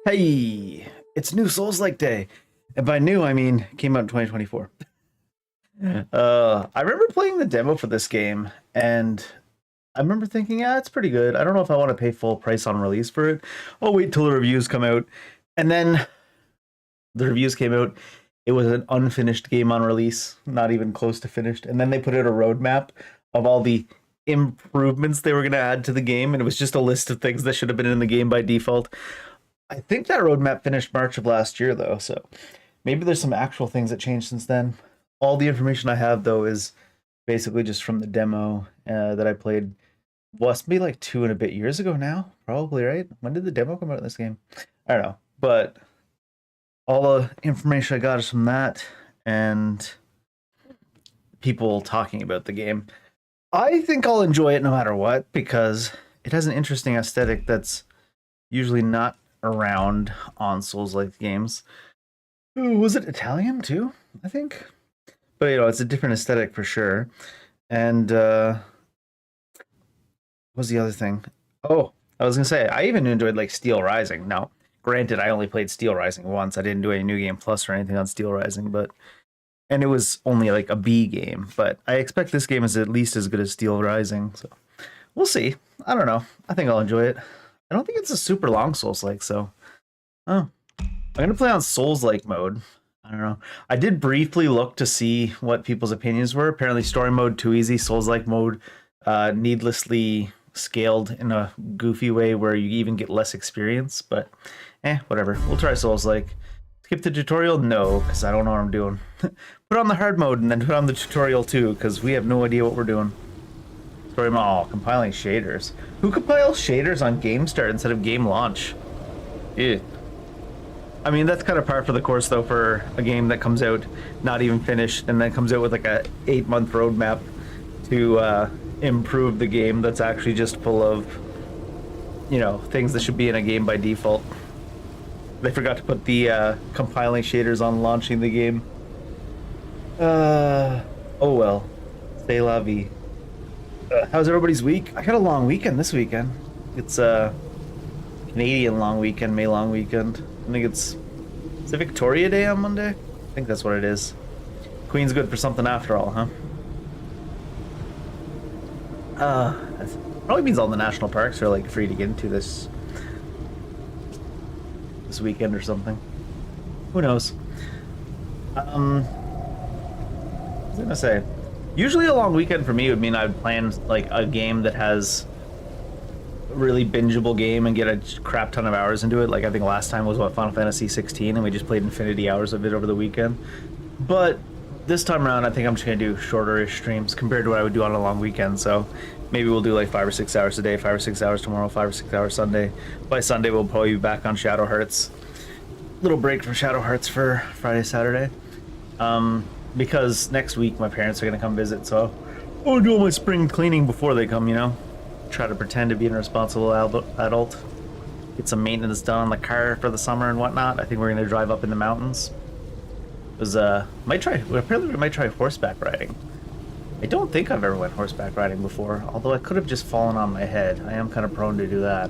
Hey, it's new Soulslike Day. And by new, I mean came out in 2024. I remember playing the demo for this game, and I remember thinking, yeah, it's pretty good. I don't know if I want to pay full price on release for it. I'll wait till the reviews come out. And then the reviews came out. It was an unfinished game on release, not even close to finished. And then they put out a roadmap of all the improvements they were going to add to the game, and it was just a list of things that should have been in the game by default. I think that roadmap finished March of last year, though, so maybe there's some actual things that changed since then. All the information I have, though, is basically just from the demo that I played. Must be like 2 and a bit years ago now, probably, right? When did the demo come out in this game? I don't know, but all the information I got is from that and people talking about the game. I think I'll enjoy it no matter what, because it has an interesting aesthetic that's usually not around on Souls-like games. Ooh, was it Italian too? I think. But you know, it's a different aesthetic for sure. And what was the other thing? Oh, I was gonna say I even enjoyed like Steel Rising. Now, granted, I only played Steel Rising once. I didn't do any New Game Plus or anything on Steel Rising, and it was only like a B game. But I expect this game is at least as good as Steel Rising. So we'll see. I don't know. I think I'll enjoy it. I don't think it's a super long Souls-like, so I'm gonna play on Souls-like mode. I don't know. I did briefly look to see what people's opinions were. Apparently, story mode too easy. Souls-like mode needlessly scaled in a goofy way where you even get less experience. But whatever. We'll try Souls-like. Skip the tutorial? No, because I don't know what I'm doing. Put on the hard mode and then put on the tutorial too, because we have no idea what we're doing. Story mode. Oh, compiling shaders. Who compiles shaders on game start instead of game launch? Ew. I mean, that's kind of par for the course, though, for a game that comes out not even finished and then comes out with like a 8-month roadmap to improve the game that's actually just full of, you know, things that should be in a game by default. They forgot to put the compiling shaders on launching the game. Oh well. C'est la vie. How's everybody's week? I got a long weekend this weekend. It's Canadian long weekend, May long weekend. I think it's it Victoria Day on Monday? I think that's what it is. Queen's good for something after all, huh? That probably means all the national parks are like free to get into this weekend or something. Who knows? What was I gonna say? Usually a long weekend for me would mean I'd plan like a game that has a really bingeable game and get a crap ton of hours into it. Like I think last time was Final Fantasy 16 and we just played infinity hours of it over the weekend. But this time around I think I'm just gonna do shorter-ish streams compared to what I would do on a long weekend. So maybe we'll do like 5 or 6 hours a day, 5 or 6 hours tomorrow, 5 or 6 hours Sunday. By Sunday we'll probably be back on Shadow Hearts. Little break from Shadow Hearts for Friday, Saturday. Because next week my parents are gonna come visit, so I'll do all my spring cleaning before they come, you know? Try to pretend to be an responsible adult. Get some maintenance done on the car for the summer and whatnot. I think we're gonna drive up in the mountains. Apparently we might try horseback riding. I don't think I've ever went horseback riding before, although I could have just fallen on my head. I am kind of prone to do that.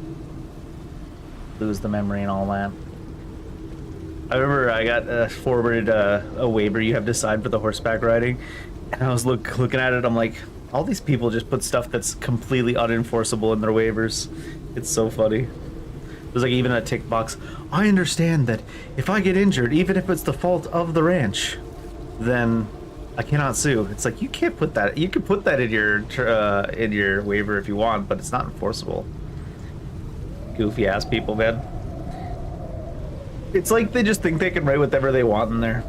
Lose the memory and all that. I remember I got forwarded a waiver you have to sign for the horseback riding, and I was looking at it, I'm like, all these people just put stuff that's completely unenforceable in their waivers. It's so funny. There's like even a tick box. I understand that if I get injured, even if it's the fault of the ranch, then I cannot sue. It's like, you can't put that. You can put that in your waiver if you want, but it's not enforceable. Goofy ass people, man. It's like they just think they can write whatever they want in there.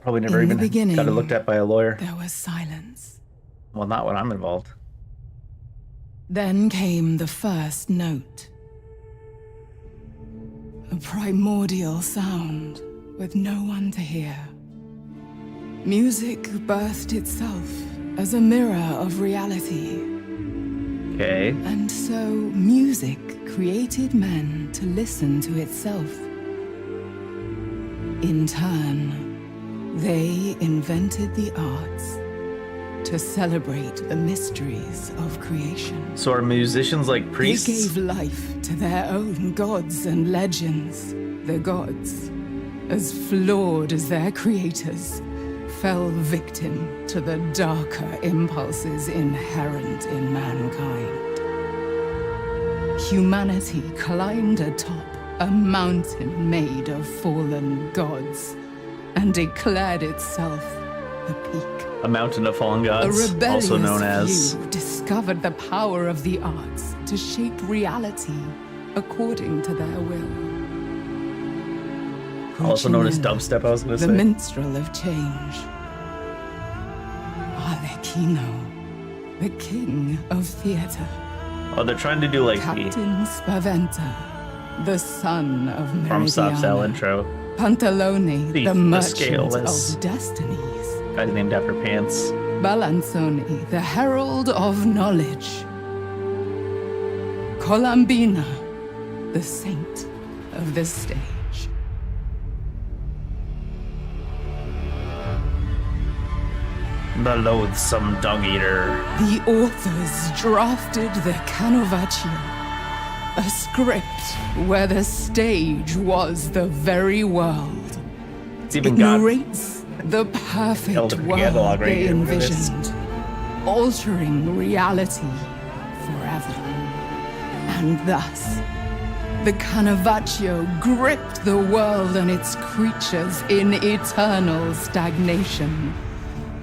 Probably never even got it looked at by a lawyer. There was silence. Well, not when I'm involved. Then came the first note. A primordial sound with no one to hear. Music birthed itself as a mirror of reality. Okay. And so music created men to listen to itself. In turn, they invented the arts. to celebrate the mysteries of creation. So are musicians like They priests? gave life to their own gods and legends. The gods, as flawed as their creators, fell victim to the darker impulses inherent in mankind. Humanity climbed atop a mountain made of fallen gods and declared itself the peak. A mountain of fallen A gods, rebellious also known as... few discovered the power of the arts to shape reality according to their will. Also known as Pucciniano, dubstep, I was going to the say. minstrel of change. Arlecchino, the king of theater. Oh, they're trying to do like the Captain Spaventa, the son of From Stop Style Meridiana. intro. Pantalone, Thief, the the merchant scaleless. of destinies. Guy's named after pants. Balanzoni, the herald of knowledge. Columbina, the saint of the stage. The loathsome dung eater. The authors drafted the Canovaccio, a script where the stage was the very world. It's even It got narrates the perfect Elder world Dialogue right they here, look at this. envisioned, altering reality forever. And thus, the Canovaccio gripped the world and its creatures in eternal stagnation,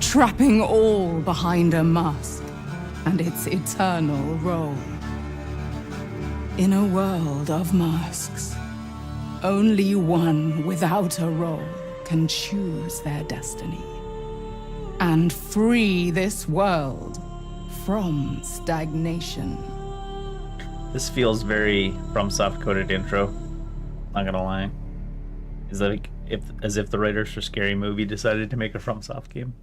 trapping all behind a mask and its eternal role. In a world of masks, only one without a role can choose their destiny and free this world from stagnation. This feels very From Soft coded intro. Not gonna lie. Is that like as if the writers for Scary Movie decided to make a From Soft game?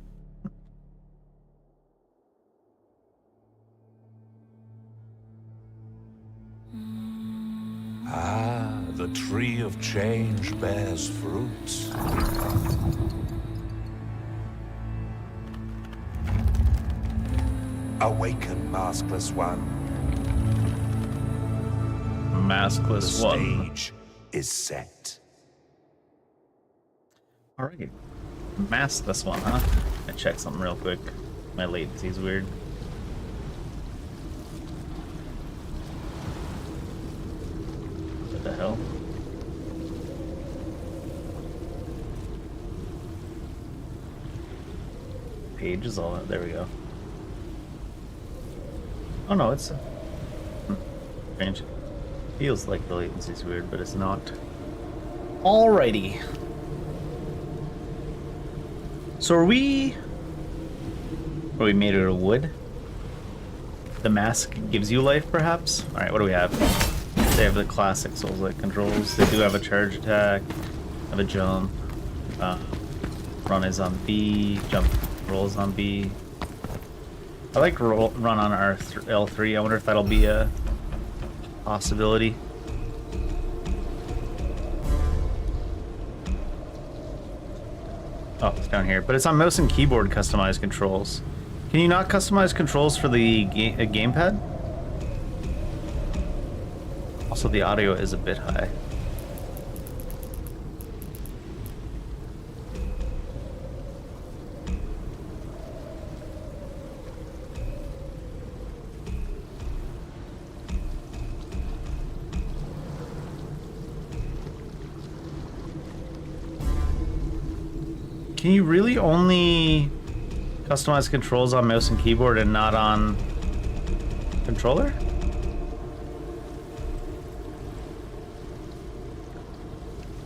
Ah, the tree of change bears fruits. Awaken, maskless one. The Maskless one. stage is set. Alright. Maskless one, huh? I check something real quick. My latency's weird. What the hell? Page is all that. There we go. Oh no, it's strange. Feels like the latency's weird, but it's not. Alrighty. So are we... Oh, we made it out of wood? The mask gives you life, perhaps? Alright, what do we have? They have the classic Soulslike controls. They do have a charge attack, have a jump. Run is on B, jump roll is on B. I like run on L3. I wonder if that'll be a possibility. Oh, it's down here. But it's on mouse and keyboard customized controls. Can you not customize controls for the gamepad? Also, the audio is a bit high. Can you really only customize controls on mouse and keyboard and not on controller?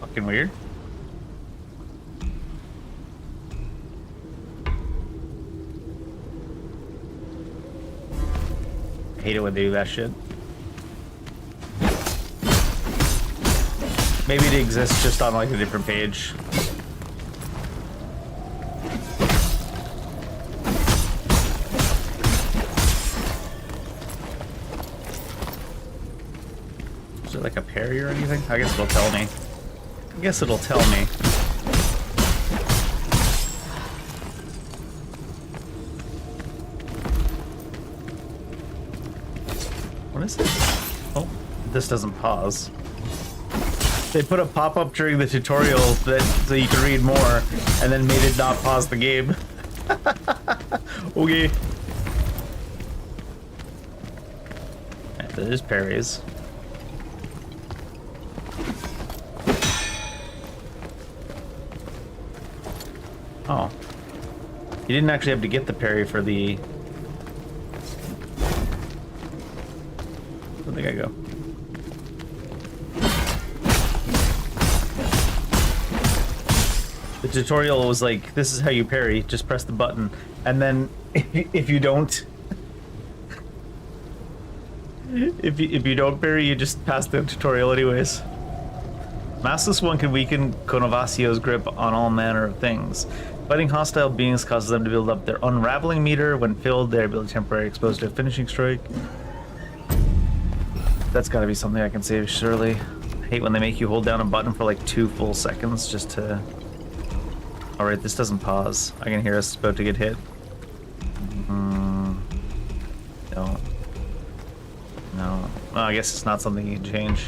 Fucking weird. I hate it when they do that shit. Maybe it exists just on like a different page. Is it like a parry or anything? I guess it'll tell me. I guess it'll tell me. What is this? Oh, this doesn't pause. They put a pop-up during the tutorial that so you can read more, and then made it not pause the game. Okay. Right, there's parries. Oh. You didn't actually have to get the parry for the... Where'd the guy go? The tutorial was like, this is how you parry, just press the button. And then if you don't... if you don't parry, you just pass the tutorial anyways. Maskless one can weaken Konovasio's grip on all manner of things. Fighting hostile beings causes them to build up their unraveling meter. When filled, their ability temporarily exposed to a finishing strike. That's gotta be something I can save, surely. I hate when they make you hold down a button for like 2 full seconds just to... Alright, this doesn't pause. I can hear us about to get hit. No. No. Oh, I guess it's not something you can change.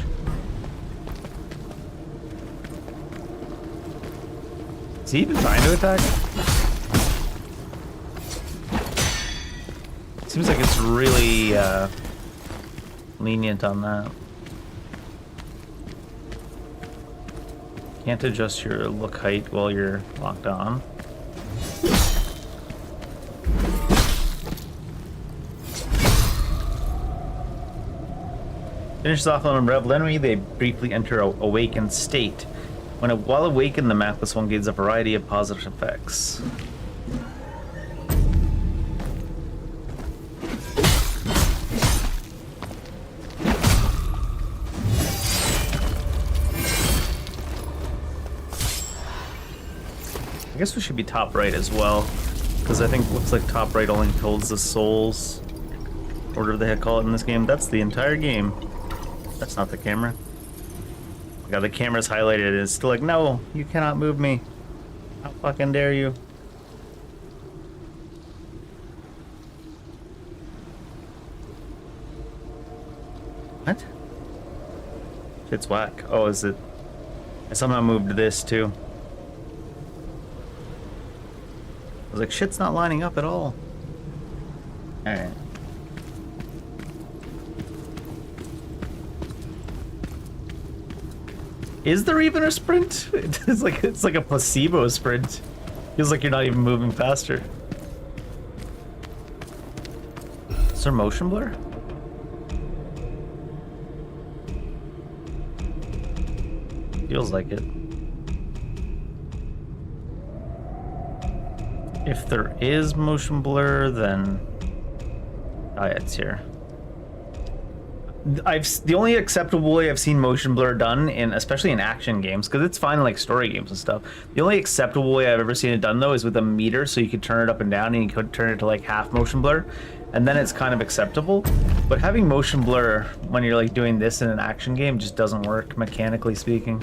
Is he even trying to attack? Seems like it's really lenient on that. Can't adjust your look height while you're locked on. Finishes off on a rebel enemy, they briefly enter a awakened state. While awakened, the Maskless one gains a variety of positive effects. I guess we should be top right as well, because I think it looks like top right only holds the souls, or whatever they had call it in this game. That's the entire game. That's not the camera. God, the camera's highlighted and it's still like, no, you cannot move me. How fucking dare you? What? Shit's whack. Oh, is it? I somehow moved this too. I was like, shit's not lining up at all. Alright. Is there even a sprint? It's like a placebo sprint. Feels like you're not even moving faster. Is there motion blur? Feels like it. If there is motion blur, then it's here. The only acceptable way I've seen motion blur done especially in action games, because it's fine in like story games and stuff. The only acceptable way I've ever seen it done though is with a meter, so you could turn it up and down, and you could turn it to like half motion blur, and then it's kind of acceptable. But having motion blur when you're like doing this in an action game just doesn't work, mechanically speaking.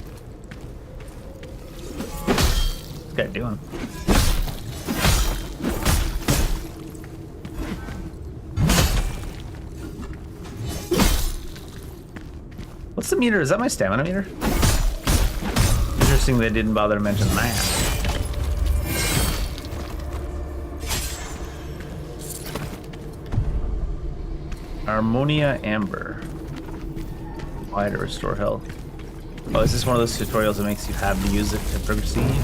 What's this guy doing? What's the meter? Is that my stamina meter? Interesting they didn't bother to mention that. Harmonia Amber. Why to restore health? Oh, is this one of those tutorials that makes you have to use it to proceed?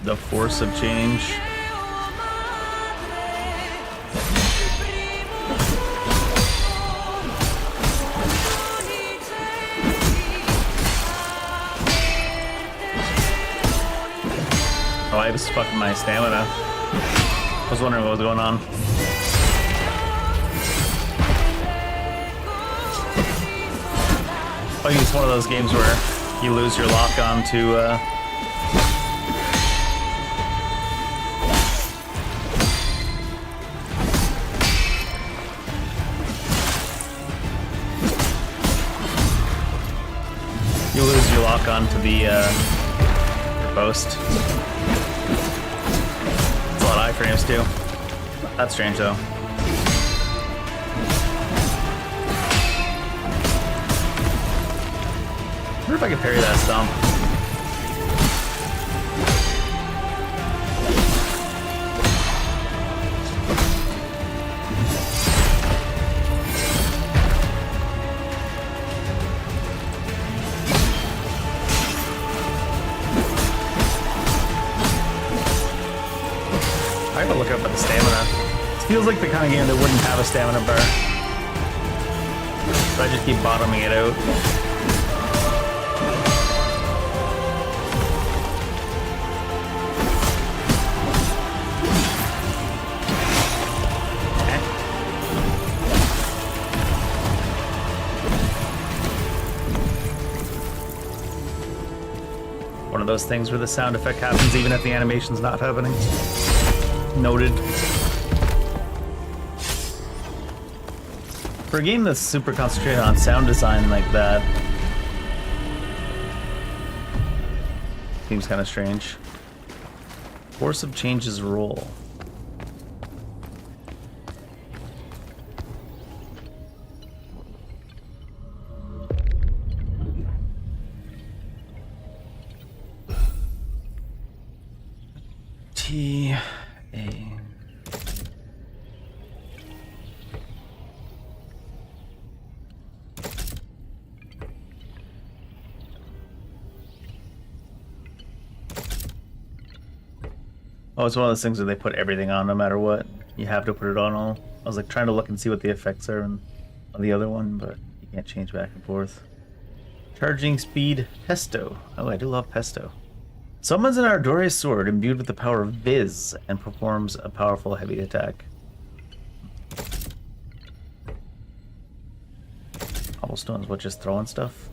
The force of change. Oh, I was fucking my stamina. I was wondering what was going on. Oh, it's one of those games where you lose your lock on to lock onto the post. It's a lot of iframes too. That's strange though. I wonder if I can parry that stomp. I gotta look up at the stamina. It feels like the kind of game that wouldn't have a stamina bar. But I just keep bottoming it out. One of those things where the sound effect happens even if the animation's not happening. Noted. For a game that's super concentrated on sound design like that, seems kind of strange. Force of changes role. T A. Oh, it's one of those things where they put everything on no matter what. You have to put it on all. I was like trying to look and see what the effects are on the other one, but you can't change back and forth. Charging speed, pesto. Oh, I do love pesto. Summons an Ardorius sword imbued with the power of Viz and performs a powerful heavy attack. Cobblestone's what, just throwing stuff?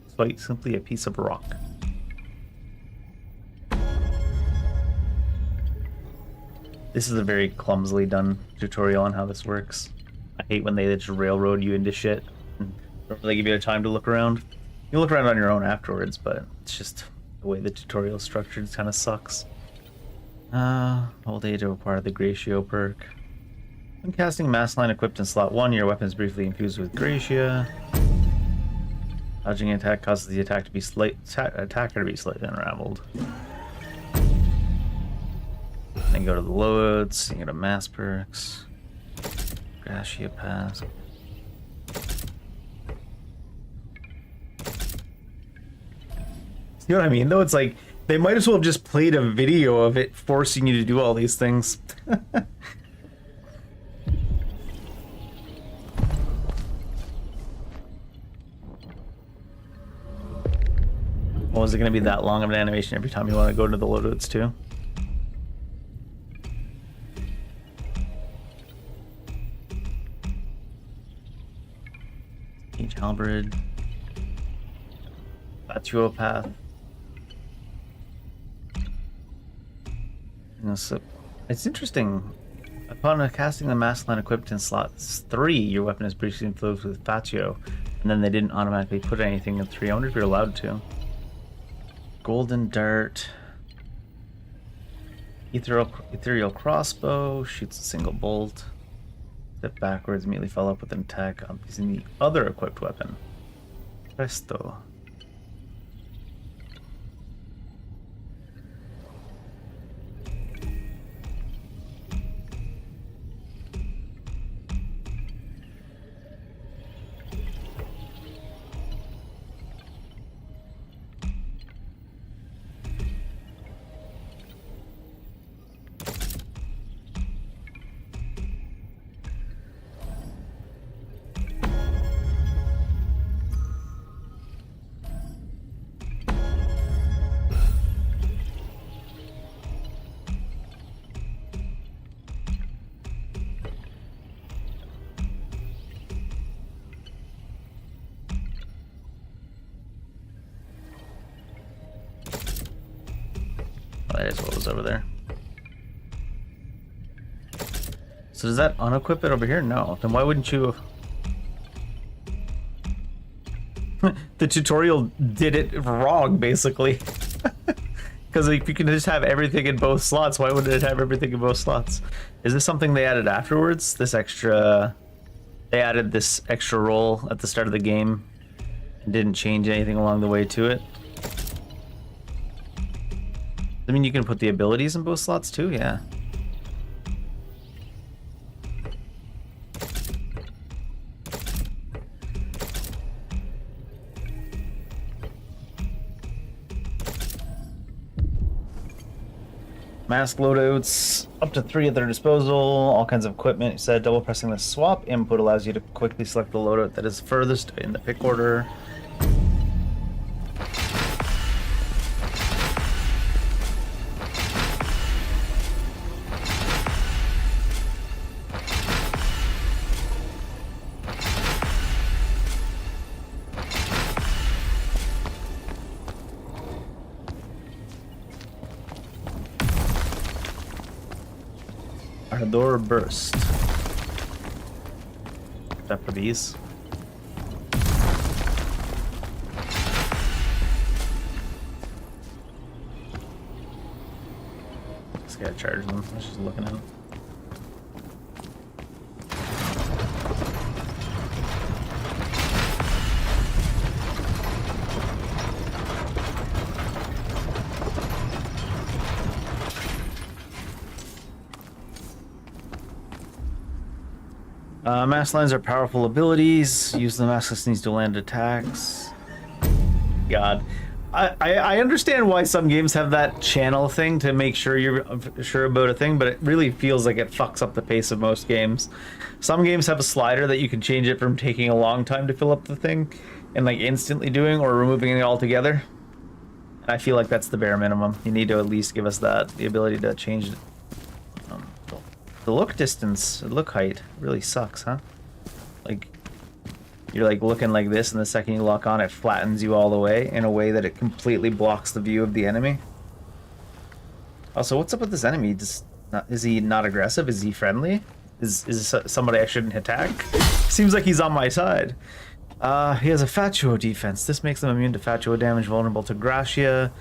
It's like simply a piece of rock. This is a very clumsily done tutorial on how this works. I hate when they just railroad you into shit and don't really give you time to look around. You look around on your own afterwards, but it's just the way the tutorial is structured kind of sucks. Old age to acquire the Gratio perk. When casting Mass Line equipped in slot 1, your weapon is briefly infused with Gratia. Dodging an attack causes the attacker to be slightly unraveled. Then go to the loads, you go to mass perks. Gratia pass. You know what I mean? Though it's like they might as well have just played a video of it forcing you to do all these things. Well, is it going to be that long of an animation every time you want to go to the loadouts too? Each halberd. Fatuo path. So it's interesting. Upon casting the mass line equipped in slot 3, your weapon is briefly infused with Fatuo, and then they didn't automatically put anything in 3. I wonder if you're allowed to. Golden dart. Ethereal crossbow shoots a single bolt. Step backwards, immediately follow up with an attack on using the other equipped weapon. Presto. That is what was over there. So does that unequip it over here? No. Then why wouldn't you... The tutorial did it wrong, basically. Because if you can just have everything in both slots, why wouldn't it have everything in both slots? Is this something they added afterwards? This extra... They added this extra roll at the start of the game and didn't change anything along the way to it. I mean, you can put the abilities in both slots too, yeah. Mask loadouts, up to 3 at their disposal, all kinds of equipment. It said double pressing the swap input allows you to quickly select the loadout that is furthest in the pick order. Ardor burst. Is that for these? Just gotta charge them. I was just looking at them. Mask lines are powerful abilities. Use the mask lines to land attacks. God. I understand why some games have that channel thing to make sure you're sure about a thing, but it really feels like it fucks up the pace of most games. Some games have a slider that you can change it from taking a long time to fill up the thing and like instantly doing or removing it altogether. And I feel like that's the bare minimum. You need to at least give us that, the ability to change it. The look distance, look height really sucks, huh? Like, you're like looking like this, and the second you lock on, it flattens you all the way in a way that it completely blocks the view of the enemy. Also, what's up with this enemy? Is he not aggressive? Is he friendly? Is somebody I shouldn't attack? Seems like he's on my side. He has a Fatuo defense. This makes them immune to Fatuo damage, vulnerable to Gracia.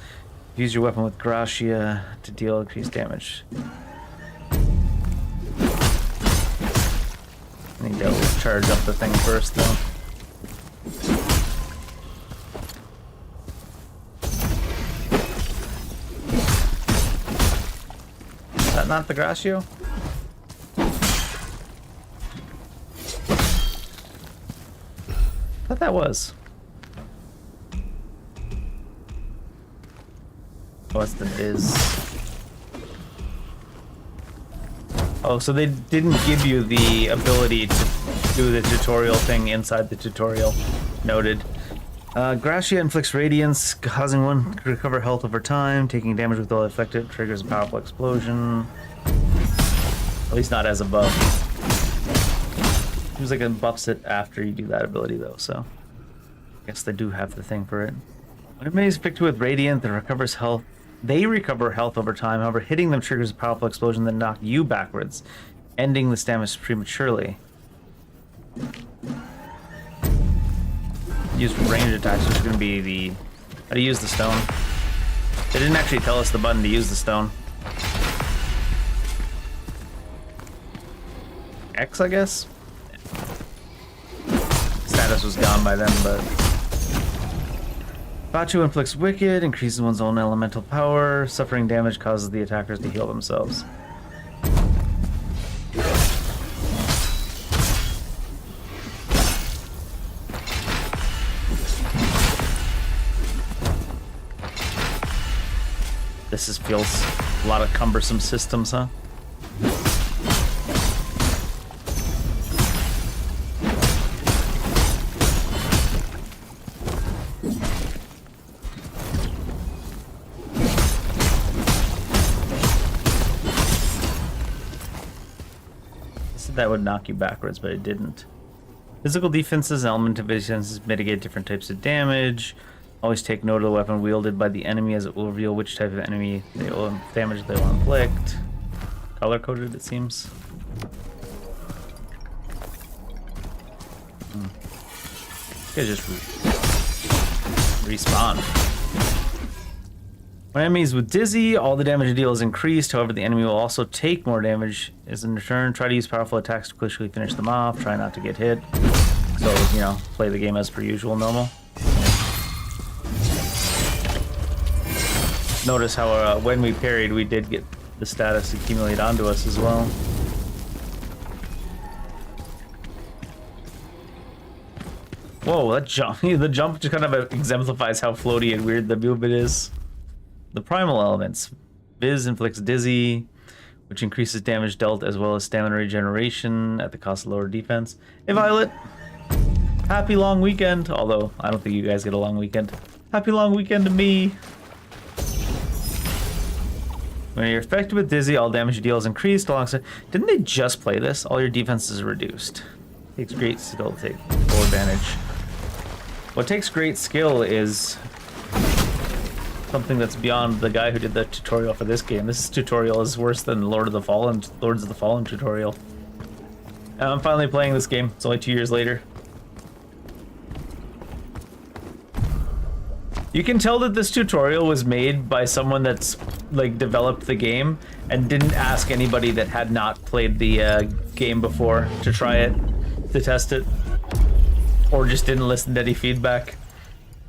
Use your weapon with Gracia to deal increased damage. I need to charge up the thing first, though. Is that not the Gracio? I thought that was. Oh, it's the Viz. Oh, so they didn't give you the ability to do the tutorial thing inside the tutorial. Noted. Gracia inflicts radiance, causing one to recover health over time. Taking damage with all affected triggers a powerful explosion. At least not as a buff. Seems like it buffs it after you do that ability, though, so I guess they do have the thing for it. When a enemy is picked with radiant that recovers health, they recover health over time. However, hitting them triggers a powerful explosion that knocks you backwards, ending this damage prematurely. Use range attacks, which is going to be the... How to use the stone. They didn't actually tell us the button to use the stone. X, I guess? Status was gone by then, but... Fatuo inflicts wicked, increases one's own elemental power. Suffering damage causes the attackers to heal themselves. This feels a lot of cumbersome systems, huh? That would knock you backwards, but it didn't. Physical defenses and elemental defenses mitigate different types of damage. Always take note of the weapon wielded by the enemy, as it will reveal which type of enemy damage they will inflict. Color coded, it seems. This guy's just rude. respawn. When enemies with dizzy, all the damage you deal is increased. However, the enemy will also take more damage as in return. Try to use powerful attacks to quickly finish them off. Try not to get hit. So, you know, play the game as per usual, normal. Notice how when we parried, we did get the status accumulate onto us as well. Whoa, that jump, the jump just kind of exemplifies how floaty and weird the movement is. The primal elements. Viz inflicts dizzy, which increases damage dealt as well as stamina regeneration at the cost of lower defense. Hey Violet, happy long weekend. Although, I don't think you guys get a long weekend. Happy long weekend to me. When you're affected with dizzy, all damage you deal is increased alongside... Didn't they just play this? All your defense is reduced. Takes great skill to take full advantage. What takes great skill is something that's beyond the guy who did the tutorial for this game. This tutorial is worse than Lords of the Fallen tutorial. And I'm finally playing this game. It's only 2 years later. You can tell that this tutorial was made by someone that's like developed the game and didn't ask anybody that had not played the game before to try it, to test it, or just didn't listen to any feedback.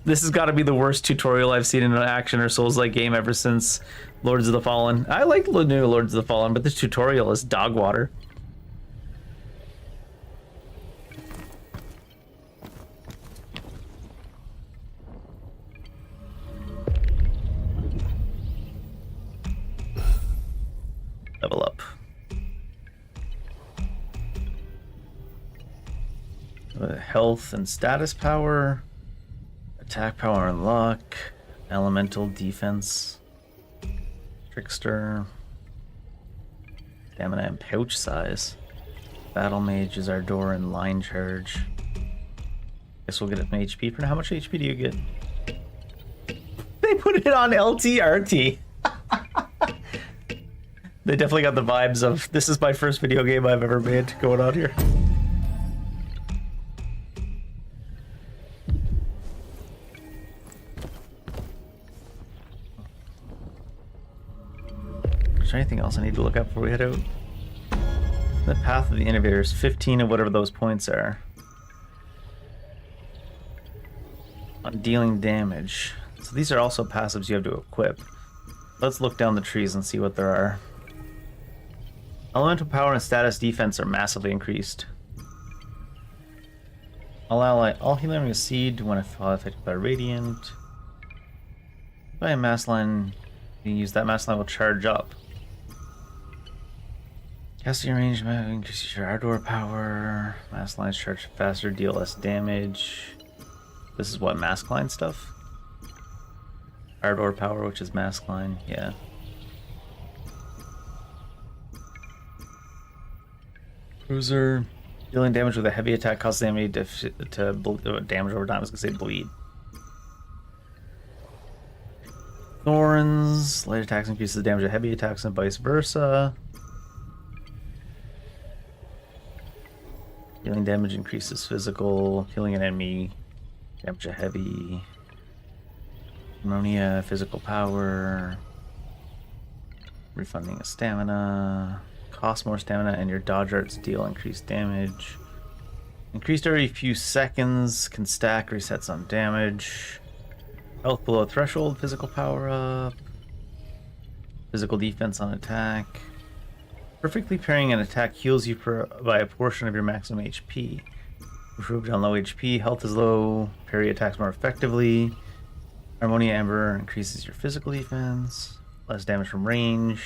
This has got to be the worst tutorial I've seen in an action or Souls-like game ever since Lords of the Fallen. I like the new Lords of the Fallen, but this tutorial is dog water. Level up. Health and status power. Attack power and luck. Elemental defense. Trickster. Stamina and pouch size. Battle mage is our door and line charge. Guess we'll get it from HP for now. How much HP do you get? They put it on LTRT. They definitely got the vibes of, this is my first video game I've ever made going on here. Is there anything else I need to look up before we head out? The path of the innovators, 15 of whatever those points are. On dealing damage. So these are also passives you have to equip. Let's look down the trees and see what there are. Elemental power and status defense are massively increased. All healing is seed when affected by radiant. By a mass line, you use that mass line will charge up. Casting range increases your ardor power. Mass lines charge faster, deal less damage. This is what, mask line stuff? Ardor power, which is mask line, yeah. Cruiser. Dealing damage with a heavy attack causes the enemy to damage over time. I was gonna say bleed. Thorns. Light attacks increases the damage of heavy attacks and vice versa. Healing damage increases physical. Healing an enemy. Damage of heavy. Enotria, physical power. Refunding a stamina. Cost more stamina and your dodge arts deal increased damage. Increased every few seconds. Can stack, resets on damage. Health below threshold, physical power up. Physical defense on attack. Perfectly parrying an attack heals you by a portion of your maximum HP. Improved on low HP, health is low, parry attacks more effectively. Harmonia Amber increases your physical defense. Less damage from range.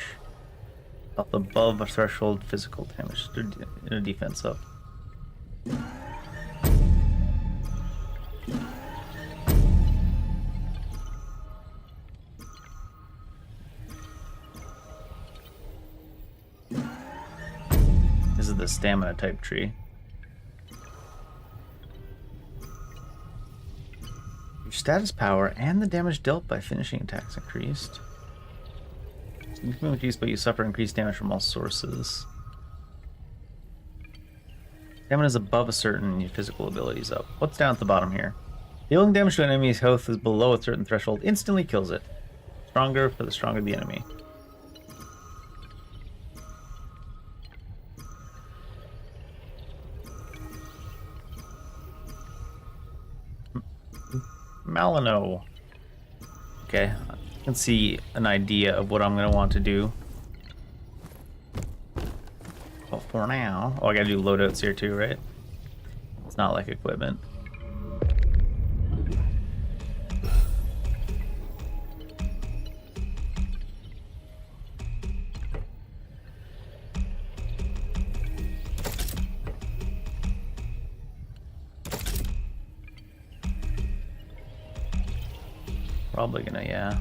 Health above a threshold, physical damage to defense up. This is the stamina type tree. Your status power and the damage dealt by finishing attacks increased. Significantly increased, but you suffer increased damage from all sources. Stamina is above a certain, your physical abilities up. What's down at the bottom here? Dealing damage to an enemy's health is below a certain threshold instantly kills it. Stronger for the stronger the enemy. Malino. Okay, I can see an idea of what I'm going to want to do. But for now... Oh, I gotta do loadouts here too, right? It's not like equipment. Probably gonna, yeah.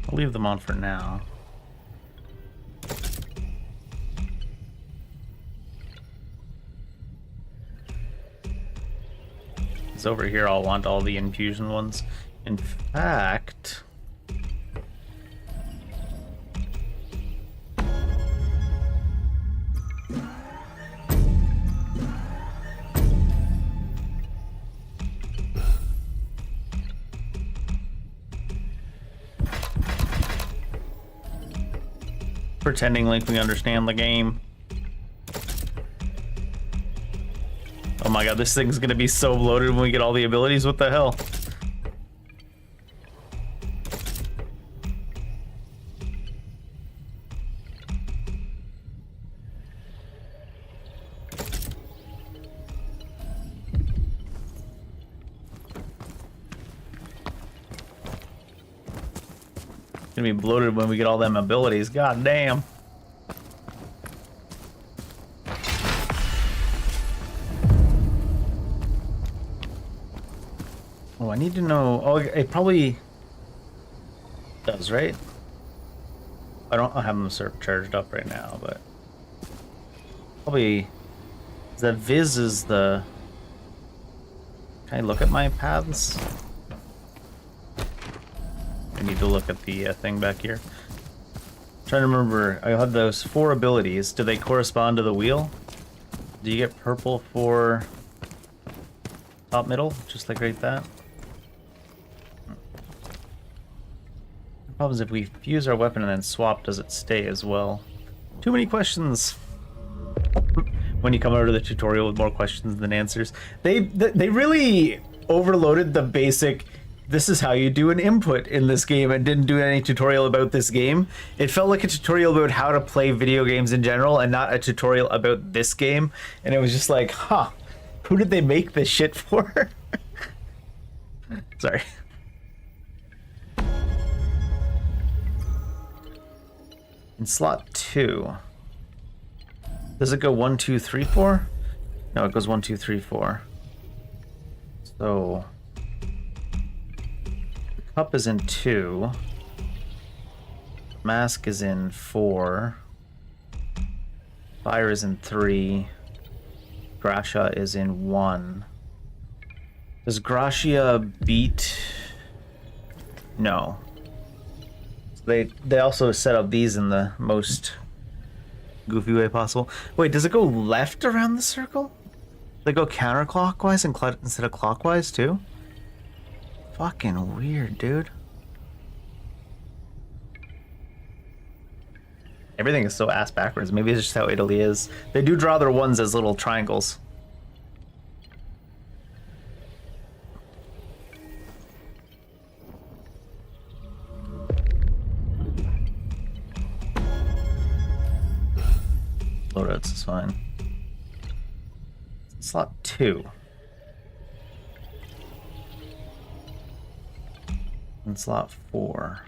I'll leave them on for now. Because over here I'll want all the infusion ones. In fact... pretending like we understand the game. Oh my god, this thing's gonna be so bloated when we get all the abilities. What the hell? Gonna be bloated when we get all them abilities. God damn. Oh, I need to know. Oh, it probably does, right? I don't have them charged up right now, but probably that Viz is the. Can I look at my paths? I need to look at the thing back here. Trying to remember, I had those 4 abilities. Do they correspond to the wheel? Do you get purple for top middle, just like right that? The problem is if we fuse our weapon and then swap, does it stay as well? Too many questions. When you come over to the tutorial with more questions than answers. They really overloaded the basic... This is how you do an input in this game and didn't do any tutorial about this game. It felt like a tutorial about how to play video games in general and not a tutorial about this game. And it was just like, huh, who did they make this shit for? Sorry. In slot 2, does it go 1, 2, 3, 4? No, it goes 1, 2, 3, 4. So... Cup is in 2. Mask is in 4. Fire is in 3. Gracia is in 1. Does Gracia beat... No. They also set up these in the most goofy way possible. Wait, does it go left around the circle? They go counterclockwise instead of clockwise too? Fucking weird, dude. Everything is so ass backwards. Maybe it's just how Italy is. They do draw their ones as little triangles. Loadouts is fine. Slot 2. And slot 4.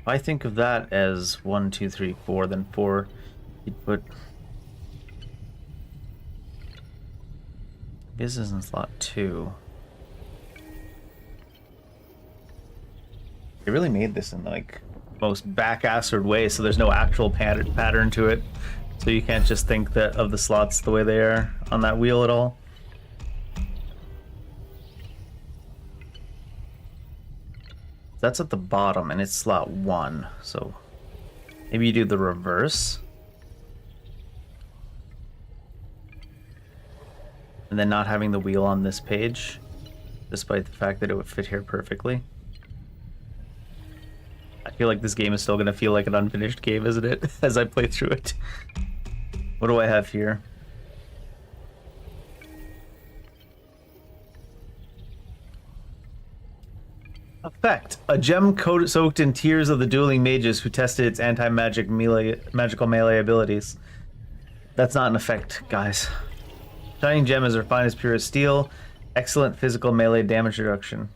If I think of that as 1, 2, 3, 4, then 4, you'd put this is in slot 2. They really made this in like most back-assed way, so there's no actual pattern to it. So you can't just think that of the slots the way they are on that wheel at all. That's at the bottom, and it's slot 1. So maybe you do the reverse. And then not having the wheel on this page, despite the fact that it would fit here perfectly. I feel like this game is still going to feel like an unfinished game, isn't it? As I play through it. What do I have here? Effect. A gem soaked in tears of the dueling mages who tested its magical melee abilities. That's not an effect, guys. Shining gem is refined as pure as steel. Excellent physical melee damage reduction.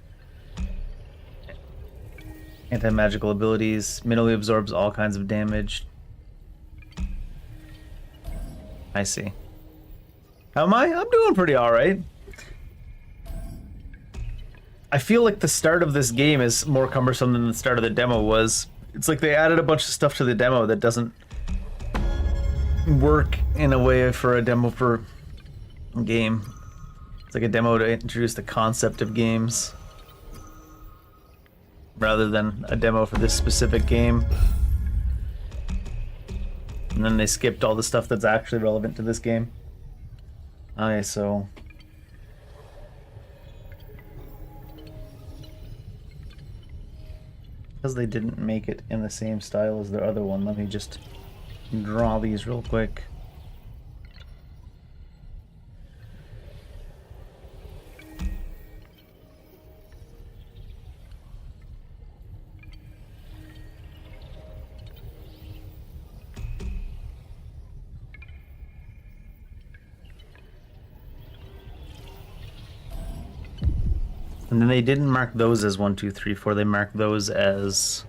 Anti-magical abilities. Minimally absorbs all kinds of damage. I see. How am I? I'm doing pretty alright. I feel like the start of this game is more cumbersome than the start of the demo was. It's like they added a bunch of stuff to the demo that doesn't work in a way for a demo for a game. It's like a demo to introduce the concept of games rather than a demo for this specific game. And then they skipped all the stuff that's actually relevant to this game. Okay, so because they didn't make it in the same style as their other one, let me just draw these real quick. And then they didn't mark those as 1, 2, 3, 4. They marked those as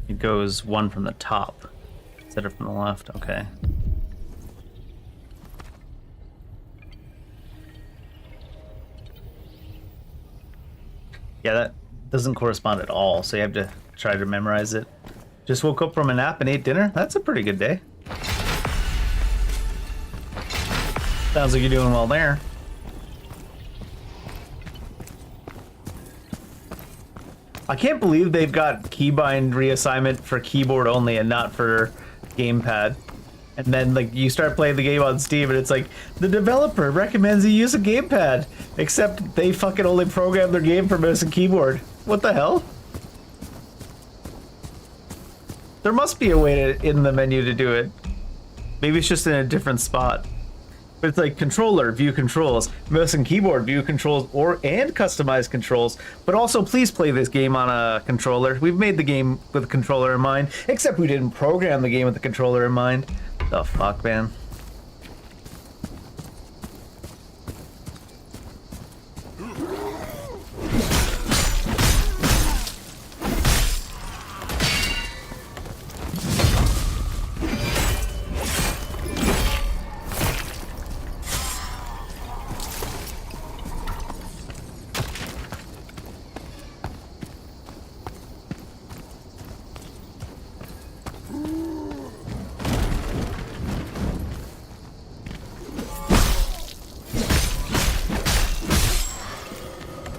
it goes 1 from the top instead of from the left. Okay. Yeah, that doesn't correspond at all, so you have to try to memorize it. Just woke up from a nap and ate dinner. That's a pretty good day. Sounds like you're doing well there. I can't believe they've got keybind reassignment for keyboard only and not for gamepad. And then like you start playing the game on Steam and it's like the developer recommends you use a gamepad, except they fucking only program their game for mouse and keyboard. What the hell? There must be a way in the menu to do it. Maybe it's just in a different spot. But it's like controller, view controls, mouse and keyboard, view controls, and customized controls. But also, please play this game on a controller. We've made the game with a controller in mind, except we didn't program the game with the controller in mind. The fuck, man?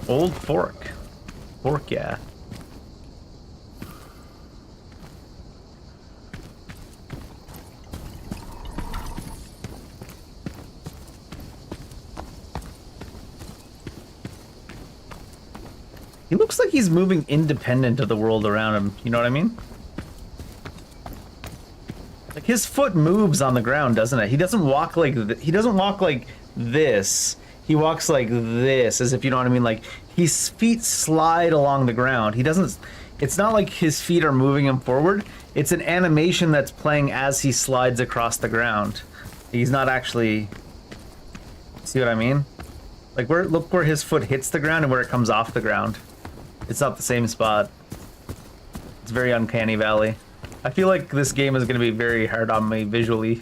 Old fork. Fork, yeah. He looks like he's moving independent of the world around him. You know what I mean? Like his foot moves on the ground, doesn't it? He doesn't walk like he doesn't walk like this. He walks like this, as if you know what I mean. Like his feet slide along the ground. He doesn't. It's not like his feet are moving him forward. It's an animation that's playing as he slides across the ground. He's not actually. See what I mean? Like look where his foot hits the ground and where it comes off the ground. It's not the same spot. It's very uncanny valley. I feel like this game is going to be very hard on me visually.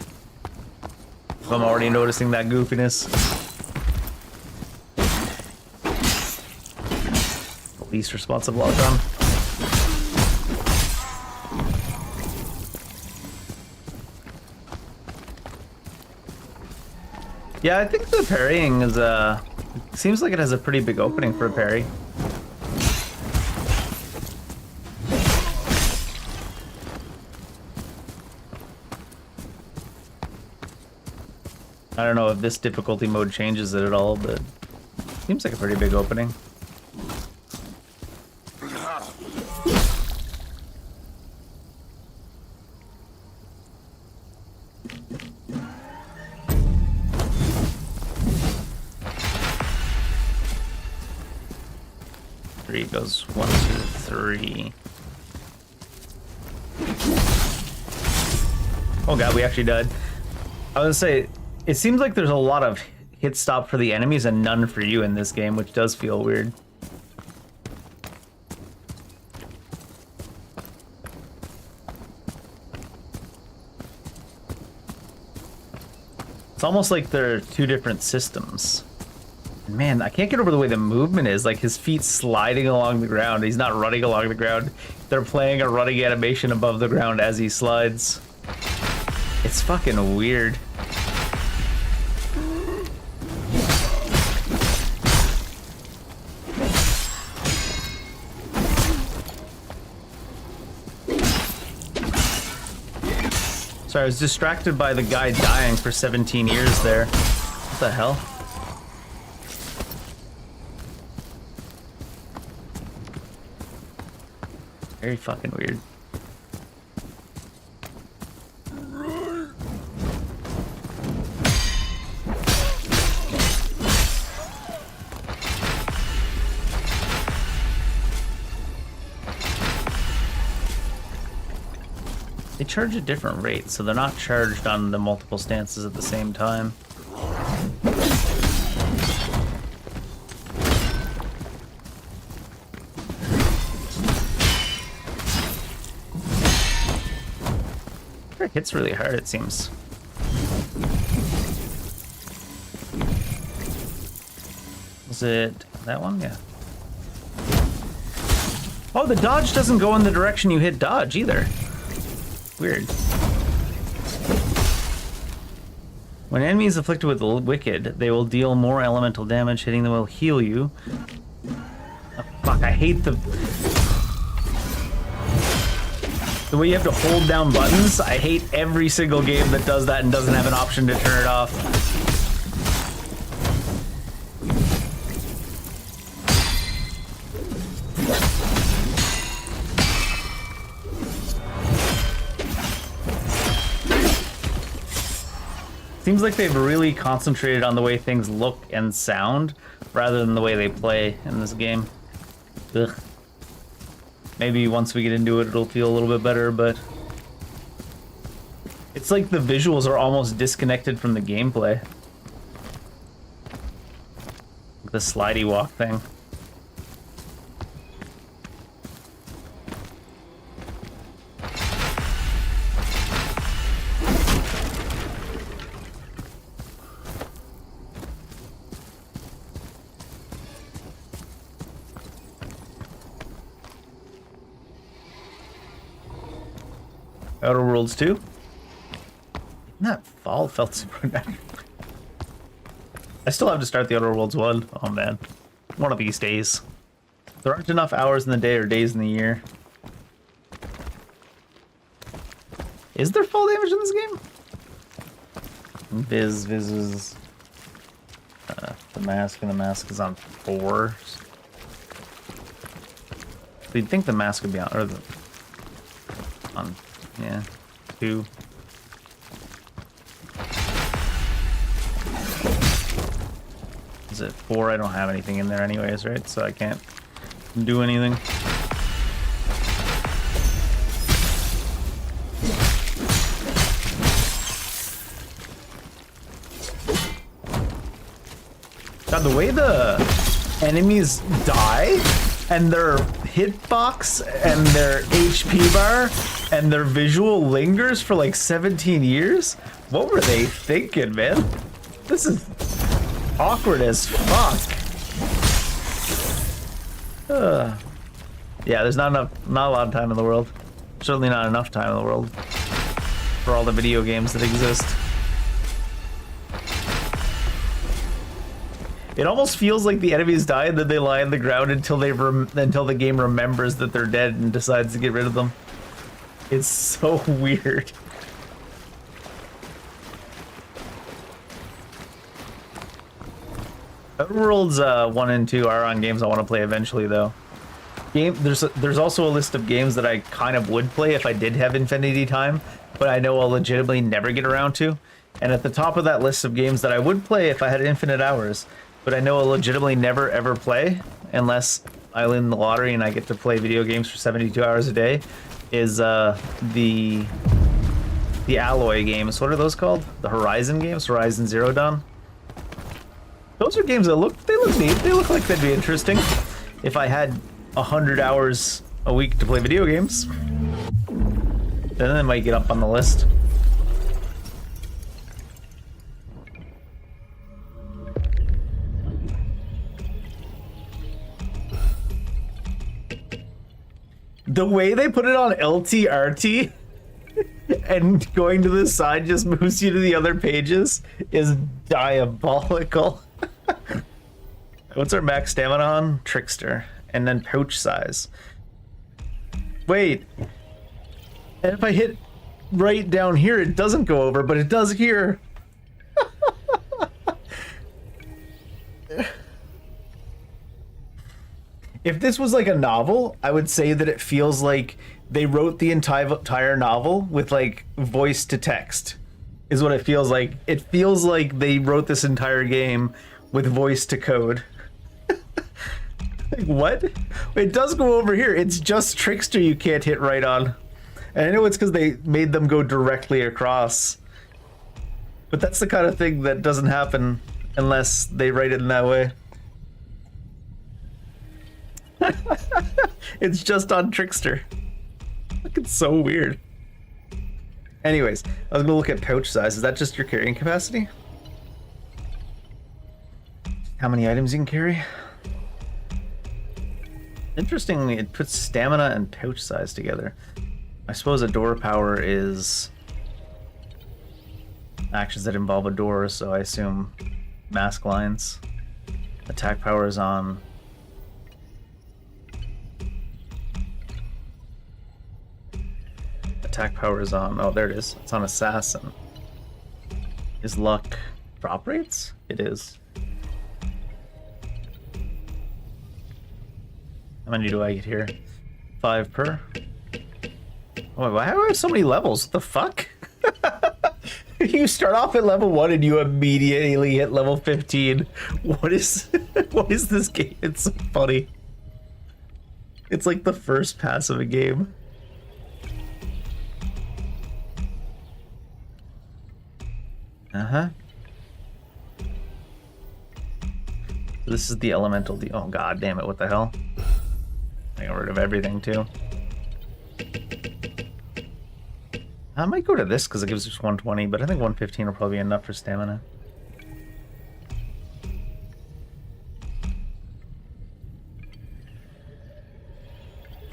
If I'm already noticing that goofiness. Least responsive lockdown. Yeah, I think the parrying is Seems like it has a pretty big opening for a parry. I don't know if this difficulty mode changes it at all, but seems like a pretty big opening. Three goes 1, 2, 3. Oh god, we actually died. I was gonna say, it seems like there's a lot of hit stop for the enemies and none for you in this game, which does feel weird. It's almost like they're two different systems. Man, I can't get over the way the movement is, like his feet sliding along the ground. He's not running along the ground. They're playing a running animation above the ground as he slides. It's fucking weird. Sorry, I was distracted by the guy dying for 17 years there. What the hell? Very fucking weird. They charge a different rate, so they're not charged on the multiple stances at the same time. It hits really hard, it seems. Was it that one? Yeah. Oh, the dodge doesn't go in the direction you hit dodge either. Weird. When enemies afflicted with the wicked, they will deal more elemental damage. Hitting them will heal you. Oh, fuck, I hate the way you have to hold down buttons. I hate every single game that does that and doesn't have an option to turn it off. Seems like they've really concentrated on the way things look and sound rather than the way they play in this game. Ugh. Maybe once we get into it, it'll feel a little bit better, but it's like the visuals are almost disconnected from the gameplay. The slidey walk thing. Outer Worlds 2? That fall felt super nice. I still have to start the Outer Worlds 1. Oh man. One of these days. There aren't enough hours in the day or days in the year. Is there fall damage in this game? Viz is... the mask, and the mask is on 4. So you'd think the mask would be on... or the... on... yeah, 2. Is it 4? I don't have anything in there anyways, right? So I can't do anything. God, the way the enemies die and their hitbox and their HP bar and their visual lingers for like 17 years? What were they thinking, man? This is awkward as fuck. Yeah, there's not a lot of time in the world. Certainly not enough time in the world for all the video games that exist. It almost feels like the enemies die and then they lie on the ground until until the game remembers that they're dead and decides to get rid of them. It's so weird. Outer Worlds 1 and 2 are on games I want to play eventually, though. There's also a list of games that I kind of would play if I did have infinity time, but I know I'll legitimately never get around to. And at the top of that list of games that I would play if I had infinite hours, but I know I'll legitimately never ever play unless I win the lottery and I get to play video games for 72 hours a day, is the Alloy games. What are those called? The Horizon games? Horizon Zero Dawn? Those are games that look neat. They look like they'd be interesting if I had 100 hours a week to play video games. Then they might get up on the list. The way they put it on LTRT and going to the side just moves you to the other pages is diabolical. What's our max stamina on? Trickster. And then pouch size. Wait. And if I hit right down here, it doesn't go over, but it does here. If this was like a novel, I would say that it feels like they wrote the entire novel with like voice to text, is what it feels like. It feels like they wrote this entire game with voice to code. Like, what? It does go over here. It's just Trickster you can't hit right on. And I know it's because they made them go directly across. But that's the kind of thing that doesn't happen unless they write it in that way. It's just on Trickster. It's so weird. Anyways, I was gonna look at pouch size. Is that just your carrying capacity? How many items you can carry? Interestingly, it puts stamina and pouch size together. I suppose a door power is actions that involve a door, so I assume mask lines. Attack power is on oh, there it is. It's on assassin. Is luck drop rates? It is. How many do I get here? 5 per. Oh, why do I have so many levels? What the fuck? You start off at level 1 and you immediately hit level 15. What is this game? It's so funny. It's like the first pass of a game. Uh-huh. This is the elemental oh god damn it, what the hell? I got rid of everything too. I might go to this because it gives us 120, but I think 115 will probably be enough for stamina.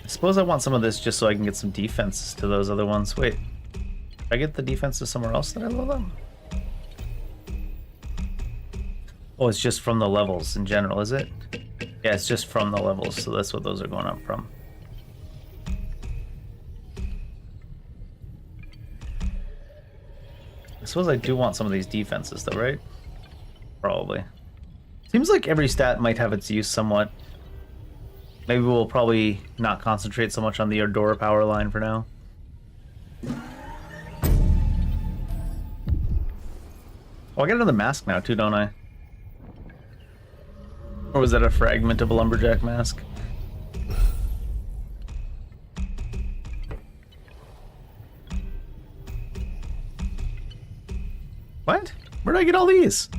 I suppose I want some of this just so I can get some defenses to those other ones. Wait, did I get the defenses somewhere else that I love them? Oh, it's just from the levels in general, is it? Yeah, it's just from the levels, so that's what those are going up from. I suppose I do want some of these defenses though, right? Probably. Seems like every stat might have its use somewhat. Maybe we'll probably not concentrate so much on the Ardora power line for now. Oh, I get another mask now too, don't I? Or was that a fragment of a lumberjack mask? What? Where did I get all these?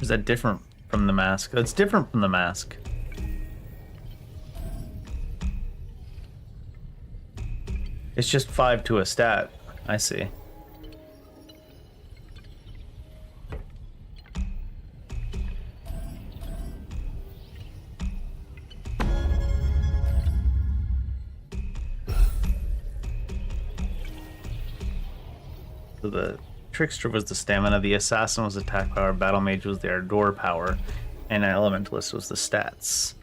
Is that different from the mask? That's different from the mask. It's just 5 to a stat. I see. So the trickster was the stamina, the assassin was attack power, battle mage was the ardor power, and elementalist was the stats.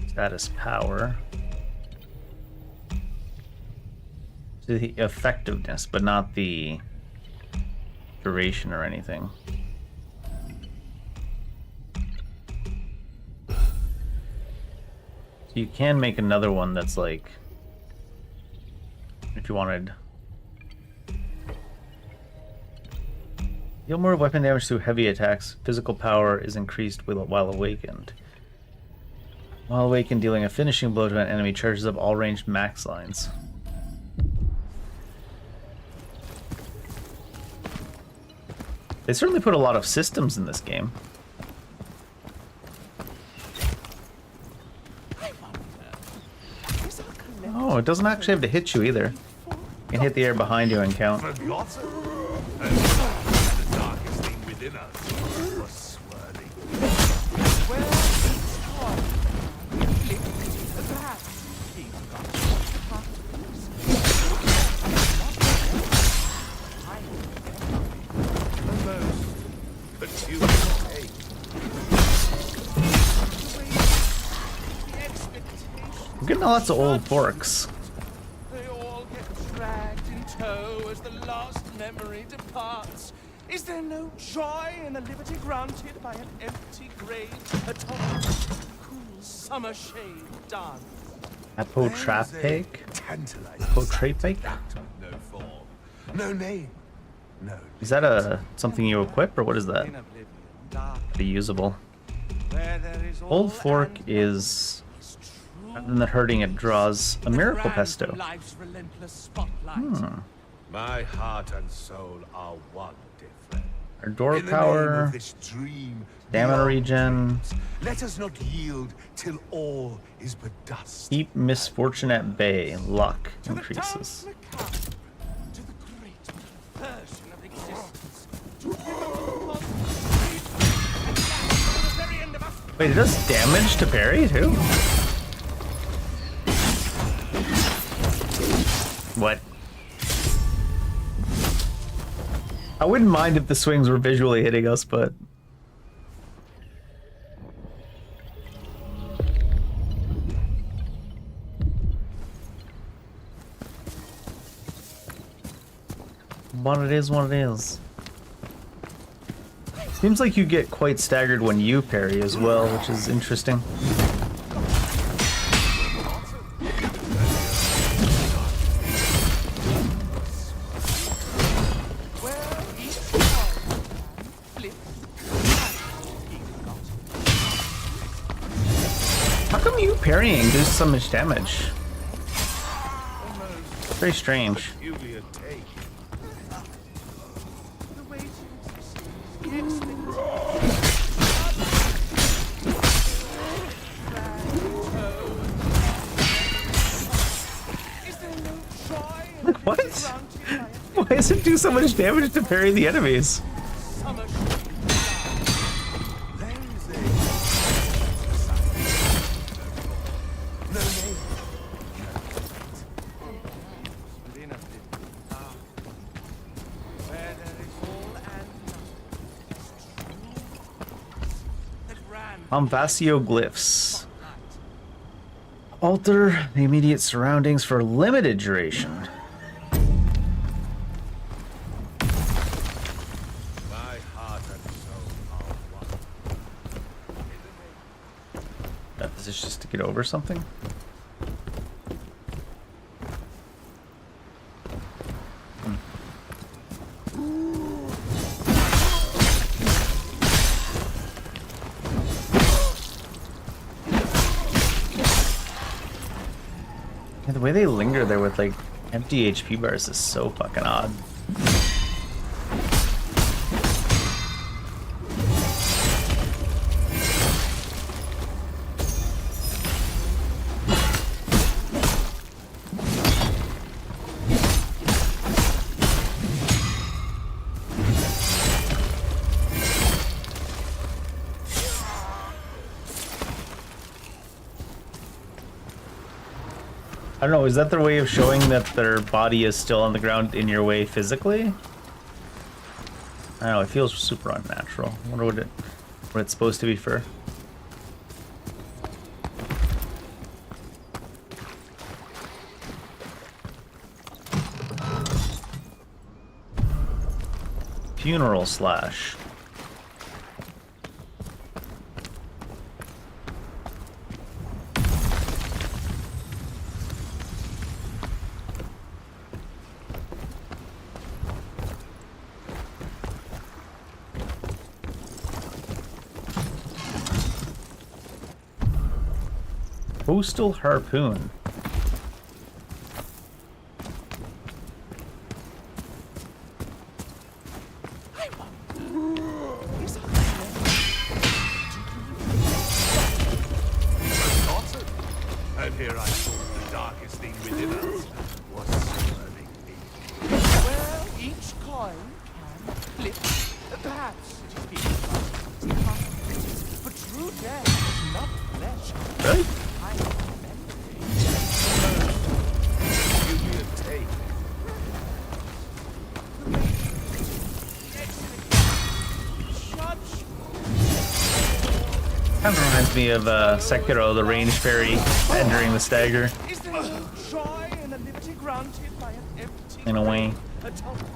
Status power. So the effectiveness, but not the duration or anything. So you can make another one that's like, if you wanted, deal more weapon damage through heavy attacks. Physical power is increased while awakened. While awakened, dealing a finishing blow to an enemy charges up all ranged max lines. They certainly put a lot of systems in this game. Oh, it doesn't actually have to hit you either. You can hit the air behind you and count. Forgotten? The darkest thing within us was swirling. But you take. I'm getting lots of old forks. They all get dragged in tow as the last memory departs. Is there no joy in the liberty granted by an empty grave atop a cool summer shade dance? Apotropaic? Tantalizing. Apotropaic? No form, no name, no. Is that something you equip, or what is that? In oblivion, dark, Be usable. where there is Old all fork and is, is true. rather than hurting, it draws a miracle Grand pesto. life's relentless spotlight. My heart and soul are one, dear friend. Ardor In the name power, of this dream, stamina beyond regen, dreams, let us not yield till all is but dust. keep misfortune at bay, luck To the increases. dance macabre, to the great perversion of existence, to the very end of us. Wait, it does damage to parry too? What? I wouldn't mind if the swings were visually hitting us, but what it is, what it is. Seems like you get quite staggered when you parry as well, which is interesting. How come you parrying does so much damage? Very strange. Peculiar take. The way to exist, the expectation. Is there no joy in the What? liberty granted by an Why does it do so much damage to parry the enemies? summer shade? No name. Within a bit dark, where there is all and nothing. The grand Vasio-glyphs. Alter the immediate surroundings for limited duration. My heart and soul are one. Is this just to get over something? Yeah, the way they linger there with like empty HP bars is so fucking odd. don't know, is that their way of showing that their body is still on the ground in your way physically? I don't know, it feels super unnatural. I wonder what it's supposed to be for. Funeral slash. Coastal harpoon. And here I thought the darkest thing within us was serving me. Well, each coin can flip. Perhaps it is being lost, but true death is not flesh. Really? I remember. You will take. Kind of reminds me of Sekiro, the range fairy entering the stagger. Is there no joy in the liberty granted by an empty In a way. atonement?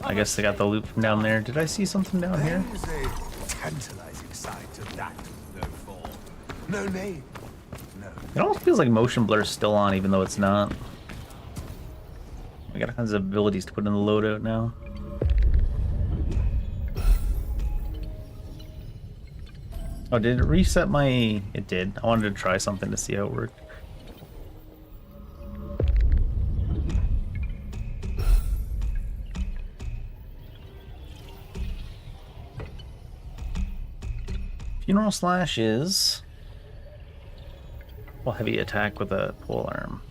I guess they got the loop from down there. Did I see something down here? There is a tantalizing side to that no form, no name, no. It almost feels like motion blur is still on, even though it's not. We got all kinds of abilities to put in the loadout now. Oh, did it reset my... It did. I wanted to try something to see how it worked. Funeral slash is... well, heavy attack with a pole arm.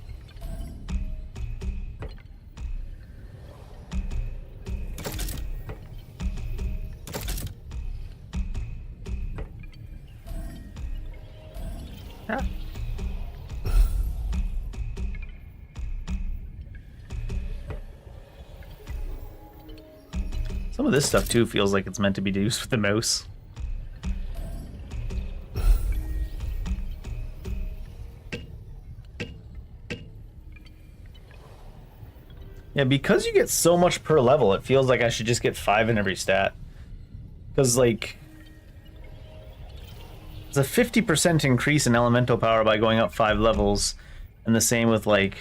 Yeah. Some of this stuff too feels like it's meant to be used with the mouse. Yeah, because you get so much per level, it feels like I should just get 5 in every stat. Because, like, it's a 50% increase in elemental power by going up 5 levels, and the same with, like,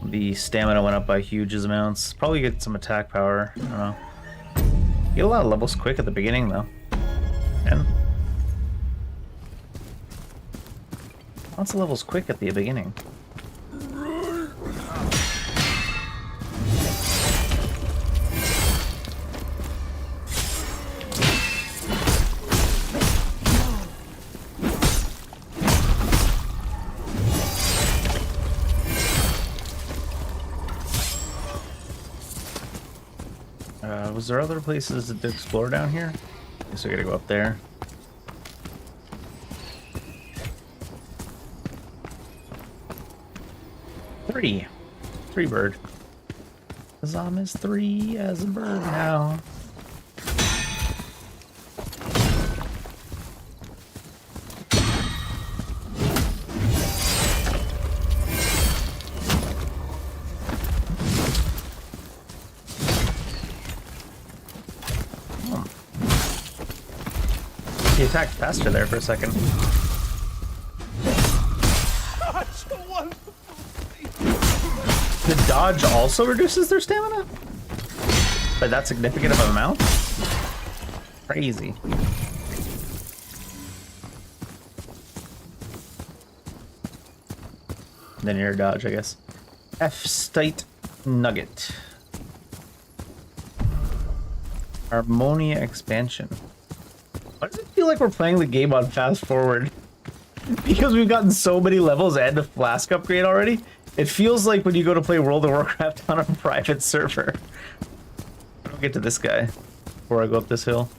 the stamina went up by huge amounts. Probably get some attack power, I don't know. Get a lot of levels quick at the beginning, though. And lots of levels quick at the beginning. Was there other places to explore down here? Guess we gotta go up there. Three bird. Azam is 3 as a bird now. He attacked faster there for a second. Such a wonderful thing. The dodge also reduces their stamina? By that significant of an amount? Crazy. Then your dodge, I guess. F-State Nugget. Harmonia expansion. Why does it feel like we're playing the game on fast forward? Because we've gotten so many levels and a flask upgrade already. It feels like when you go to play World of Warcraft on a private server. I'll get to this guy before I go up this hill.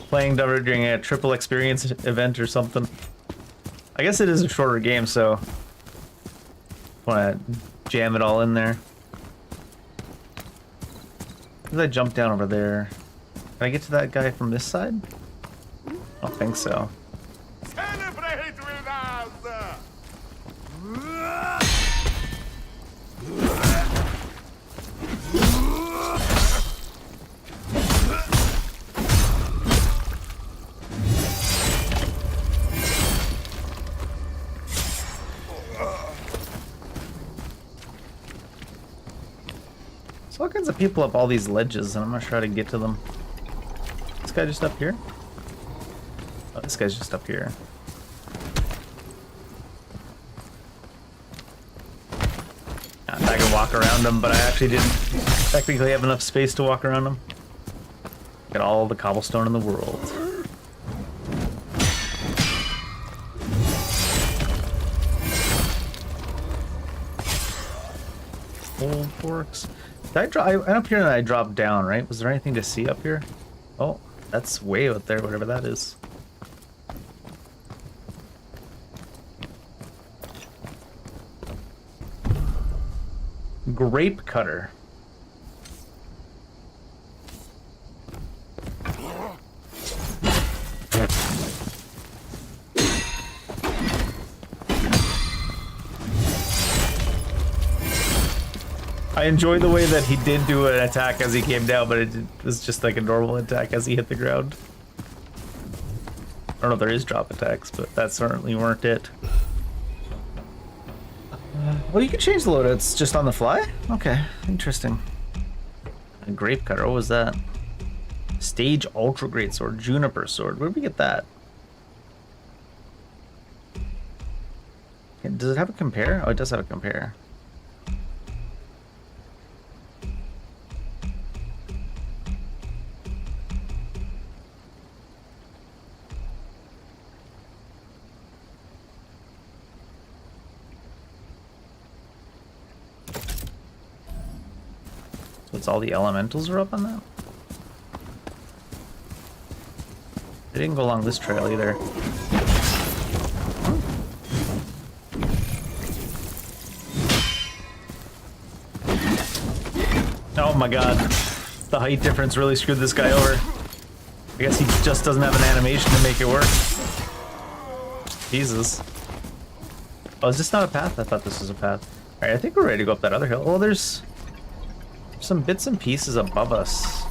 Playing during a triple experience event or something. I guess it is a shorter game, so want to jam it all in there. Did I jump down over there? Can I get to that guy from this side? I don't think so. Celebrate with us! There's all kinds of people up all these ledges, and I'm not sure how to get to them. This guy just up here? Oh, this guy's just up here. I can walk around him, but I actually didn't technically have enough space to walk around him. Got all the cobblestone in the world. Old forks. Did I went up here and I dropped down, right? Was there anything to see up here? Oh, that's way out there, whatever that is. Grape cutter. I enjoy the way that he did do an attack as he came down, but it was just like a normal attack as he hit the ground. I don't know if there is drop attacks, but that certainly weren't it. Well, you can change the loadouts just on the fly? Okay, interesting. A grape cutter, what was that? Stage Ultra Great Sword, Juniper Sword. Where did we get that? Does it have a compare? Oh, it does have a compare. It's all the elementals are up on that? They didn't go along this trail either. Oh my god. The height difference really screwed this guy over. I guess he just doesn't have an animation to make it work. Jesus. Oh, is this not a path? I thought this was a path. Alright, I think we're ready to go up that other hill. Oh, there's some bits and pieces above us.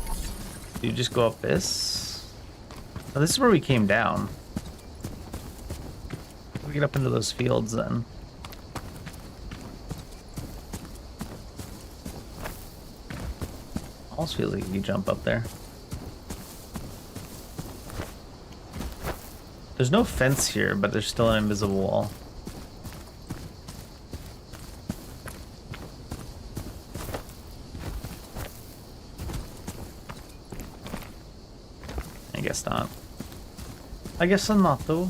Do you just go up this? Oh, this is where we came down. We get up into those fields then. Almost feels like you jump up there. There's no fence here, but there's still an invisible wall. I guess not. I guess I'm not, though.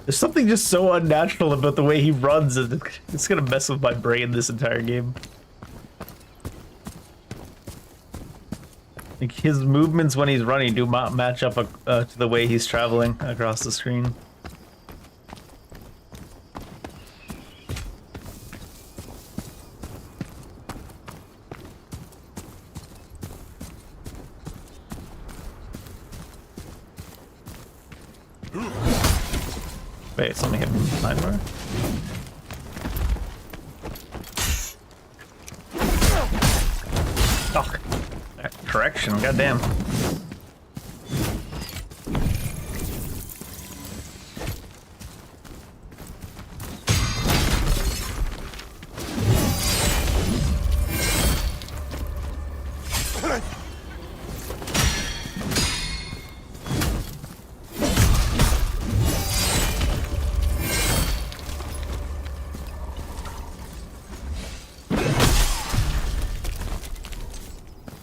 There's something just so unnatural about the way he runs, and it's gonna mess with my brain this entire game. Like, his movements when he's running do not match up to the way he's traveling across the screen. Wait, something hit me behind her? Oh, correction, goddamn.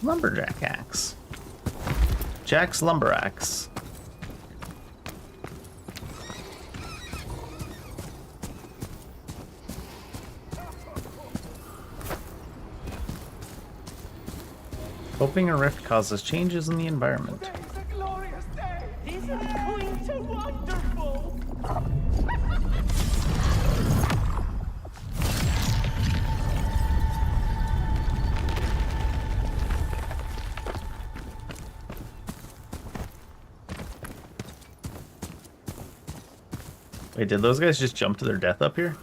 Lumberjack axe. Jack's lumber axe. Hoping a rift causes changes in the environment. Today's a glorious day. Isn't Quinta wonderful? Wait, did those guys just jump to their death up here?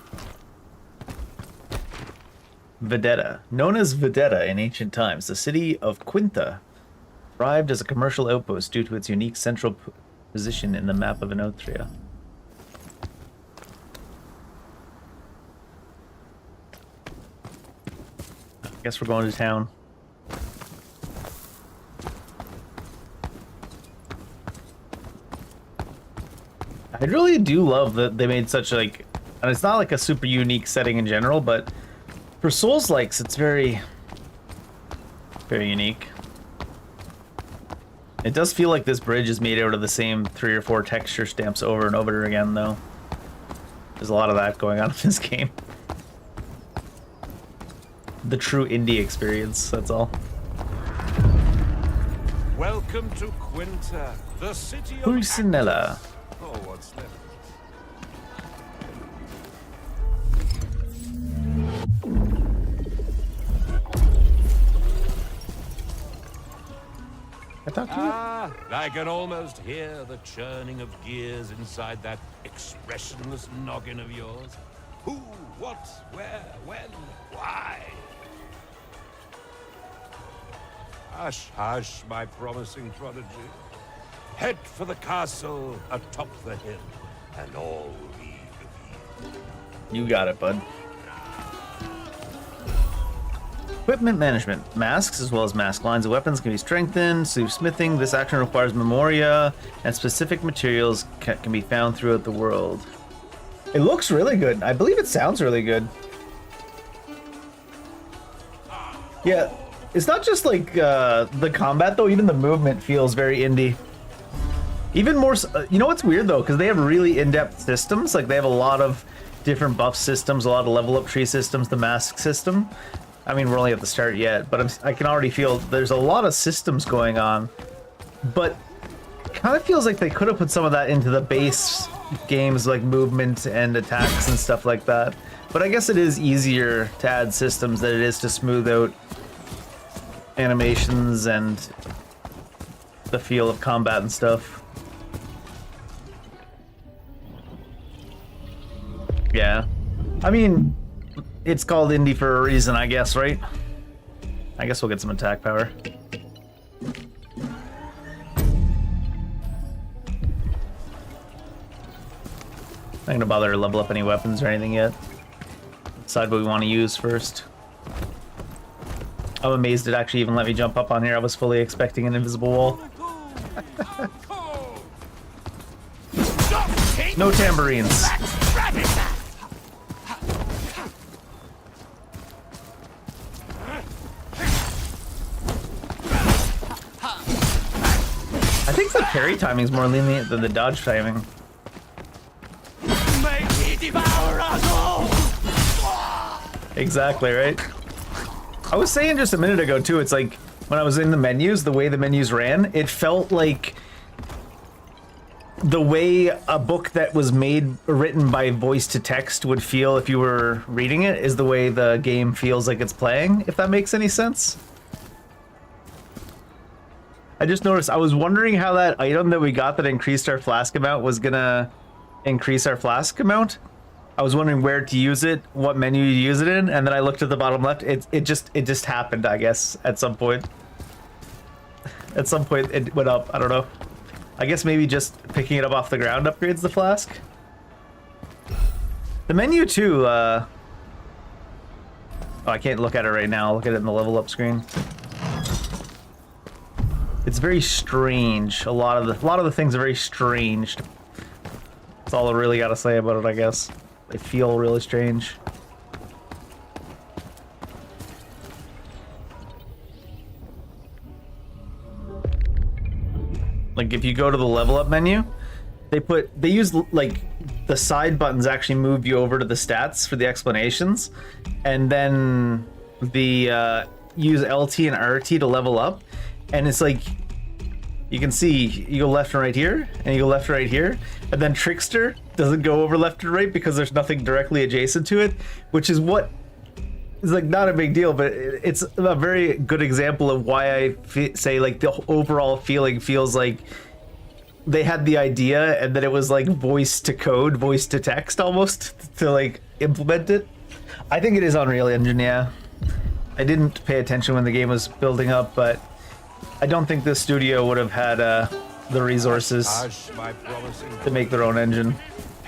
Vedetta. Known as Vedetta in ancient times, the city of Quinta thrived as a commercial outpost due to its unique central position in the map of Enotria. I guess we're going to town. I really do love that they made such like, and it's not like a super unique setting in general, but for Souls-likes, it's very, very unique. It does feel like this bridge is made out of the same 3 or 4 texture stamps over and over again, though. There's a lot of that going on in this game. The true indie experience, that's all. Welcome to Quinta, the city of Pulcinella. Oh, what's left? I thought Ah, I can almost hear the churning of gears inside that expressionless noggin of yours. Who, what, where, when, why? Hush, hush, my promising prodigy. Head for the castle atop the hill, and all will be revealed. you got it, bud. Equipment management. Masks, as well as mask lines of weapons, can be strengthened. Through smithing, this action requires memoria, and specific materials can be found throughout the world. It looks really good. I believe it sounds really good. Yeah, it's not just like the combat, though. Even the movement feels very indie. Even more, you know what's weird though, because they have really in-depth systems. Like they have a lot of different buff systems, a lot of level up tree systems, the mask system. I mean, we're only at the start yet, but I can already feel there's a lot of systems going on. But it kind of feels like they could have put some of that into the base games, like movement and attacks and stuff like that. But I guess it is easier to add systems than it is to smooth out animations and the feel of combat and stuff. Yeah. I mean, it's called indie for a reason, I guess, right? I guess we'll get some attack power. Not gonna bother to level up any weapons or anything yet. Decide what we want to use first. I'm amazed it actually even let me jump up on here. I was fully expecting an invisible wall. No tambourines. I think the parry timing is more lenient than the dodge timing. May he devour us all! Exactly, right? I was saying just a minute ago too, it's like when I was in the menus, the way the menus ran, it felt like the way a book that was written by voice to text would feel if you were reading it is the way the game feels like it's playing, if that makes any sense. I just noticed, I was wondering how that item that we got that increased our flask amount was gonna increase our flask amount. I was wondering where to use it, what menu you use it in, and then I looked at the bottom left. It just happened, I guess, at some point. At some point it went up, I don't know. I guess maybe just picking it up off the ground upgrades the flask. The menu too, oh, I can't look at it right now. I'll look at it in the level up screen. It's very strange. A lot of the things are very strange. That's all I really gotta say about it, I guess. They feel really strange. Like if you go to the level up menu, they use like the side buttons actually move you over to the stats for the explanations, and then the use LT and RT to level up, and it's like you can see you go left and right here, and you go left and right here, and then Trickster doesn't go over left and right because there's nothing directly adjacent to it, which is what is like not a big deal, but it's a very good example of why I say like the overall feeling feels like they had the idea and then it was like voice to code, voice to text almost to like implement it. I think it is Unreal Engine, yeah. I didn't pay attention when the game was building up, but I don't think the studio would have had the resources Hush, my promising to make their own engine.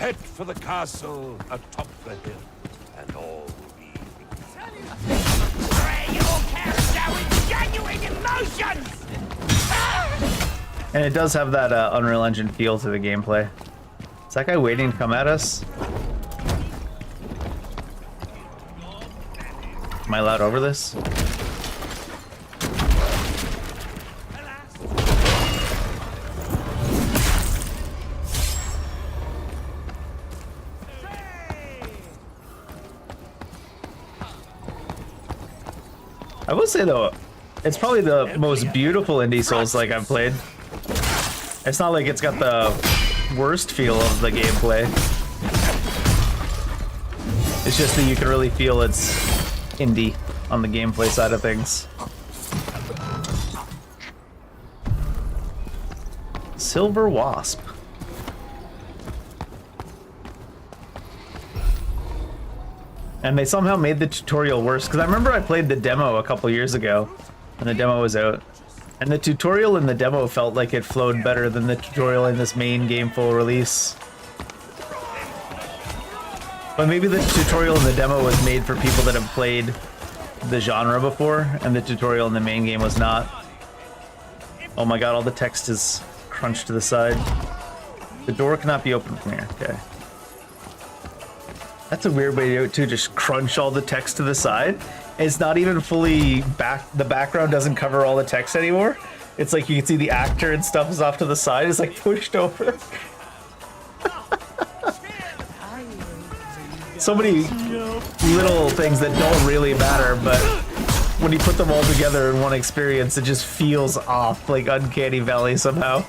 head for the castle atop the hill, and all will be. Portray your character with genuine emotions! And it does have that Unreal Engine feel to the gameplay. Is that guy waiting to come at us? Am I allowed over this? I will say though, it's probably the most beautiful indie Souls-like I've played. It's not like it's got the worst feel of the gameplay. It's just that you can really feel it's indie on the gameplay side of things. Silver Wasp. And they somehow made the tutorial worse, because I remember I played the demo a couple years ago when the demo was out, and the tutorial in the demo felt like it flowed better than the tutorial in this main game full release. But maybe the tutorial in the demo was made for people that have played the genre before, and the tutorial in the main game was not. Oh my god, all the text is crunched to the side. The door cannot be opened from here, okay. That's a weird way to do it too, just crunch all the text to the side. It's not even fully back, the background doesn't cover all the text anymore. It's like you can see the actor and stuff is off to the side, it's like pushed over. So many little things that don't really matter, but when you put them all together in one experience, it just feels off, like Uncanny Valley somehow.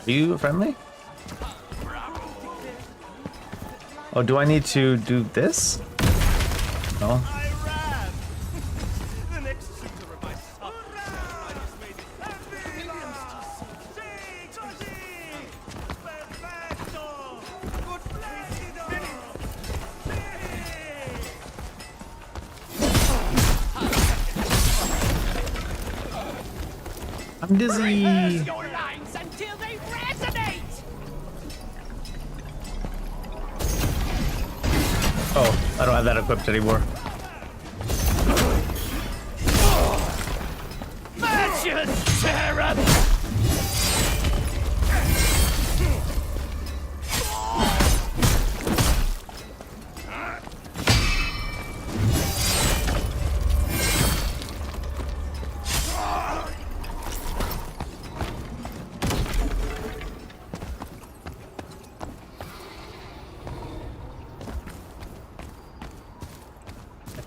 Are you friendly? Oh, do I need to do this? No. I'm dizzy. Your lines until they resonate! Oh, I don't have that equipped anymore. Merchant terror!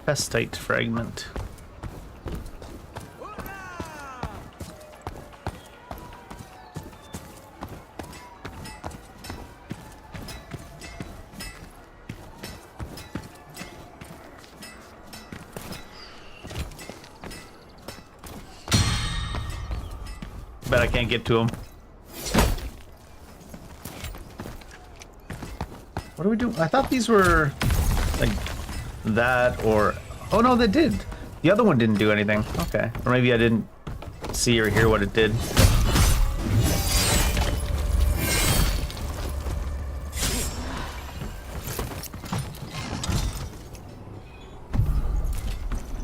Pestite fragment. Bet I can't get to him. What do we do? I thought these were like that, or oh no, they did. The other one didn't do anything. Okay, or maybe I didn't see or hear what it did.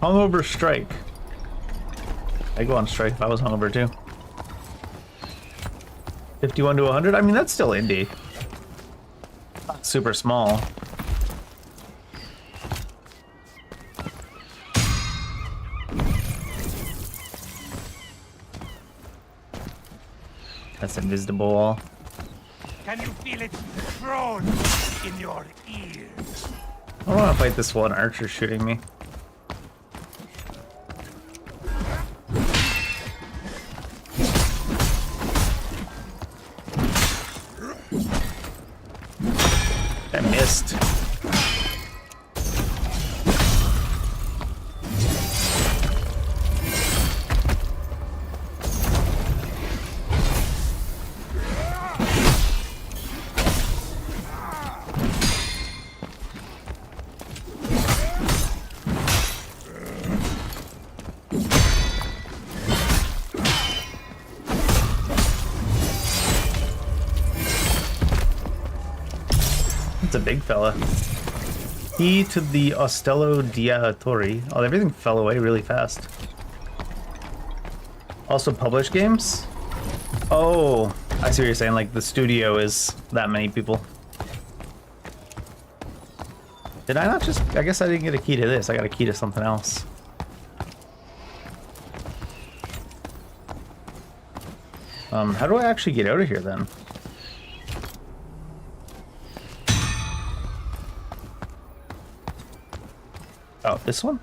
Hungover strike. I go on strike if I was hungover too. 51 to 100. I mean, that's still indie. super small. That's invisible wall. Can you feel it crawl in your ears? I don't want to fight this one archer shooting me. I missed. It's a big fella. Key to the Ostello Diatori. Oh, everything fell away really fast. Also publish games? Oh, I see what you're saying. Like the studio is that many people. Did I not just... I guess I didn't get a key to this. I got a key to something else. How do I actually get out of here then? Oh, this one?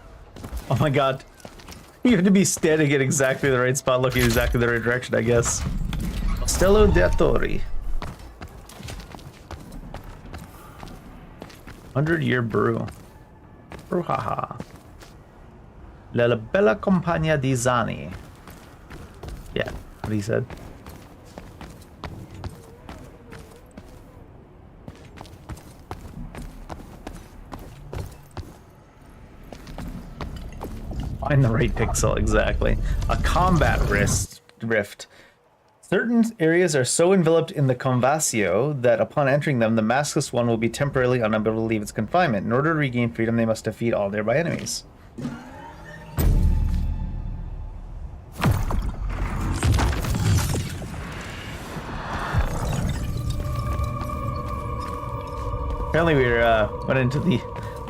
Oh my god. You have to be standing in exactly the right spot, looking exactly the right direction, I guess. Ostello Diatori. 100-year brew. Brouhaha. La bella compagnia di Zani. Yeah, what he said. Find the right pixel, exactly. A combat rift. Certain areas are so enveloped in the convasio that upon entering them, the maskless one will be temporarily unable to leave its confinement. In order to regain freedom, they must defeat all nearby enemies. Apparently we went into the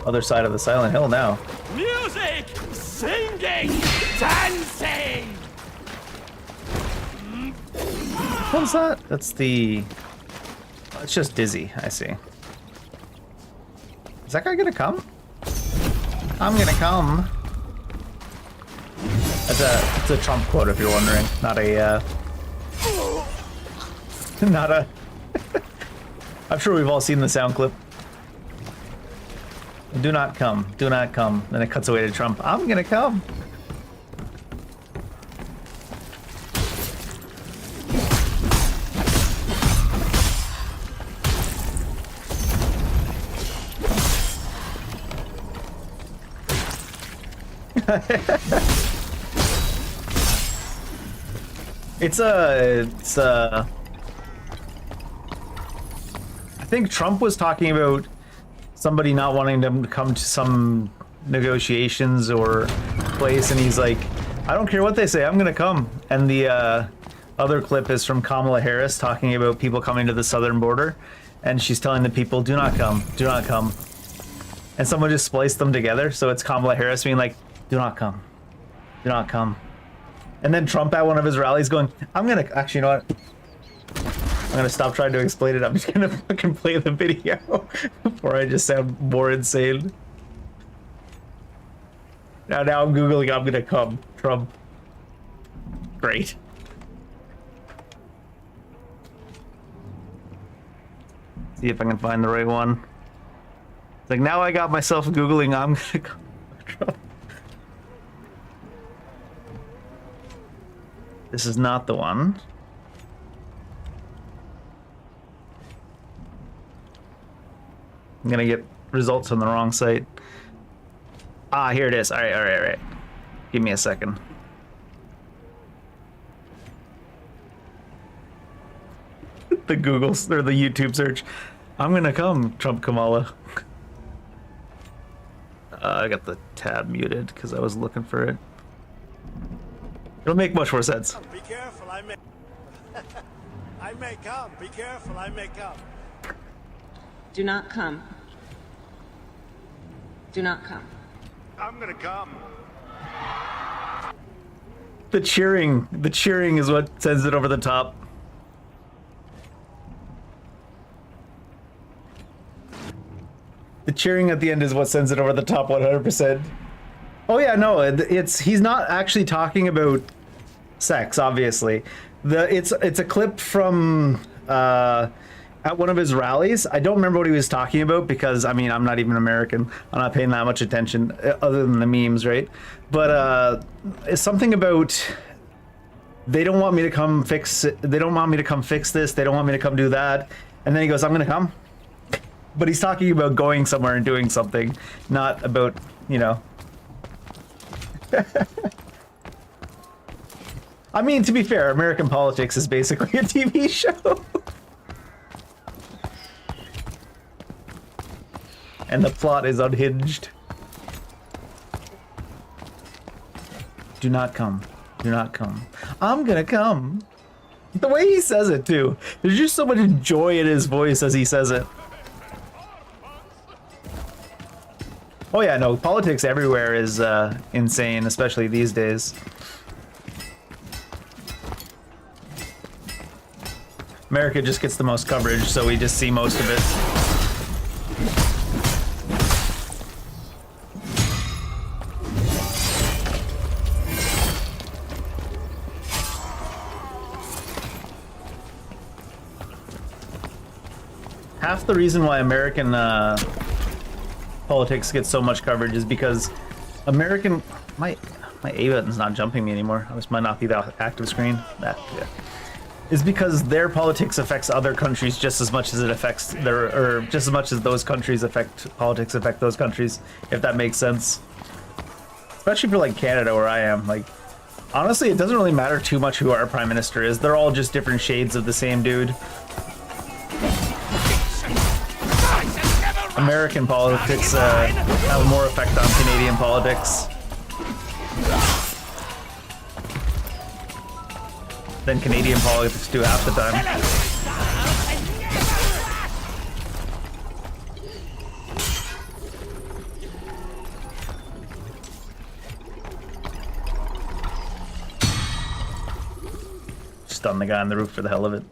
other side of the Silent Hill now. Music! Singing! Dancing! What's that? That's the... Oh, it's just Dizzy, I see. Is that guy gonna come? I'm gonna come. That's a Trump quote if you're wondering. Not a, not a... I'm sure we've all seen the sound clip. Do not come. Do not come. Then it cuts away to Trump. I'm gonna come. It's I think Trump was talking about somebody not wanting them to come to some negotiations or place, and he's like, I don't care what they say, I'm gonna come. And the other clip is from Kamala Harris talking about people coming to the southern border, and she's telling the people, do not come, do not come. And someone just spliced them together, so it's Kamala Harris being like, do not come, do not come. And then Trump at one of his rallies going, I'm gonna, actually, you know what? I'm gonna stop trying to explain it. I'm just gonna fucking play the video before I just sound more insane. Now I'm Googling, I'm gonna come. Trump. Great. See if I can find the right one. It's like, now I got myself Googling, I'm gonna come. Trump. This is not the one. I'm gonna get results on the wrong site. Ah, here it is. All right. Give me a second. The Google or the YouTube search. I'm gonna come, Trump Kamala. I got the tab muted because I was looking for it. It'll make much more sense. Be careful, I may come. Be careful, I may come. Do not come. Do not come. I'm gonna come. The cheering is what sends it over the top. The cheering at the end is what sends it over the top 100%. Oh yeah, no, he's not actually talking about sex, obviously. It's a clip from at one of his rallies. I don't remember what he was talking about because, I mean, I'm not even American. I'm not paying that much attention other than the memes, right? But it's something about they don't want me to come fix it. They don't want me to come fix this. They don't want me to come do that. And then he goes, I'm gonna come. But he's talking about going somewhere and doing something, not about, you know. I mean, to be fair, American politics is basically a TV show. And the plot is unhinged. Do not come. Do not come. I'm gonna come. The way he says it, too. There's just so much joy in his voice as he says it. Oh yeah, no, politics everywhere is insane, especially these days. America just gets the most coverage, so we just see most of it. Half the reason why American politics gets so much coverage is because American... My A button's not jumping me anymore. This might not be the active screen. That, yeah. Is because their politics affects other countries just as much as it affects their... Or just as much as those countries politics affect those countries, if that makes sense. Especially for, like, Canada, where I am. Like, honestly, it doesn't really matter too much who our prime minister is. They're all just different shades of the same dude. American politics have more effect on Canadian politics than Canadian politics do half the time. Stun the guy on the roof for the hell of it.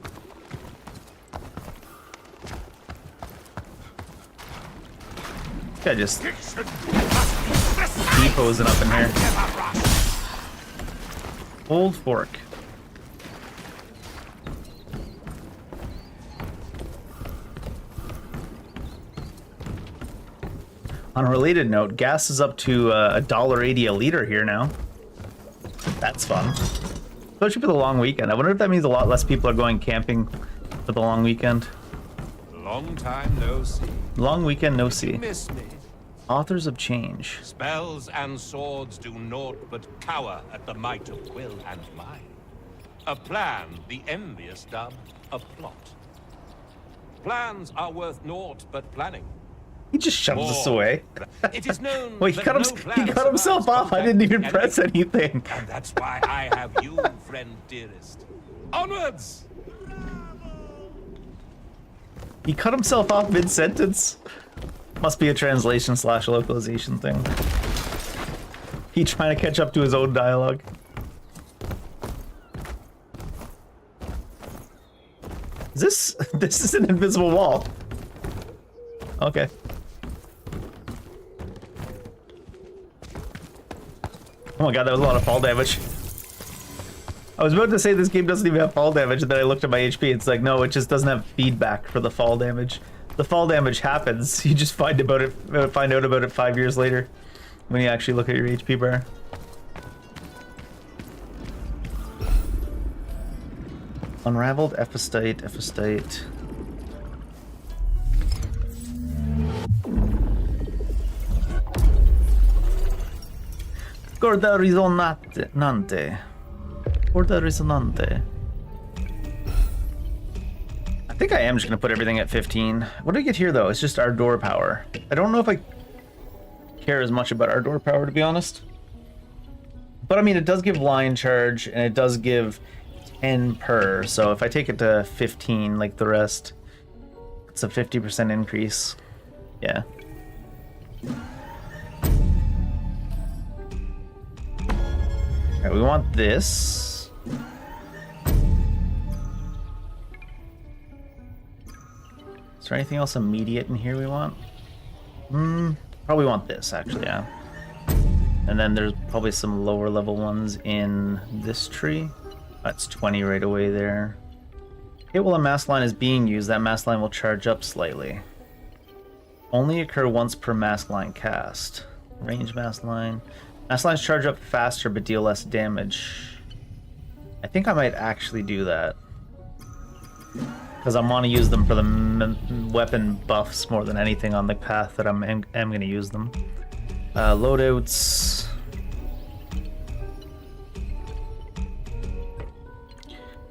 Guy just deposing up in here. Old fork. On a related note, gas is up to $1.80 a liter here now. That's fun. Especially for the long weekend. I wonder if that means a lot less people are going camping for the long weekend. Long time no see. Long weekend no see. Miss me. Authors of change. Spells and swords do naught but cower at the might of will and mind. A plan, the envious dub, a plot. Plans are worth naught but planning. He just shoves us away. It is known Wait, that he cut himself off. I didn't even press anything. And that's why I have you, friend dearest. Onwards! He cut himself off mid-sentence. Must be a translation/localization thing. He trying to catch up to his own dialogue. This is an invisible wall. Okay. Oh my god, that was a lot of fall damage. I was about to say this game doesn't even have fall damage, and then I looked at my HP. It's like, no, it just doesn't have feedback for the fall damage. The fall damage happens. You just find out about it 5 years later when you actually look at your HP bar. Unraveled Ephestate. Corda risonante. Corda risonante. I think I am just gonna put everything at 15. What do I get here though? It's just our door power. I don't know if I care as much about our door power, to be honest. But I mean, it does give line charge and it does give 10 per. So if I take it to 15 like the rest, It's a 50% increase. Yeah. Alright, we want this. Is there anything else immediate in here we want? Probably want this, actually, yeah. And then there's probably some lower level ones in this tree. That's 20 right away there. Okay, while a mass line is being used, that mass line will charge up slightly. Only occur once per mass line cast. Range mass line. Mass lines charge up faster but deal less damage. I think I might actually do that. Because I want to use them for the weapon buffs more than anything on the path that I'm going to use them. Loadouts.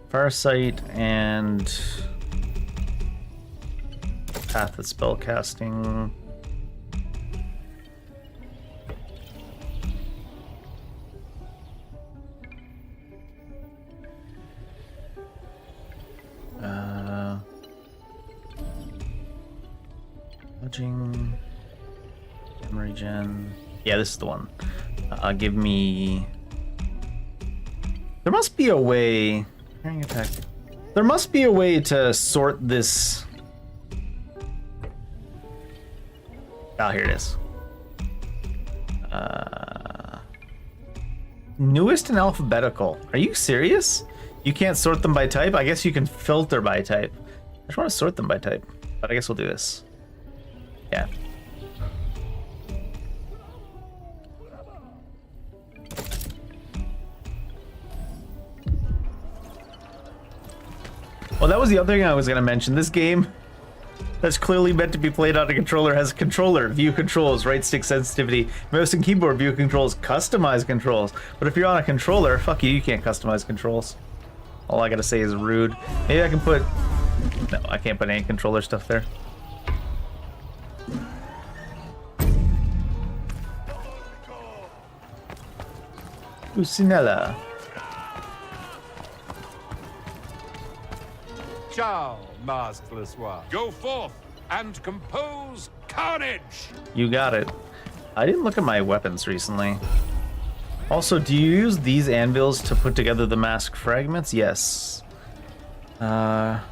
Farsight and Path of Spellcasting. Nudging. Memory gen. Yeah, this is the one. Give me. There must be a way. Attack. There must be a way to sort this. Oh, here it is. Newest in alphabetical. Are you serious? You can't sort them by type? I guess you can filter by type. I just want to sort them by type, but I guess we'll do this. Yeah. Well, that was the other thing I was going to mention. This game that's clearly meant to be played on a controller has controller, view controls, right stick sensitivity, mouse and keyboard view controls, customized controls. But if you're on a controller, fuck you, you can't customize controls. All I gotta say is rude. Maybe I can put... No, I can't put any controller stuff there. Usinella. Ciao, maskless one. Go forth and compose carnage! You got it. I didn't look at my weapons recently. Also, do you use these anvils to put together the mask fragments? Yes. I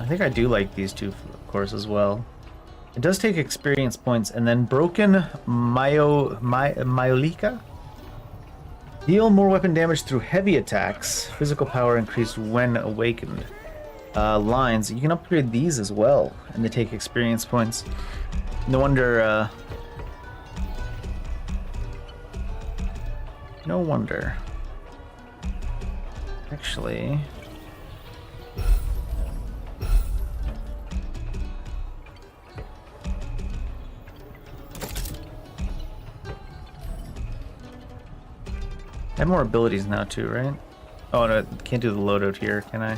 think I do like these two, of course, as well. It does take experience points, and then broken myolika. Deal more weapon damage through heavy attacks. Physical power increased when awakened. Lines. You can upgrade these as well, and they take experience points. No wonder. No wonder. Actually. I have more abilities now too, right? Oh no, can't do the loadout here, can I?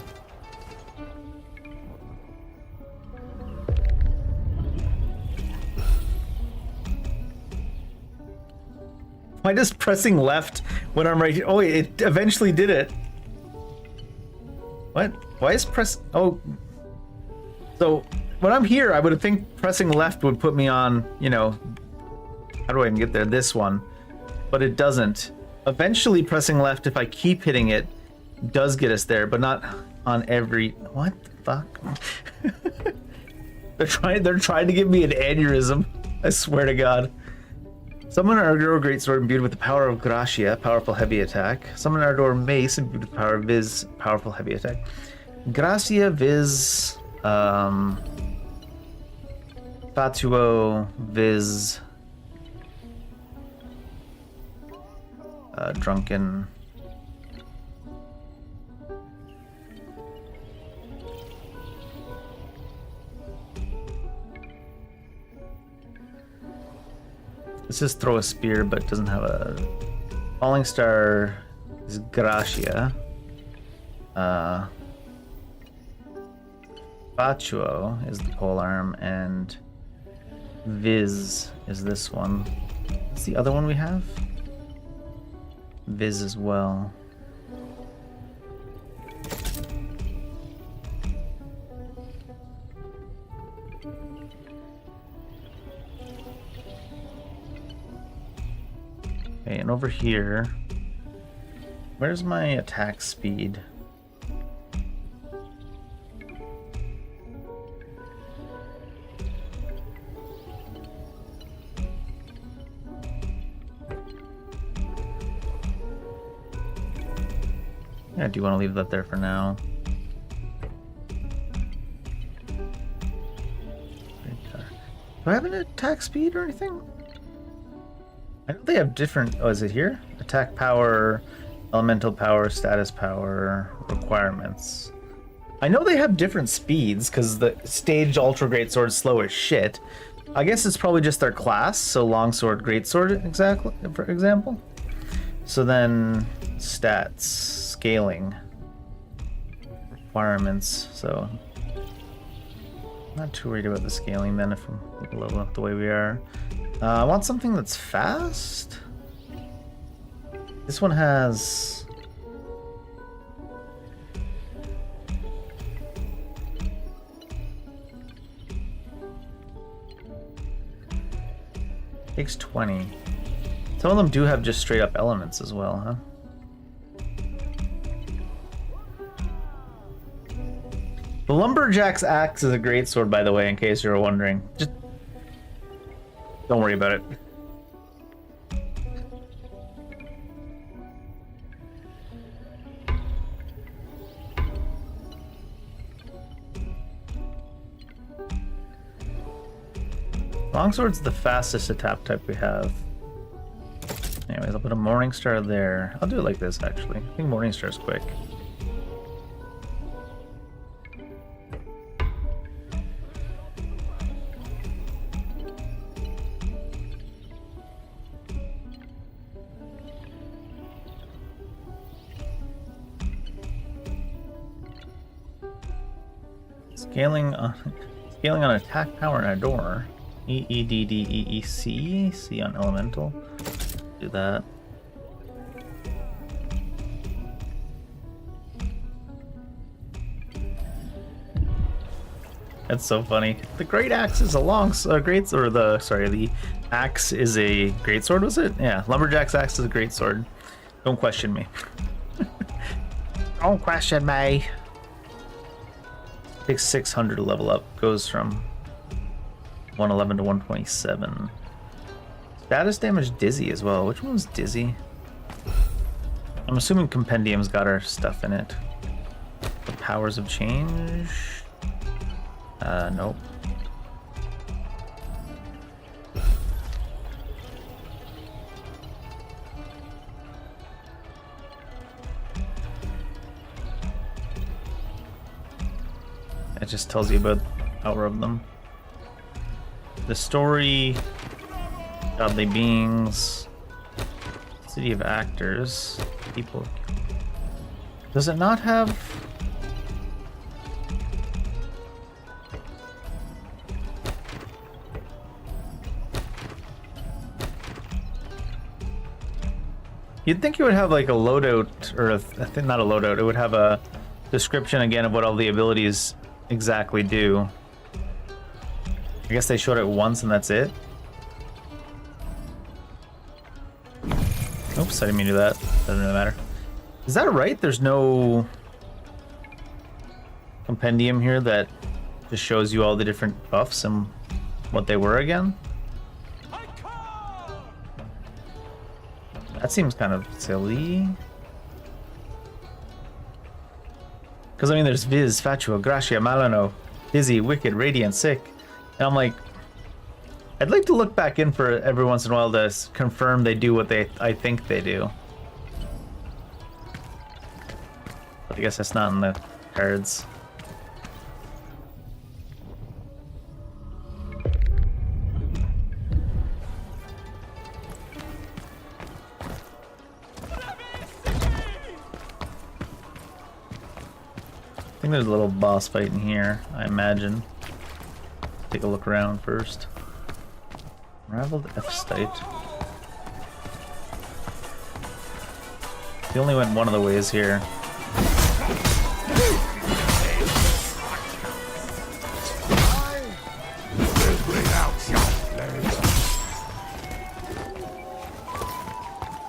Why does pressing left when I'm right here? Oh, it eventually did it. What? Why is press... Oh. So, when I'm here, I would think pressing left would put me on, you know... How do I even get there? This one. But it doesn't. Eventually pressing left, if I keep hitting it, does get us there, but not on every... What the fuck? They're trying to give me an aneurysm. I swear to God. Summon Ardor Greatsword imbued with the power of Gracia, powerful heavy attack. Summon Ardor Mace imbued with the power of Viz, powerful heavy attack. Gracia, Viz, Fatuo, Viz, Drunken. Let's just throw a spear, but doesn't have a... Falling Star is Gracia. Fatuo Fatuo is the polearm, and Viz is this one. What's the other one we have? Viz as well. Okay, and over here, where's my attack speed? Yeah, do you want to leave that there for now? Do I have an attack speed or anything? I know they have different... Oh, is it here? Attack power, elemental power, status power, requirements. I know they have different speeds, because the staged Ultra Greatsword is slow as shit. I guess it's probably just their class, so Longsword, Greatsword, exactly, for example. So then, stats, scaling, requirements, so... Not too worried about the scaling then if I'm level up the way we are. I want something that's fast. This one has... Takes 20. Some of them do have just straight up elements as well, huh? The Lumberjack's axe is a great sword, by the way, in case you were wondering. Just don't worry about it. Longsword's the fastest attack type we have. Anyways, I'll put a Morningstar there. I'll do it like this, actually. I think Morningstar's quick. Scaling on attack power and a door. EEDDEEC. C on elemental. Do that. That's so funny. The great axe is a the axe is a great sword, was it? Yeah, Lumberjack's axe is a great sword. Don't question me. Don't question me. Takes 600 to level up. Goes from 111 to 127. Status damage Dizzy as well. Which one's Dizzy? I'm assuming Compendium's got our stuff in it. The powers of change. Nope. It just tells you about the power of them. The story, godly beings, city of actors, people. Does it not have? You'd think it would have like a loadout, or I think not a loadout. It would have a description again of what all the abilities exactly do. I guess they showed it once and that's it. Oops, I didn't mean to do that. Doesn't really matter. Is that right? There's no compendium here that just shows you all the different buffs and what they were again? That seems kind of silly. Because, I mean, there's Viz, Fatuo, Gracia, Malano, Dizzy, Wicked, Radiant, Sick. And I'm like, I'd like to look back in for every once in a while to confirm they do what I think they do. But I guess that's not in the cards. think there's a little boss fight in here, I imagine. Take a look around first. Unraveled F-Stite. He only went one of the ways here.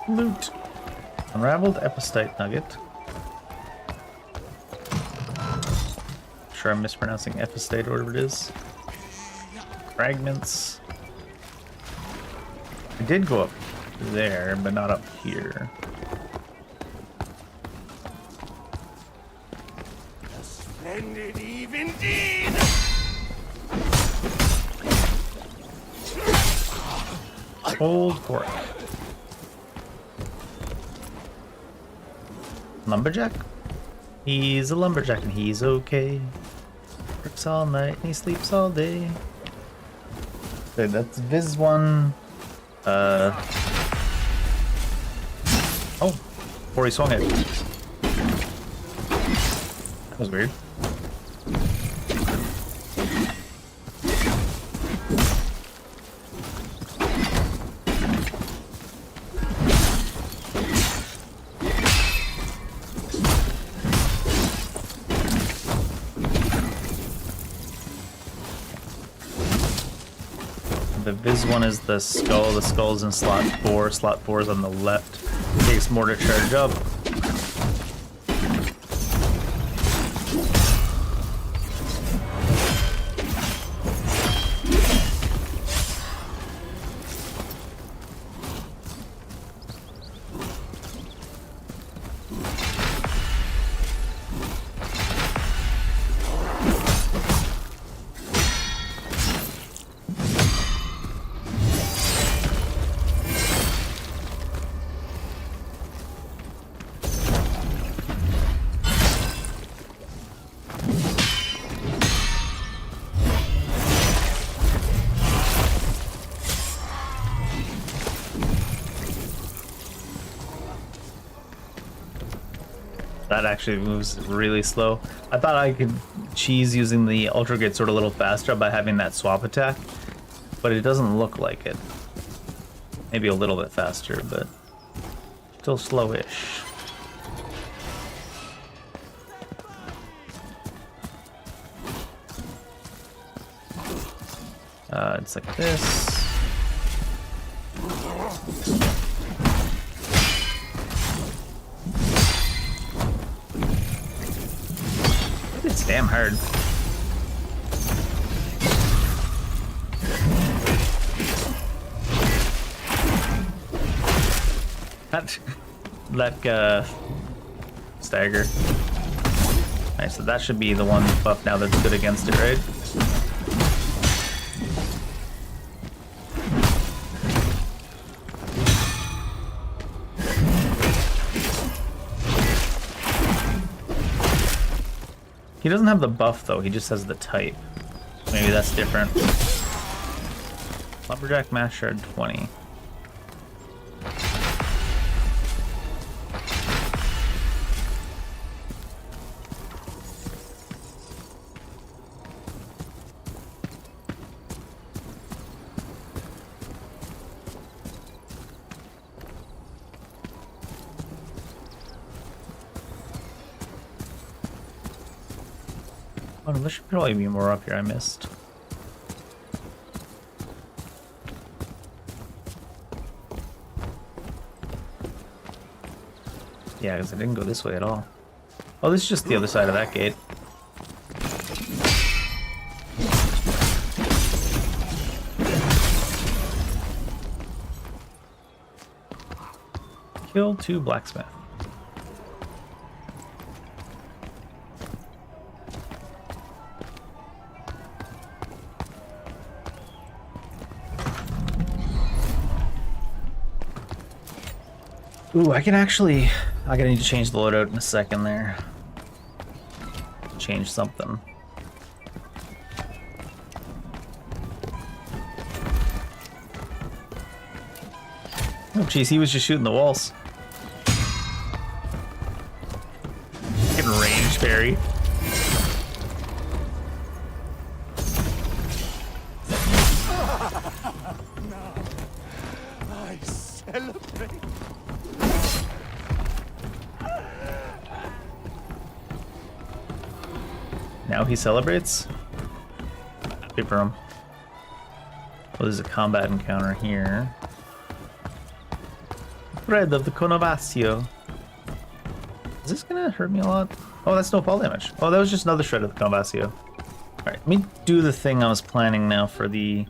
Loot. Unraveled Epistite Nugget. Sure I'm mispronouncing Epistite or whatever it is. Fragments. I did go up there, but not up here. Splendid eve indeed! Old pork. Lumberjack? He's a lumberjack and he's okay. Works all night and he sleeps all day. Okay, that's Viz 1. Oh, before he swung it. That was weird. The Viz one is the skull. The skull's in slot 4. Slot 4 is on the left. It takes more to charge up. That actually moves really slow. I thought I could cheese using the Ultra Gate Sword a little faster by having that swap attack, but it doesn't look like it. Maybe a little bit faster, but still slowish. It's like this. It's damn hard. That stagger. Nice, so that should be the one buff now that's good against it, right? He doesn't have the buff though, he just has the type. Maybe that's different. Lumberjack Mass Shard 20. Oh, there should probably be more up here I missed. Yeah, because I didn't go this way at all. Oh, this is just the other side of that gate. Kill 2 blacksmith. Ooh, I can actually... I'm gonna need to change the loadout in a second there. Change something. Oh jeez, he was just shooting the walls. Getting range parry. Now he celebrates? Good for him. Well, there's a combat encounter here. Bread of the Conovasio. Is this gonna hurt me a lot? Oh, that's no fall damage. Oh, that was just another shred of the Conovasio. Alright, let me do the thing I was planning now for the...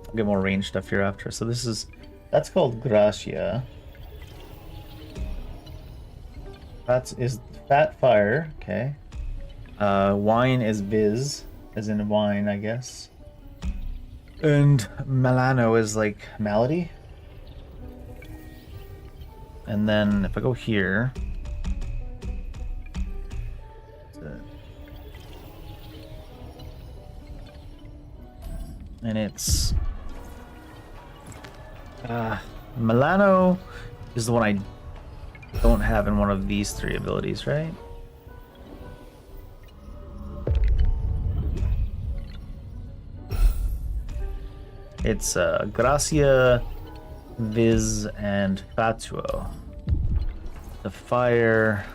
I'll get more range stuff here after. So this is... That's called Gracia. That is Fat Fire, okay. Wine is Viz, as in wine, I guess. And Milano is like Malady. And then if I go here... And it's... Milano is the one I don't have in one of these three abilities, right? It's Gracia, Viz, and Fatuo. The fire...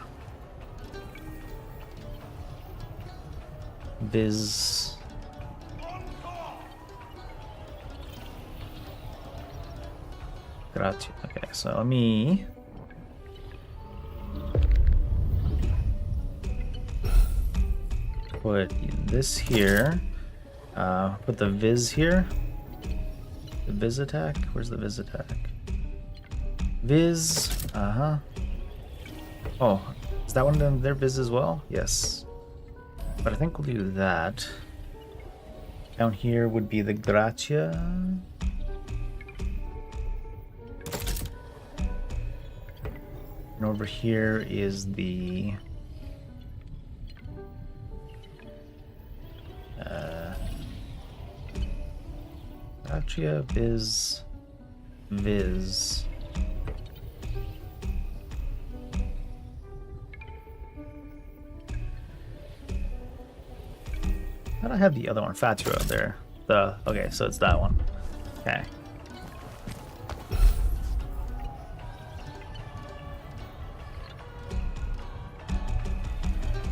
Viz... Gratia. Okay, so let me... Put this here. Put the Viz here. The Viz attack? Where's the Viz attack? Viz. Uh-huh. Oh, is that one of their Viz as well? Yes. But I think we'll do that. Down here would be the Gratia. And over here is the... Gratia, Viz, Viz. How do I have the other one? Fatuo there. Okay, so it's that one. Okay.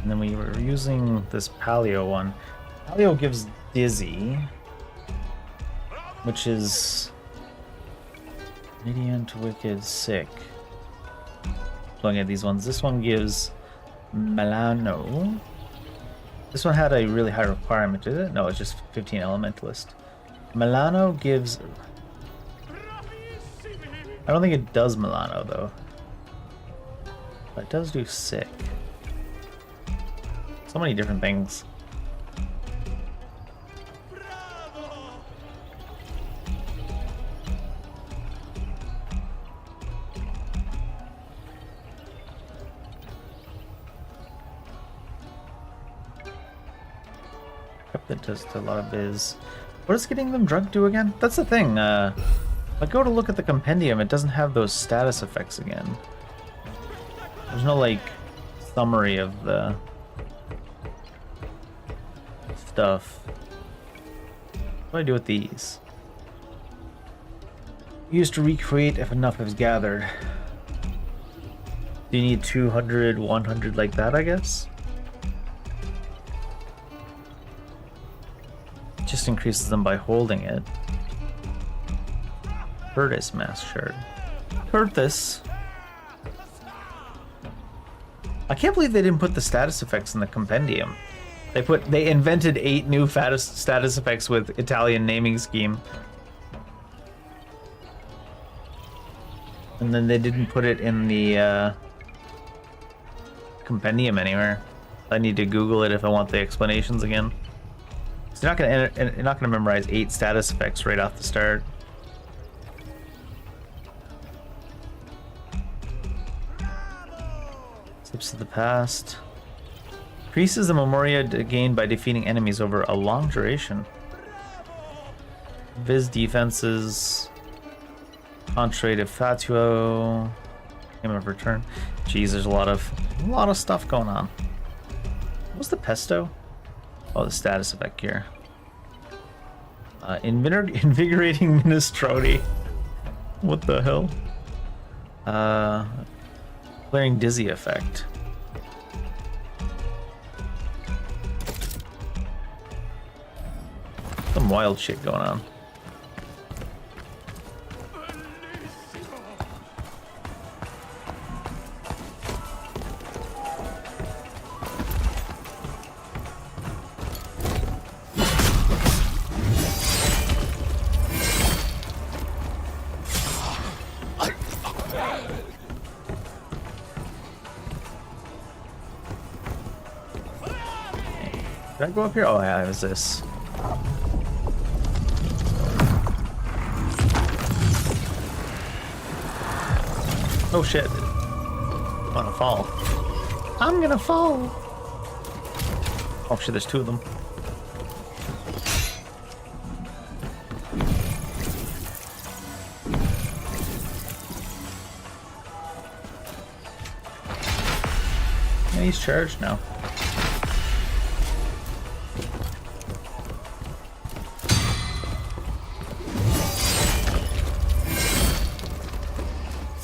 And then we were using this Paleo one. Paleo gives Dizzy, which is Radiant, Wicked, Sick. Looking at these ones, this one gives Milano. This one had a really high requirement, did it? No, it's just 15 Elementalist. Milano gives... I don't think it does Milano, though. But it does do Sick. So many different things. Yep, it does a lot of biz. What does getting them drunk do again? That's the thing. If I go to look at the compendium, it doesn't have those status effects again. There's no, like, summary of the stuff. What do I do with these? Used to recreate if enough is gathered. Do you need 200, 100 like that, I guess? Just increases them by holding it. Curtis Mass Shard. Curtis. I can't believe they didn't put the status effects in the compendium. They invented 8 new status effects with Italian naming scheme. And then they didn't put it in the compendium anywhere. I need to Google it if I want the explanations again. So you're not gonna memorize 8 status effects right off the start. Slips of the past. Increases the memoria gained by defeating enemies over a long duration. Viz defenses. Entree de Fatuo. Game of return. Jeez, there's a lot of stuff going on. What's the pesto? Oh, the status effect here. Invigorating minestrone. What the hell? Clearing dizzy effect. Some wild shit going on. Did I go up here? Oh yeah, it was this. Oh shit. I'm gonna fall. I'm gonna fall. Oh shit, there's two of them. Yeah, he's charged now.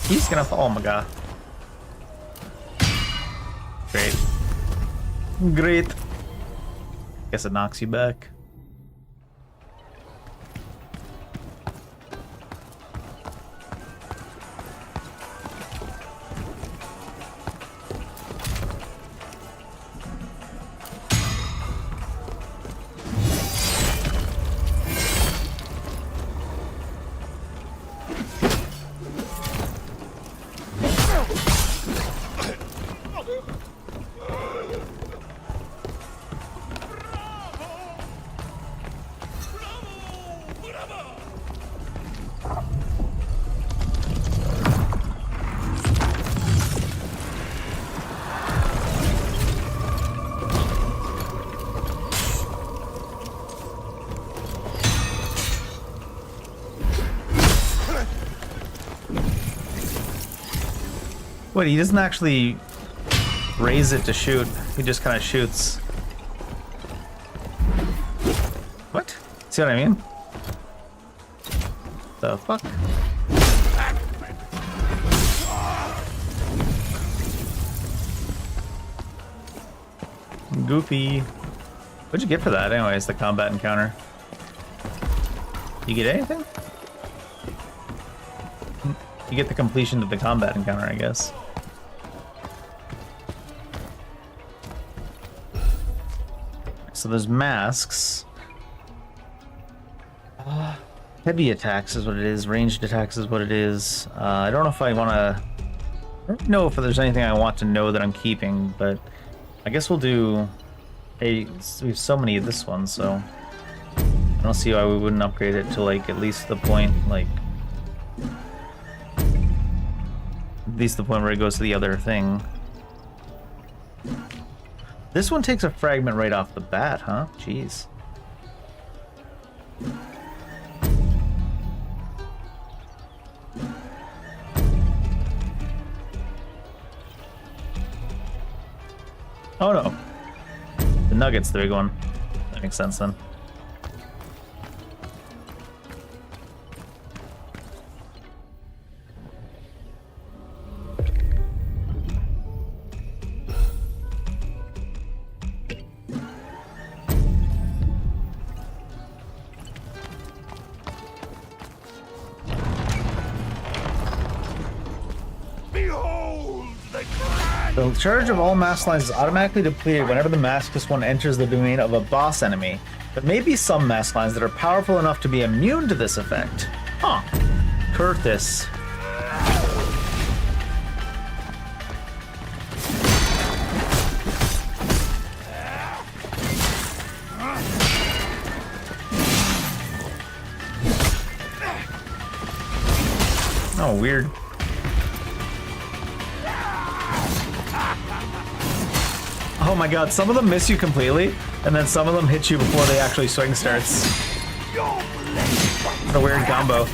He's gonna fall. Oh my god. Great. Great. Guess it knocks you back. Wait, he doesn't actually raise it to shoot. He just kind of shoots. What? See what I mean? The fuck? Goofy. What'd you get for that anyways, the combat encounter? You get anything? You get the completion of the combat encounter, I guess. So there's masks. Heavy attacks is what it is. Ranged attacks is what it is. I don't know if I want to... I don't know if there's anything I want to know that I'm keeping, but I guess we'll do... Hey, we have so many of this one, so... I don't see why we wouldn't upgrade it to, like, at least the point, like... At least the point where it goes to the other thing. This one takes a fragment right off the bat, huh? Jeez. Oh no. The nugget's the big one. That makes sense then. The charge of all mask lines is automatically depleted whenever the maskless one enters the domain of a boss enemy. There may be some mask lines that are powerful enough to be immune to this effect. Huh. Curtis. Oh, weird. Oh my god, some of them miss you completely, and then some of them hit you before they actually swing starts. What a weird combo.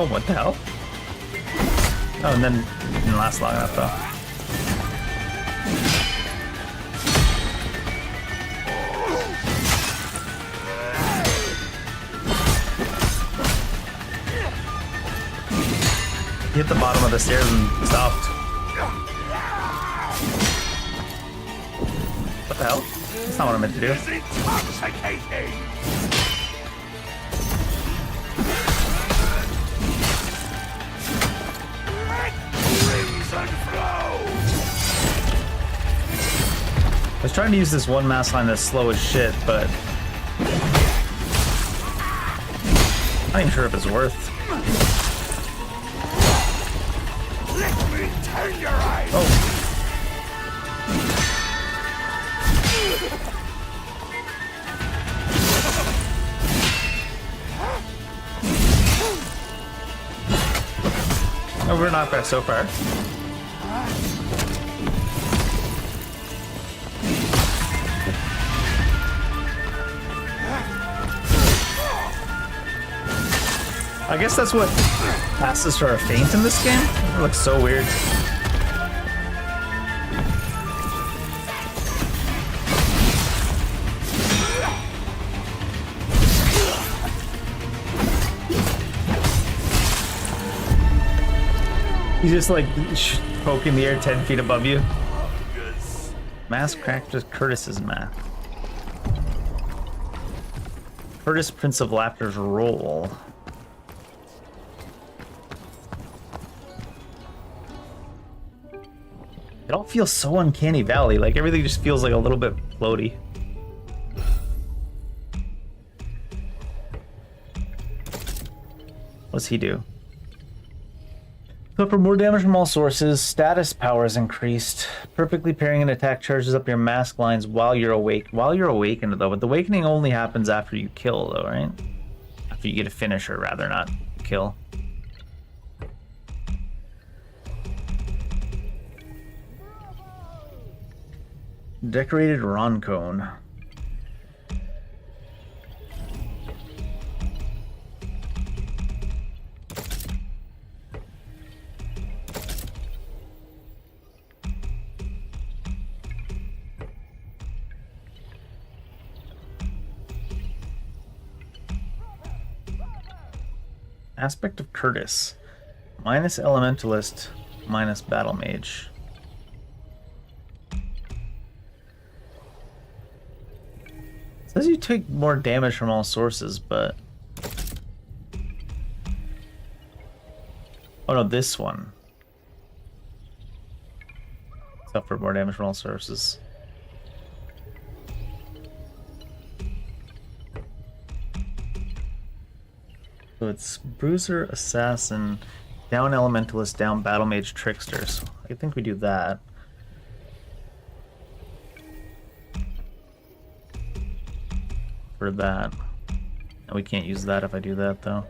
Oh, what the hell? Oh, and then it didn't last long enough though. He hit the bottom of the stairs and stopped. What the hell? That's not what I meant to do. It's intoxicating. I was trying to use this one mass line that's slow as shit, but I'm not even sure if it's worth. Let me turn your eyes. Oh. Oh, we're not bad so far. I guess that's what passes for a feint in this game. It looks so weird. He's just like poking the air 10 feet above you. Mass cracked with Curtis's math. Curtis, Prince of Laughter's roll. It all feels so uncanny valley, like everything just feels like a little bit floaty. What's he do? Suffer more damage from all sources. Status power is increased. Perfectly parrying an attack charges up your mask lines while you're awake. While you're awakened though, but the awakening only happens after you kill though, right? After you get a finisher, rather, not kill. Decorated Roncone. Aspect of Curtis. Minus Elementalist, minus Battle Mage. Says you take more damage from all sources, but... Oh no, this one. Suffer more damage from all sources. So it's Bruiser, Assassin, down Elementalist, down Battle Mage, Trickster. So I think we do that. For that. And we can't use that if I do that though.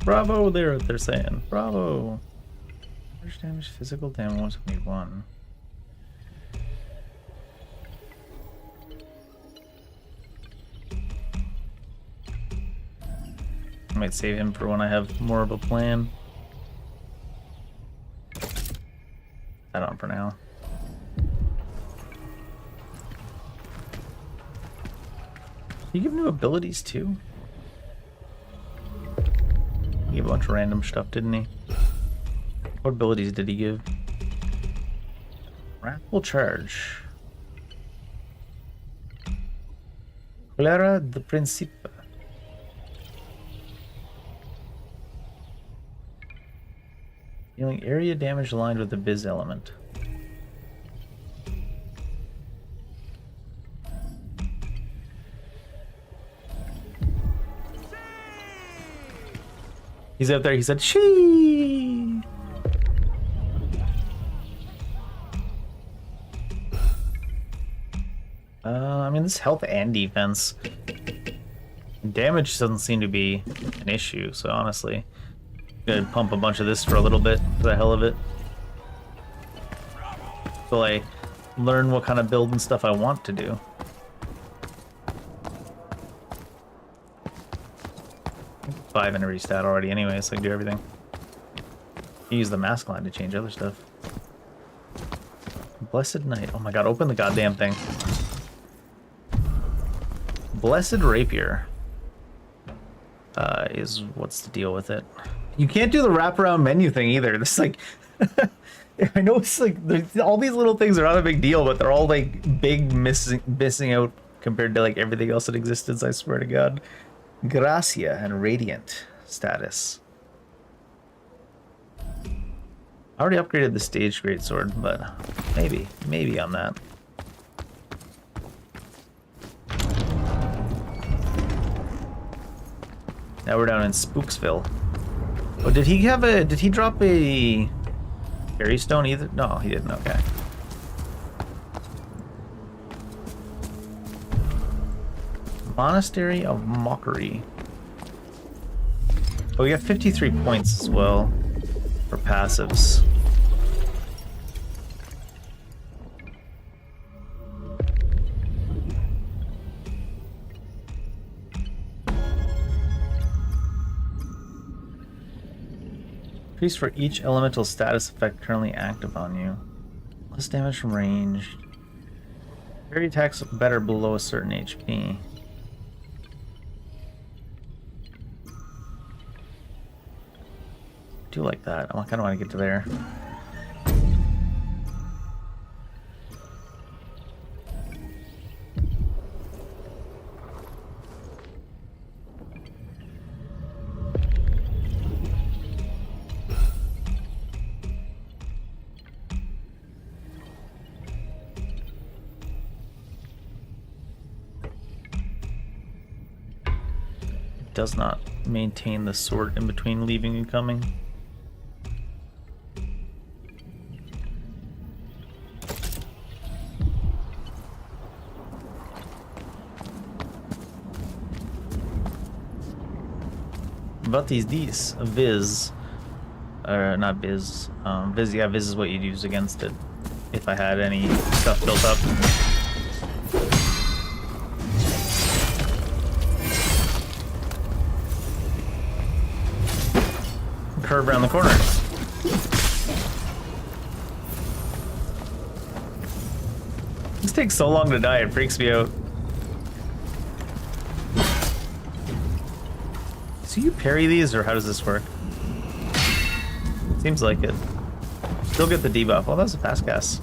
Bravo, they're saying. Bravo. Harsh damage, physical damage, 171. I might save him for when I have more of a plan. That on for now. You give new abilities too? He gave a bunch of random stuff, didn't he? What abilities did he give? Wrathful Charge. Clara de Principe. Dealing area damage aligned with the Biz element. He's up there. He said, "She." I mean, this health and defense. Damage doesn't seem to be an issue, so honestly, I'm gonna pump a bunch of this for a little bit, for the hell of it. Till I learn what kind of build and stuff I want to do. 5 in every stat already anyway, so I can do everything. You use the mask line to change other stuff. Blessed Knight. Oh my god, open the goddamn thing. Blessed Rapier. Is what's the deal with it? You can't do the wraparound menu thing either. This is like I know it's like all these little things are not a big deal, but they're all like big missing out compared to like everything else that existed. I swear to God. Gracia and Radiant status. I already upgraded the Stage Greatsword, but maybe on that. Now we're down in Spooksville. Oh, did he drop a Fairy Stone either? No, he didn't, okay. Monastery of Mockery. Oh, we got 53 points as well for passives. Increase for each elemental status effect currently active on you. Less damage from range. Parry attacks better below a certain HP. I do like that. I kind of want to get to there. Does not maintain the sword in between leaving and coming. What is this? Viz. Or not Viz. Viz, yeah, Viz is what you'd use against it if I had any stuff built up. Curve around the corner. This takes so long to die, it freaks me out. So you parry these, or how does this work? Seems like it. Still get the debuff. Oh, that's a fast cast.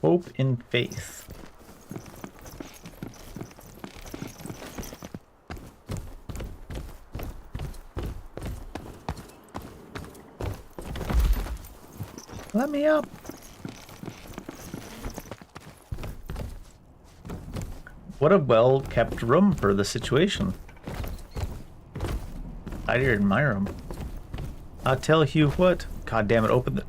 Hope in faith. Let me up. What a well-kept room for the situation. I didn't admire him. I'll tell you what. God damn it, open the...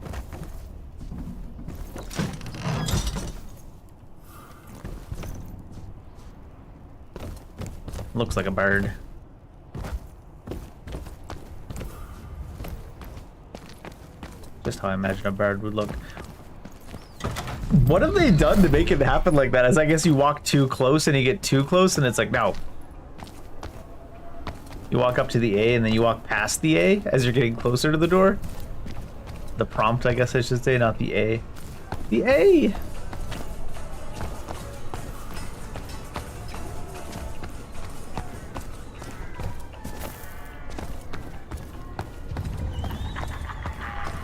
Looks like a bird. Just how I imagine a bird would look. What have they done to make it happen like that? As I guess you walk too close and you get too close and it's like, no. You walk up to the A and then you walk past the A as you're getting closer to the door. The prompt, I guess I should say, not the A. The A!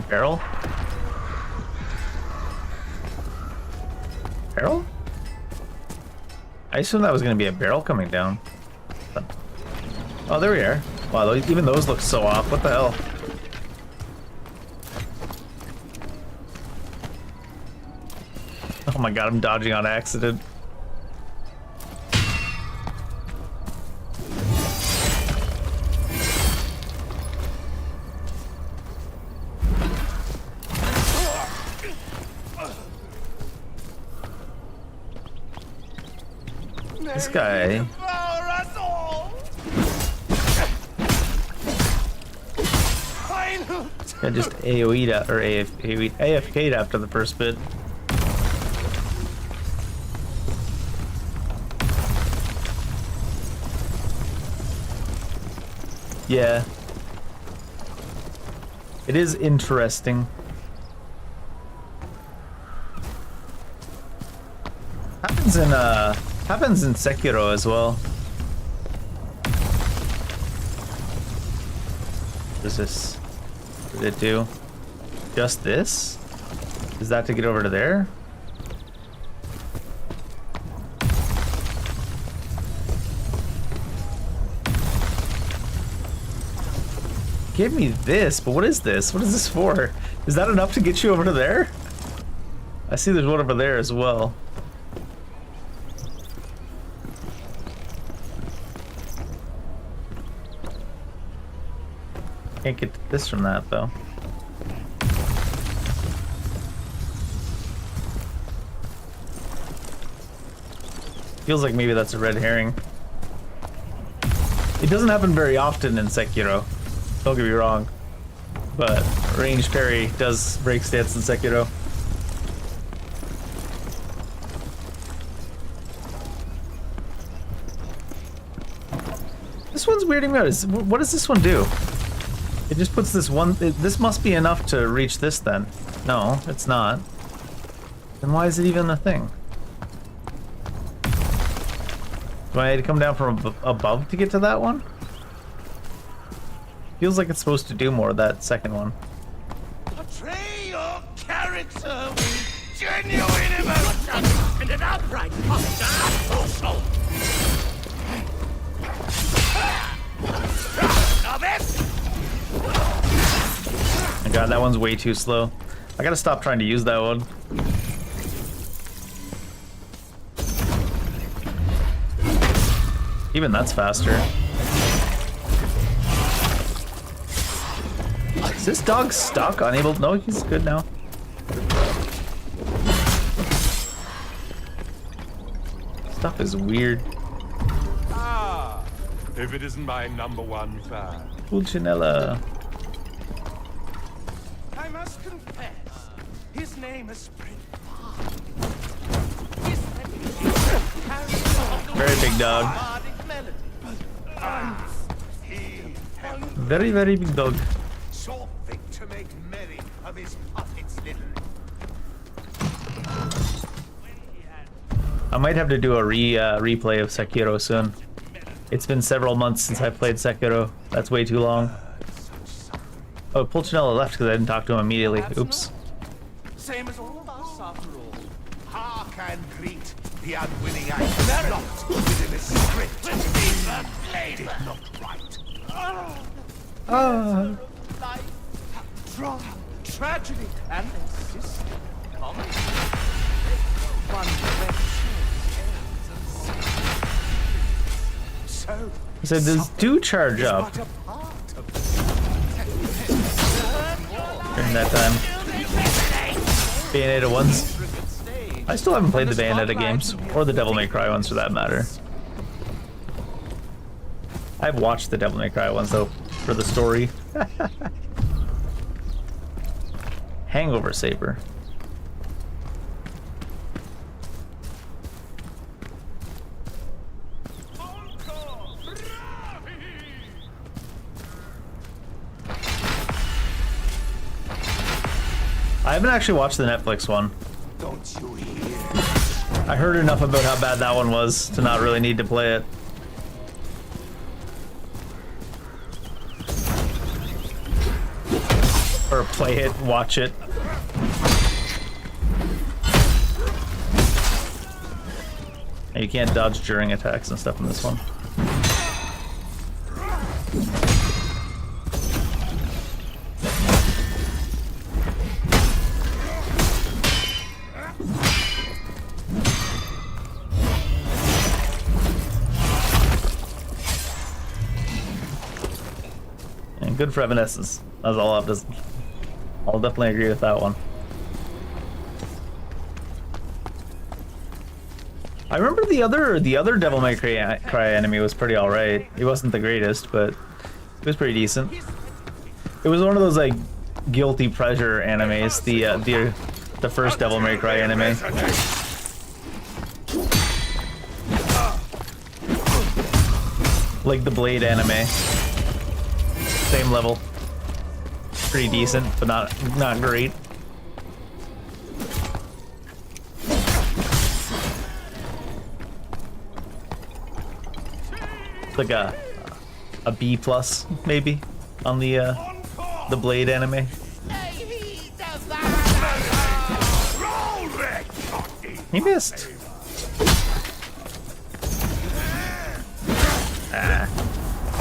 Barrel? barrel? I assumed that was going to be a barrel coming down. But... oh, there we are. Wow, even those look so off. What the hell? Oh my god, I'm dodging on accident. This guy. I just AoE'd out, or AFK'd after the first bit. Yeah. It is interesting. Happens in Sekiro as well. What is this? What did it do? Just this? Is that to get over to there? Give me this, but what is this? What is this for? Is that enough to get you over to there? I see there's one over there as well. Can't get this from that though. Feels like maybe that's a red herring. It doesn't happen very often in Sekiro. Don't get me wrong, but range parry does break stance in Sekiro. This one's weirding me out. What does this one do? It just puts this one... this must be enough to reach this then. No, it's not. Then why is it even a thing? Do I need to come down from above to get to that one? Feels like it's supposed to do more, that second one. Portray your character with genuine emotion and an upright posture. Oh god, that one's way too slow. I gotta stop trying to use that one. Even that's faster. Is this dog stuck? Unable? No, he's good now. Stuff is weird. Ah, if it isn't my #1 fan. Pulcinella. I must confess, his name is spread far. Very big dog. Very, very big dog. Saw fit to make merry of his puppet's little. I might have to do a replay of Sekiro soon. It's been several months since I played Sekiro. That's way too long. Oh, Pulcinella left because I didn't talk to him immediately. Oops. Same as all of us, after all. Hark and greet the unwilling eye locked within a script. Did not right. Life, drama, tragedy, and insistent comedy. One so He said, "Does do charge up?" but a part of During that time. Bayonetta ones. I still haven't played the Bayonetta games, or the Devil May Cry ones for that matter. I've watched the Devil May Cry ones though, for the story. Hangover saber. I haven't actually watched the Netflix one. Don't you hear? I heard enough about how bad that one was to not really need to play it. Or play it, watch it. You can't dodge during attacks and stuff in this one. And good for Evanescence. That's all I'll just. I'll definitely agree with that one. I remember the other Devil May Cry enemy was pretty alright. He wasn't the greatest, but it was pretty decent. It was one of those like guilty pleasure animes. The first Devil May Cry anime. Like the Blade anime. Same level. Pretty decent, but not great. Like a B plus maybe on the Blade anime. He missed. That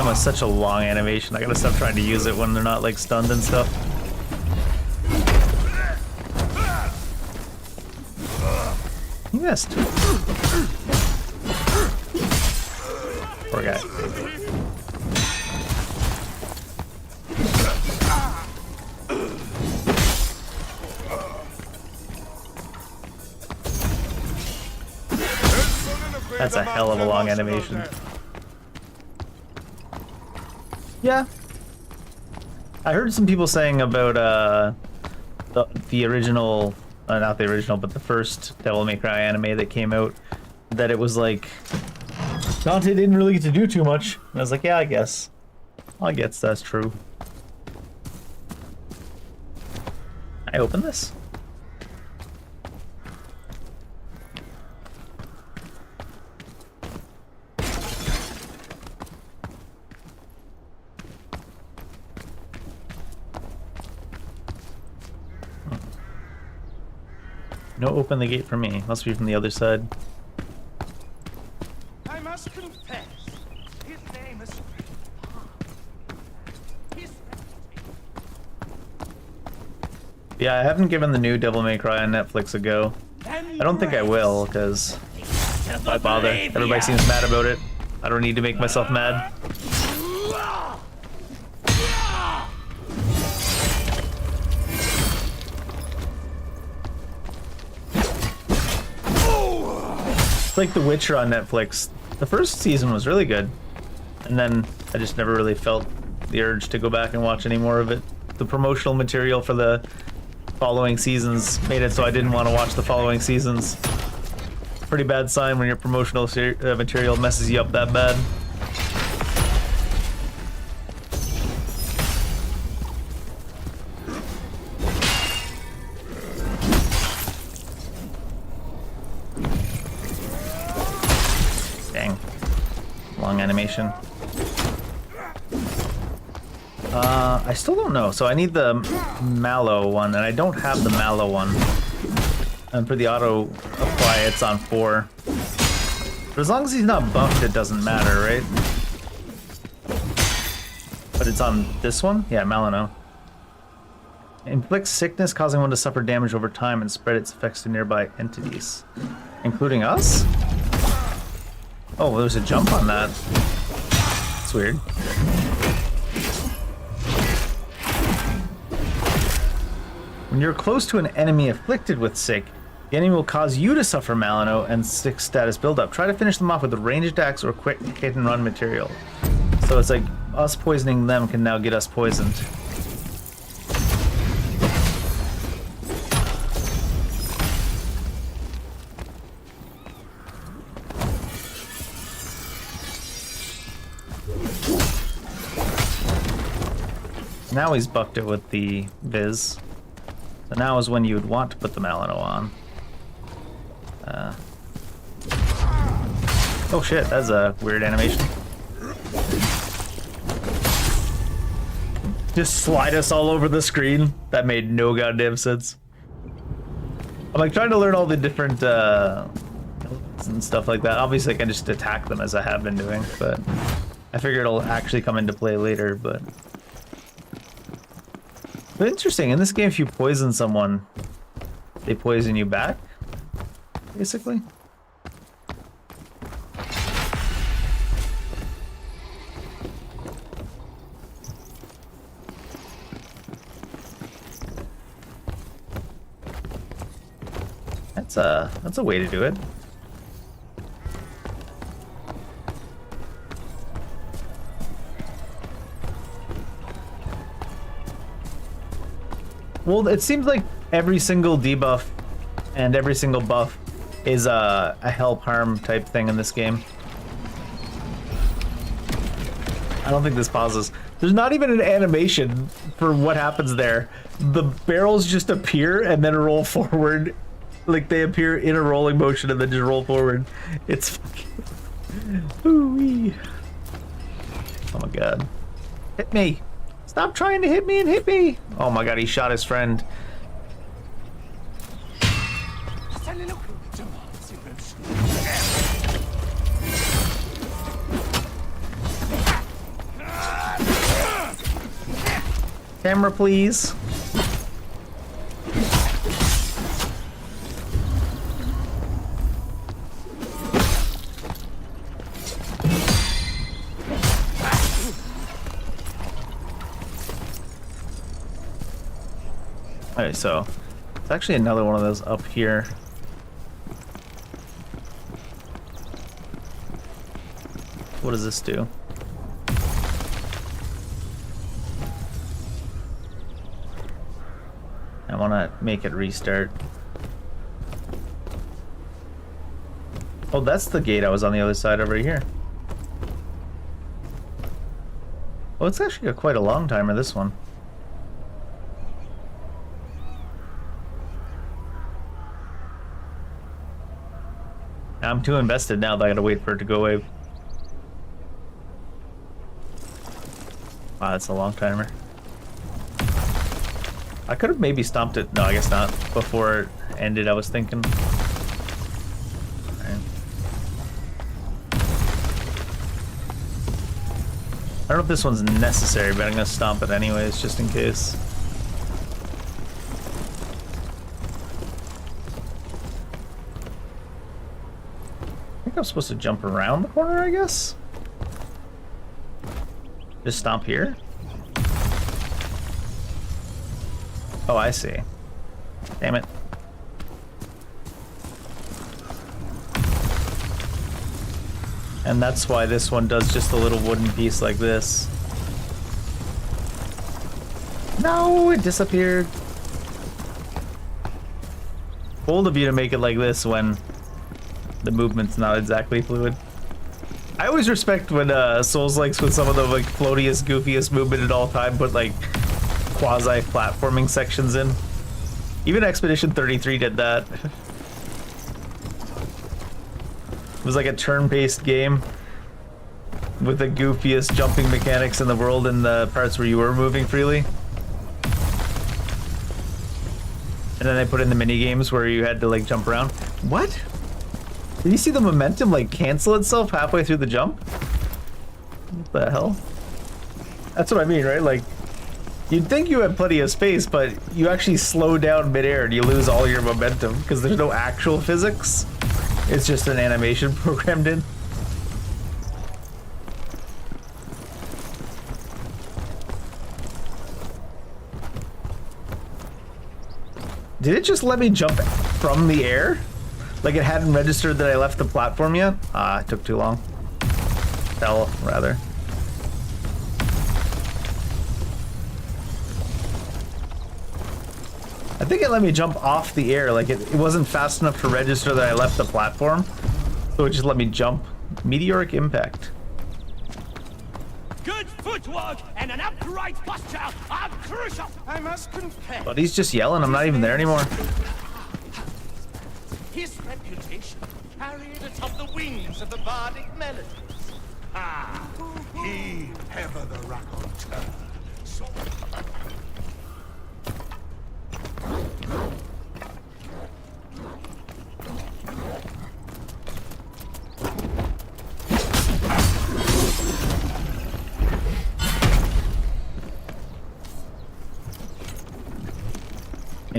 was such a long animation. I gotta stop trying to use it when they're not like stunned and stuff. He missed. Poor guy. That's a hell of a long animation. Yeah. I heard some people saying about the original, not the original, but the first Devil May Cry anime that came out, that it was like Dante didn't really get to do too much. And I was like, yeah, I guess that's true. I open this. No, open the gate for me. Must be from the other side. I must confess, his name is Yeah, I haven't given the new Devil May Cry on Netflix a go. I don't think I will, because why bother? Everybody seems mad about it. I don't need to make myself mad. Like The Witcher on Netflix. The first season was really good, and then I just never really felt the urge to go back and watch any more of it. The promotional material for the following seasons made it so I didn't want to watch the following seasons. Pretty bad sign when your promotional material messes you up that bad. Long animation. I still don't know. So I need the Mallow one, and I don't have the Mallow one. And for the auto apply, it's on 4. But as long as he's not buffed, it doesn't matter, right? But it's on this one? Yeah, Mallow. Inflicts sickness, causing one to suffer damage over time and spread its effects to nearby entities. Including us? Oh, there's a jump on that. That's weird. When you're close to an enemy afflicted with sick, the enemy will cause you to suffer Malano and sick status buildup. Try to finish them off with ranged attacks or quick hit and run material. So it's like us poisoning them can now get us poisoned. Now he's buffed it with the Viz. So now is when you would want to put the Malano on. Oh shit, that's a weird animation. Just slide us all over the screen. That made no goddamn sense. I'm like trying to learn all the different and stuff like that. Obviously, I can just attack them as I have been doing, but I figure it'll actually come into play later. But interesting, in this game, if you poison someone, they poison you back, basically. That's a way to do it. Well, it seems like every single debuff and every single buff is a help harm type thing in this game. I don't think this pauses. There's not even an animation for what happens there. The barrels just appear and then roll forward. Like they appear in a rolling motion and then just roll forward. It's fucking... Ooh-wee. Oh my god. Hit me. Stop trying to hit me and hit me. Oh my god, he shot his friend. Camera, please. Alright, so it's actually another one of those up here. What does this do? I want to make it restart. Oh, that's the gate I was on the other side over here. Oh, it's actually got quite a long timer, this one. I'm too invested now that I gotta wait for it to go away. Wow, that's a long timer. I could have maybe stomped it. No, I guess not. Before it ended, I was thinking. Right. I don't know if this one's necessary, but I'm gonna stomp it anyways, just in case. I think I'm supposed to jump around the corner, I guess? Just stomp here? Oh, I see. Damn it. And that's why this one does just a little wooden piece like this. No, it disappeared. Bold of you to make it like this when the movement's not exactly fluid. I always respect when Souls-likes with some of the like floatiest, goofiest movement at all time, but like quasi-platforming sections in. Even Expedition 33 did that. It was like a turn-based game with the goofiest jumping mechanics in the world in the parts where you were moving freely. And then they put in the mini games where you had to like jump around. What? Did you see the momentum like cancel itself halfway through the jump? What the hell? That's what I mean, right? Like, you'd think you had plenty of space, but you actually slow down midair and you lose all your momentum because there's no actual physics. It's just an animation programmed in. Did it just let me jump from the air? Like it hadn't registered that I left the platform yet? Ah, it took too long. Fell, rather. I think it let me jump off the air. Like it wasn't fast enough to register that I left the platform. So it just let me jump. Meteoric impact. Good footwork and an upright posture are crucial. I must confess. But he's just yelling. I'm not even there anymore. His reputation carried atop the wings of the bardic melodies. Ah, he ever the raconteur. So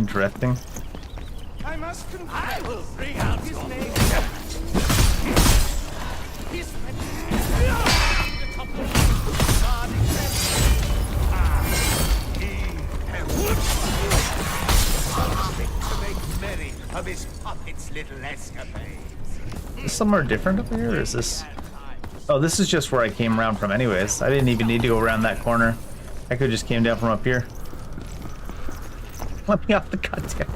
interesting. I must confess. I will bring out his name. His to make merry of his puppet's little escapades. Is somewhere different up here, or is this... Oh, this is just where I came around from anyways. I didn't even need to go around that corner. I could just came down from up here. Let me off the goddamn...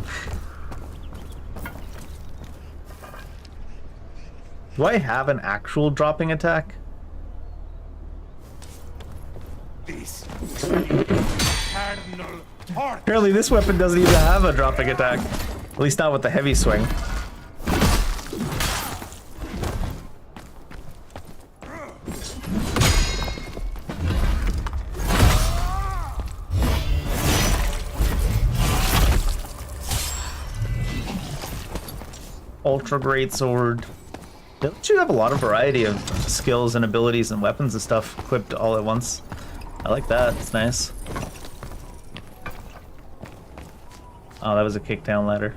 Do I have an actual dropping attack? This cardinal torch. Apparently this weapon doesn't even have a dropping attack. At least not with the heavy swing. Ultra great sword. Don't you have a lot of variety of skills and abilities and weapons and stuff equipped all at once? I like that. It's nice. Oh, that was a kickdown ladder.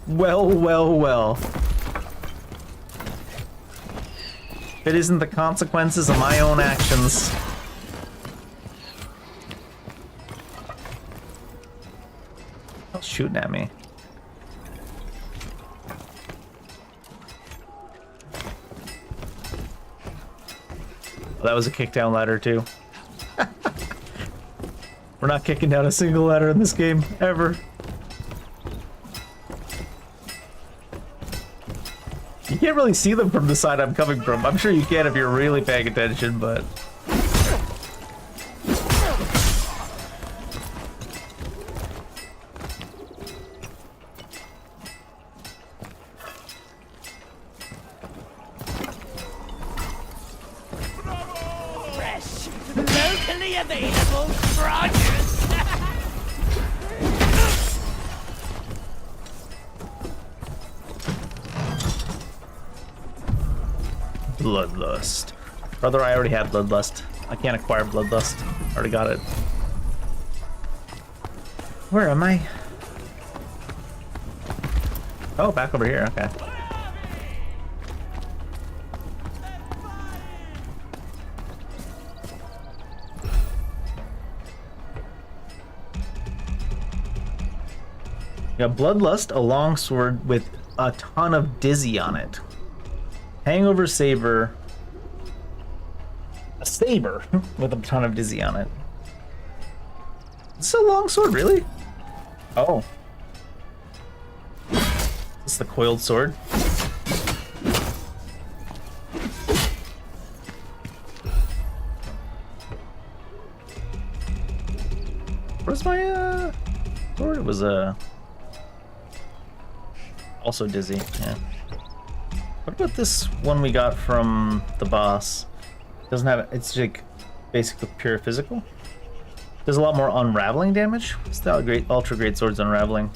Well, well, well. If it isn't the consequences of my own actions. Oh, shooting at me. Well, that was a kickdown ladder too. We're not kicking down a single ladder in this game, ever. You can't really see them from the side I'm coming from. I'm sure you can if you're really paying attention, but... Locally available produce. Bloodlust. Brother, I already have Bloodlust. I can't acquire Bloodlust. Already got it. Where am I? Oh, back over here. Okay. Yeah, Bloodlust, a longsword with a ton of dizzy on it. Hangover saber. A saber with a ton of dizzy on it. It's a longsword, really? Oh. It's the coiled sword. Where's my sword? It was also dizzy, yeah. What about this one we got from the boss? Doesn't have, it's like basically pure physical. There's a lot more unraveling damage. It's the great ultra great sword's unraveling.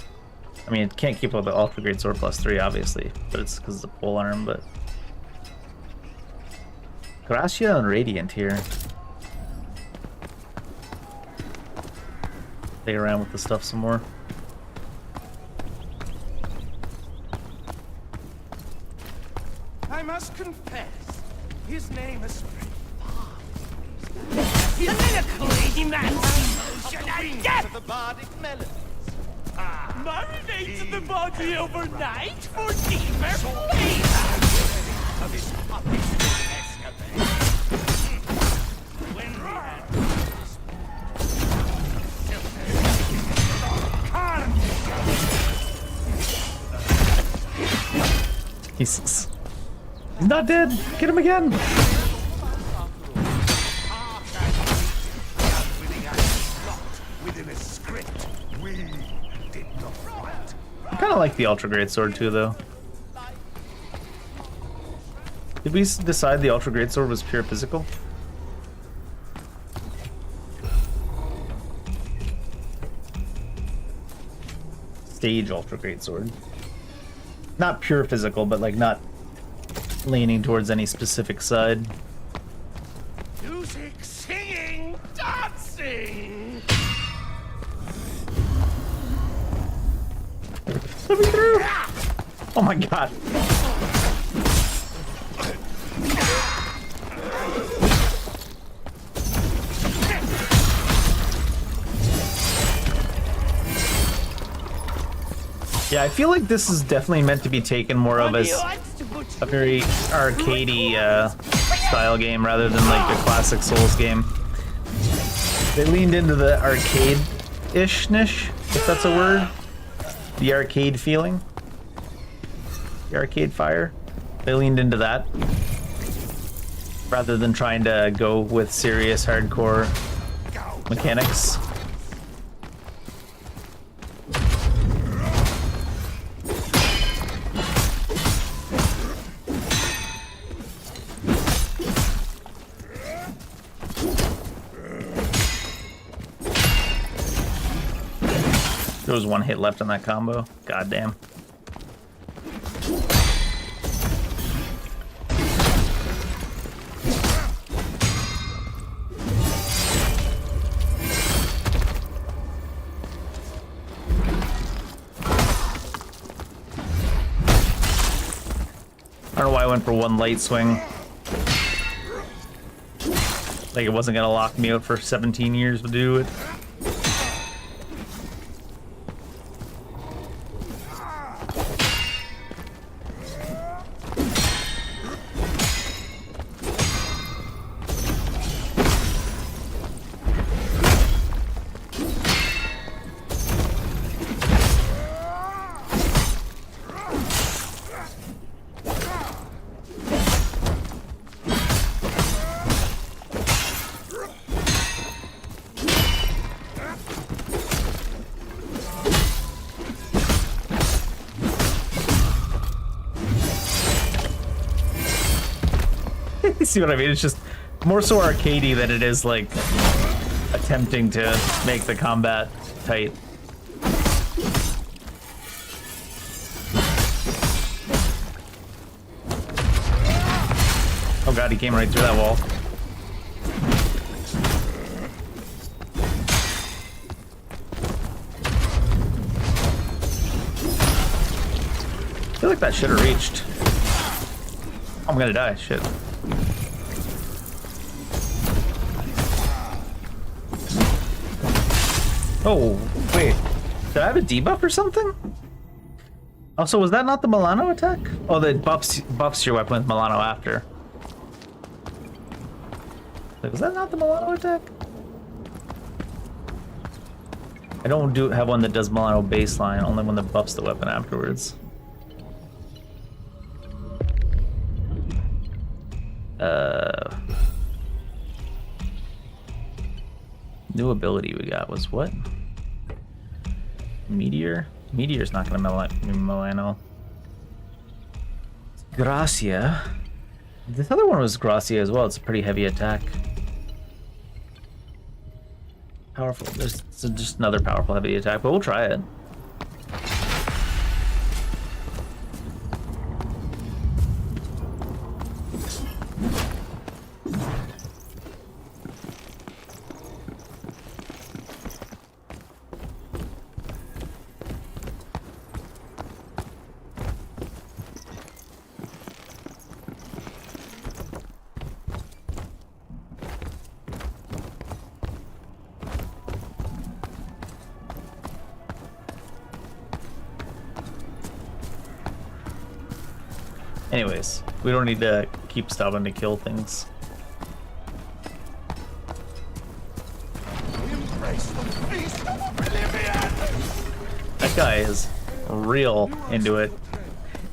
I mean, it can't keep up with the ultra great sword +3, obviously, but it's because it's a pole arm. But Gracia and Radiant here. Play around with the stuff some more. I must confess, his name is Politically demands emotion and death. of the bardic melodies. Marinates the body overnight for deeper flavor. Of his puppet's little escapades. When we had Jesus. He's not dead. Get him again. within a script we did not write. I kind of like the ultra great sword too, though. Did we decide the ultra great sword was pure physical? Stage ultra great sword. Not pure physical, but like not leaning towards any specific side. Music, singing, dancing. Let me through! Oh my god. Yeah, I feel like this is definitely meant to be taken more of as a very arcadey style game rather than like a classic Souls game. They leaned into the arcade-ish-nish, if that's a word. The arcade feeling. The arcade fire. They leaned into that. Rather than trying to go with serious hardcore mechanics. There was one hit left on that combo. God damn. I don't know why I went for one light swing. Like it wasn't gonna lock me out for 17 years to do it. See what I mean? It's just more so arcadey than it is like attempting to make the combat tight. Oh god, he came right through that wall. I feel like that should have reached. Oh, I'm gonna die, shit. Oh, wait. Did I have a debuff or something? Also, was that not the Milano attack? Oh, that buffs your weapon with Milano after. Wait, was that not the Milano attack? I don't have one that does Milano baseline, only one that buffs the weapon afterwards. New ability we got was what? Meteor? Meteor's not gonna Milano. Gracia. This other one was Gracia as well. It's a pretty heavy attack. Powerful. There's just another powerful heavy attack, but we'll try it. Anyways, we don't need to keep stopping to kill things. That guy is real into it.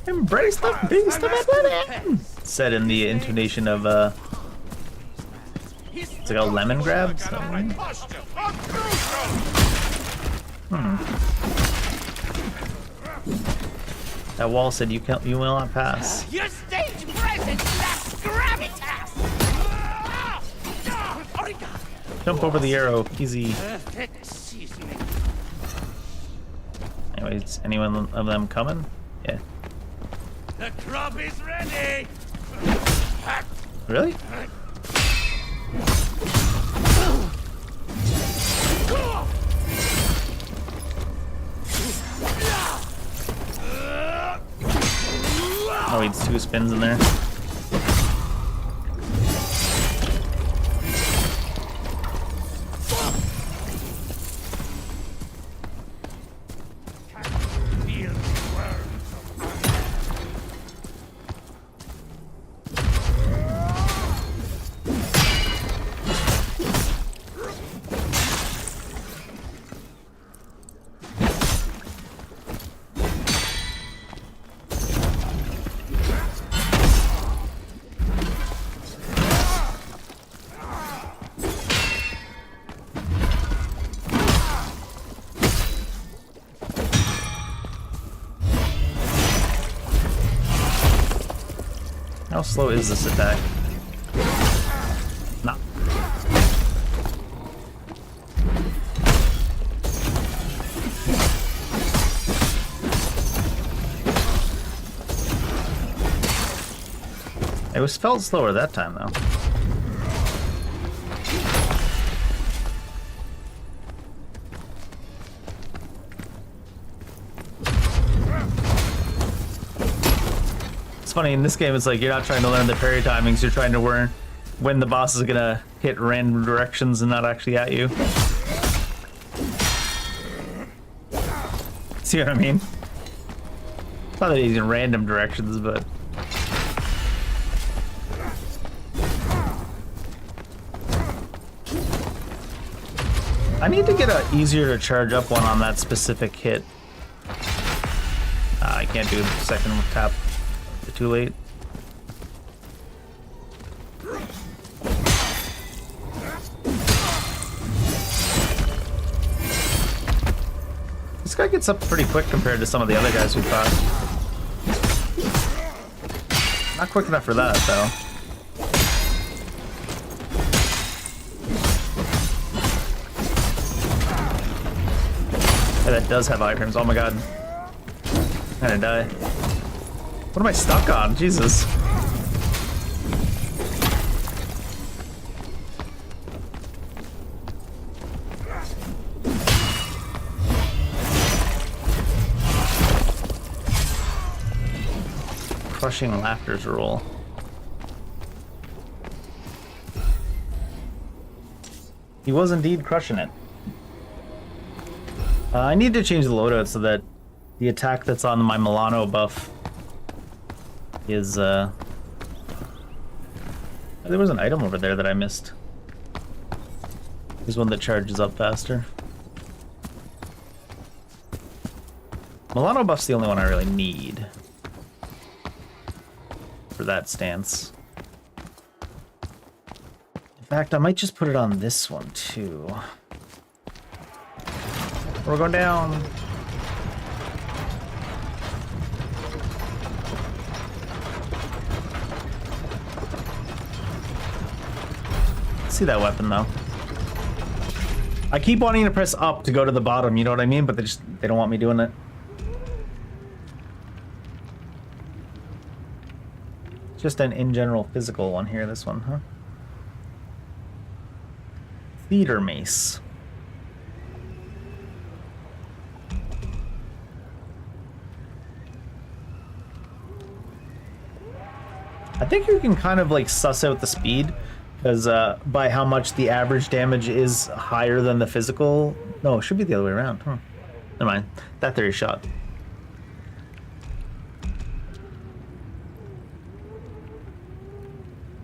Embrace the beast of oblivion! Said in the intonation of it's like a lemon grab. So. That wall said you will not pass. Your stage presence lacks gravitas! Jump over the arrow, easy. Perfect seasoning. Anyways, anyone of them coming? Yeah. The crop is ready! Really? needs 2 spins in there. Feel the worms of How slow is this attack? Nah. It was felt slower that time though. Funny, in this game it's like you're not trying to learn the parry timings, you're trying to learn when the boss is gonna hit random directions and not actually at you. See what I mean? Not that he's in random directions, but I need to get a easier to charge up one on that specific hit. I can't do the second tap. Too late. This guy gets up pretty quick compared to some of the other guys we fought. Not quick enough for that, though. Yeah, that does have iframes. Oh my god. I'm gonna die. What am I stuck on? Jesus. Crushing Laughter's rule. He was indeed crushing it. I need to change the loadout so that the attack that's on my Milano buff is there was an item over there that I missed. There's one that charges up faster. Milano buff's the only one I really need for that stance. In fact, I might just put it on this one too. We're going down. See that weapon though. I keep wanting to press up to go to the bottom, you know what I mean? But they don't want me doing it. Just an in general physical one here, this one, huh? Theater mace. I think you can kind of like suss out the speed. Because by how much the average damage is higher than the physical. No, it should be the other way around. Huh. Never mind. That theory shot.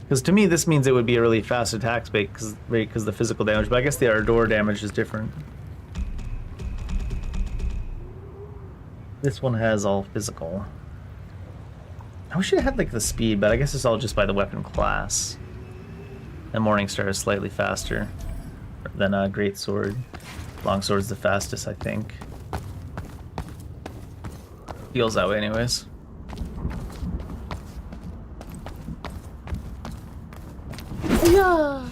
Because to me, this means it would be a really fast attack rate because the physical damage. But I guess the Ardor damage is different. This one has all physical. I wish it had like the speed, but I guess it's all just by the weapon class. And Morningstar is slightly faster than a Great Sword. Longsword's the fastest, I think. Feels that way anyways. Yeah.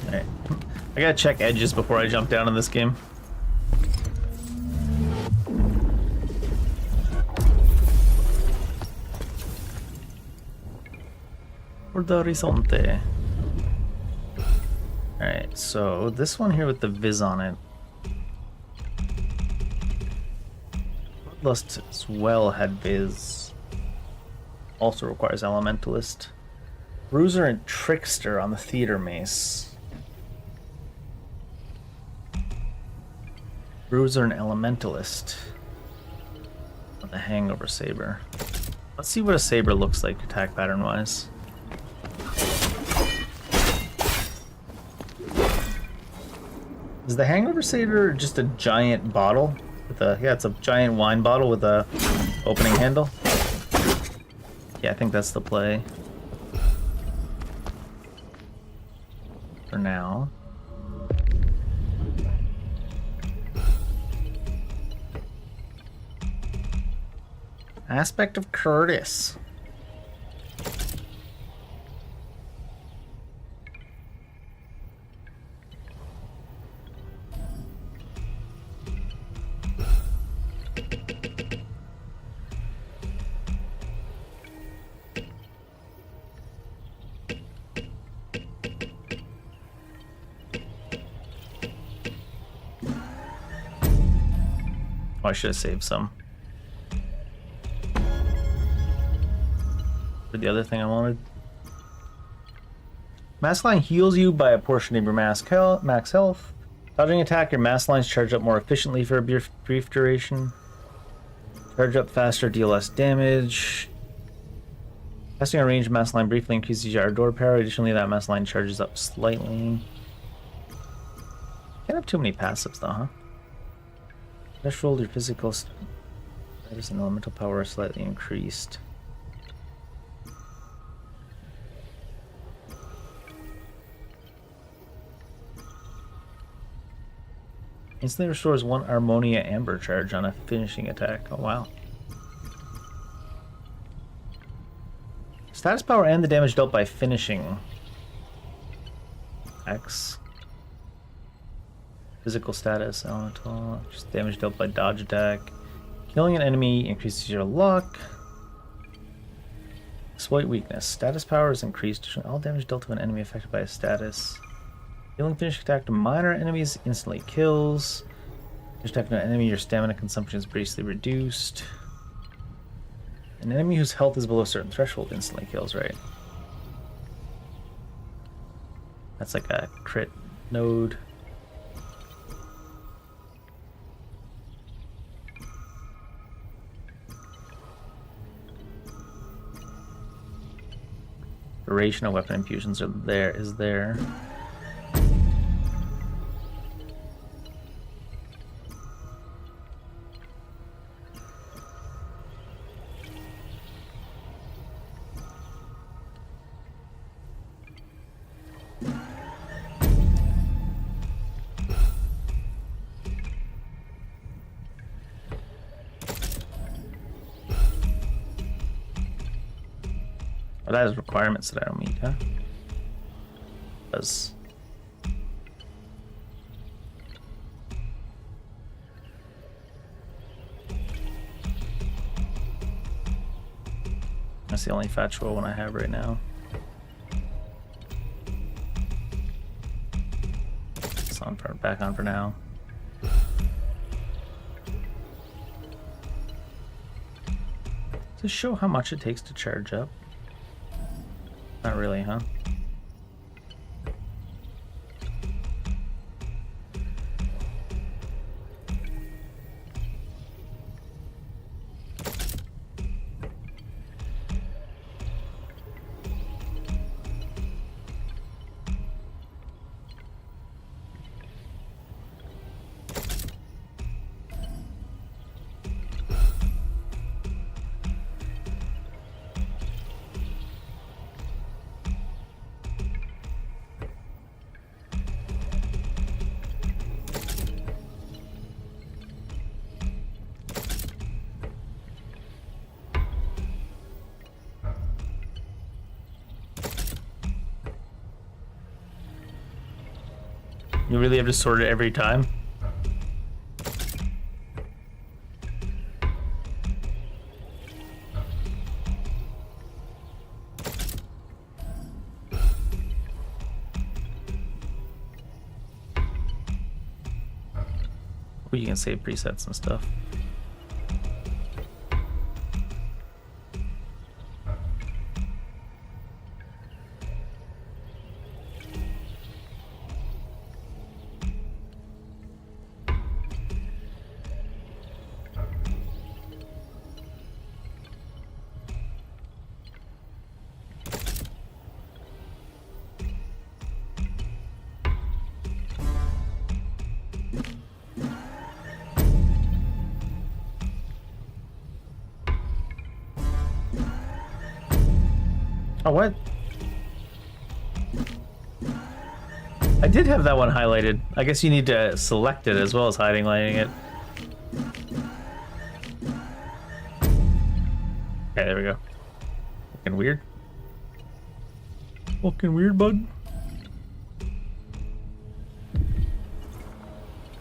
Alright. I gotta check edges before I jump down in this game. The horizonte. Alright, so this one here with the Viz on it Bloodlust as well had Viz. Also requires Elementalist. Bruiser and Trickster on the Theater Mace. Bruiser and Elementalist on the Hangover Saber. Let's see what a Saber looks like attack pattern wise. Is the Hangover Saber just a giant bottle with a, yeah, it's a giant wine bottle with a opening handle? Yeah, I think that's the play. For now. Aspect of Curtis. Oh, I should have saved some. For the other thing I wanted. Mask line heals you by a portion of your max health. Dodging attack, your mask lines charge up more efficiently for a brief duration. Charge up faster, deal less damage. Casting a ranged mask line briefly increases your door power. Additionally, that mask line charges up slightly. Can't have too many passives though, huh? Threshold, your physical status and elemental power are slightly increased. Instantly restores 1 Harmonia Amber charge on a finishing attack. Oh wow. Status power and the damage dealt by finishing. X. Physical status, elemental, just damage dealt by dodge attack. Killing an enemy increases your luck. Exploit weakness. Status power is increased. All damage dealt to an enemy affected by a status. Healing finish attack to minor enemies instantly kills. Finish attack to an enemy, your stamina consumption is briefly reduced. An enemy whose health is below a certain threshold instantly kills, right? That's like a crit node. Duration of weapon infusions is there. Oh, that has requirements that I don't meet, huh? Does. That's the only factual one I have right now. It's on for, back on for now. Does it show how much it takes to charge up? Not really, huh? You really have to sort it every time? Oh, you can save presets and stuff. Oh, what? I did have that one highlighted. I guess you need to select it as well as highlighting it. Okay, there we go. Fucking weird. Fucking weird, bud. Is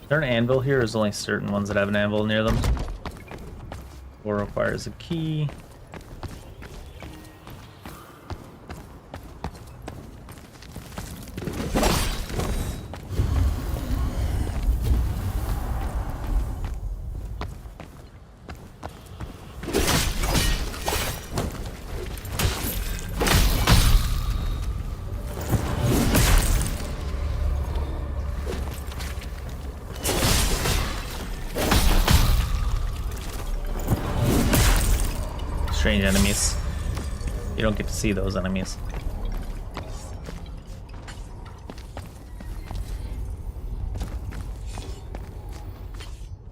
there an anvil here, or is only certain ones that have an anvil near them? Or requires a key. Strange enemies. You don't get to see those enemies.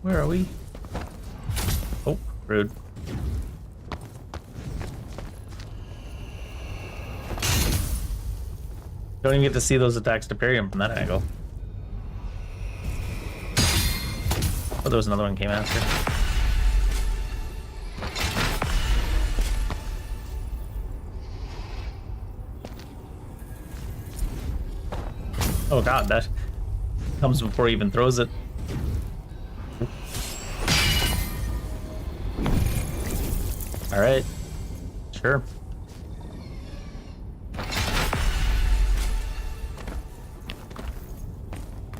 Where are we? Oh, rude. Don't even get to see those attacks to parry them from that angle. Oh, there was another one came after. Oh god, that comes before he even throws it. Alright. Sure.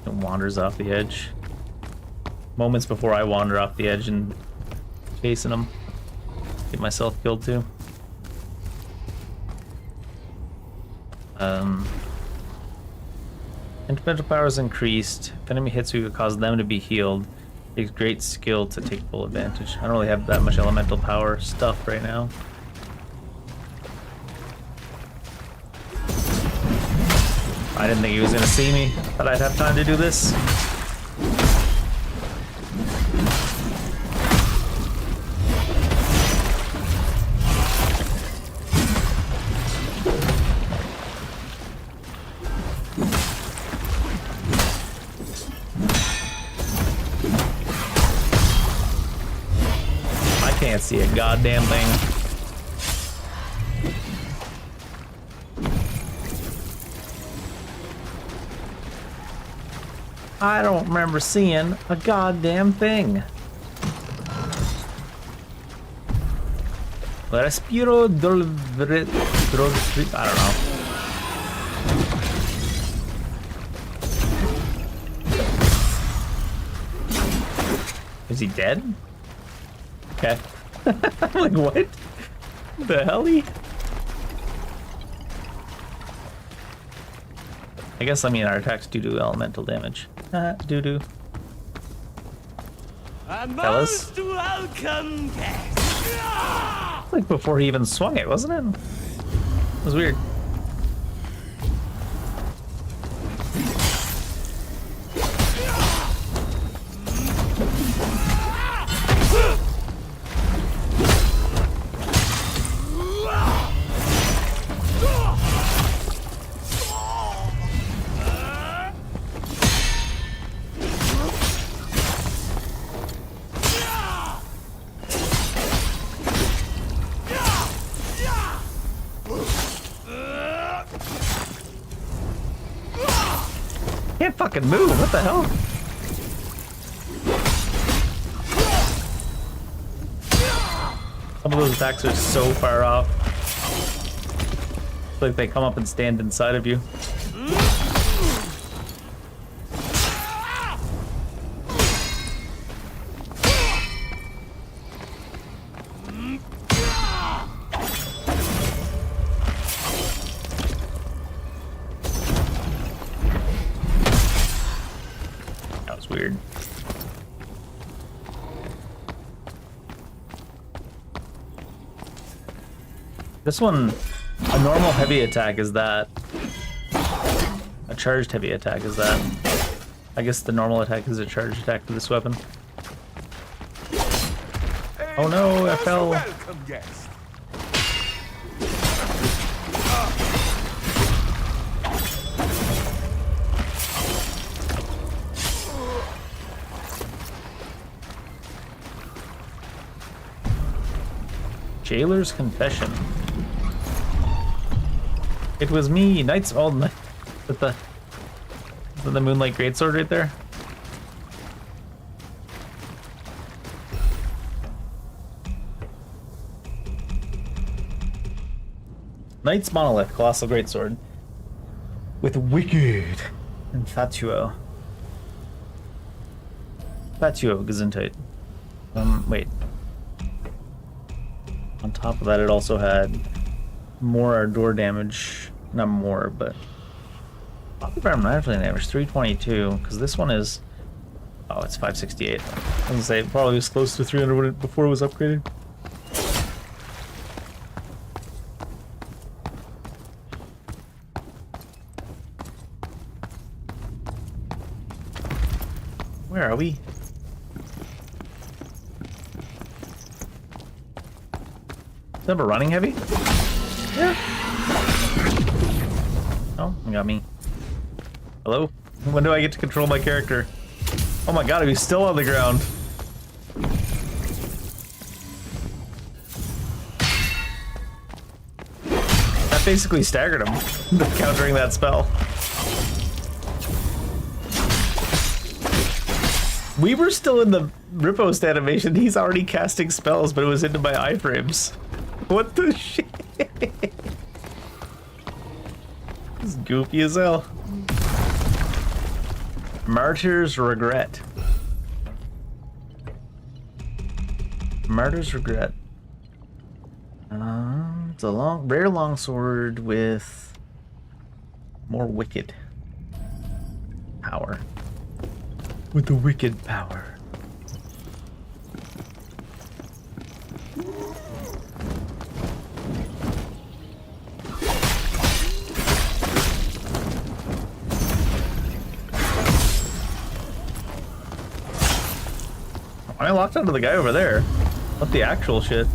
It wanders off the edge. Moments before I wander off the edge and chasing him. Get myself killed too. Instrumental power is increased. If enemy hits you, it causes them to be healed. It takes great skill to take full advantage. I don't really have that much elemental power stuff right now. I didn't think he was gonna see me, but I'd have time to do this. Can't see a goddamn thing. I don't remember seeing a goddamn thing. Respiro dolvrit. I don't know. Is he dead? Okay. I'm like, what? The hell? I guess, I mean, our attacks do elemental damage. Do. Fellas. Welcome, guest. Like before he even swung it, wasn't it? It was weird. Can't fucking move, what the hell? Some of those attacks are so far off. It's like they come up and stand inside of you. Weird. This one, a normal heavy attack is that. A charged heavy attack is that. I guess the normal attack is a charged attack for this weapon. Oh no, I fell. Welcome, guest. Jailer's Confession. It was me, Knights all night. With the Moonlight Greatsword right there. Knight's Monolith, Colossal Greatsword. With Wicked and Fatuo. Fatuo, Gesundheit. Wait. On top of that, it also had more door damage. Not more, but Poppy naturally damage 322. Because this one is, oh, it's 568. I was gonna say it probably was close to 300 before it was upgraded. Where are we? Is that a running heavy? Yeah. Oh, you got me. Hello? When do I get to control my character? Oh my god, he's still on the ground. That basically staggered him, countering that spell. We were still in the riposte animation. He's already casting spells, but it was into my iframes. What the shit? This is goofy as hell. Martyr's Regret. Martyr's Regret. It's a rare longsword with more wicked power. With the wicked power. I locked onto the guy over there. What the actual shit?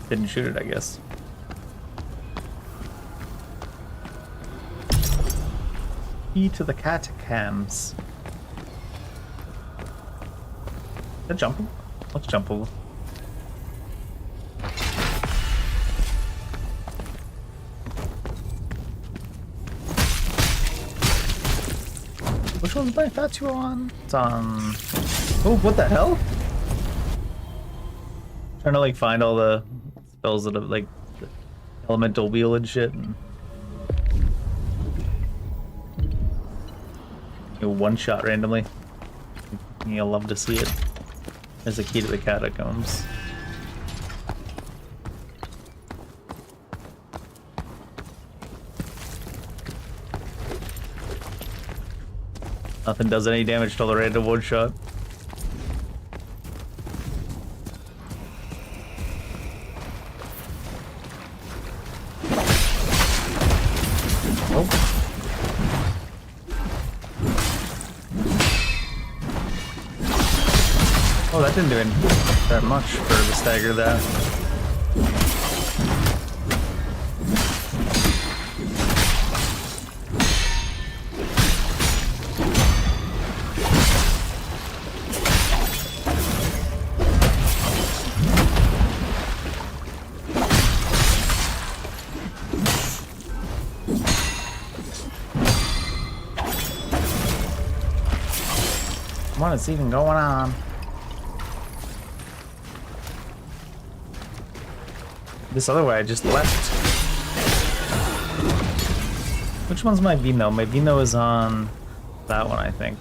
Didn't shoot it, I guess. Key to the catacombs. Is that jumpable? Looks jumpable. Which one's my Fatuo on? It's on... Oh, what the hell? Trying to like find all the spells that have like the elemental wheel and shit, and you one shot randomly. You'll love to see it. There's a key to the catacombs. Nothing does any damage till the random one shot. Oh, that didn't do that much for the stagger that. What is even going on? This other way I just left. Which one's my Vino? My Vino is on that one, I think.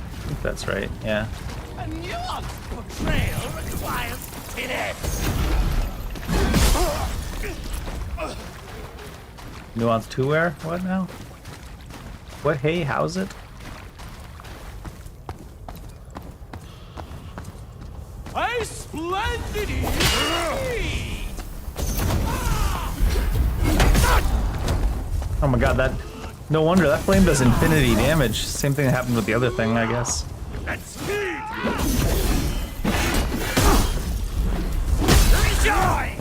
I think that's right, yeah. A nuanced portrayal requires finesse. Nuance 2 where? What now? What? Hey, how's it? A splendid indeed! Oh my god, that... No wonder, that flame does infinity damage. Same thing that happened with the other thing, I guess. Let's feed! Rejoice!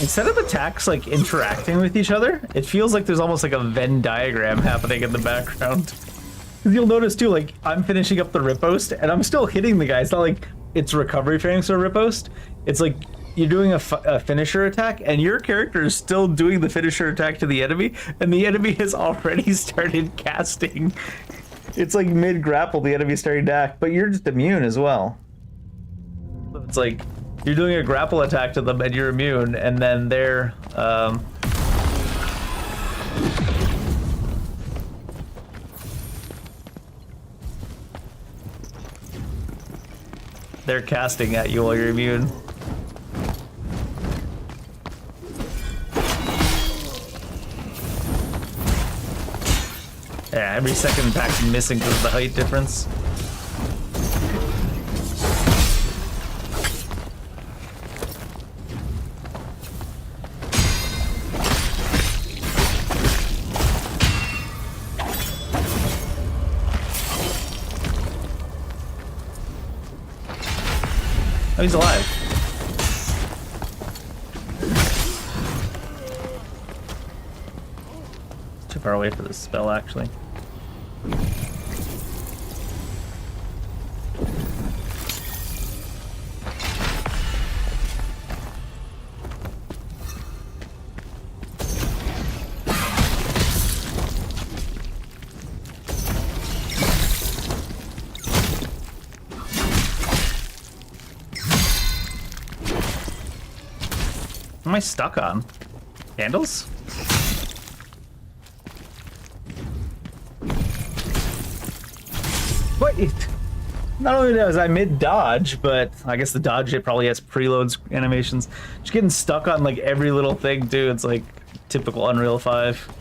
Instead of attacks like interacting with each other, it feels like there's almost like a Venn diagram happening in the background. You'll notice too, like I'm finishing up the riposte and I'm still hitting the guy. It's not like it's recovery frames or riposte. It's like you're doing a finisher attack and your character is still doing the finisher attack to the enemy and the enemy has already started casting. It's like mid grapple, the enemy's starting to act, but you're just immune as well. So it's like you're doing a grapple attack to them and you're immune, and then they're casting at you while you're immune. Yeah, every second attack's missing because of the height difference. Oh, he's alive. Too far away for this spell, actually. What am I stuck on? Candles? What? Not only was I mid-dodge, but I guess the dodge it probably has preloads animations. Just getting stuck on like every little thing too. It's like typical Unreal 5.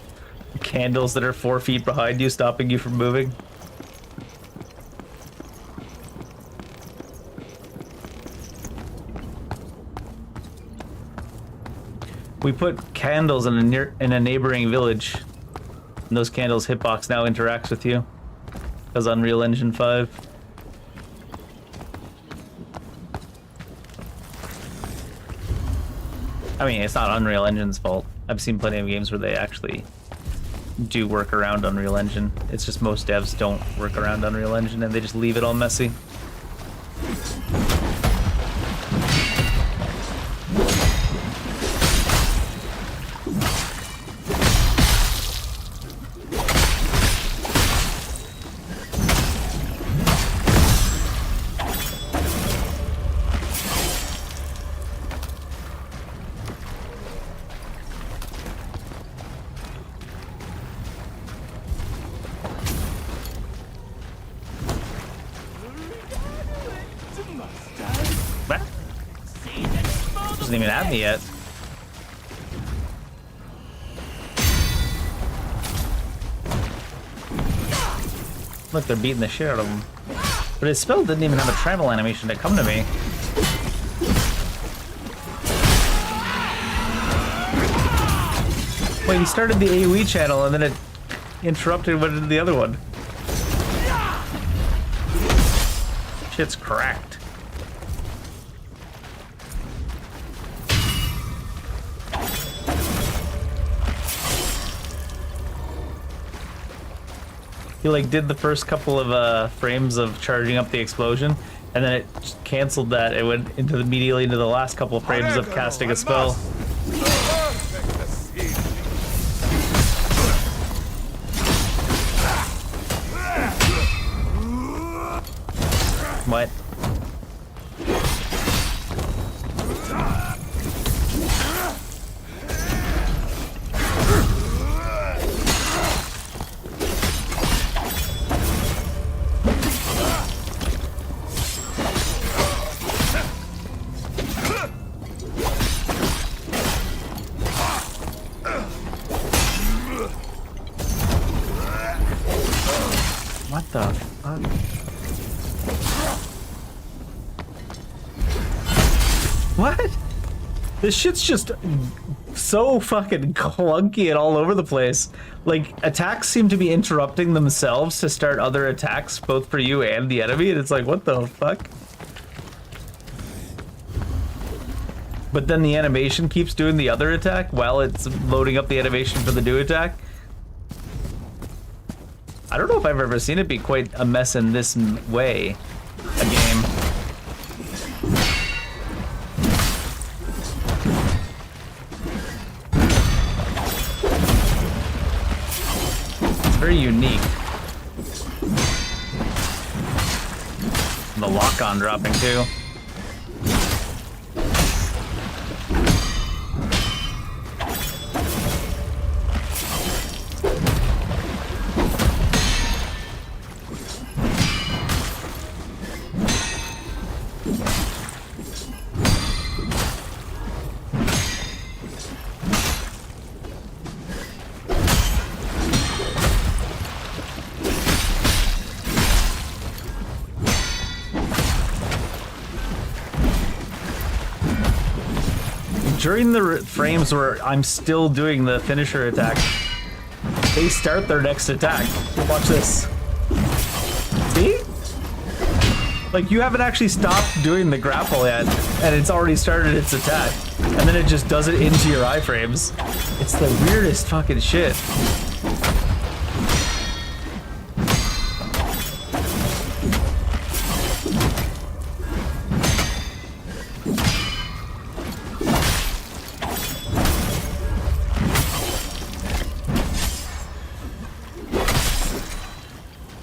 Candles that are 4 feet behind you, stopping you from moving. We put candles in a neighboring village, and those candles hitbox now interacts with you. Because Unreal Engine 5. I mean, it's not Unreal Engine's fault. I've seen plenty of games where they actually do work around Unreal Engine. It's just most devs don't work around Unreal Engine and they just leave it all messy. What? Doesn't even have me yet. Look, they're beating the shit out of him. But his spell didn't even have a tribal animation to come to me. Wait, he started the AoE channel and then it interrupted and went into the other one. Shit's cracked. He like did the first couple of frames of charging up the explosion, and then it just canceled that. It went into immediately into the last couple of frames of casting a spell. What? What the fuck? What? This shit's just so fucking clunky and all over the place. Like, attacks seem to be interrupting themselves to start other attacks, both for you and the enemy, and it's like, what the fuck? But then the animation keeps doing the other attack while it's loading up the animation for the new attack. I don't know if I've ever seen it be quite a mess in this way, a game. It's very unique. And the lock-on dropping too. During the frames where I'm still doing the finisher attack, they start their next attack. Watch this. See? Like, you haven't actually stopped doing the grapple yet, and it's already started its attack. And then it just does it into your iframes. It's the weirdest fucking shit.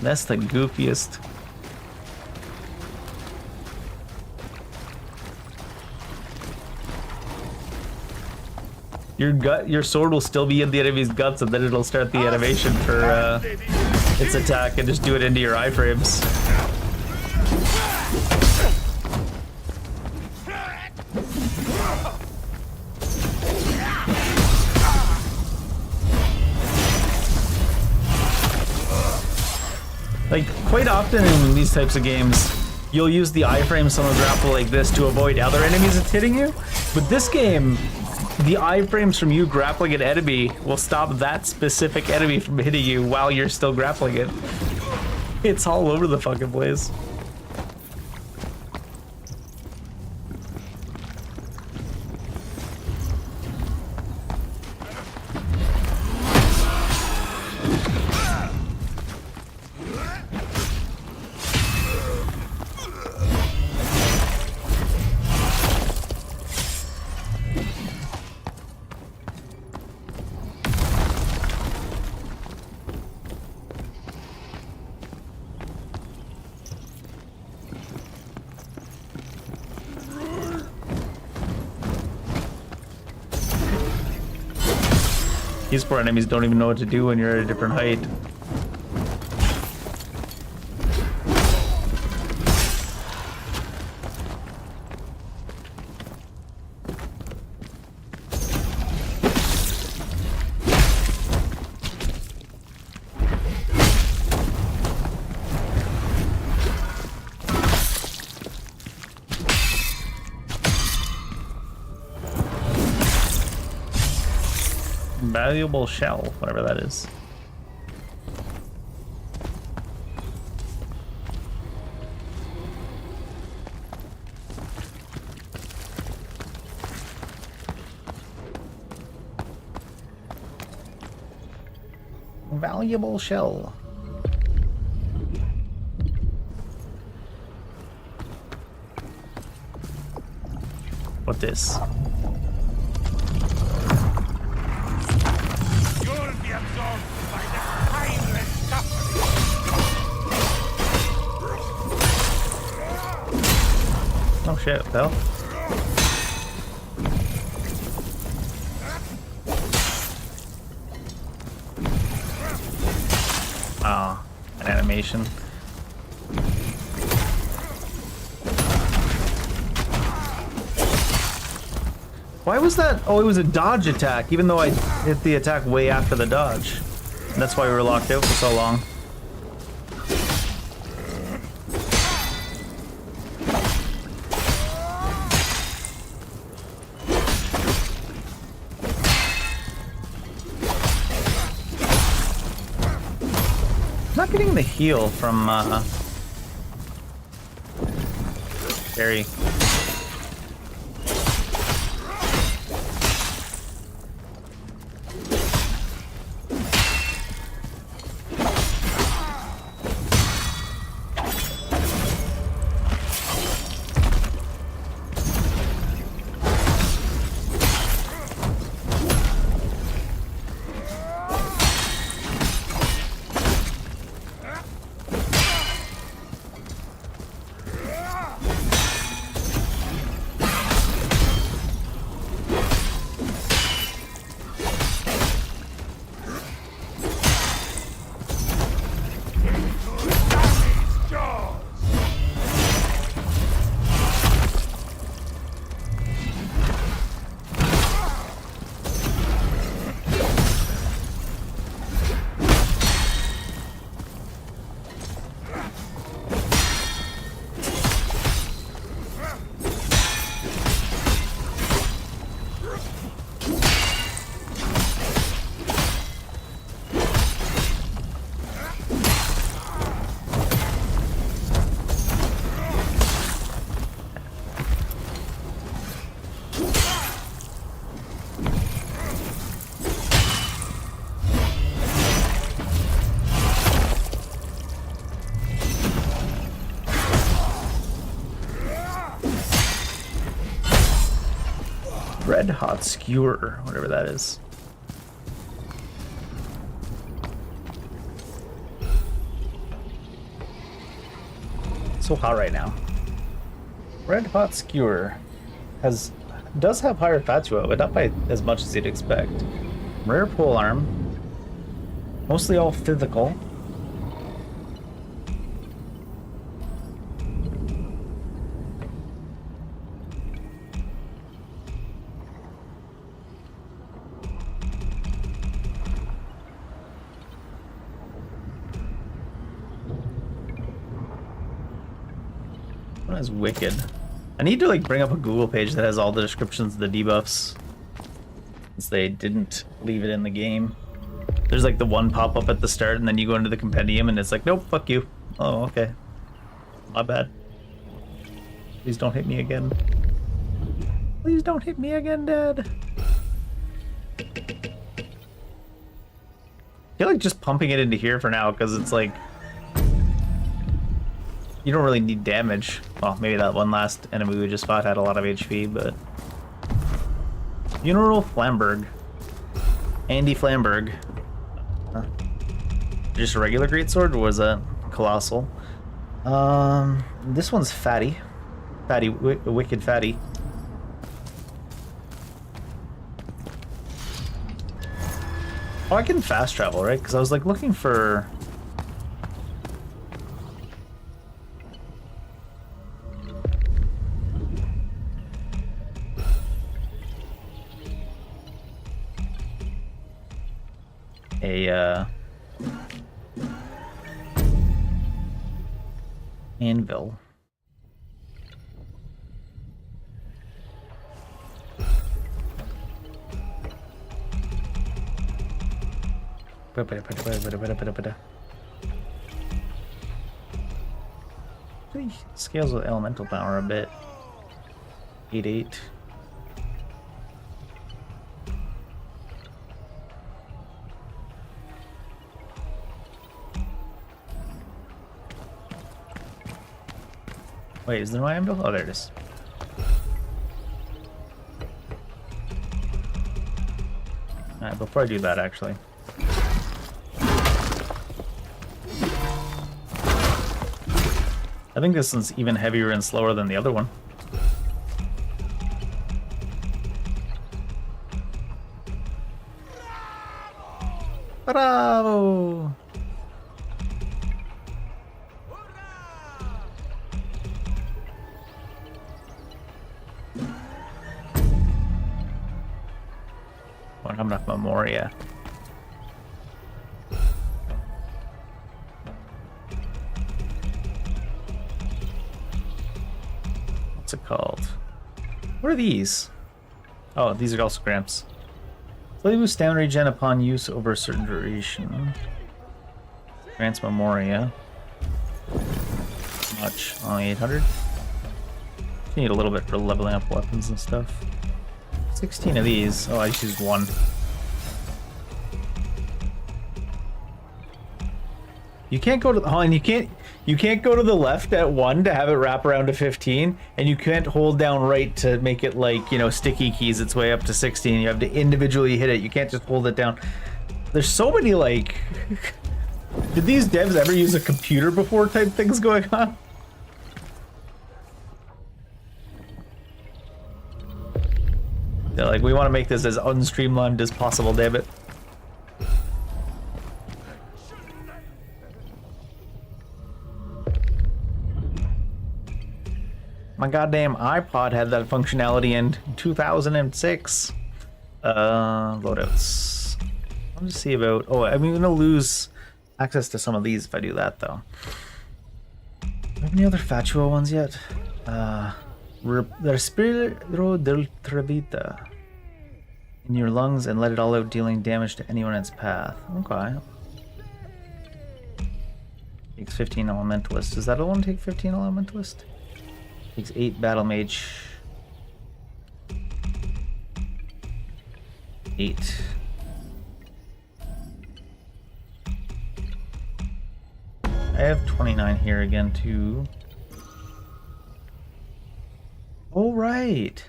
That's the goofiest. Your sword will still be in the enemy's guts, and then it'll start the animation for its attack and just do it into your iframes. Like, quite often in these types of games, you'll use the iframes on a grapple like this to avoid other enemies that's hitting you. But this game, the iframes from you grappling an enemy will stop that specific enemy from hitting you while you're still grappling it. It's all over the fucking place. These poor enemies don't even know what to do when you're at a different height. Valuable shell, whatever that is. Valuable shell. What this? Oh shit, Bell. Ah, an animation. Why was that? Oh, it was a dodge attack, even though I hit the attack way after the dodge. And that's why we were locked out for so long. Not getting the heal from Barry. Red hot skewer, whatever that is. So hot right now. Red hot skewer does have higher fatua, but not by as much as you'd expect. Rare pole arm, mostly all physical. What is wicked? I need to like bring up a Google page that has all the descriptions of the debuffs, since they didn't leave it in the game. There's like the one pop-up at the start, and then you go into the compendium, and it's like, nope, fuck you. Oh, okay. My bad. Please don't hit me again. Please don't hit me again, Dad. I feel like just pumping it into here for now, because it's like, you don't really need damage. Well, maybe that one last enemy we just fought had a lot of HP, but... Funeral Flamberg. Andy Flamberg. Just a regular greatsword, or was that colossal? This one's fatty. Fatty, wicked fatty. Oh, I can fast travel, right? Because I was like looking for... a anvil. Scales with elemental power a bit. 8-8. Wait, is there my anvil? Oh, there it is. Alright, before I do that, actually. I think this one's even heavier and slower than the other one. Bravo! I'm not Memoria. What's it called? What are these? Oh, these are also cramps. Slightly boost stamina regen upon use over a certain duration. Grants Memoria. Much? Only 800? You need a little bit for leveling up weapons and stuff. 16 of these. Oh, I just used one. You can't go to the, and you can't go to the left at 1 to have it wrap around to 15, and you can't hold down right to make it like, you know, sticky keys its way up to 16. You have to individually hit it. You can't just hold it down. There's so many like did these devs ever use a computer before type things going on? They're like, we want to make this as unstreamlined as possible, damn it. My goddamn iPod had that functionality in 2006. Loadouts. I'll just see about. Oh, I'm gonna lose access to some of these if I do that, though. Do I have any other Fatuo ones yet? Respiro del Trevita in your lungs and let it all out, dealing damage to anyone in its path. Okay. Takes 15 Elementalist. Does that one take 15 Elementalist? Takes 8 Battle Mage. 8. I have 29 here again too. Oh, right.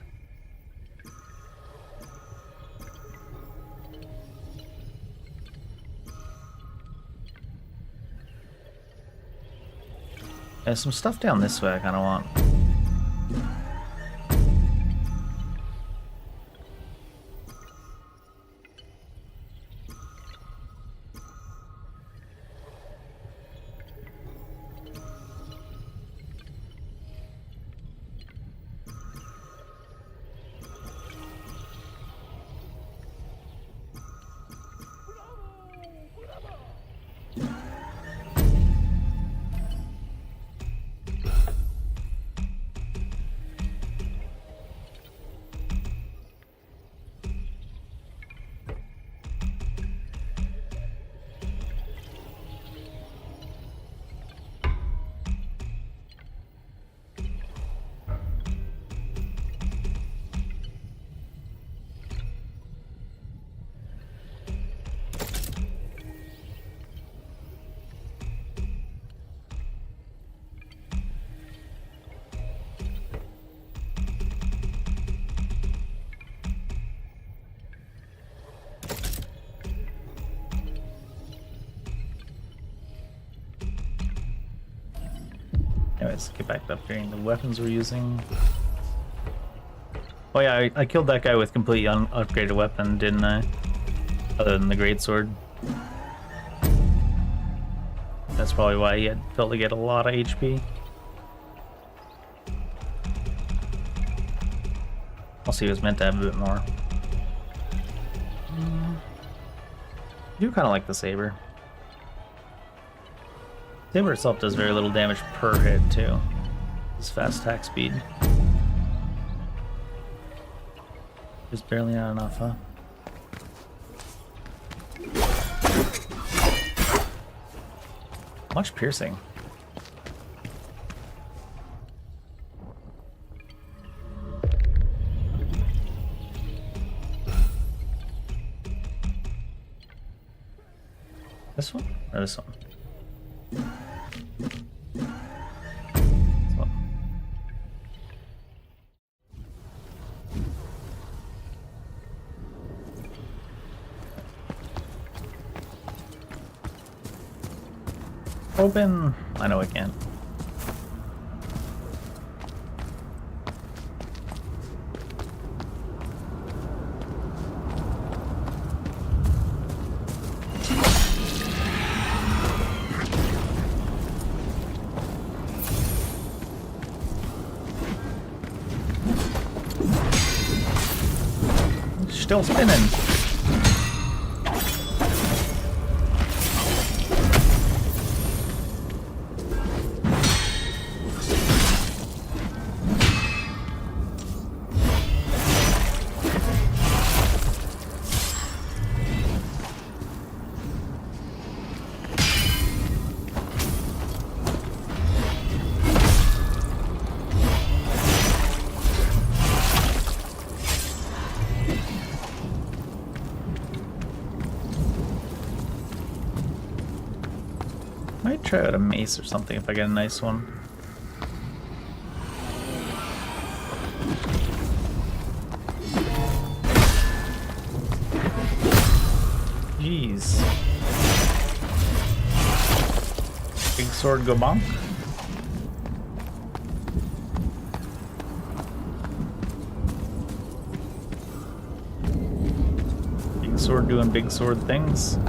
There's some stuff down this way I kind of want. Anyways, get back to upgrading the weapons we're using. Oh yeah, I killed that guy with completely unupgraded weapon, didn't I? Other than the greatsword. That's probably why he had felt to get a lot of HP. Also, he was meant to have a bit more. I do kind of like the saber. Saber itself does very little damage per hit too. It's fast attack speed. Just barely not enough, huh? Much piercing. This one? Or this one? Open. I know I can. Still spinning. Might try out a mace or something if I get a nice one. Jeez. Big sword go bonk. Big sword doing big sword things.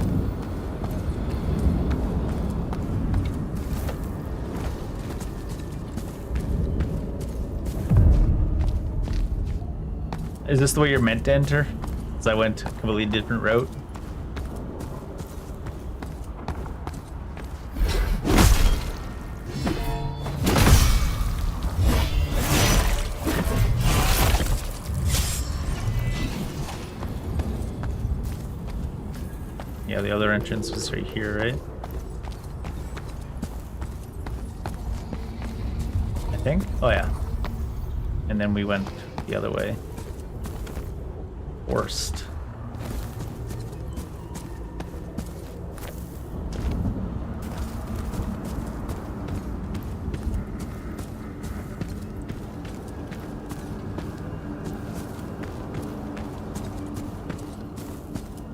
Is this the way you're meant to enter? Because I went a completely different route. Yeah, the other entrance was right here, right? I think? Oh yeah. And then we went the other way. Forced.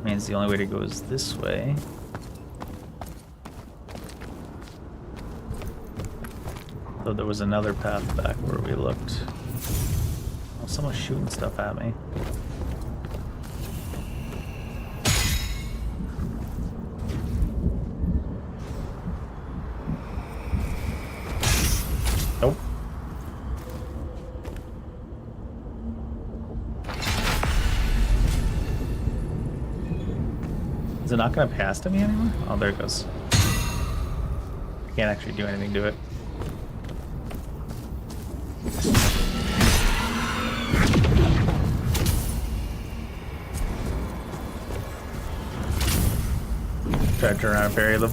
Means the only way to go is this way. Though there was another path back where we looked. Oh, someone's shooting stuff at me. Nope. Is it not going to pass to me anymore? Oh, there it goes. I can't actually do anything to it. Try to turn around and parry them.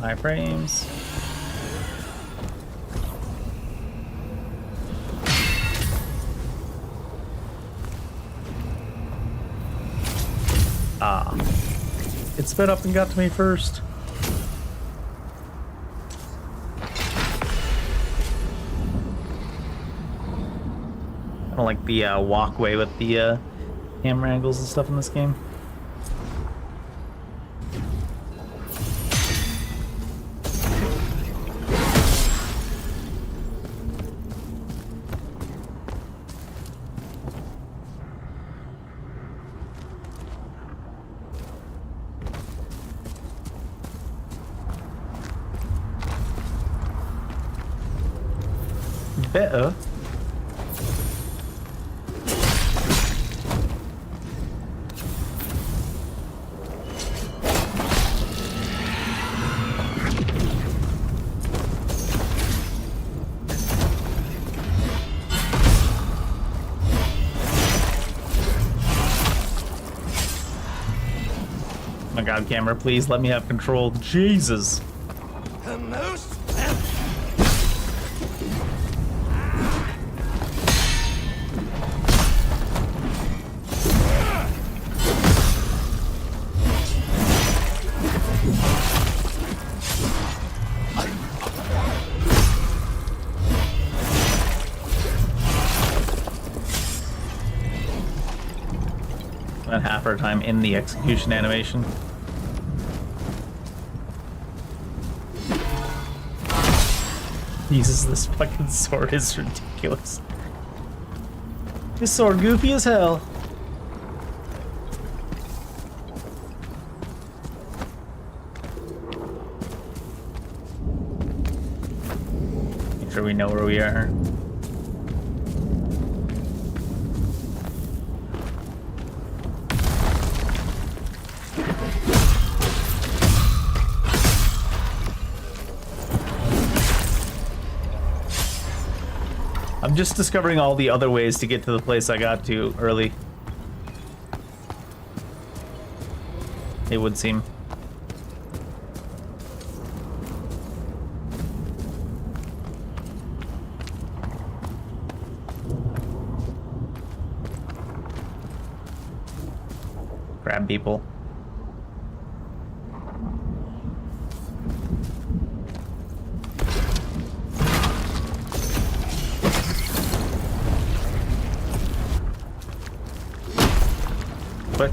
High frames. Ah. It sped up and got to me first. I don't like the walkway with the camera angles and stuff in this game. Better. Oh my god, camera, please let me have control. Jesus. The most. Spent half our time in the execution animation. Jesus, this fucking sword is ridiculous. This sword goofy as hell. Make sure we know where we are. I'm just discovering all the other ways to get to the place I got to early. It would seem. grab people. What?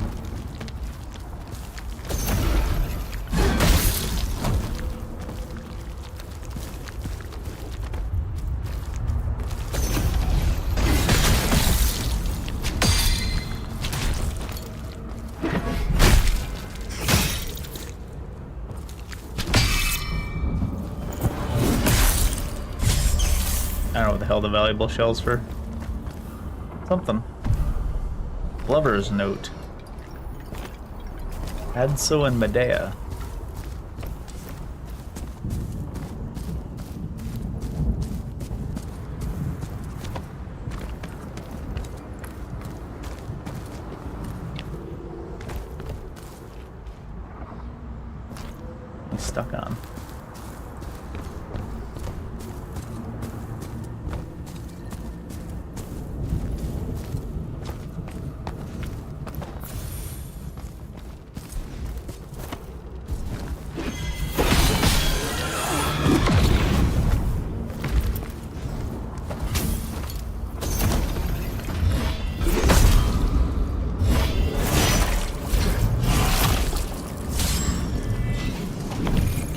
I don't know what the hell the valuable shells for. Something. Lover's note. Adso and Medea. He's stuck on.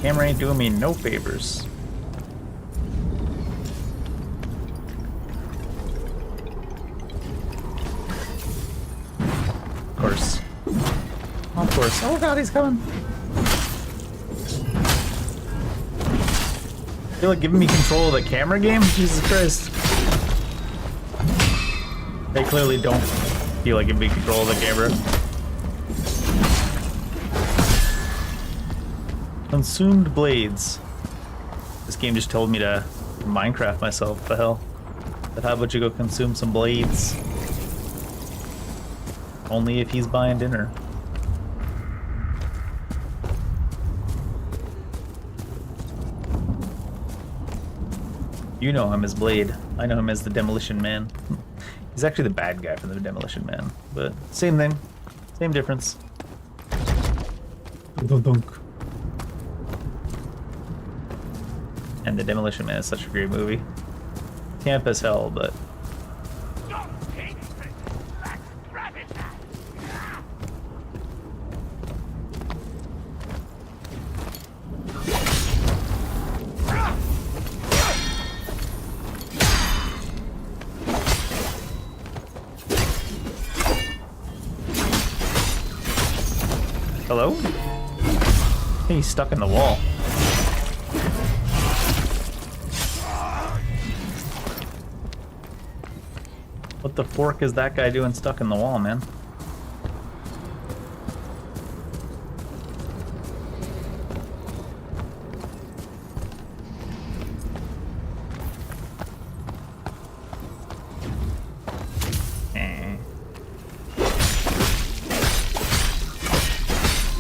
Camera ain't doing me no favors. Of course. Of course. Oh god, he's coming. I feel like giving me control of the camera game? Jesus Christ. They clearly don't feel like giving me control of the camera. Consumed blades. This game just told me to Minecraft myself. What the hell? But how about you go consume some blades? Only if he's buying dinner. You know him as Blade. I know him as the Demolition Man. He's actually the bad guy from the Demolition Man. But same thing. Same difference. Dunk. And the Demolition Man is such a great movie. Camp as hell, but hello? I think he's stuck in the wall. What the fork is that guy doing stuck in the wall, man?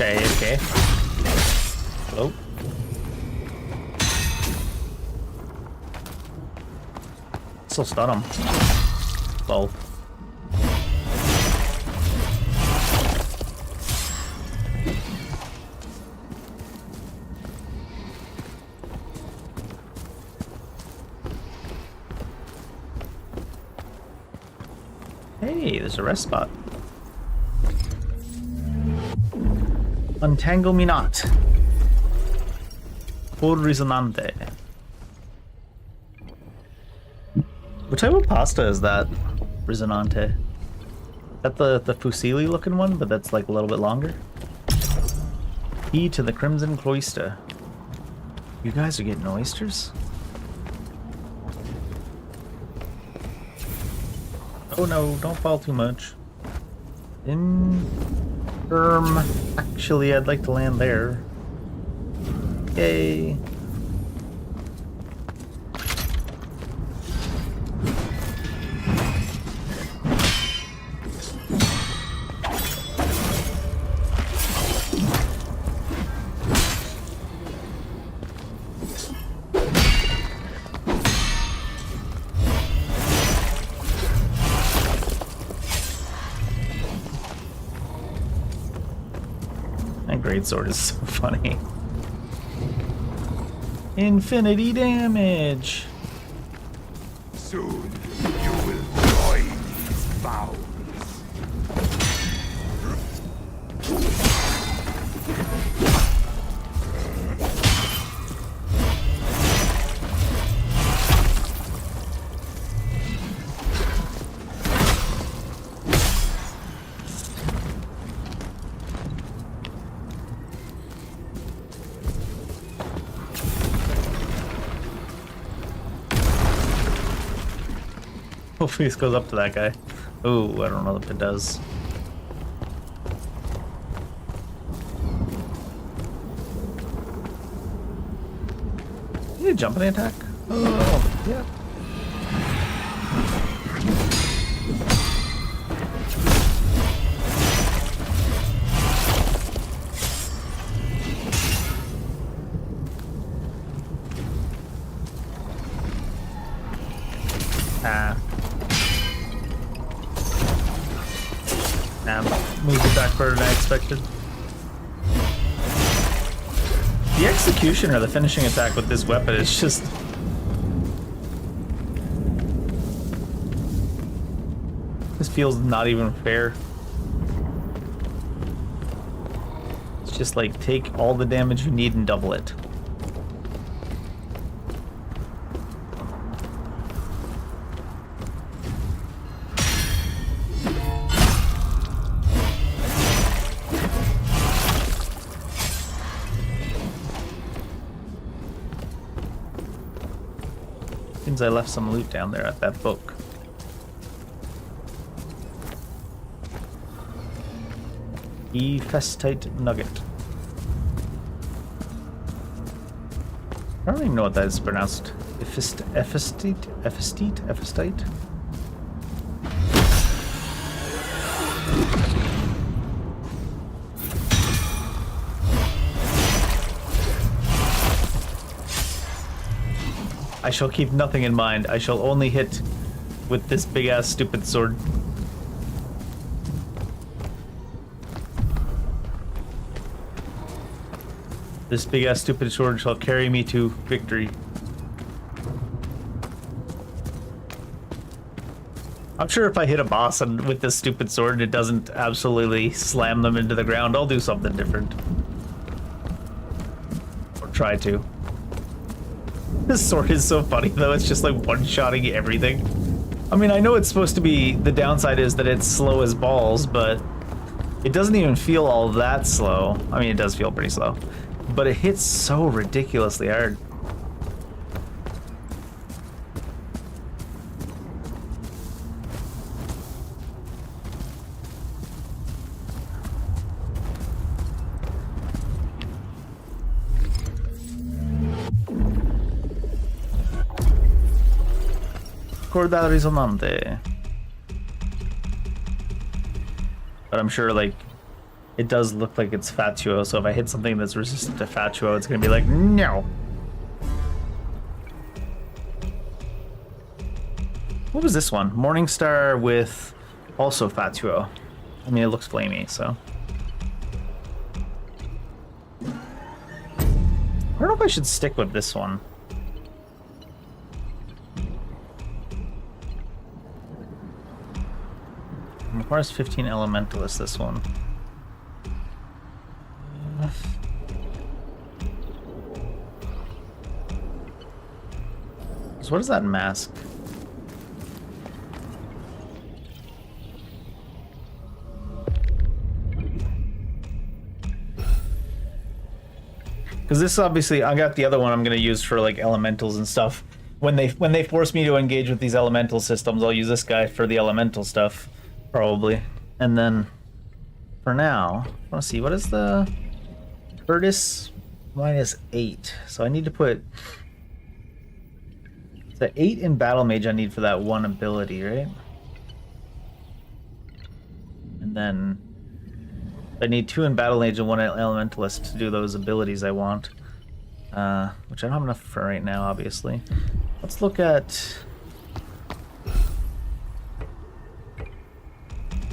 Okay. Hello? Still stun him. Lol. Hey, there's a rest spot. Untangle me not. Por risonante. What type of pasta is that? Risonante. Is that the fusilli looking one, but that's like a little bit longer? Key to the Crimson Cloister. You guys are getting oysters? Oh no, don't fall too much. Actually, I'd like to land there. Yay. greatsword is so funny. Infinity damage. Soon you will join these vows. Hopefully this goes up to that guy. Ooh, I don't know if it does. Did you jump in the attack? Oh, yeah. Moved it back further than I expected. The execution or the finishing attack with this weapon is just... This feels not even fair. It's just like, take all the damage you need and double it. I left some loot down there at that book. Ephestite nugget. I don't even know what that is pronounced. Ephestite? I shall keep nothing in mind. I shall only hit with this big-ass stupid sword. This big-ass stupid sword shall carry me to victory. I'm sure if I hit a boss and with this stupid sword and it doesn't absolutely slam them into the ground, I'll do something different. Or try to. This sword is so funny though, it's just like one-shotting everything. I mean, I know it's supposed to be, the downside is that it's slow as balls, but it doesn't even feel all that slow. I mean, it does feel pretty slow, but it hits so ridiculously hard. Corda risonante. But I'm sure, like, it does look like it's Fatuo, so if I hit something that's resistant to Fatuo, it's gonna be like, no! What was this one? Morningstar with also Fatuo. I mean, it looks flamey, so. I don't know if I should stick with this one. Requires 15 elementalists, this one. So what does that mask? Because this obviously, I got the other one I'm going to use for like elementals and stuff. When they force me to engage with these elemental systems, I'll use this guy for the elemental stuff. Probably. And then for now, I want to see, what is the Curtis -8? So I need to put the 8 in Battle Mage I need for that one ability, right? And then I need 2 in Battle Mage and 1 Elementalist to do those abilities I want. Which I don't have enough for right now, obviously. Let's look at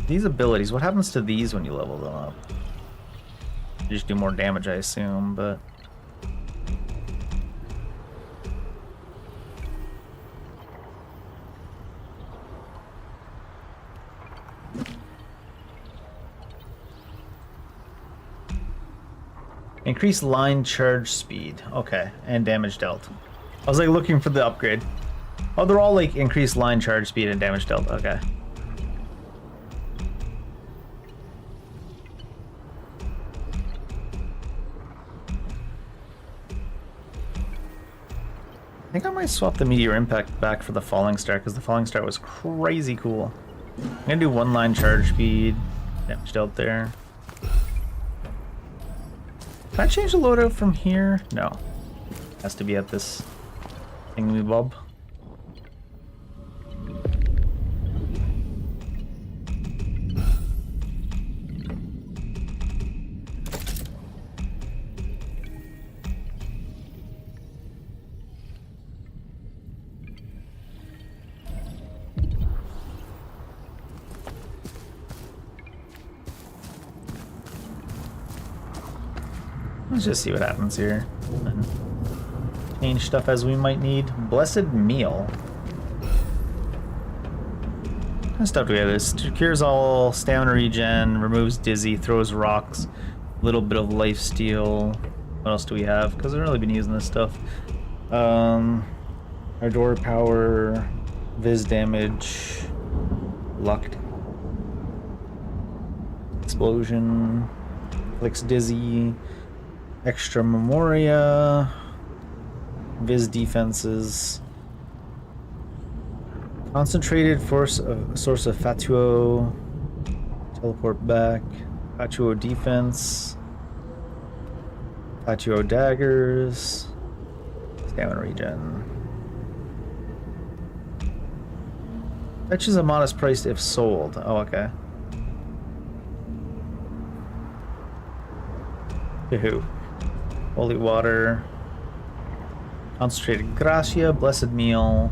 these abilities. What happens to these when you level them up? You just do more damage, I assume, but... Increase line charge speed. Okay, and damage dealt. I was like looking for the upgrade. Oh, they're all like increased line charge speed and damage dealt. Okay. I think I might swap the meteor impact back for the falling star because the falling star was crazy cool. I'm gonna do 1 line charge speed, damage dealt there. Can I change the loadout from here? No. Has to be at this thingy-bob. Let's just see what happens here. And change stuff as we might need. Blessed meal. What kind of stuff do we have? This cures all stamina regen, removes dizzy, throws rocks, a little bit of life steal. What else do we have? Because I've really been using this stuff. Ardor power, viz damage, luck, explosion, inflicts dizzy. Extra Memoria, Viz defenses, concentrated source of Fatuo, teleport back, Fatuo defense, Fatuo daggers, stamina regen. Fetches a modest price if sold. Oh, okay. To who? Holy water, concentrated gracia, blessed meal,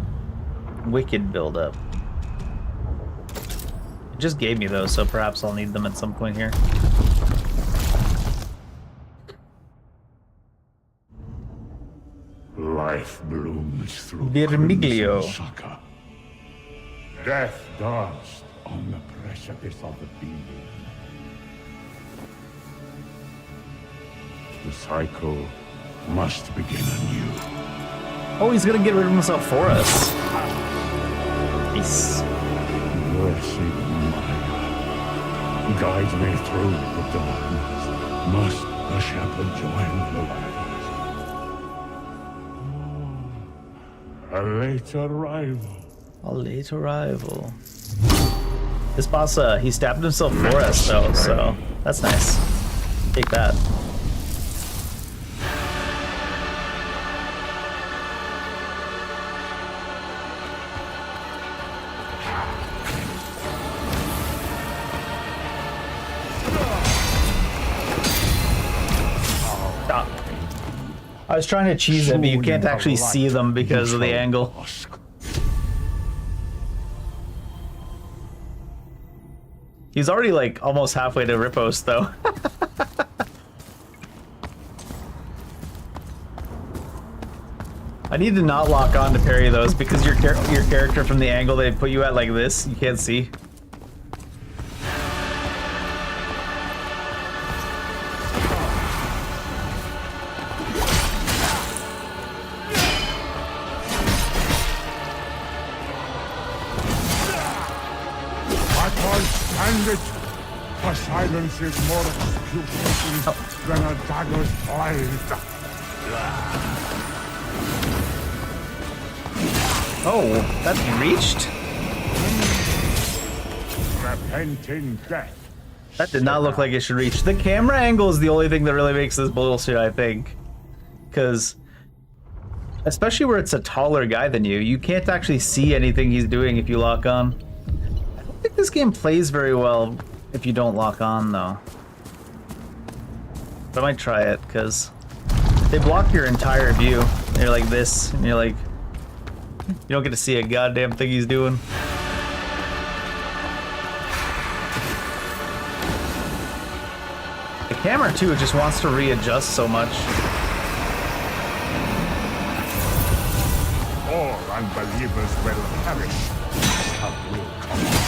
wicked buildup. It just gave me those, so perhaps I'll need them at some point here. Life blooms through Vermiglio. crimson sucker. Death danced on the precipice of the being. The cycle must begin anew. Oh, he's gonna get rid of himself for us. Peace. Mercy Maya, guide me through the darkness. Must the shepherd join the waters? A late arrival. A late arrival. This boss, he stabbed himself for us though, so that's nice. Take that. I was trying to cheese it, but you can't actually see them because of the angle. He's already like almost halfway to Ripos though. I need to not lock on to parry those because your character from the angle they put you at like this, you can't see. For silence is more execution than a dagger's blade. Oh, that reached? Repenting death. That did not look like it should reach. The camera angle is the only thing that really makes this bullshit, I think. Because, especially where it's a taller guy than you, you can't actually see anything he's doing if you lock on. I don't think this game plays very well if you don't lock on, though. But I might try it, because they block your entire view. You're like this, and you're like... You don't get to see a goddamn thing he's doing. camera too, it just wants to readjust so much. All unbelievers will perish. Some will come.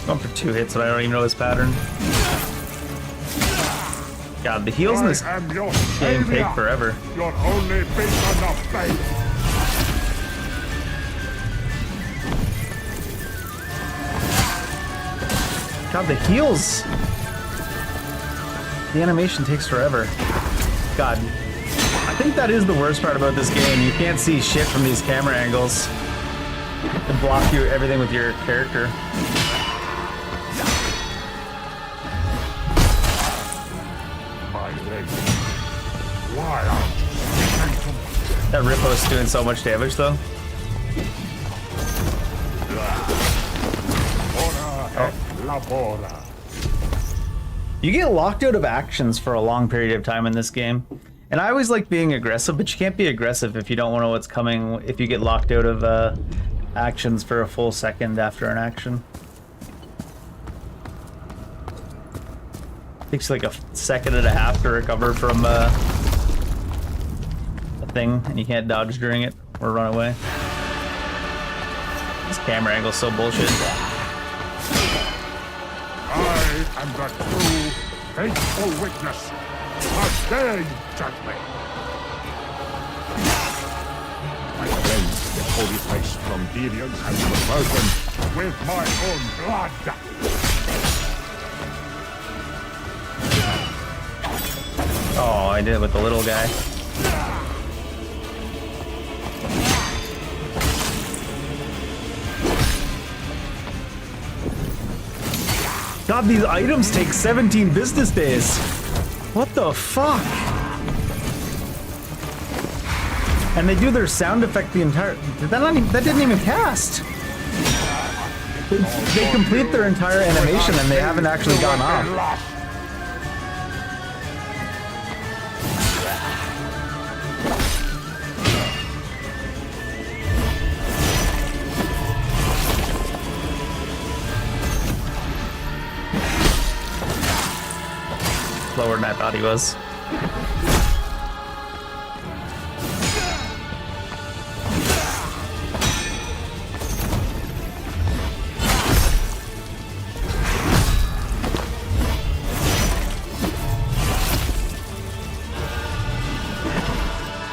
Going for 2 hits, but I don't even know his pattern. God, the heals in this I am your game savior. take forever. Your only beacon of faith. God, the heals. The animation takes forever. God, I think that is the worst part about this game. You can't see shit from these camera angles. They block you everything with your character. My legs. Why aren't you speaking to me? That riposte's doing so much damage though. Ora et labora. You get locked out of actions for a long period of time in this game. And I always like being aggressive, but you can't be aggressive if you don't know what's coming, if you get locked out of actions for a full second after an action. Takes like a second and a half to recover from a thing, and you can't dodge during it or run away. This camera angle's so bullshit. I am the true, faithful witness. How dare you judge me? I cleanse the holy place from deviance and perversion with my own blood. Oh, I did it with the little guy. God, these items take 17 business days. What the fuck? And they do their sound effect the entire... That didn't even cast. They complete their entire animation and they haven't actually gone off. Lower than I thought he was.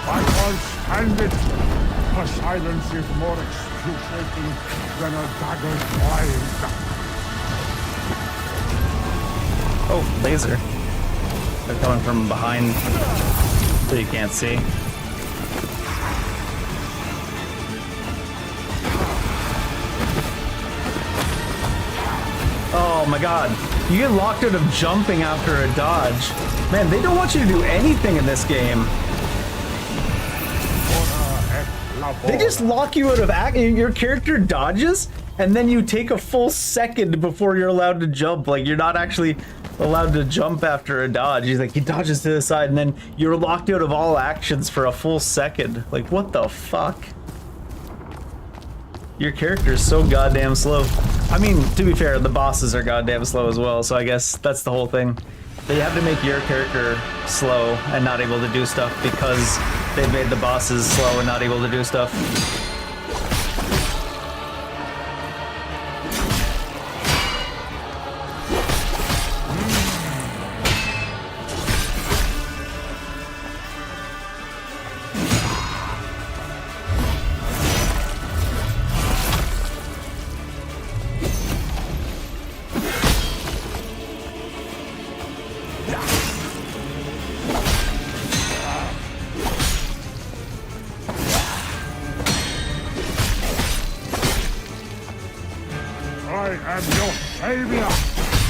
I can't stand it. Her silence is more excruciating than a dagger's blade. Oh, laser. They're coming from behind, so you can't see. Oh my god. You get locked out of jumping after a dodge. Man, they don't want you to do anything in this game. They just lock you out of action. Your character dodges, and then you take a full second before you're allowed to jump. Like, you're not actually allowed to jump after a dodge. He's like, he dodges to the side, and then you're locked out of all actions for a full second. Like, what the fuck? Your character is so goddamn slow. I mean, to be fair, the bosses are goddamn slow as well, so I guess that's the whole thing. They have to make your character slow and not able to do stuff because they've made the bosses slow and not able to do stuff. I am your savior,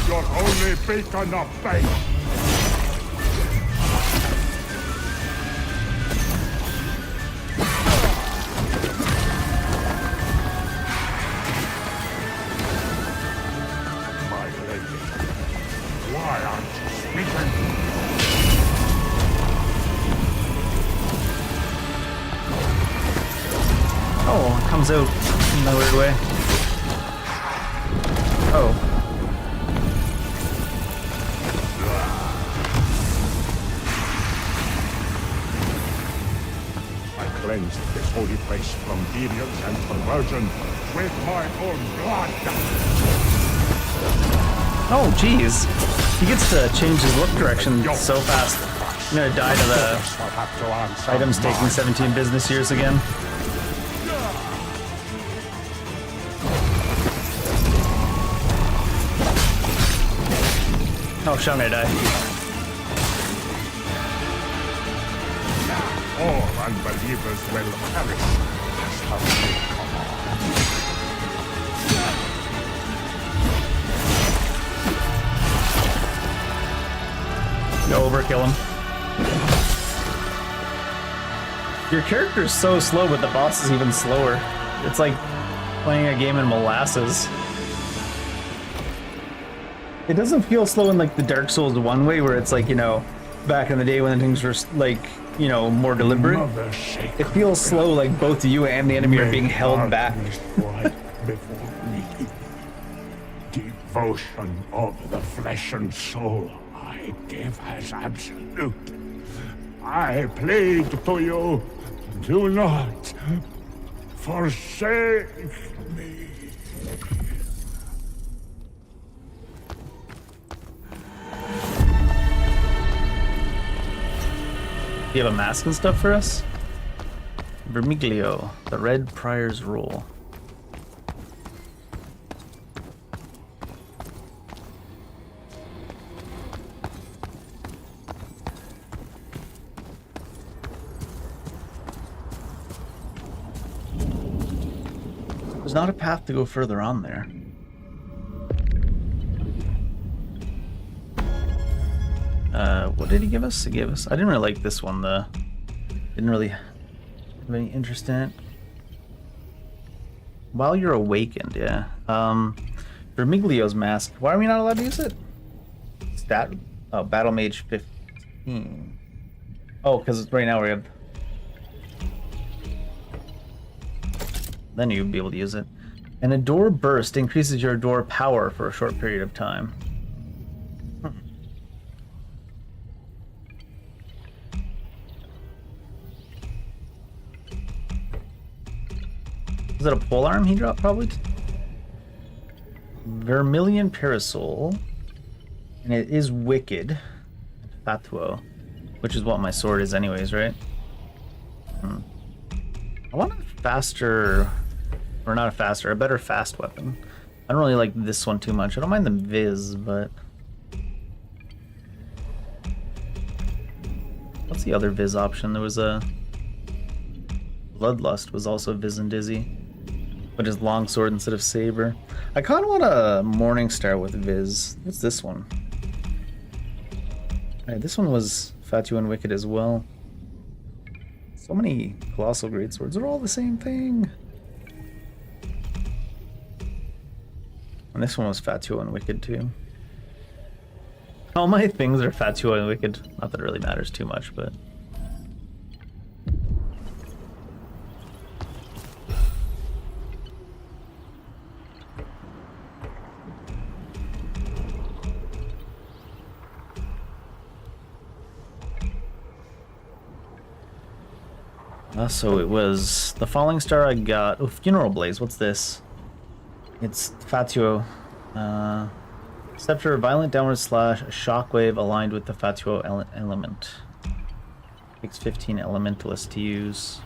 your only beacon of faith. vision. Oh, it comes out in a weird way. Oh. I cleansed this holy place from deviance and perversion with my own blood. Oh, jeez. He gets to change his look direction so fast. I'm gonna die to the items taking 17 business years again. Oh, shall I die? All unbelievers will perish. That's how they come on. Go overkill him. Your character's so slow, but the boss is even slower. It's like playing a game in molasses. It doesn't feel slow in like the Dark Souls 1 way, where it's like, you know, back in the day when things were like, you know, more deliberate. It feels slow, like both you and the enemy are being held back. Right before me. Devotion of the flesh and soul I give as absolute. I plead to you, do not forsake me. Do you have a mask and stuff for us? Vermiglio, the Red Prior's Rule. There's not a path to go further on there. What did he give us? He gave us... I didn't really like this one, the... Didn't really have any interest in it. While you're awakened, yeah. Vermiglio's mask. Why are we not allowed to use it? Stat... Oh, Battle Mage 15. Oh, because right now we have... Then you'd be able to use it. An Adore Burst increases your Adore power for a short period of time. Is it a polearm he dropped, probably? Vermilion Parasol. And it is Wicked. Fatuo. Which is what my sword is anyways, right? I want a faster... Or not a faster, a better fast weapon. I don't really like this one too much. I don't mind the Viz, but... What's the other Viz option? There was a... Bloodlust was also Viz and Dizzy. But just longsword instead of saber. I kind of want a Morningstar with Viz. What's this one? Alright, this one was Fatu and Wicked as well. So many Colossal Greatswords are all the same thing. And this one was Fatuo and Wicked too. All my things are Fatuo and Wicked. Not that it really matters too much, but... So it was the Falling Star I got. Oh, Funeral Blaze. What's this? It's Fatuo. Scepter, violent downward slash, a shockwave aligned with the Fatuo element. Takes 15 elementalists to use.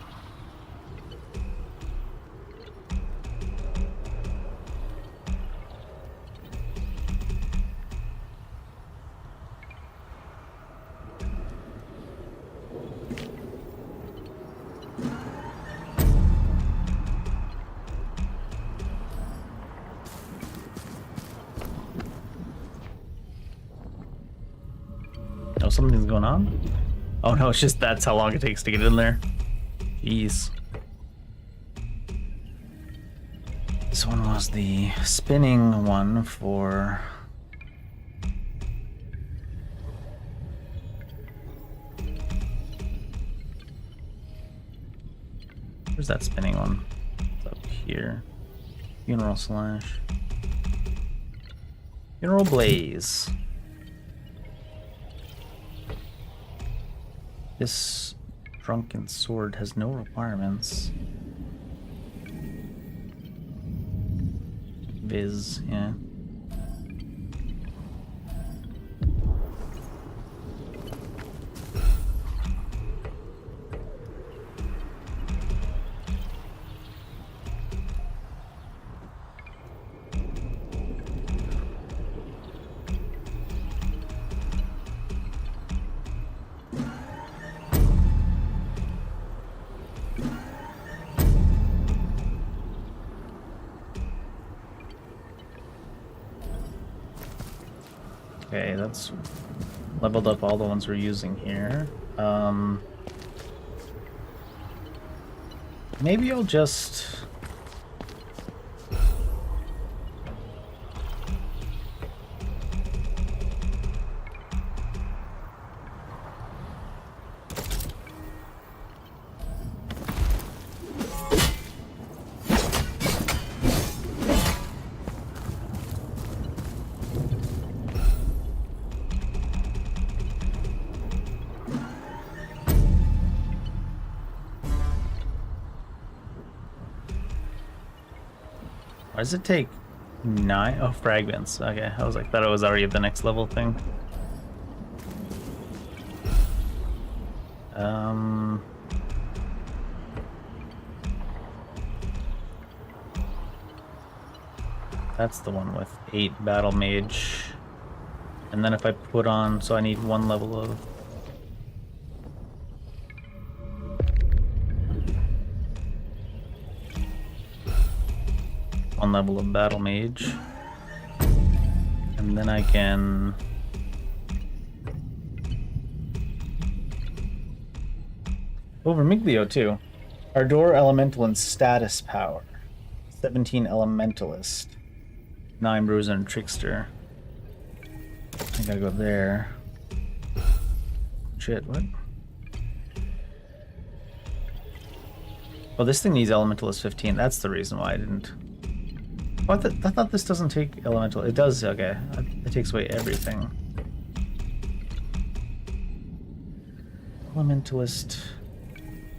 Oh, something's going on? Oh no, it's just that's how long it takes to get in there. Jeez. This one was the spinning one for... Where's that spinning one? It's up here. Funeral slash. Funeral blaze. This drunken sword has no requirements. Viz, yeah. Okay, that's leveled up all the ones we're using here. Maybe I'll just... Why does it take 9? Oh, fragments. Okay, I was like, thought it was already the next level thing. That's the one with 8 battle mage. And then if I put on, so I need 1 level of... one level of battle mage, and then I can Vermiglio too. Ardor Elemental and status power. 17 Elementalist. 9 Bruiser and Trickster. I gotta go there. Shit, what? Oh, this thing needs Elementalist 15. That's the reason why I didn't. Oh, I thought this doesn't take elemental. It does, okay. It takes away everything. Elementalist.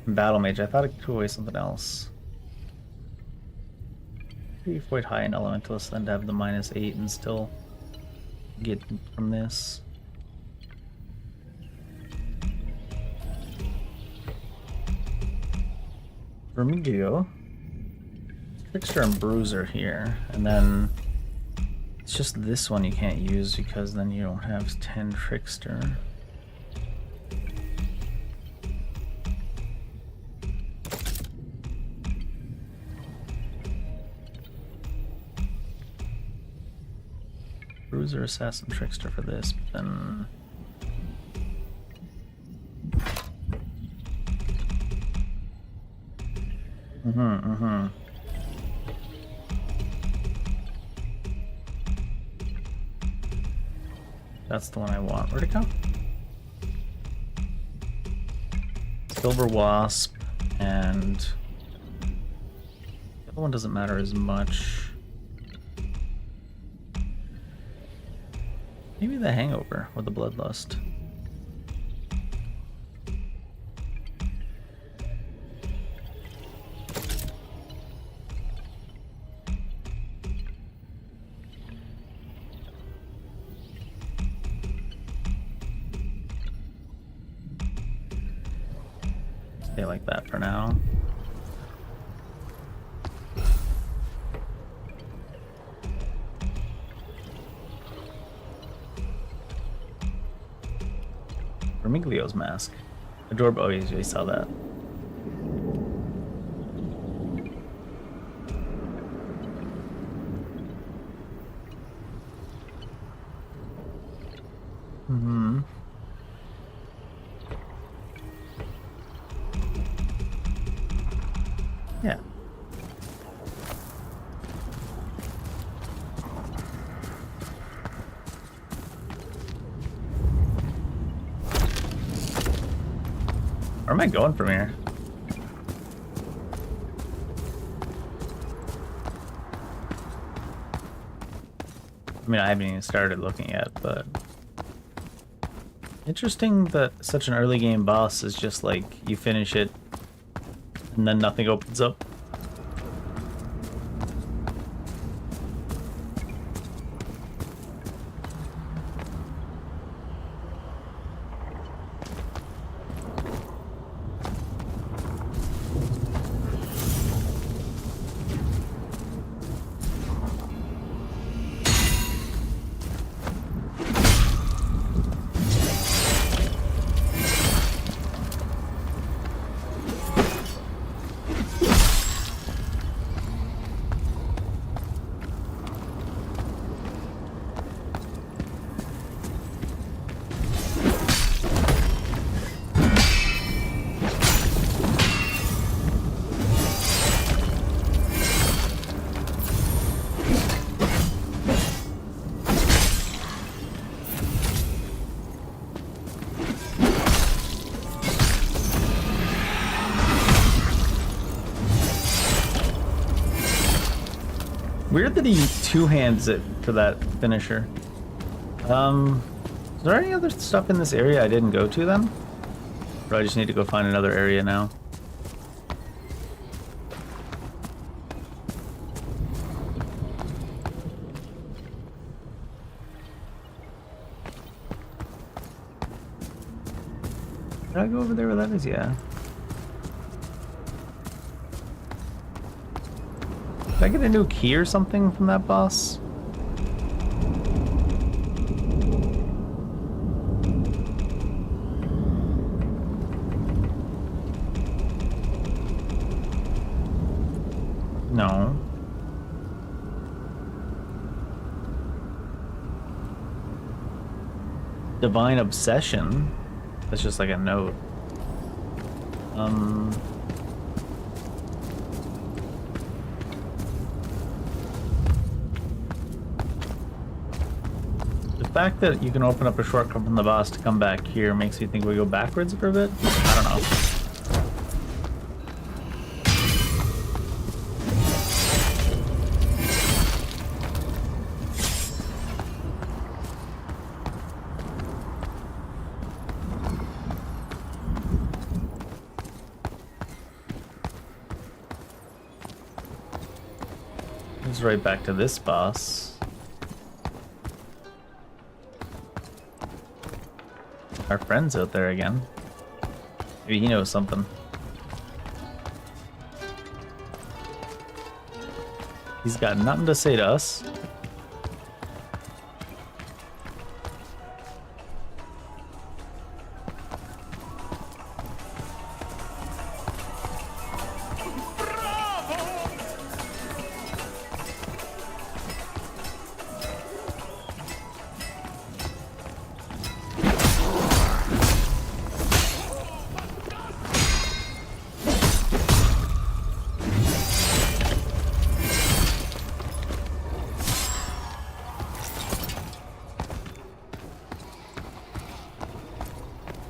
Battle mage. I thought it took away something else. Pretty quite high in elementalist, then to have the -8 and still get from this. Vermiglio. Trickster and Bruiser here, and then it's just this one you can't use because then you don't have 10 Trickster. Bruiser, Assassin, Trickster for this, but then... That's the one I want. Where'd it go? Silver Wasp, and the other one doesn't matter as much. Maybe the Hangover or the Bloodlust. Stay like that for now. Vermiglio's mask. Adorable. Oh, you saw that. Yeah. Where am I going from here? I mean, I haven't even started looking yet, but interesting that such an early game boss is just like you finish it and then nothing opens up. Weird that he two-hands it for that finisher. Is there any other stuff in this area I didn't go to then? Or I just need to go find another area now? Did I go over there where that is? Yeah. Did I get a new key or something from that boss? No. Divine Obsession? That's just like a note. The fact that you can open up a shortcut from the boss to come back here makes me think we go backwards for a bit. I don't know. It's right back to this boss. Our friend's out there again. Maybe he knows something. He's got nothing to say to us.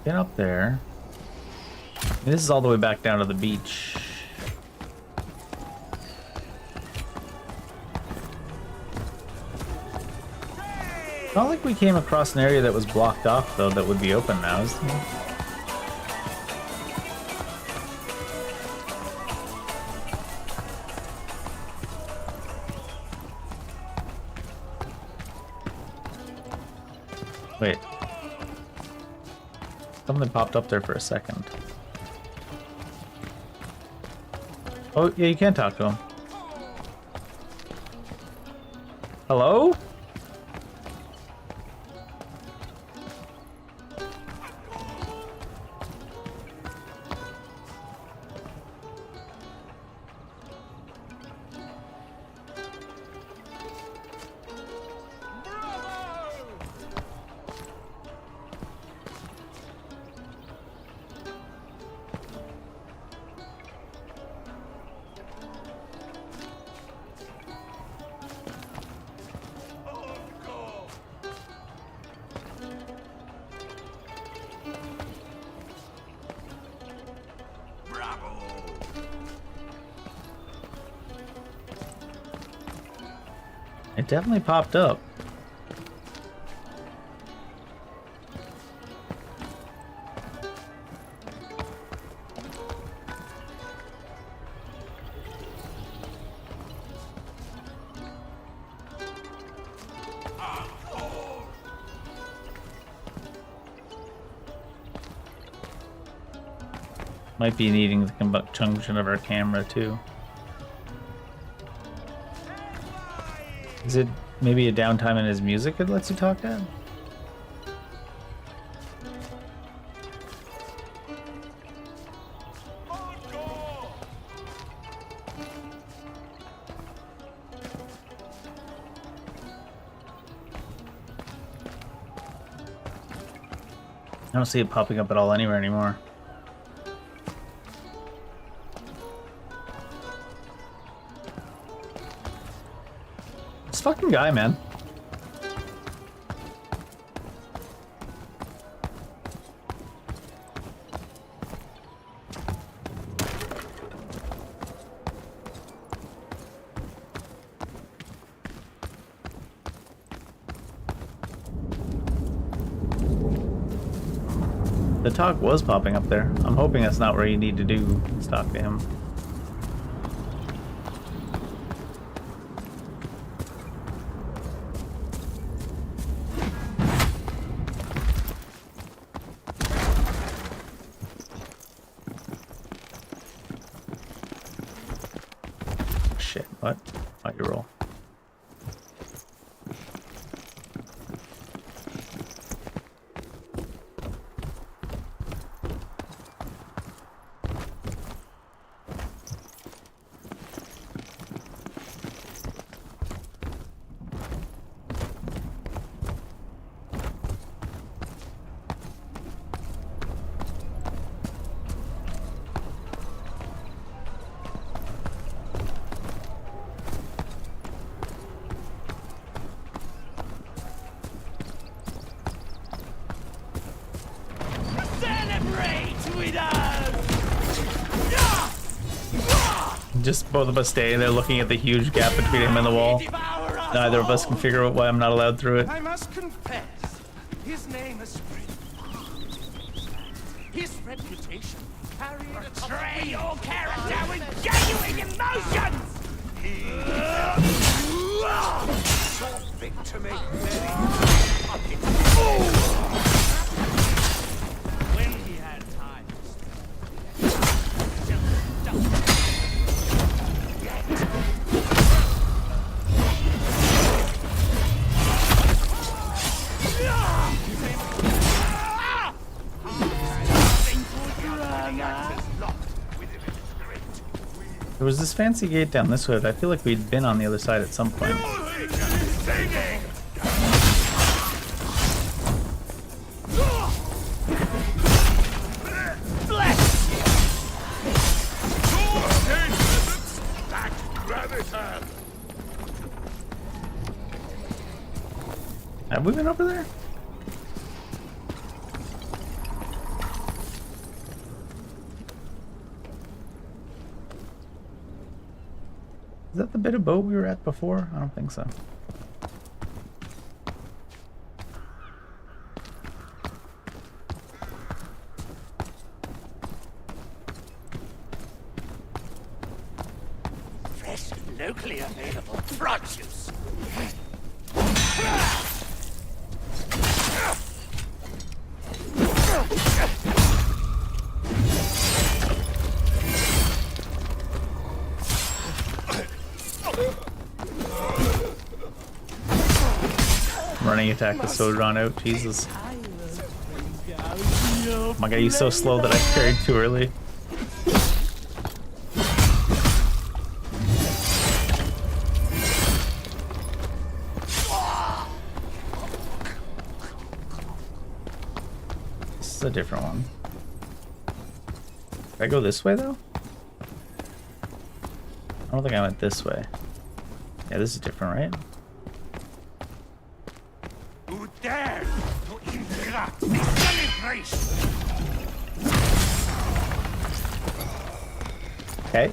Get up there. This is all the way back down to the beach. Not like we came across an area that was blocked off, though, that would be open now, is there? Wait. Something popped up there for a second. Oh, yeah, you can talk to him. Hello? It definitely popped up. Might be needing the conjunction of our camera too. Is it maybe a downtime in his music it lets you talk at? I don't see it popping up at all anywhere anymore. This fucking guy, man. The talk was popping up there. I'm hoping that's not where you need to do is talk to him. Shit, what? How'd you roll? Just both of us staying there looking at the huge gap between him and the wall. Neither of us can figure out why I'm not allowed through it. I must confess, his name is spread. His reputation carried Betray your character with genuine emotions! so big to make very When he had time. There was this fancy gate down this way, but I feel like we'd been on the other side at some point. Have we been over there? Is that the bit of boat we were at before? I don't think so. Fresh, locally available produce. Running attack is so drawn out, Jesus. Oh my god, he's so slow that I carried too early. This is a different one. Did I go this way though? I don't think I went this way. Yeah, this is different, right? Who dares to interrupt the celebration? Okay.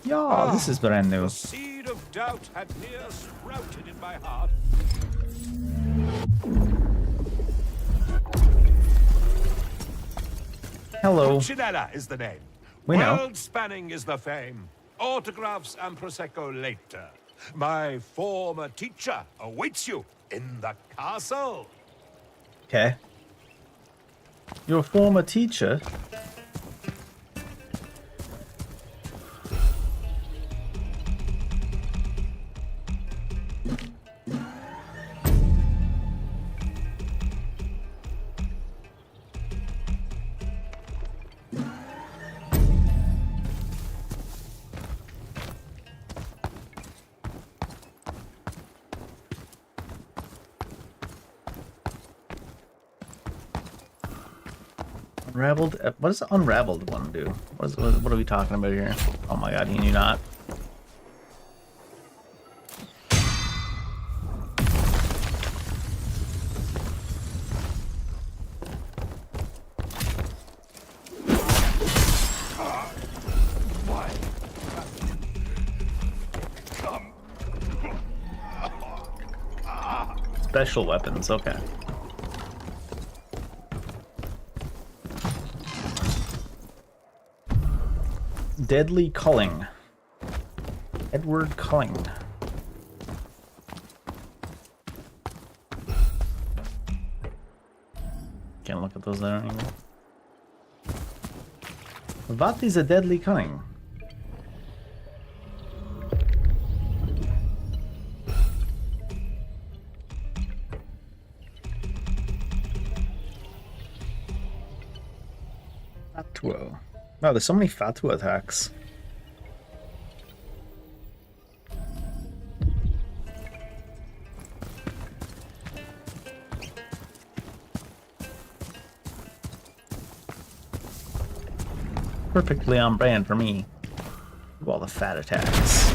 Yeah, this is brand new. The seed of doubt had near sprouted in my heart. Hello. Chinella is the name. We know. World spanning is the fame. Autographs and Prosecco later. My former teacher awaits you in the castle. Okay. Your former teacher? Unraveled? What does the unraveled one do? What are we talking about here? Oh my god, he knew not. Special weapons, okay. Deadly Culling. Edward Culling. Can't look at those there anymore. What is a deadly culling? Fatuo. Wow, there's so many Fatuo attacks. Perfectly on brand for me. Of all the fat attacks.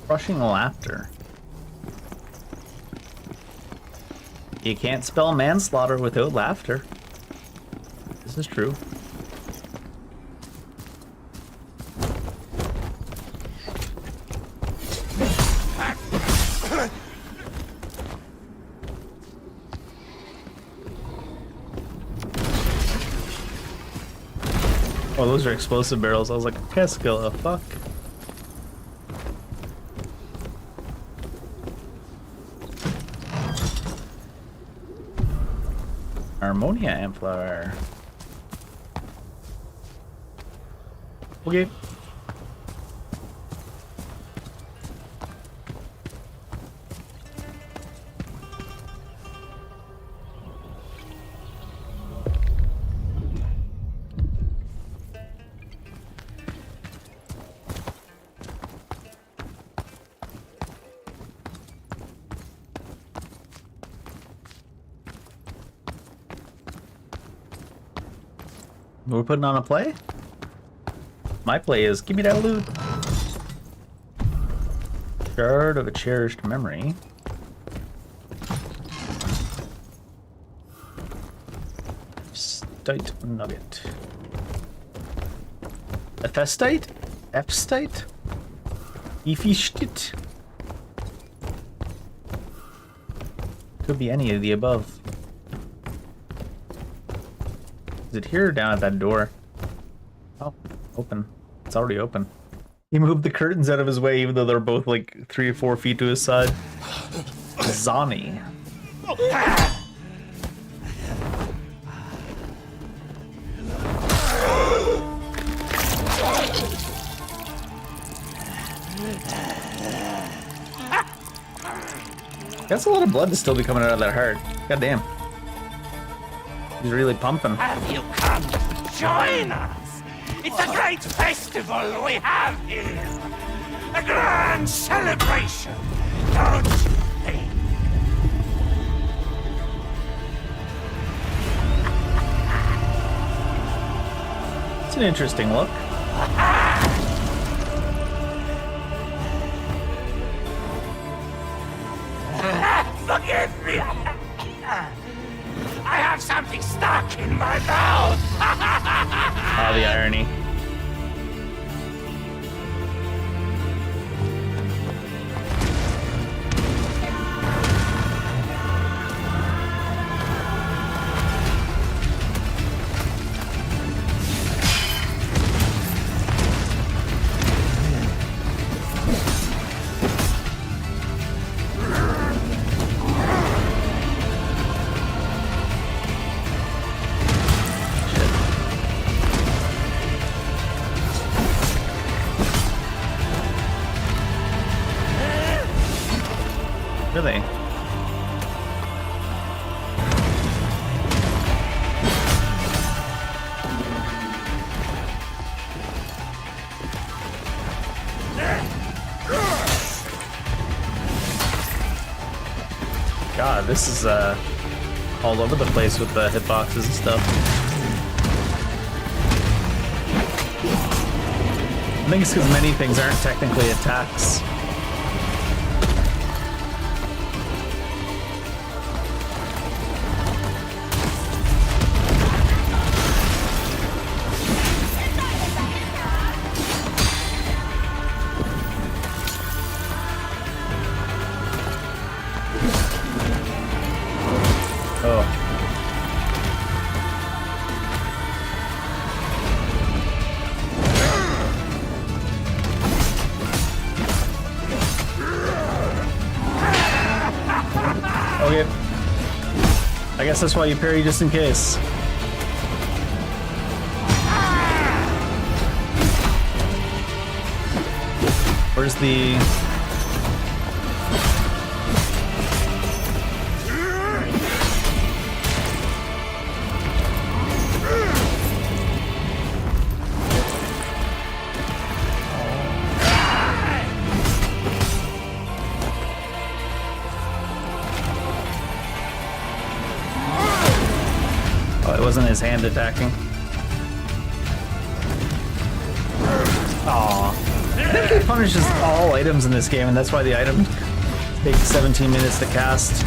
Crushing laughter. You can't spell manslaughter without laughter. This is true. Oh, those are explosive barrels. I was like, Keskill, fuck. Harmonia amplifier. Okay. We're putting on a play? My play is, give me that loot. Shard of a cherished memory. Festite nugget. A festite? Festite? Efistit? Could be any of the above. Is it here or down at that door? Oh, open. It's already open. He moved the curtains out of his way even though they're both like 3 or 4 feet to his side. Zani. That's a lot of blood to still be coming out of that heart. God damn. He's really pumping. Have you come to join us? It's a great festival we have here. A grand celebration, don't you think? It's an interesting look. Forgive me! I have something stuck in my mouth! Oh, the irony. Really? God, this is all over the place with the hitboxes and stuff. I think it's because many things aren't technically attacks. Okay. I guess that's why you parry just in case. Where's the... Oh, it wasn't his hand attacking. Aww. I think he punishes all items in this game, and that's why the item takes 17 minutes to cast.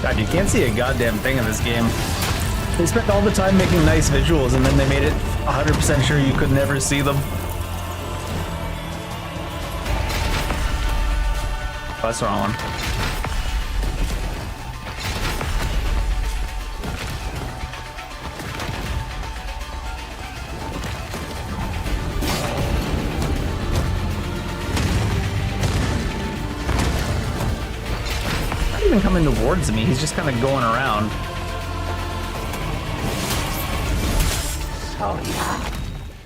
God, you can't see a goddamn thing in this game. They spent all the time making nice visuals, and then they made it 100% sure you could never see them. Oh, that's the wrong one. Not even coming towards me, he's just kind of going around. So young,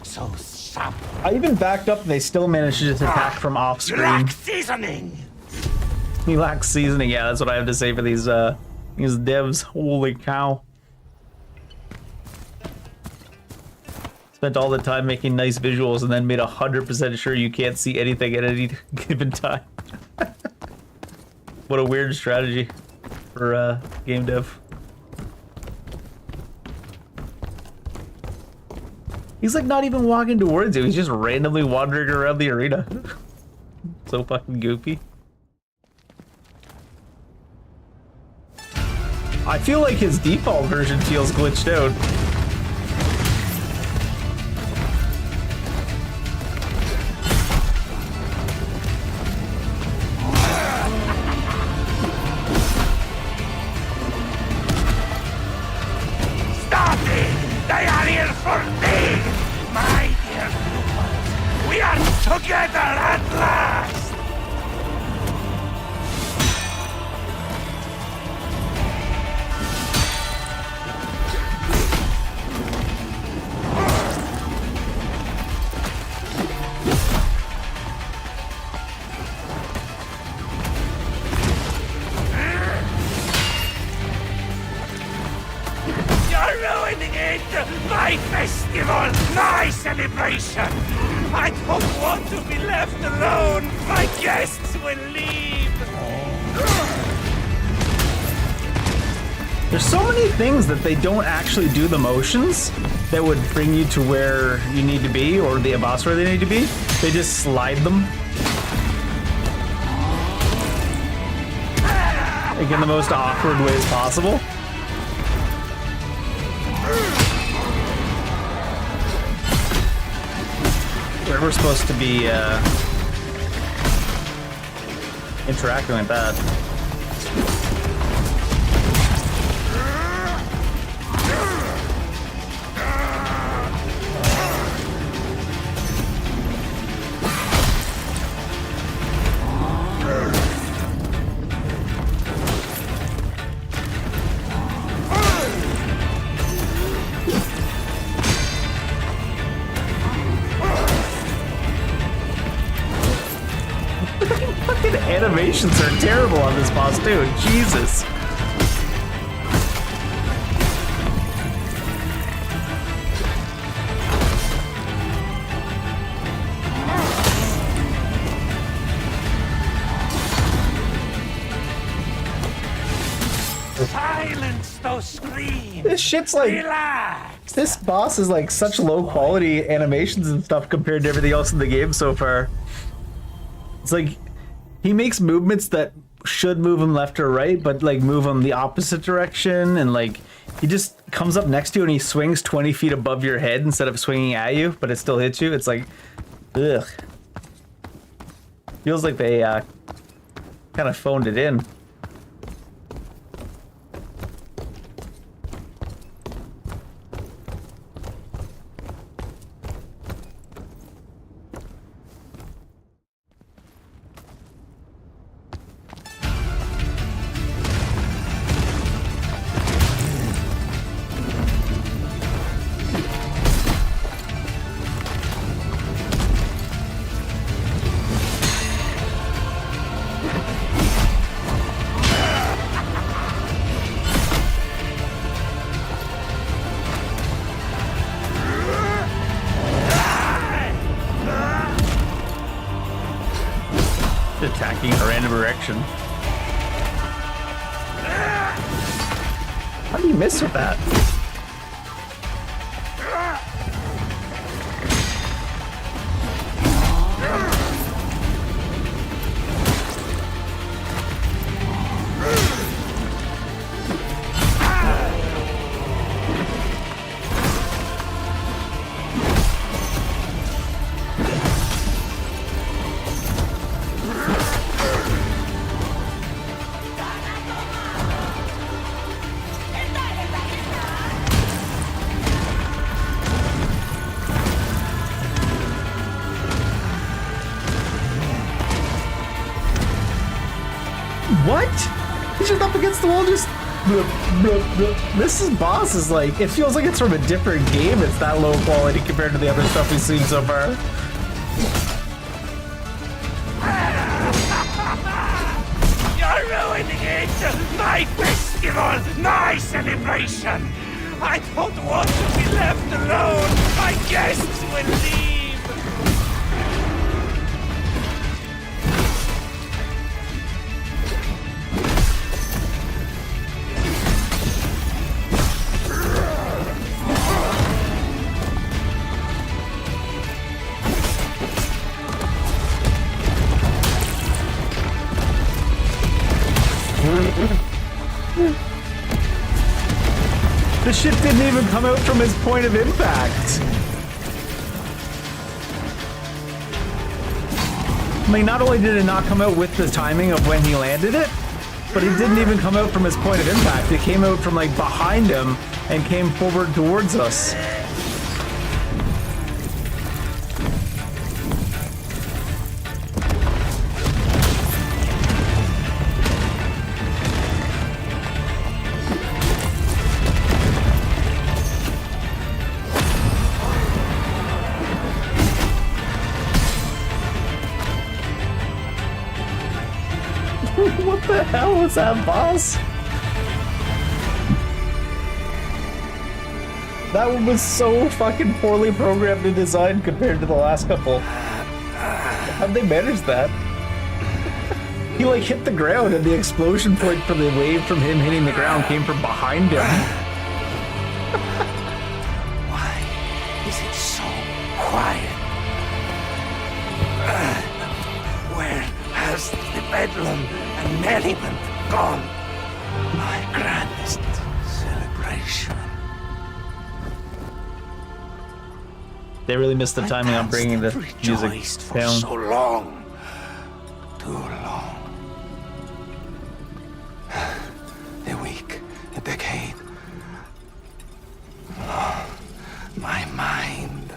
so supple. I even backed up and they still managed to just attack from off You screen. lack seasoning. He lacks seasoning, yeah, that's what I have to say for these devs. Holy cow. Spent all the time making nice visuals and then made 100% sure you can't see anything at any given time. What a weird strategy for game dev. He's like not even walking towards you, he's just randomly wandering around the arena. So fucking goofy. I feel like his default version feels glitched out. Stop it! They are here for me! My dear pupils, we are together at last! Ruining it! My festival! My celebration! I don't want to be left alone! My guests will leave! There's so many things that they don't actually do the motions that would bring you to where you need to be, or the boss where they need to be. They just slide them. Like in the most awkward ways possible. We're supposed to be interacting with that. Animations are terrible on this boss too. Jesus. Silence those screams. This shit's like, relax. This boss is like such low quality animations and stuff compared to everything else in the game so far. It's like he makes movements that should move him left or right, but like move him the opposite direction, and like he just comes up next to you and he swings 20 feet above your head instead of swinging at you, but it still hits you. It's like, ugh. Feels like they kind of phoned it in. Attacking in a random direction. How do you miss with that? What? He's just up against the wall, just... This boss is like... It feels like it's from a different game. It's that low quality compared to the other stuff we've seen so far. You're ruining it! My festival! My celebration! I don't want to be left alone! My guests will leave! The shit didn't even come out from his point of impact. I mean, not only did it not come out with the timing of when he landed it, but it didn't even come out from his point of impact. It came out from like behind him and came forward towards us. What the hell was that, boss? That one was so fucking poorly programmed and designed compared to the last couple. How'd they manage that? He like hit the ground, and the explosion point for the wave from him hitting the ground came from behind him. Why is it so quiet? Where has the bedlam and merriment gone? My grandest celebration. They really missed the timing on bringing the music Rejoiced for down. so long, too long. A week, a decade. My mind.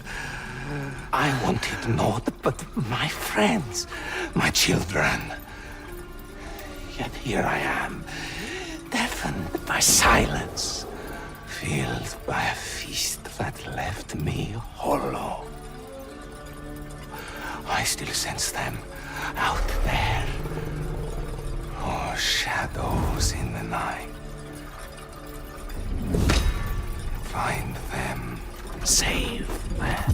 I wanted naught but my friends, my children. Yet here I am, deafened by silence, filled by a feast that left me hollow. I still sense them out there. Oh, shadows in the night. Find them, save them.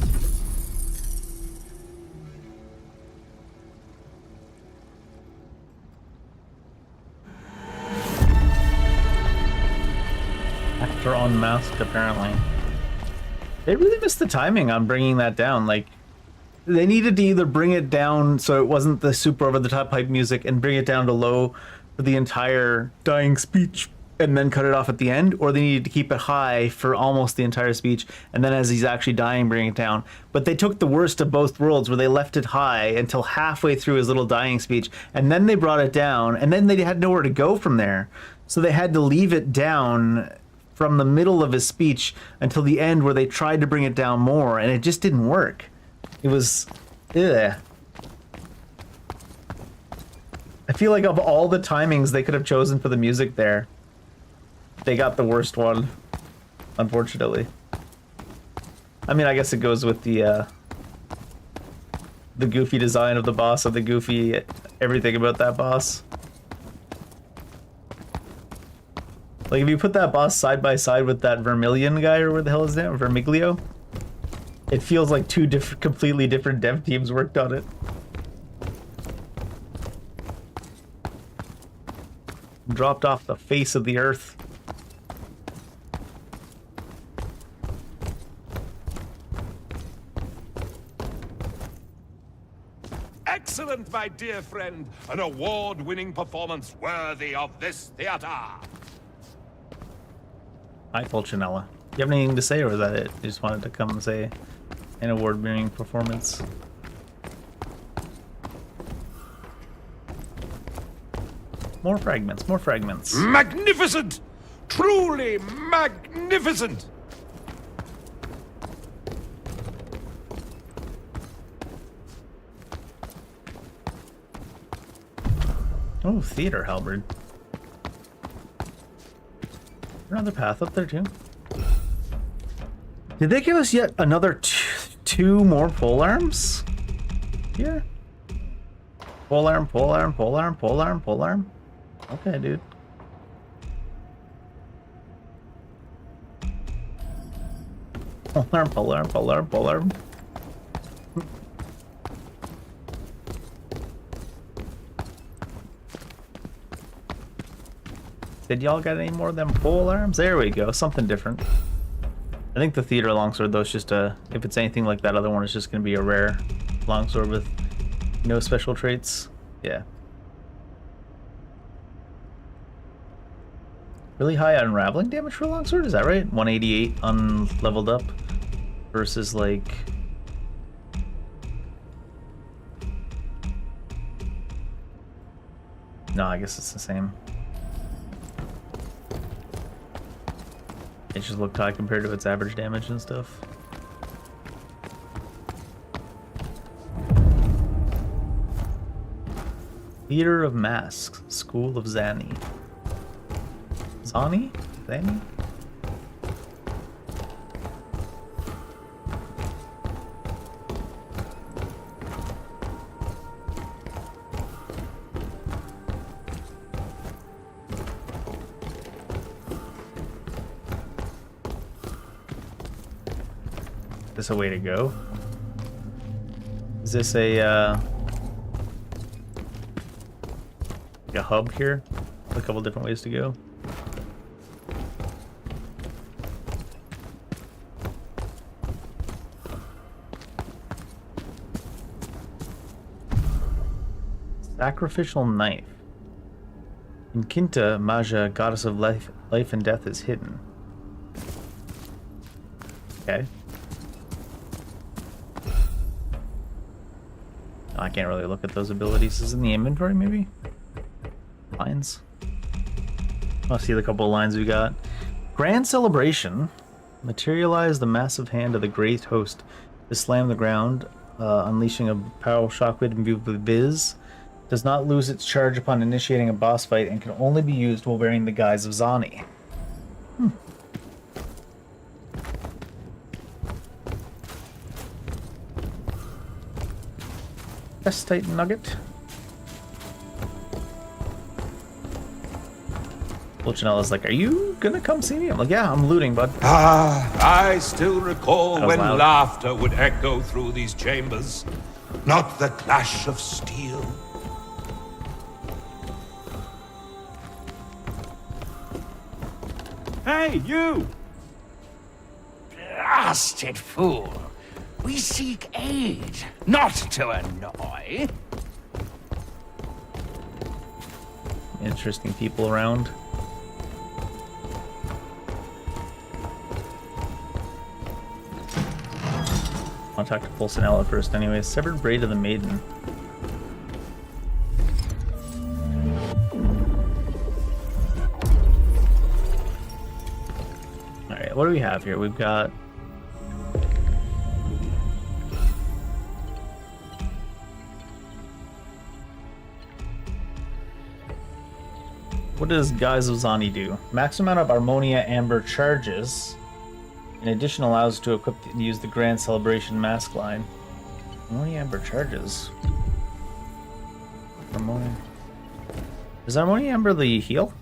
Actor unmasked, apparently. They really missed the timing on bringing that down. Like, they needed to either bring it down so it wasn't the super over-the-top hype music and bring it down to low for the entire dying speech and then cut it off at the end, or they needed to keep it high for almost the entire speech and then as he's actually dying, bring it down. But they took the worst of both worlds, where they left it high until halfway through his little dying speech, and then they brought it down, and then they had nowhere to go from there. So they had to leave it down from the middle of his speech until the end, where they tried to bring it down more, and it just didn't work. It was, ugh. I feel like of all the timings they could have chosen for the music there, they got the worst one, unfortunately. I mean, I guess it goes with the goofy design of the boss, and the goofy everything about that boss. Like, if you put that boss side by side with that Vermilion guy, or what the hell is that, Vermiglio, it feels like two completely different dev teams worked on it. Dropped off the face of the earth. Excellent, my dear friend. An award-winning performance worthy of this theater. Hi, Pulcinella. Do you have anything to say, or was that it? You just wanted to come and say an award-winning performance? More fragments, more fragments. Magnificent! Truly magnificent! Oh, theater halberd. Another path up there too. Did they give us yet another two more pole arms? Here? Pole arm, pole arm, pole arm, pole arm, pole arm. Okay, dude. Pole arm, pole arm, pole arm, pole arm. Did y'all got any more of them pole arms? There we go, something different. I think the theater longsword though is just a, if it's anything like that other one, it's just gonna be a rare longsword with no special traits. Yeah. Really high unraveling damage for a longsword, is that right? 188 unleveled up versus like... No, I guess it's the same. It just looked high compared to its average damage and stuff. Theater of Masks, School of Zani. Zani? Zani? Is this a way to go? Is this a, a hub here. A couple different ways to go. Sacrificial knife. In Quinta, Maja, goddess of life and death, is hidden. Okay. I can't really look at those abilities. Is it in the inventory, maybe? Lines. I'll see the couple of lines we got. Grand Celebration. Materialize the massive hand of the great host to slam the ground, unleashing a powerful shockwave imbued with Viz. Does not lose its charge upon initiating a boss fight and can only be used while wearing the guise of Zani. Tight nugget. Lucinella's like, are you gonna come see me? I'm like, yeah, I'm looting, bud. I still recall when loud. laughter would echo through these chambers, not the clash of steel. Hey, you! Blasted fool! We seek aid, not to annoy. Interesting people around. I'll talk to Pulcinella first anyway. Severed Braid of the Maiden. Alright, what do we have here? We've got... What does Guise of Zani do? Max amount of Armonia Amber charges. In addition, allows to equip and use the Grand Celebration mask line. Armonia Amber charges. Armonia. Is Armonia Amber the heal?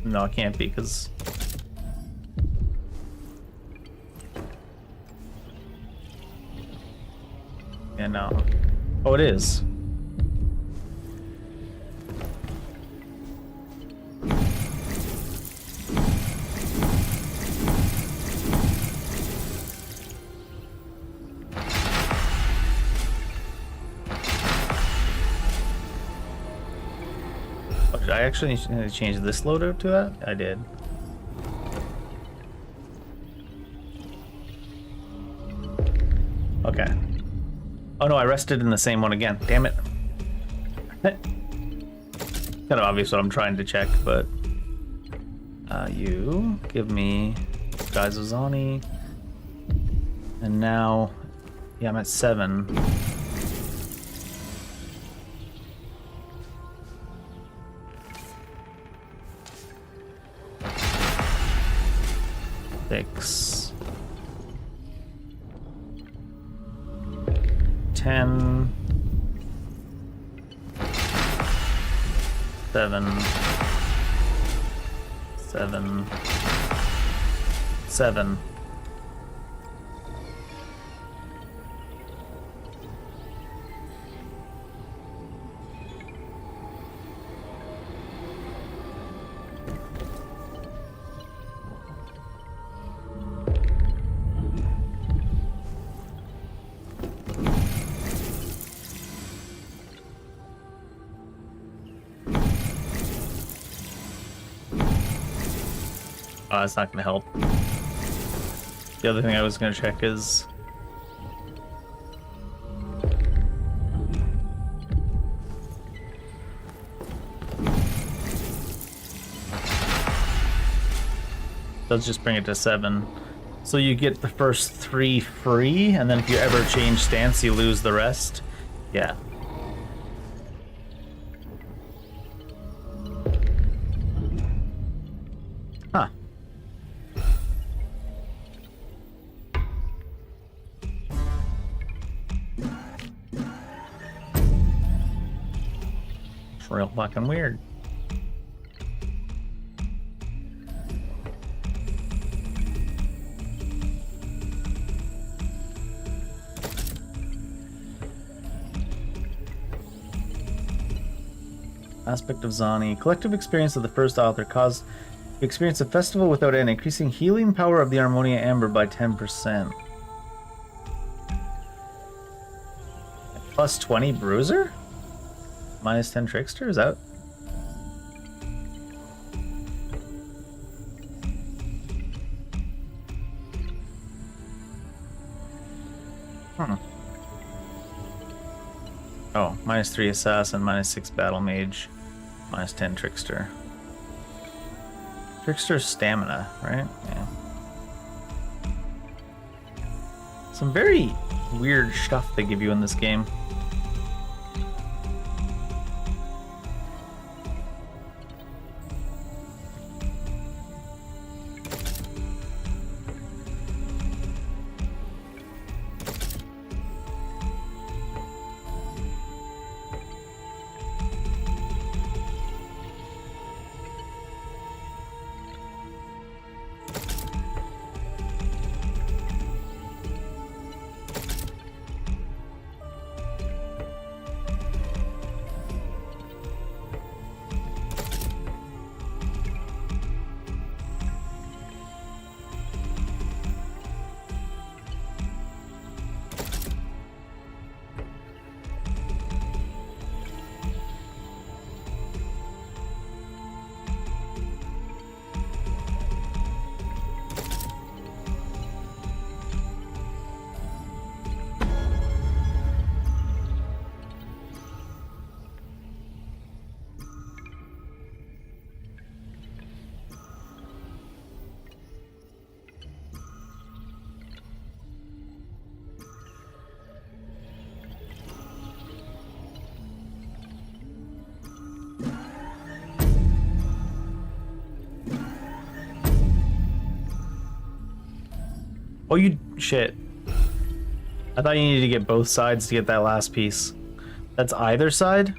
No, it can't be because. Yeah, no. Oh, it is. Oh, did I actually need to change this loadout to that? I did. Okay. Oh no, I rested in the same one again. Damn it. Kind of obvious what I'm trying to check, but... you give me Guise of Zani. And now... Yeah, I'm at 7. Six. 10. 7. 7. 7. Oh, that's not going to help. The other thing I was going to check is... Let's just bring it to 7. So you get the first 3 free, and then if you ever change stance, you lose the rest. Yeah. Huh. It's real fucking weird. Aspect of Zani. Collective experience of the first author caused to experience a festival without end, increasing healing power of the Harmonia Amber by 10%. Plus 20 Bruiser? Minus 10 Trickster? Is that... Oh, minus 3 Assassin, minus 6 Battle Mage, minus 10 Trickster. Trickster's stamina, right? Yeah. Some very weird stuff they give you in this game. Oh, you... shit. I thought you needed to get both sides to get that last piece. That's either side?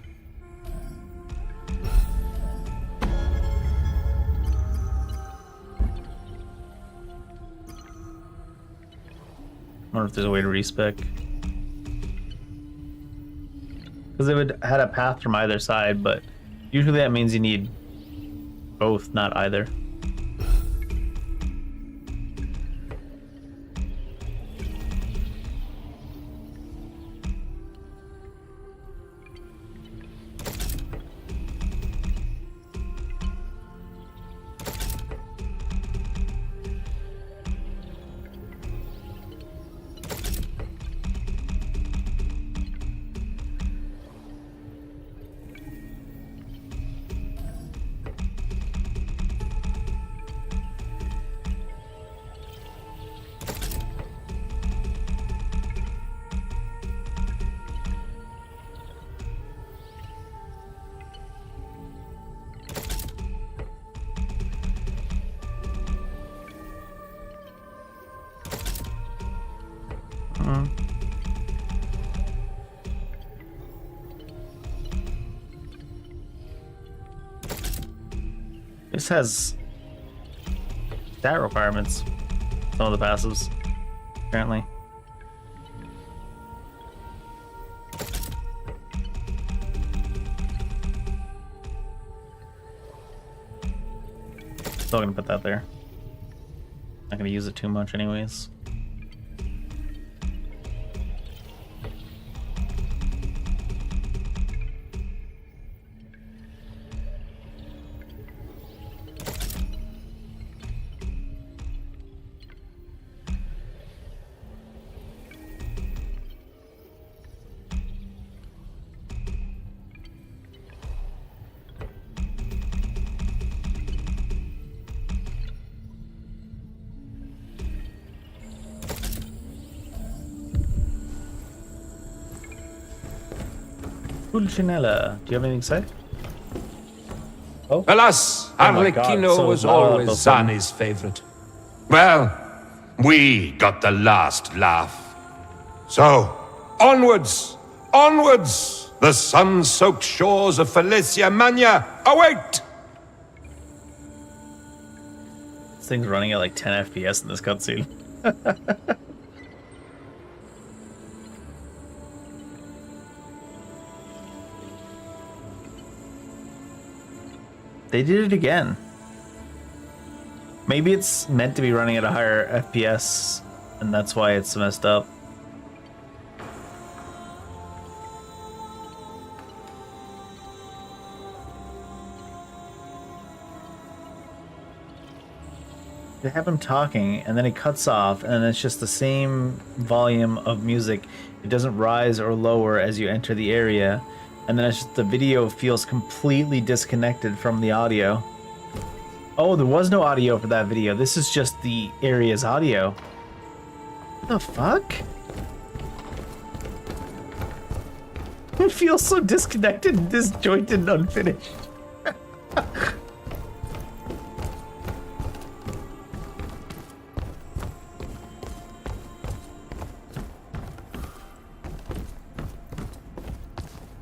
I wonder if there's a way to respec. Because it would had a path from either side, but usually that means you need both, not either. This has stat requirements. Some of the passives, apparently. Still gonna put that there. Not gonna use it too much anyways. Pulcinella, do you have anything to say? Oh. Alas, Oh my God, Arlecchino so was loud, always those things. Zani's favorite. Well, we got the last laugh. So, onwards, onwards! The sun-soaked shores of Felicia Magna await! This thing's running at like 10 FPS in this cutscene. They did it again. Maybe it's meant to be running at a higher FPS, and that's why it's messed up. They have him talking, and then he cuts off, and then it's just the same volume of music. It doesn't rise or lower as you enter the area, and then it's just the video feels completely disconnected from the audio. Oh, there was no audio for that video. This is just the area's audio. What the fuck? It feels so disconnected, disjointed, and unfinished.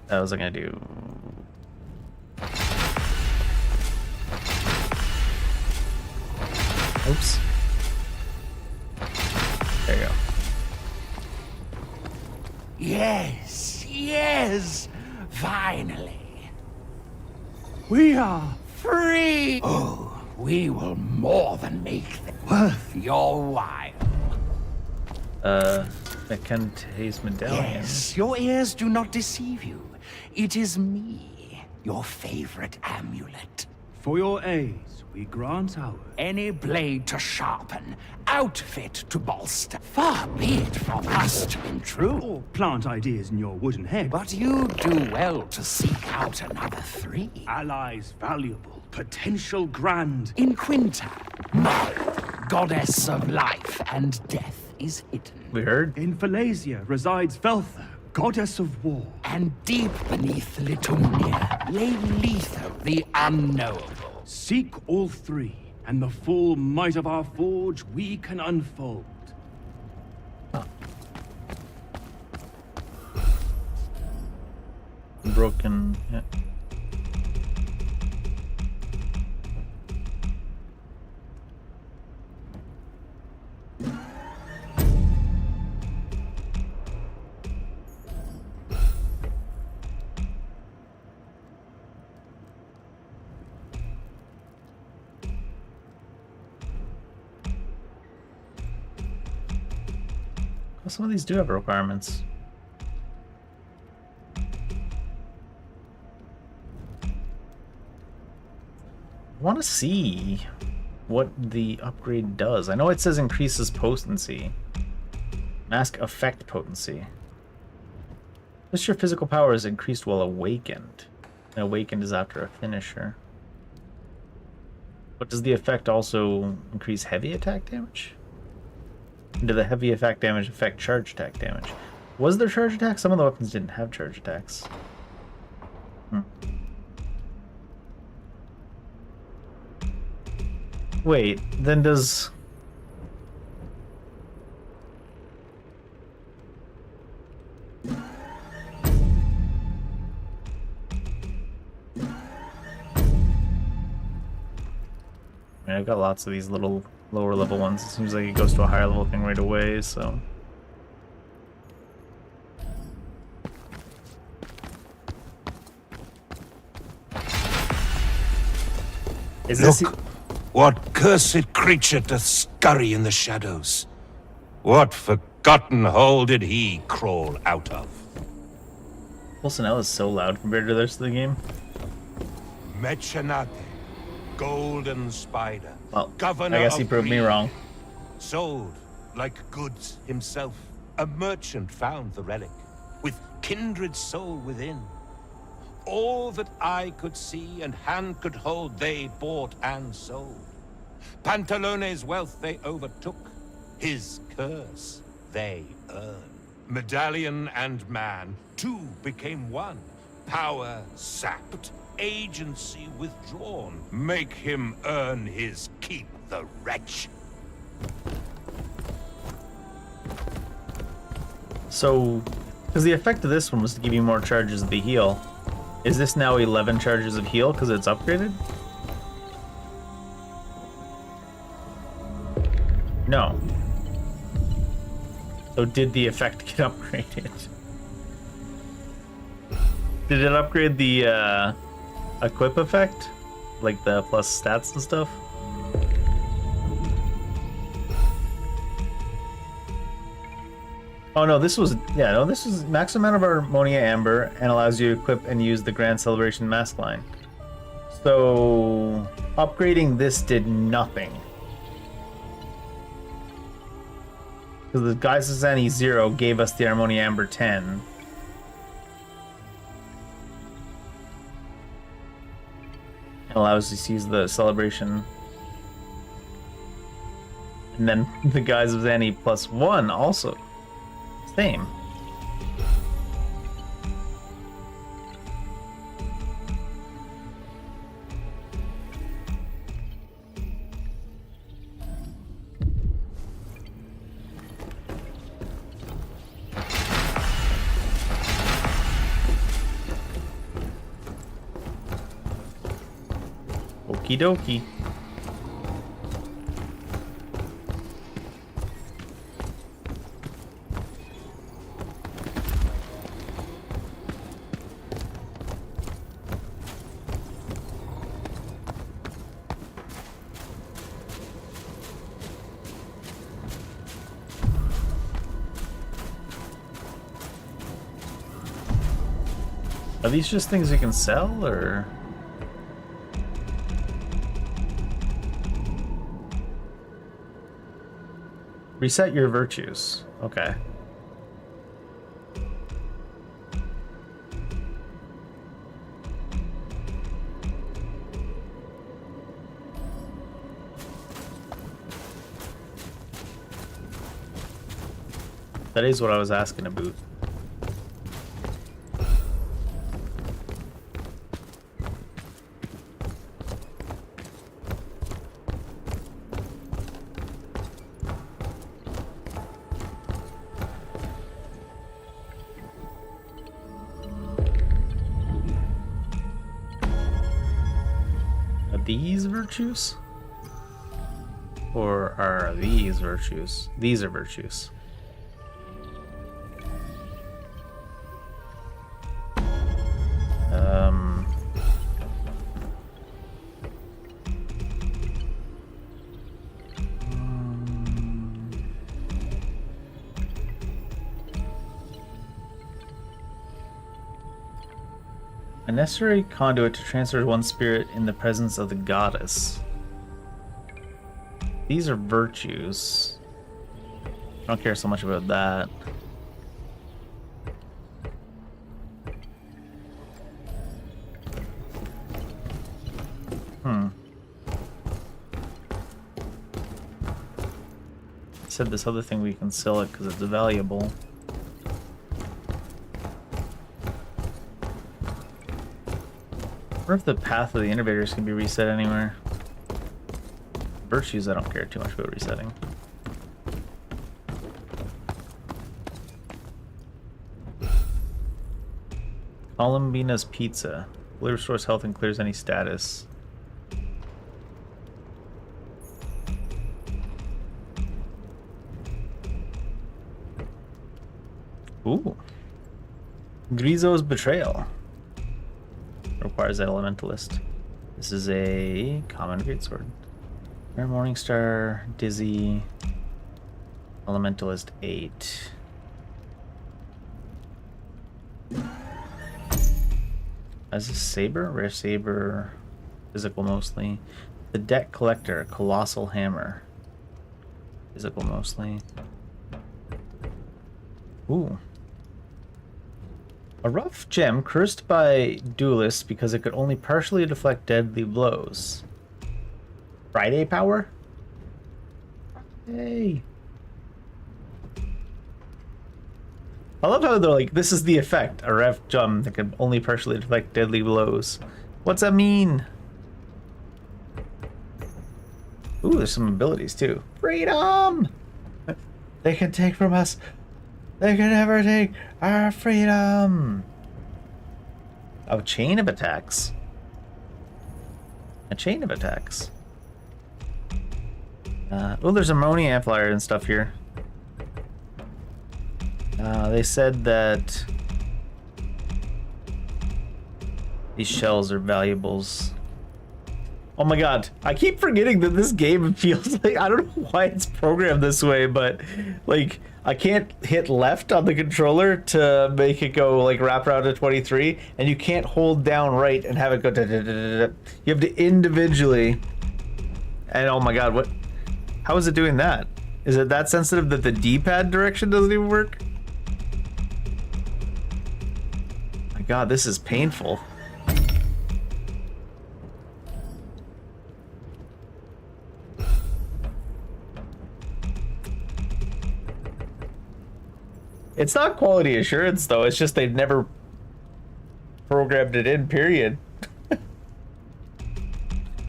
What was I gonna do? Oops. There you go. Yes, finally. We are free. Oh, we will more than make them worth your while. I can taste medallion. Yes, your ears do not deceive you. It is me, your favorite amulet. For your aids, we grant our... Any blade to sharpen, outfit to bolster. Far be it from us to intrude. Or plant ideas in your wooden head. But you do well to seek out another 3. Allies valuable, potential grand. In Quinta, Mud, goddess of life and death, is hidden. We heard. In Phalasia resides Veltha, goddess of war. And deep beneath Litumnia lay Letho, the unknowable. Seek all 3, and the full might of our forge we can unfold. Broken. Yeah. Well, some of these do have requirements. I want to see what the upgrade does. I know it says increases potency. Mask effect potency. This your physical power is increased while awakened. And awakened is after a finisher. But does the effect also increase heavy attack damage? And do the heavy attack damage affect charge attack damage? Was there charge attack? Some of the weapons didn't have charge attacks. Wait, then does... I mean, I've got lots of these little lower level ones. It seems like it goes to a higher level thing right away, so... Is this... Look, what cursed creature doth scurry in the shadows? What forgotten hole did he crawl out of? Pulsonella is so loud compared to the rest of the game. Mecenate, golden spider, Well, governor I guess he of proved me greed. wrong. Sold like goods himself, a merchant found the relic, with kindred soul within. All that eye could see and hand could hold, they bought and sold. Pantalone's wealth they overtook, his curse they earn. Medallion and man, two became one. Power sapped, agency withdrawn. Make him earn his keep, the wretch. So, because the effect of this one was to give you more charges of the heal, is this now 11 charges of heal because it's upgraded? No. So did the effect get upgraded? Did it upgrade the equip effect? like the plus stats and stuff. Oh no, this was this is max amount of Harmonia Amber and allows you to equip and use the Grand Celebration mask line. So upgrading this did nothing. Because the Geisazani 0 gave us the Harmonia Amber 10. And allows us to use the celebration. And then the Geisazani plus 1 also. Same. Okie dokie. Are these just things you can sell, or? Reset your virtues. Okay. That is what I was asking about. These virtues? Or are these virtues? These are virtues. A necessary conduit to transfer one spirit in the presence of the goddess. These are virtues. I don't care so much about that. Said this other thing we can sell it because it's valuable. I wonder if the path of the innovators can be reset anywhere. Virtues, I don't care too much about resetting. Columbina's Pizza. Fully restores health and clears any status. Ooh. Grizo's Betrayal. Requires that Elementalist. This is a common greatsword. Rare Morningstar, Dizzy, Elementalist 8. As a saber, rare saber, physical mostly. The Debt Collector, Colossal Hammer, physical mostly. Ooh. A rough gem cursed by duelists because it could only partially deflect deadly blows. Friday power? Hey. I love how they're like, this is the effect. A rough gem that can only partially deflect deadly blows. What's that mean? Ooh, there's some abilities too. Freedom! They can take from us. They can never take our freedom. Oh, chain of attacks. A chain of attacks. Oh, there's ammonia amplifier and stuff here. They said that these shells are valuables. Oh my god, I keep forgetting that this game feels like, I don't know why it's programmed this way, but like I can't hit left on the controller to make it go like wrap around to 23, and you can't hold down right and have it go da-da-da-da-da. You have to individually, and oh my god, what, how is it doing that? Is it that sensitive that the D-pad direction doesn't even work? My god, this is painful. It's not quality assurance, though. It's just they've never programmed it in, period.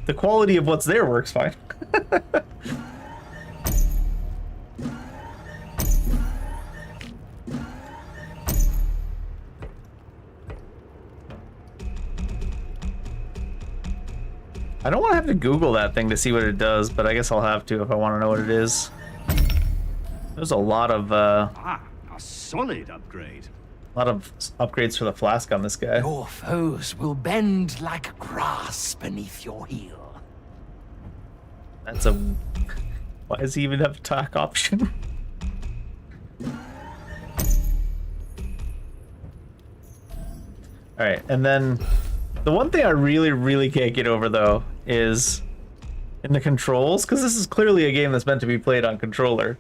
The quality of what's there works fine. I don't want to have to Google that thing to see what it does, but I guess I'll have to if I want to know what it is. There's a lot of A solid upgrade. upgrades for the flask on this guy. Your foes will bend like grass beneath your heel. That's a... Why does he even have a attack option? Alright, and then the one thing I really can't get over, though, is in the controls, because this is clearly a game that's meant to be played on controller.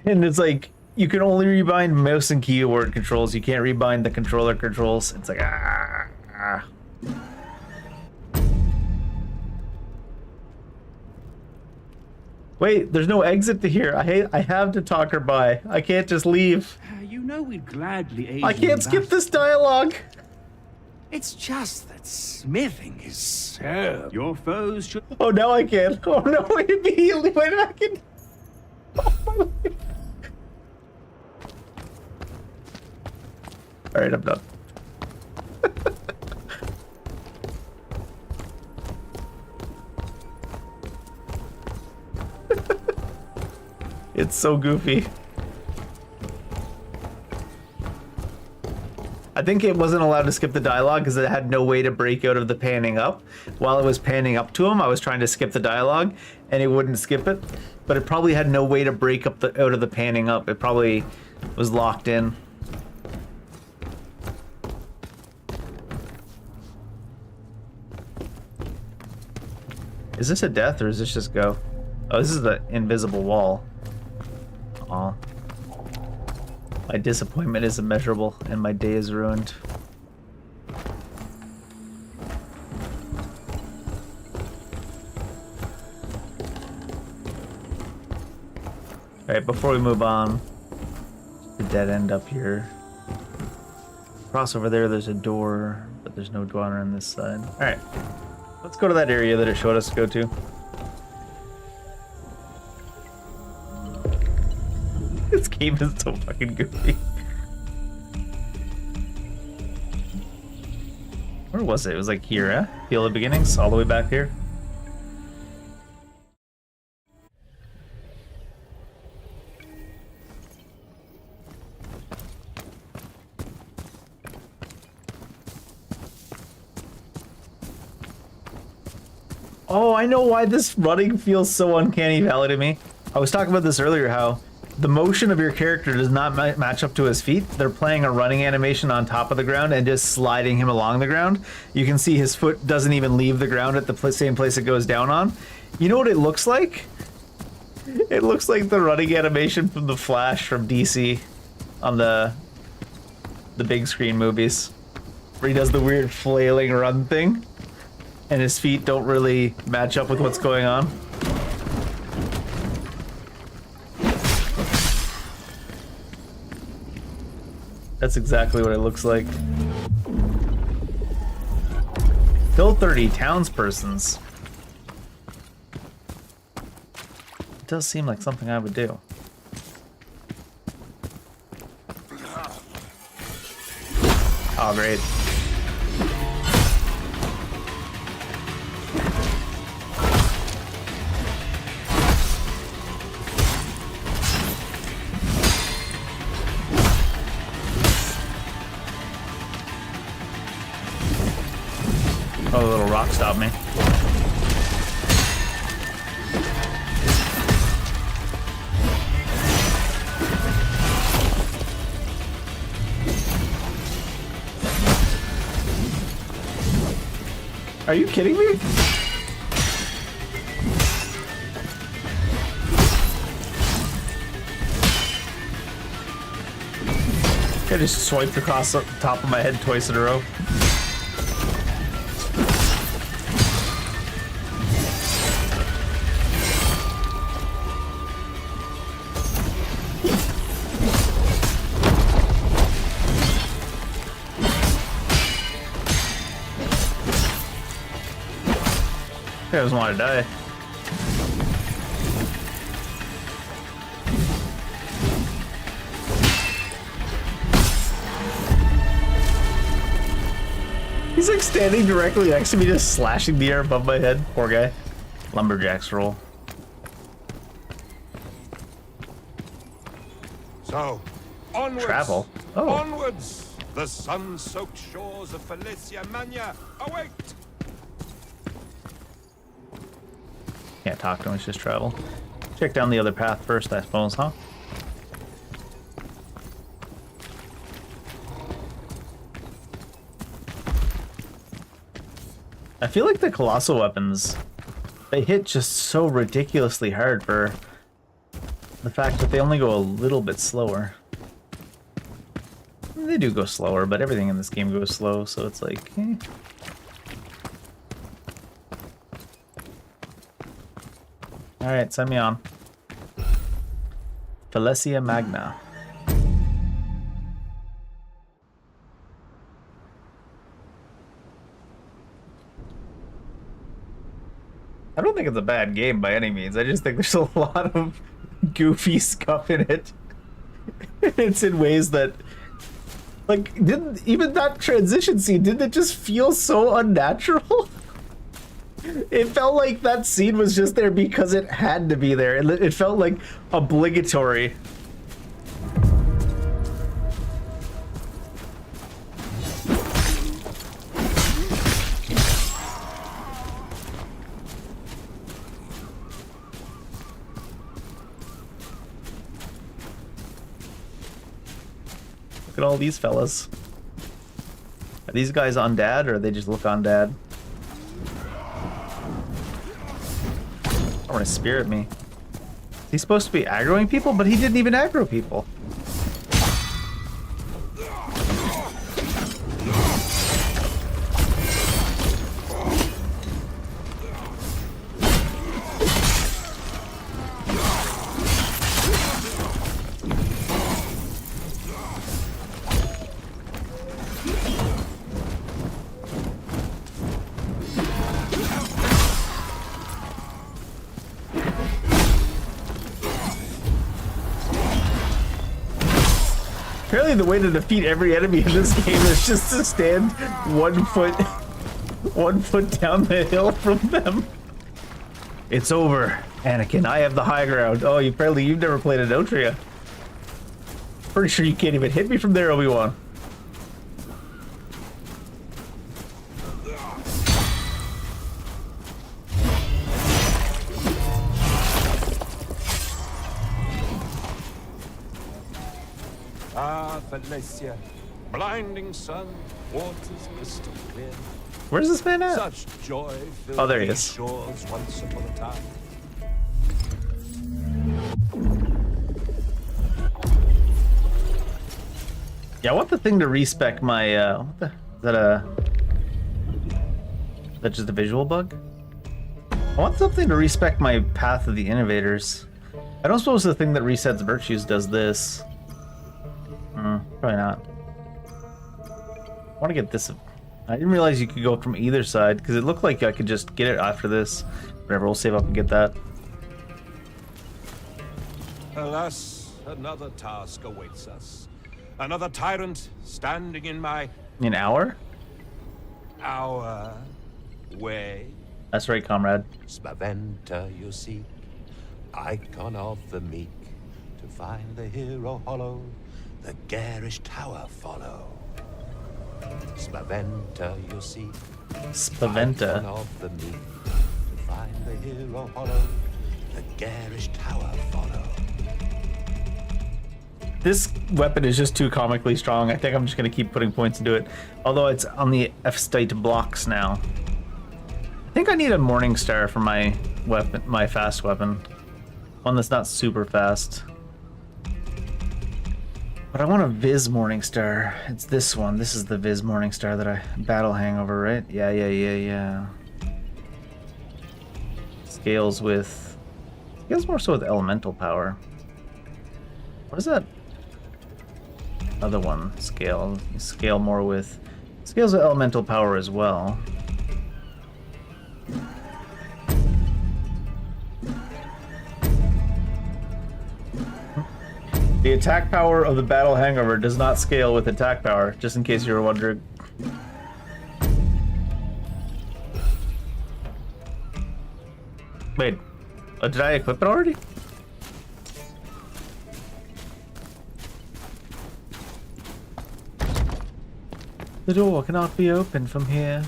And it's like, you can only rebind mouse and keyboard controls, you can't rebind the controller controls. It's like, Wait, there's no exit to here. I have to talk her by. I can't just leave. You know we'd gladly aid I you in can't skip that. this dialogue. It's just that smithing is so... Your foes should... Oh, now I can. Oh no, it immediately went back in. Oh, my life. Alright, I'm done. It's so goofy. I think it wasn't allowed to skip the dialogue because it had no way to break out of the panning up. While it was panning up to him, I was trying to skip the dialogue and it wouldn't skip it. But it probably had no way to break up out of the panning up. It probably was locked in. Is this a death or is this just go? Oh, this is the invisible wall. Aw. My disappointment is immeasurable and my day is ruined. Alright, before we move on, the dead end up here. Cross over there, there's a door, but there's no door on this side. Alright, let's go to that area that it showed us to go to. This game is so fucking goofy. Where was it? It was like here, eh? Feel the beginnings, all the way back here. Oh, I know why this running feels so uncanny valley to me. I was talking about this earlier, how the motion of your character does not match up to his feet. They're playing a running animation on top of the ground and just sliding him along the ground. You can see his foot doesn't even leave the ground at the same place it goes down on. You know what it looks like? It looks like the running animation from The Flash from DC on the big screen movies, where he does the weird flailing run thing and his feet don't really match up with what's going on. That's exactly what it looks like. Kill 30 townspersons. It does seem like something I would do. Oh, great. Oh, the little rock stopped me. Are you kidding me? I just swiped across the top of my head twice in a row. I just want to die. He's like standing directly next to me, just slashing the air above my head. Poor guy. Lumberjack's roll. So, onwards. Travel. Oh. Onwards. The sun-soaked shores of Felicia Mania await. Can't talk to him, it's just travel. Check down the other path first, I suppose, huh? I feel like the colossal weapons, they hit just so ridiculously hard for the fact that they only go a little bit slower. They do go slower, but everything in this game goes slow, so it's like, eh. Alright, send me on. Felicia Magna. I don't think it's a bad game by any means. I just think there's a lot of goofy stuff in it. It's in ways that, like, didn't even that transition scene, didn't it just feel so unnatural? It felt like that scene was just there because it had to be there. It felt like obligatory. Look at all these fellas. Are these guys undead, or they just look undead? I want to spirit me. He's supposed to be aggroing people, but he didn't even aggro people. Apparently the way to defeat every enemy in this game is just to stand 1 foot down the hill from them. It's over, Anakin. I have the high ground. Oh, you've never played Enotria. Pretty sure you can't even hit me from there, Obi-Wan. Felicia, blinding sun, waters crystal clear. Where's this man at? Such joy filled Oh, there he these is. shores once upon a time. Yeah, I want the thing to respec my, is that that's just a visual bug? I want something to respec my Path of the Innovators. I don't suppose the thing that resets virtues does this. Probably not. I want to get this. I didn't realize you could go from either side, because it looked like I could just get it after this. Whatever, we'll save up and get that. Alas, another task awaits us. Another tyrant standing in my An hour? our way. That's right, comrade. Spaventa you seek, icon of the meek. To find the hero hollow, the garish tower follow. Spaventa you seek, Spaventa. icon of the meek. To find the hero hollow, the garish tower follow. This weapon is just too comically strong. I think I'm just going to keep putting points into it. Although it's on the F-state blocks now. I think I need a Morning Star for my weapon, my fast weapon. One that's not super fast. But I want a Viz Morning Star. It's this one. This is the Viz Morning Star that I battle hangover, right? Yeah. Scales more so with elemental power. What is that other one? Scale more with scales with elemental power as well. The attack power of the battle hangover does not scale with attack power, just in case you were wondering. Wait, did I equip it already? The door cannot be opened from here.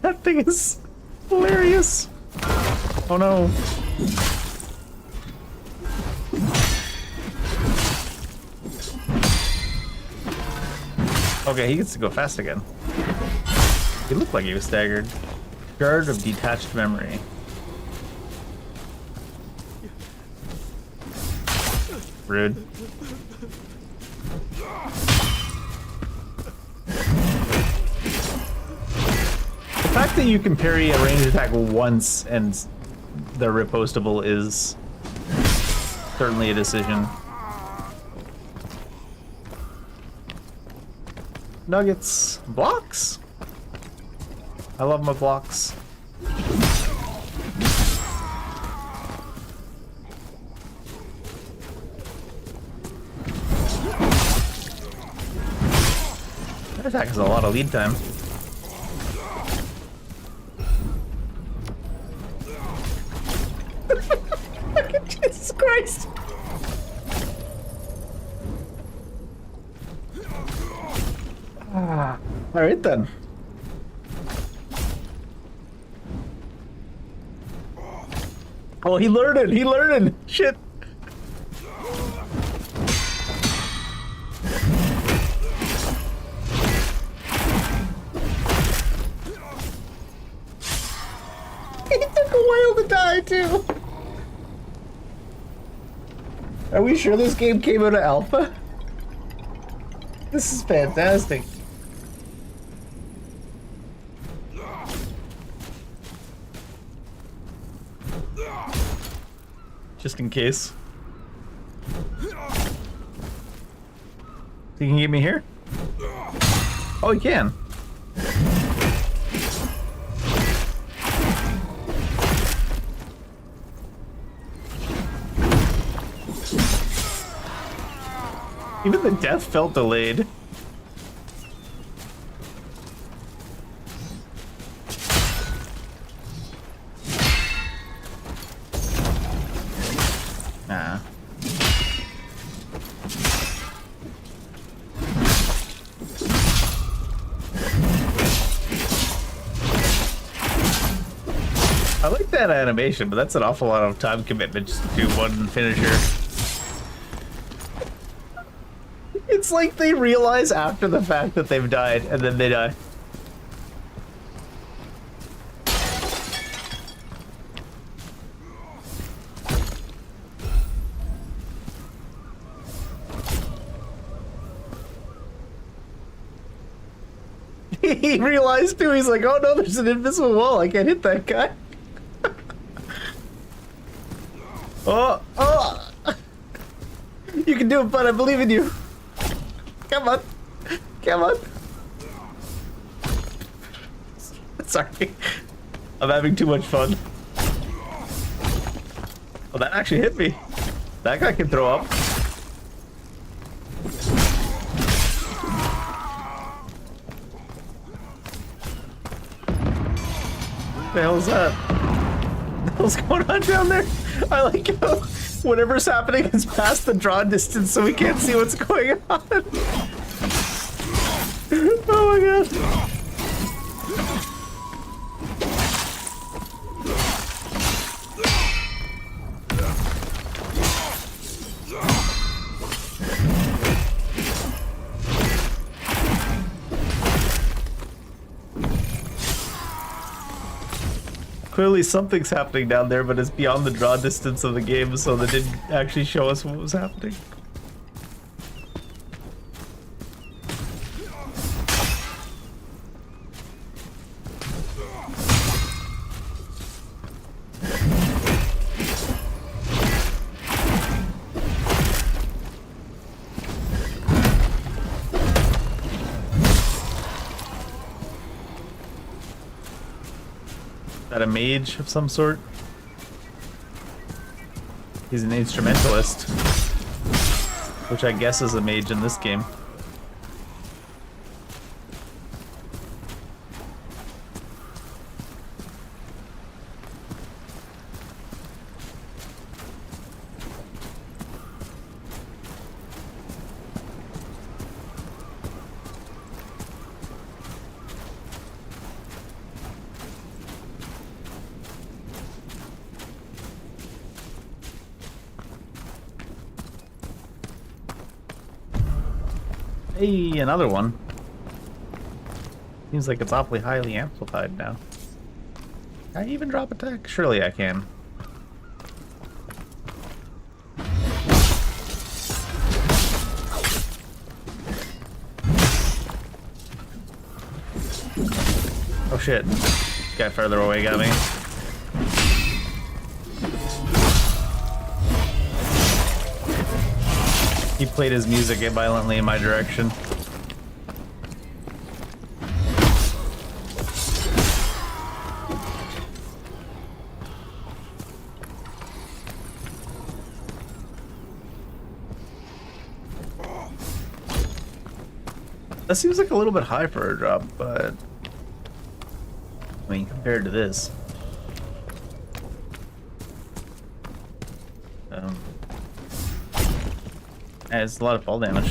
That thing is hilarious. Oh no. Okay, he gets to go fast again. He looked like he was staggered. Shard of detached memory. Rude. The fact that you can parry a ranged attack once and the ripostable is certainly a decision. Nuggets. Blocks? I love my blocks. That attack has a lot of lead time. Jesus Christ! Alright then. Oh, he learned it! He learned it! Shit! He took a while to die too! Are we sure this game came out of alpha? This is fantastic. Just in case. You can get me here? Oh, you can. Even the death felt delayed. Nah. I like that animation, but that's an awful lot of time commitment just to do one finisher. It's like they realize after the fact that they've died, and then they die. He realized too, he's like, oh no, there's an invisible wall, I can't hit that guy. Oh! You can do it, bud, I believe in you. Come on. Come on. Sorry. I'm having too much fun. Oh, that actually hit me. That guy can throw up. What the hell is that? What the hell's going on down there? I like how Whatever's happening is past the draw distance, so we can't see what's going on. Oh my god. Clearly something's happening down there, but it's beyond the draw distance of the game, so they didn't actually show us what was happening. That a mage of some sort? He's an instrumentalist, which I guess is a mage in this game. Hey, another one. Seems like it's awfully highly amplified now. Can I even drop attack? Surely I can. Oh shit. Guy further away got me. He played his music violently in my direction. That seems like a little bit high for a drop, but I mean, compared to this. Yeah, it's a lot of fall damage.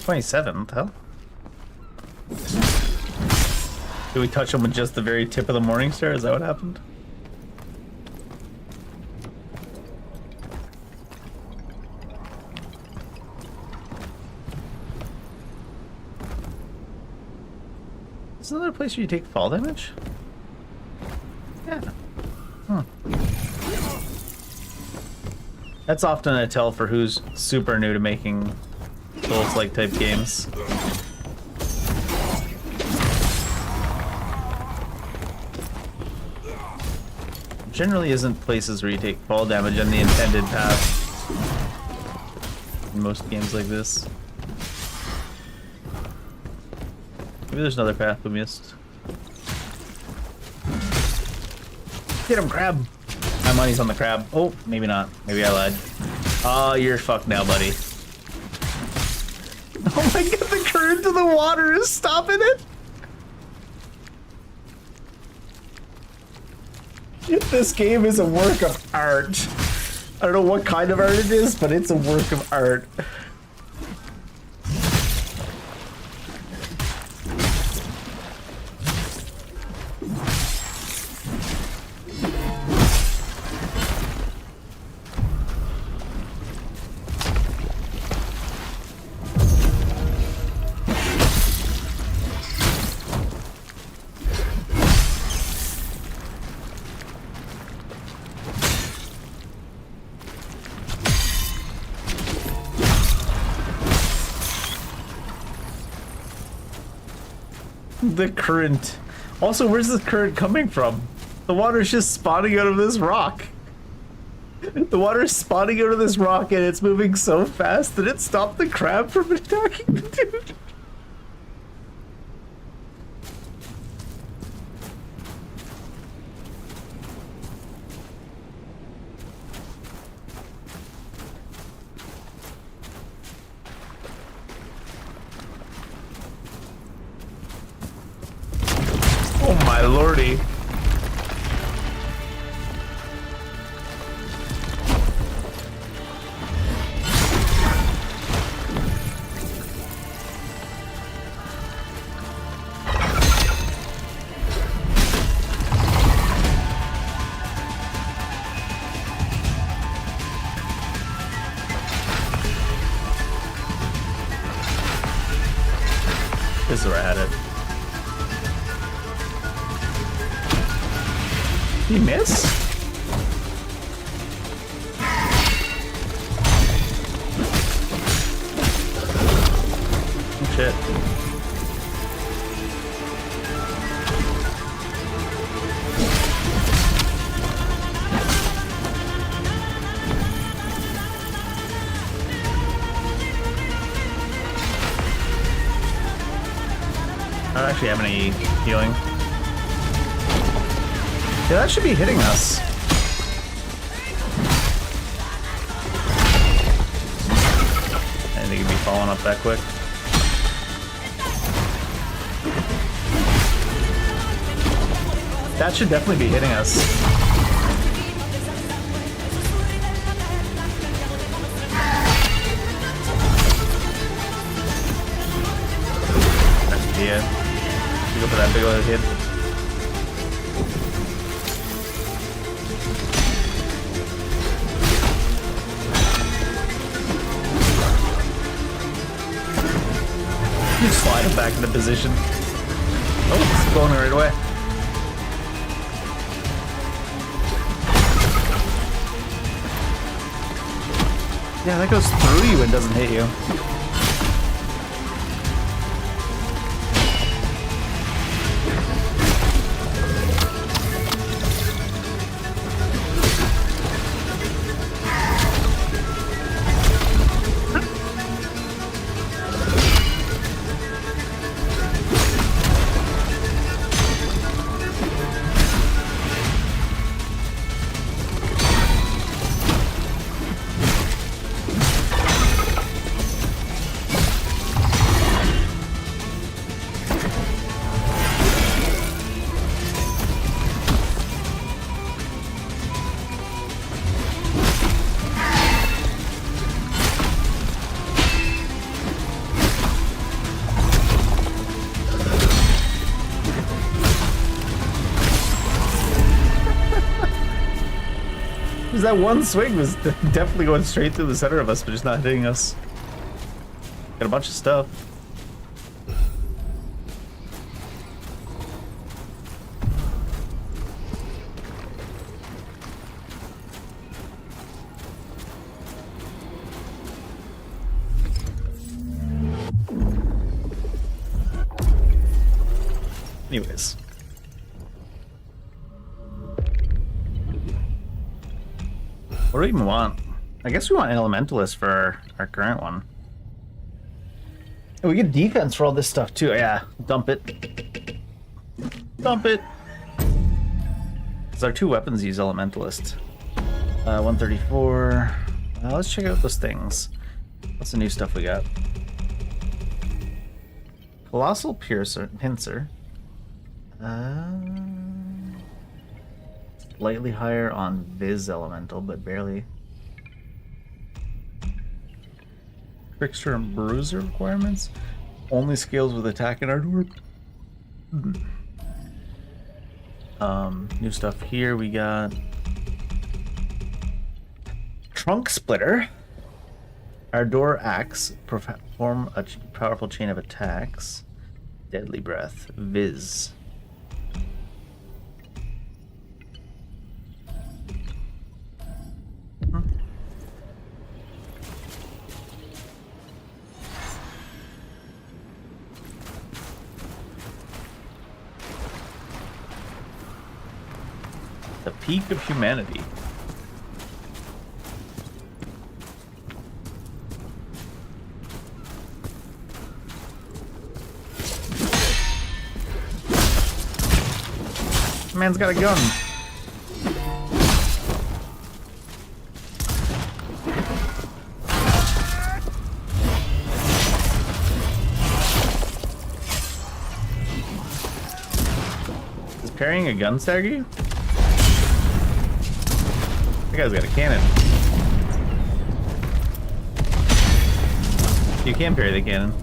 $27, what the hell? Did we touch him with just the very tip of the morning star? Is that what happened? Is there another place where you take fall damage? Yeah. Huh. That's often a tell for who's super new to making Souls-like type games. Generally isn't places where you take fall damage on the intended path in most games like this. Maybe there's another path we missed. Get him, crab! My money's on the crab. Oh, maybe not. Maybe I lied. Oh, you're fucked now, buddy. Oh my god, the current of the water is stopping it! This game is a work of art. I don't know what kind of art it is, but it's a work of art. The current. Also, where's this current coming from? The water's just spawning out of this rock. The water is spawning out of this rock and it's moving so fast that it stopped the crab from attacking the dude. Oh my lordy. This is where I had it. You miss? Oh, shit. I don't actually have any healing. Yeah, that should be hitting us. I think it'd be falling up that quick. That should definitely be hitting us. Yeah. You go for that big old hit. You slide him back into position. Oh, it's going right away. Yeah, that goes through you and doesn't hit you. That one swing was definitely going straight through the center of us, but just not hitting us. Got a bunch of stuff. Anyways. What do we even want? I guess we want Elementalist for our current one. And we get defense for all this stuff too. Yeah, dump it. Dump it. Because our two weapons use Elementalist. 134. Let's check out those things. What's the new stuff we got? Colossal Pincer. Slightly higher on Viz Elemental, but barely. Trickster and Bruiser requirements. Only scales with attack and artwork. New stuff here. We got Trunk Splitter. Ardor Axe. Perform a powerful chain of attacks. Deadly Breath. Viz. The peak of humanity. Man's got a gun. Is parrying a gun stagger you? That guy's got a cannon. You can parry the cannon.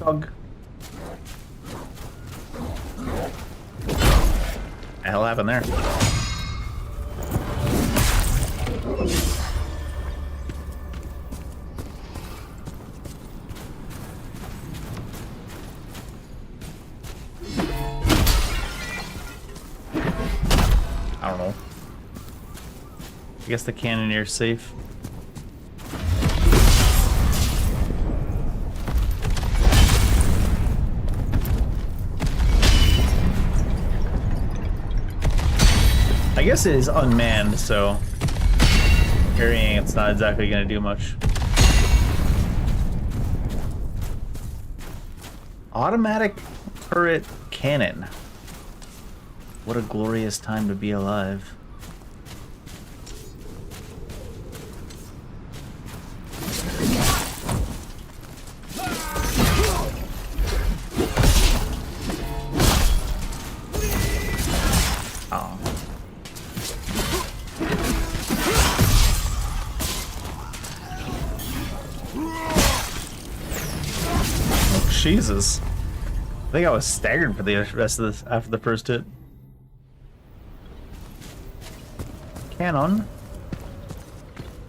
Dog. What the hell happened there? I don't know. I guess the Cannonier's safe. I guess it is unmanned, so carrying it's not exactly going to do much. Automatic turret cannon. What a glorious time to be alive. Oh. Oh, Jesus. I think I was staggered for the rest of this after the first hit. Cannon.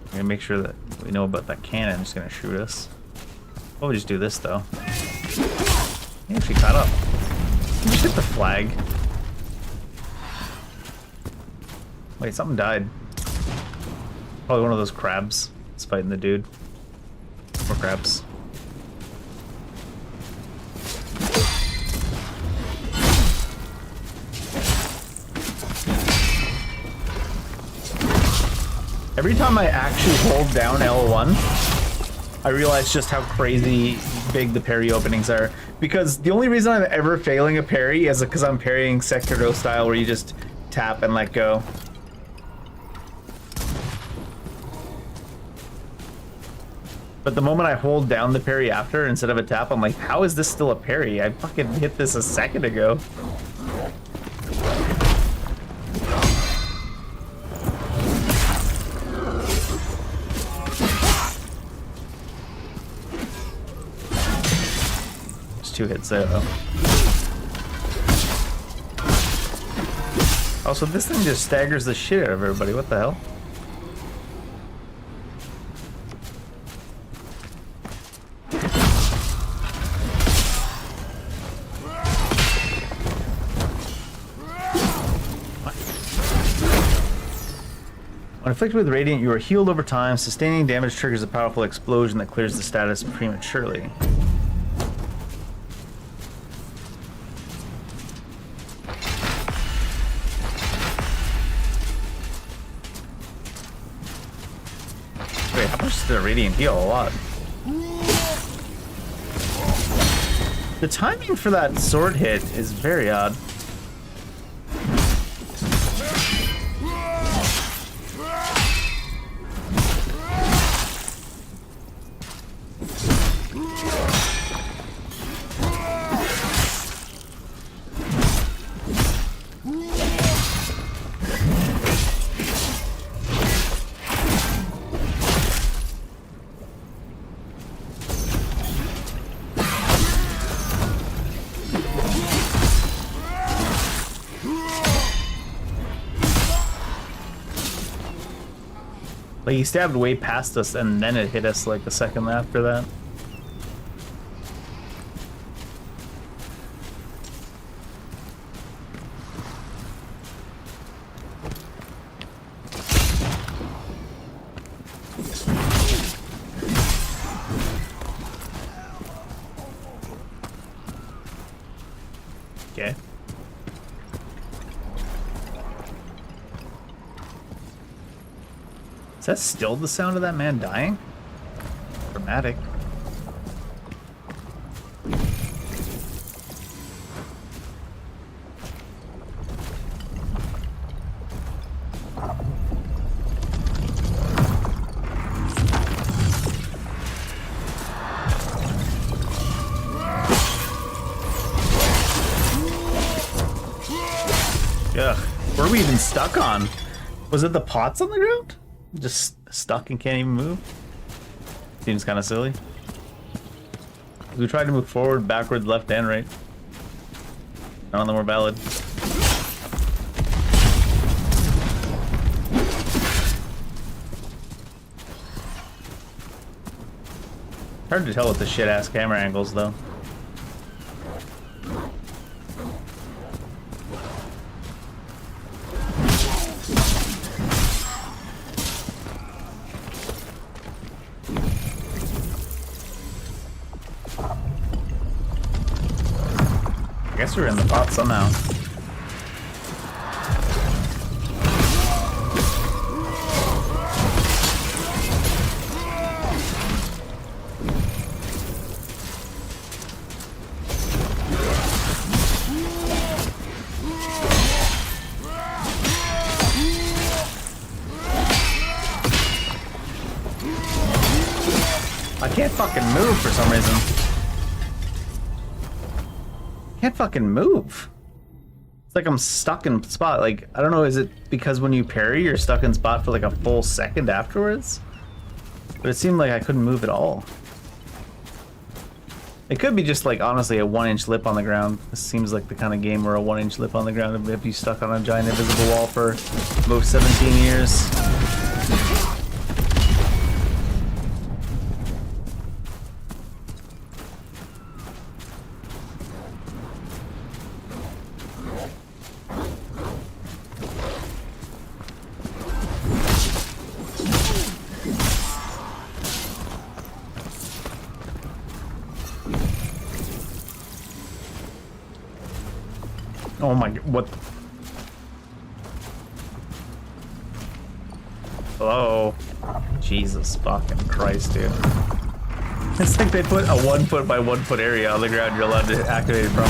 I'm gonna make sure that we know about that cannon. It's gonna shoot us. Why would we just do this though? He actually caught up. He just hit the flag. Wait, something died. Probably one of those crabs. It's fighting the dude. More crabs. Every time I actually hold down L1, I realize just how crazy big the parry openings are. Because the only reason I'm ever failing a parry is because I'm parrying Sekiro style, where you just tap and let go. But the moment I hold down the parry after instead of a tap, I'm like, how is this still a parry? I fucking hit this a second ago. Two hits there though. Also, this thing just staggers the shit out of everybody. What the hell? What? When afflicted with Radiant, you are healed over time. Sustaining damage triggers a powerful explosion that clears the status prematurely. Wait, how much does the Radiant heal? A lot. The timing for that sword hit is very odd. Like, he stabbed way past us and then it hit us like a second after that. Okay. Is that still the sound of that man dying? Dramatic. Ugh. What are we even stuck on? Was it the pots on the ground? Just stuck and can't even move? Seems kind of silly. We tried to move forward, backwards, left, and right. None of them were valid. Hard to tell with the shit-ass camera angles, though. I guess we're in the pot somehow. I can't fucking move for some reason. Can't fucking move. It's like I'm stuck in spot. Like, I don't know, is it because when you parry, you're stuck in spot for like a full second afterwards? But it seemed like I couldn't move at all. It could be just like, honestly, a 1-inch lip on the ground. This seems like the kind of game where a 1-inch lip on the ground would be stuck on a giant invisible wall for most 17 years. Oh my god, what? Hello? Jesus fucking Christ, dude. It's like they put a 1 foot by 1 foot area on the ground you're allowed to activate it from.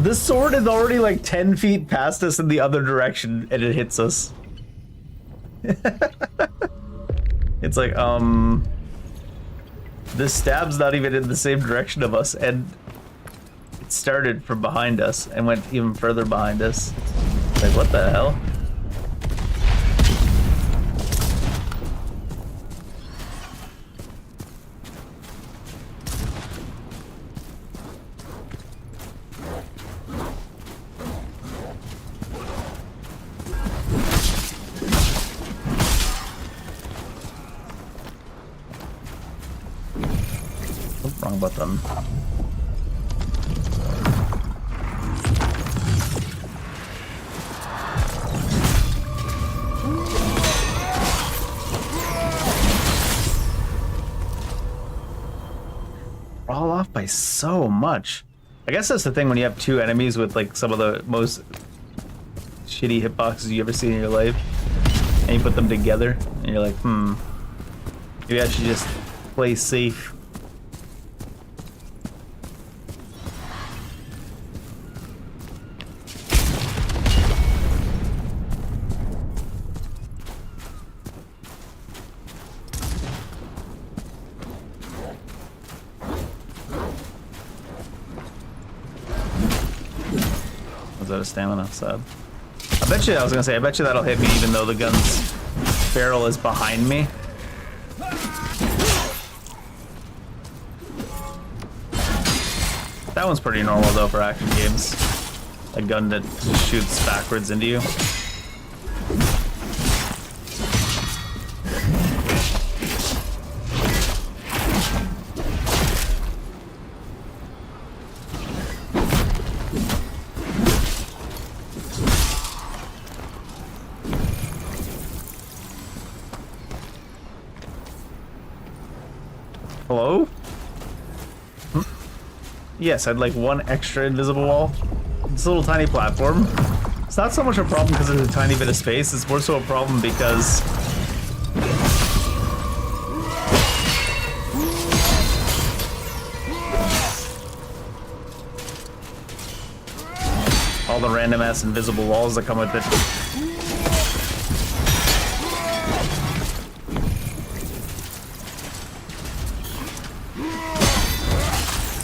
The sword is already like 10 feet past us in the other direction and it hits us. It's like, this stab's not even in the same direction of us, and it started from behind us and went even further behind us. Like, what the hell? Wrong button. We're all off by so much. I guess that's the thing when you have two enemies with like some of the most shitty hitboxes you ever seen in your life, and you put them together, and you're like, maybe I should just play safe. Was that a stamina sub? I bet you that'll hit me even though the gun's barrel is behind me. That one's pretty normal though for action games. A gun that just shoots backwards into you. Hello? Yes, I'd like one extra invisible wall. It's a little tiny platform. It's not so much a problem because there's a tiny bit of space, it's more so a problem because all the random ass invisible walls that come with it.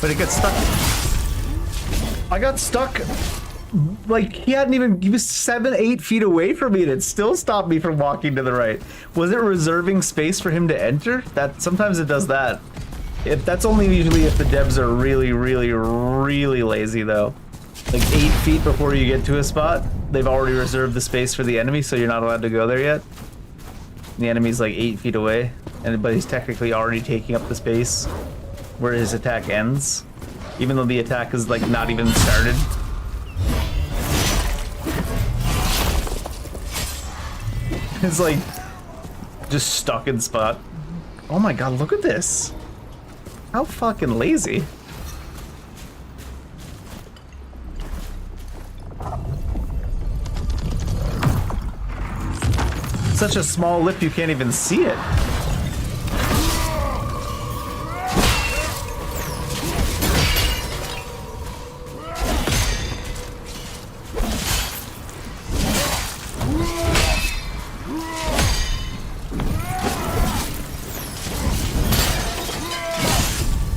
But it gets stuck. I got stuck. Like, he was 7-8 feet away from me and it still stopped me from walking to the right. Was it reserving space for him to enter? That sometimes it does that. That's only usually if the devs are really, really, really lazy though. Like 8 feet before you get to a spot, they've already reserved the space for the enemy, so you're not allowed to go there yet. The enemy's like 8 feet away, but he's technically already taking up the space where his attack ends, even though the attack is like not even started. It's like just stuck in spot. Oh my god, look at this. How fucking lazy. Such a small lip you can't even see it.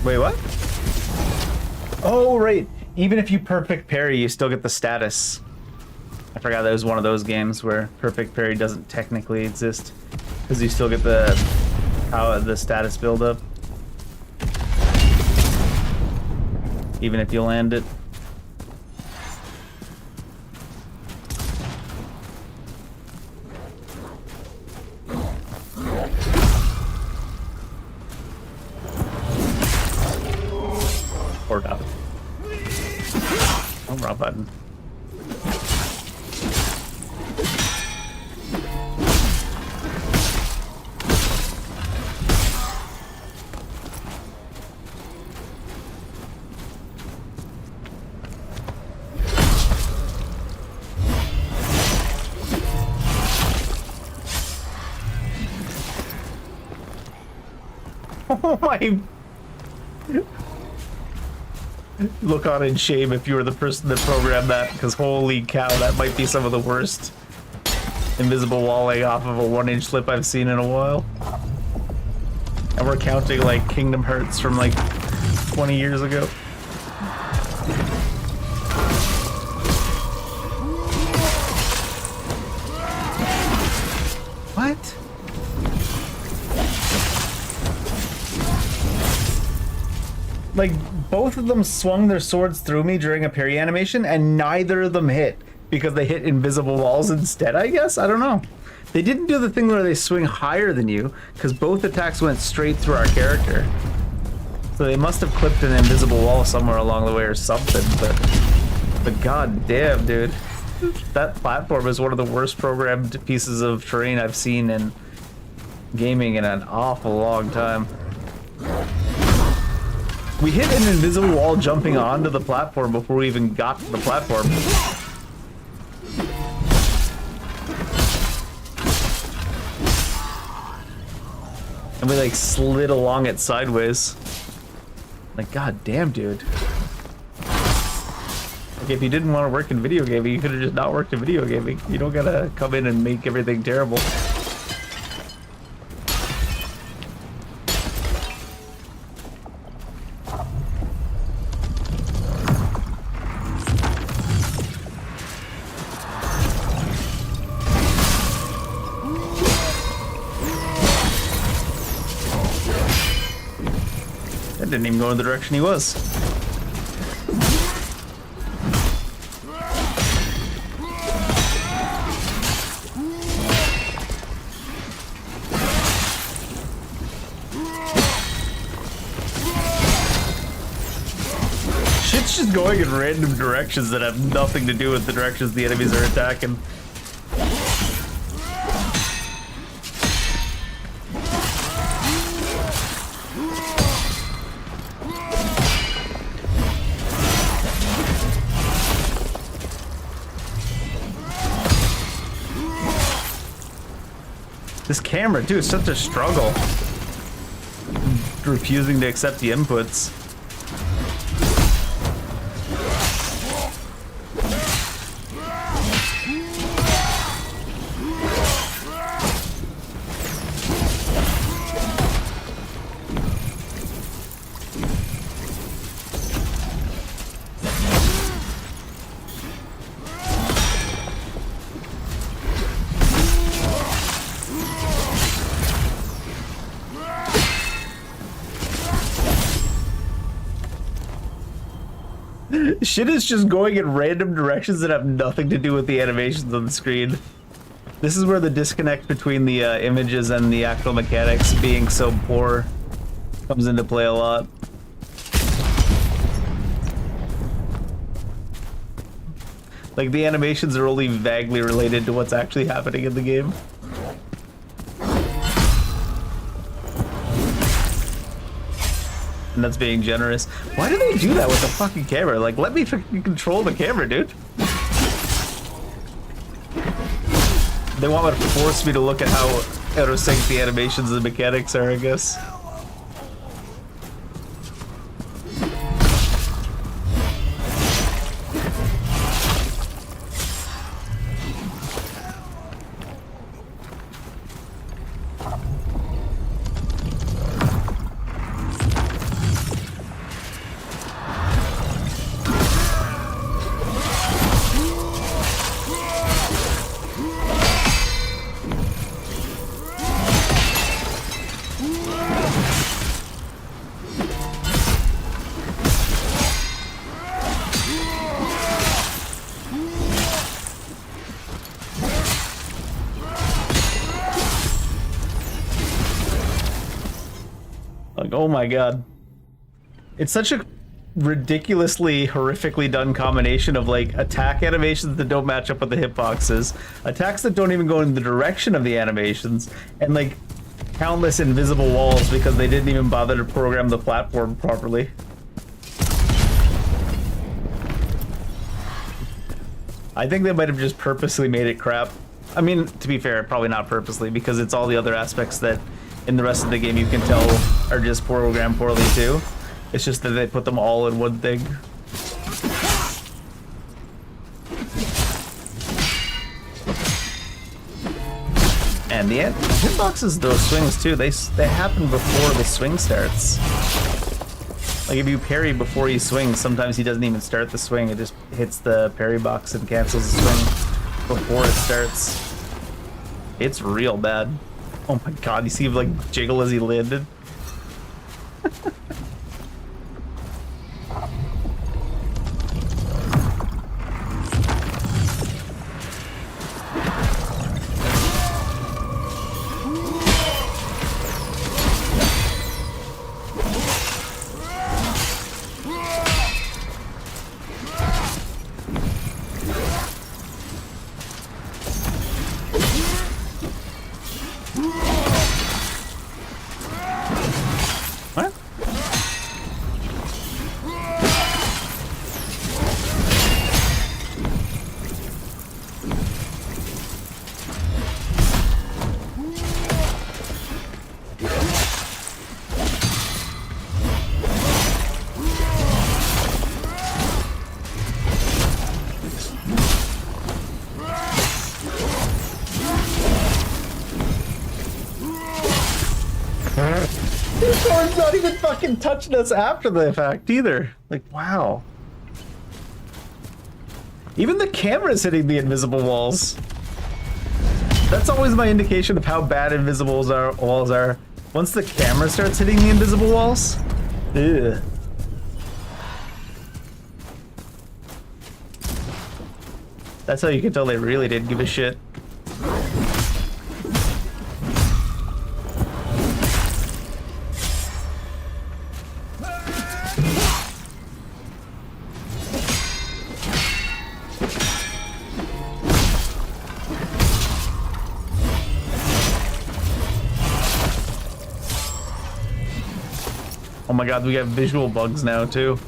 Wait, what? Oh, right. Even if you perfect parry, you still get the status. I forgot that was one of those games where perfect parry doesn't technically exist because you still get the status build up even if you land it. Or not. Oh, wrong button. Oh my... Look on in shame if you were the person that programmed that, because holy cow, that might be some of the worst invisible walling off of a 1-inch slip I've seen in a while. And we're counting like Kingdom Hearts from like 20 years ago. What? Like, both of them swung their swords through me during a parry animation, and neither of them hit because they hit invisible walls instead, I guess? I don't know. They didn't do the thing where they swing higher than you, because both attacks went straight through our character. So they must have clipped an invisible wall somewhere along the way or something, but goddamn, dude. That platform is one of the worst programmed pieces of terrain I've seen in gaming in an awful long time. We hit an invisible wall jumping onto the platform before we even got to the platform. And we like slid along it sideways. Like, god damn, dude. Like, if you didn't want to work in video gaming, you could have just not worked in video gaming. You don't gotta come in and make everything terrible. Didn't even go in the direction he was. Shit's just going in random directions that have nothing to do with the directions the enemies are attacking. This camera, too, is such a struggle. Refusing to accept the inputs. Shit is just going in random directions that have nothing to do with the animations on the screen. This is where the disconnect between the images and the actual mechanics being so poor comes into play a lot. Like, the animations are only vaguely related to what's actually happening in the game. And that's being generous. Why do they do that with the fucking camera? Like, let me fucking control the camera, dude. They want to force me to look at how out of sync the animations and the mechanics are, I guess. Like, oh my god. It's such a ridiculously, horrifically done combination of, like, attack animations that don't match up with the hitboxes, attacks that don't even go in the direction of the animations, and, like, countless invisible walls because they didn't even bother to program the platform properly. I think they might have just purposely made it crap. I mean, to be fair, probably not purposely, because it's all the other aspects that in the rest of the game you can tell are just programmed poorly too. It's just that they put them all in one thing. And the hitboxes, those swings too, they happen before the swing starts. Like, if you parry before you swing, sometimes he doesn't even start the swing, it just hits the parry box and cancels the swing before it starts. It's real bad. Oh my god, you see him like jiggle as he landed? What? This sword's not even fucking touching us after the fact either. Like, wow. Even the camera's hitting the invisible walls. That's always my indication of how bad invisible walls are. Once the camera starts hitting the invisible walls, ugh. That's how you can tell they really didn't give a shit. Oh my god, we got visual bugs now too.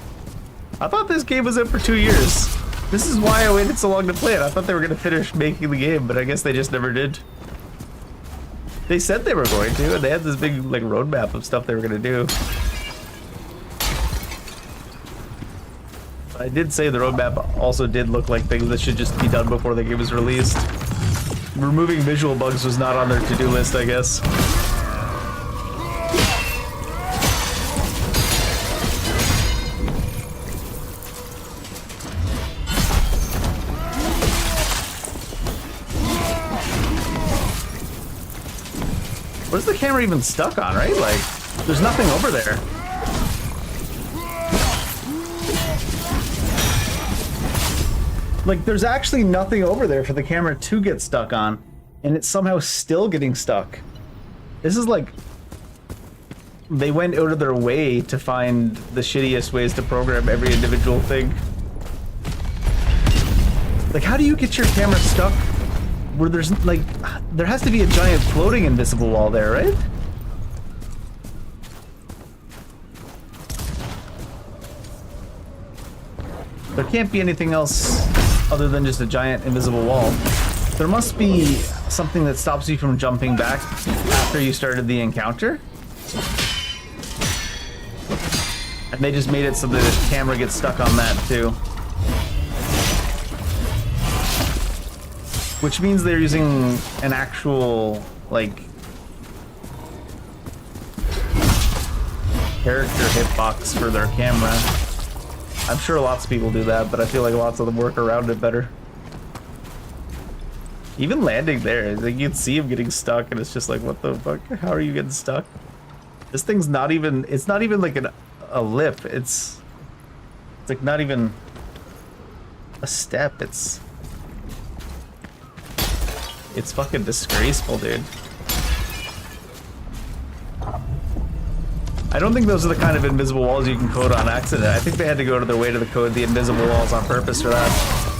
I thought this game was out for 2 years. This is why I waited so long to play it. I thought they were gonna finish making the game, but I guess they just never did. They said they were going to, and they had this big like roadmap of stuff they were gonna do. I did say the roadmap also did look like things that should just be done before the game was released. Removing visual bugs was not on their to-do list, I guess. Where's the camera even stuck on, right? Like, there's nothing over there. Like, there's actually nothing over there for the camera to get stuck on. And it's somehow still getting stuck. This is like... They went out of their way to find the shittiest ways to program every individual thing. Like, how do you get your camera stuck where there's, like... There has to be a giant floating invisible wall there, right? There can't be anything else other than just a giant invisible wall. There must be something that stops you from jumping back after you started the encounter. And they just made it so that the camera gets stuck on that too. Which means they're using an actual, like, character hitbox for their camera. I'm sure lots of people do that, but I feel like lots of them work around it better. Even landing there, like, you can see him getting stuck, and it's just like, what the fuck? How are you getting stuck? This thing's not even, it's not even like a lip. It's like not even a step. It's fucking disgraceful, dude. I don't think those are the kind of invisible walls you can code on accident. I think they had to go to their way to code the invisible walls on purpose for that.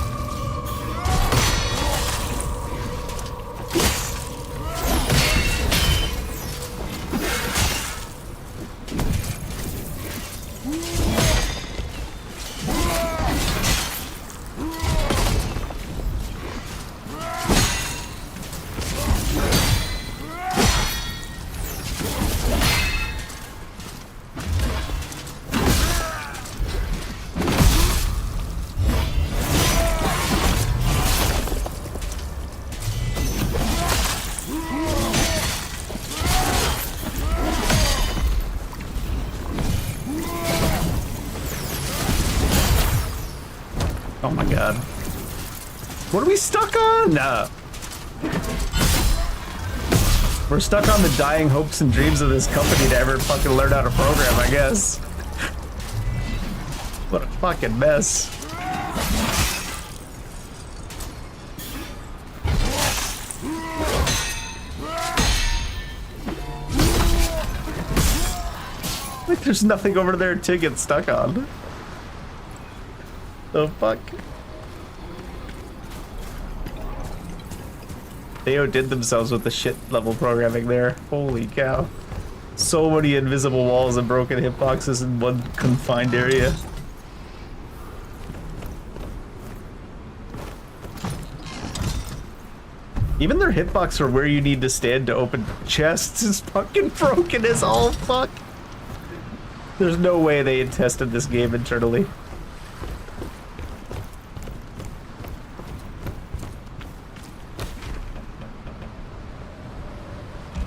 Oh my god. What are we stuck on? We're stuck on the dying hopes and dreams of this company to ever fucking learn how to program, I guess. What a fucking mess. Like, there's nothing over there to get stuck on. The fuck? They outdid themselves with the shit level programming there. Holy cow. So many invisible walls and broken hitboxes in one confined area. Even their hitbox for where you need to stand to open chests is fucking broken as all fuck. There's no way they had tested this game internally.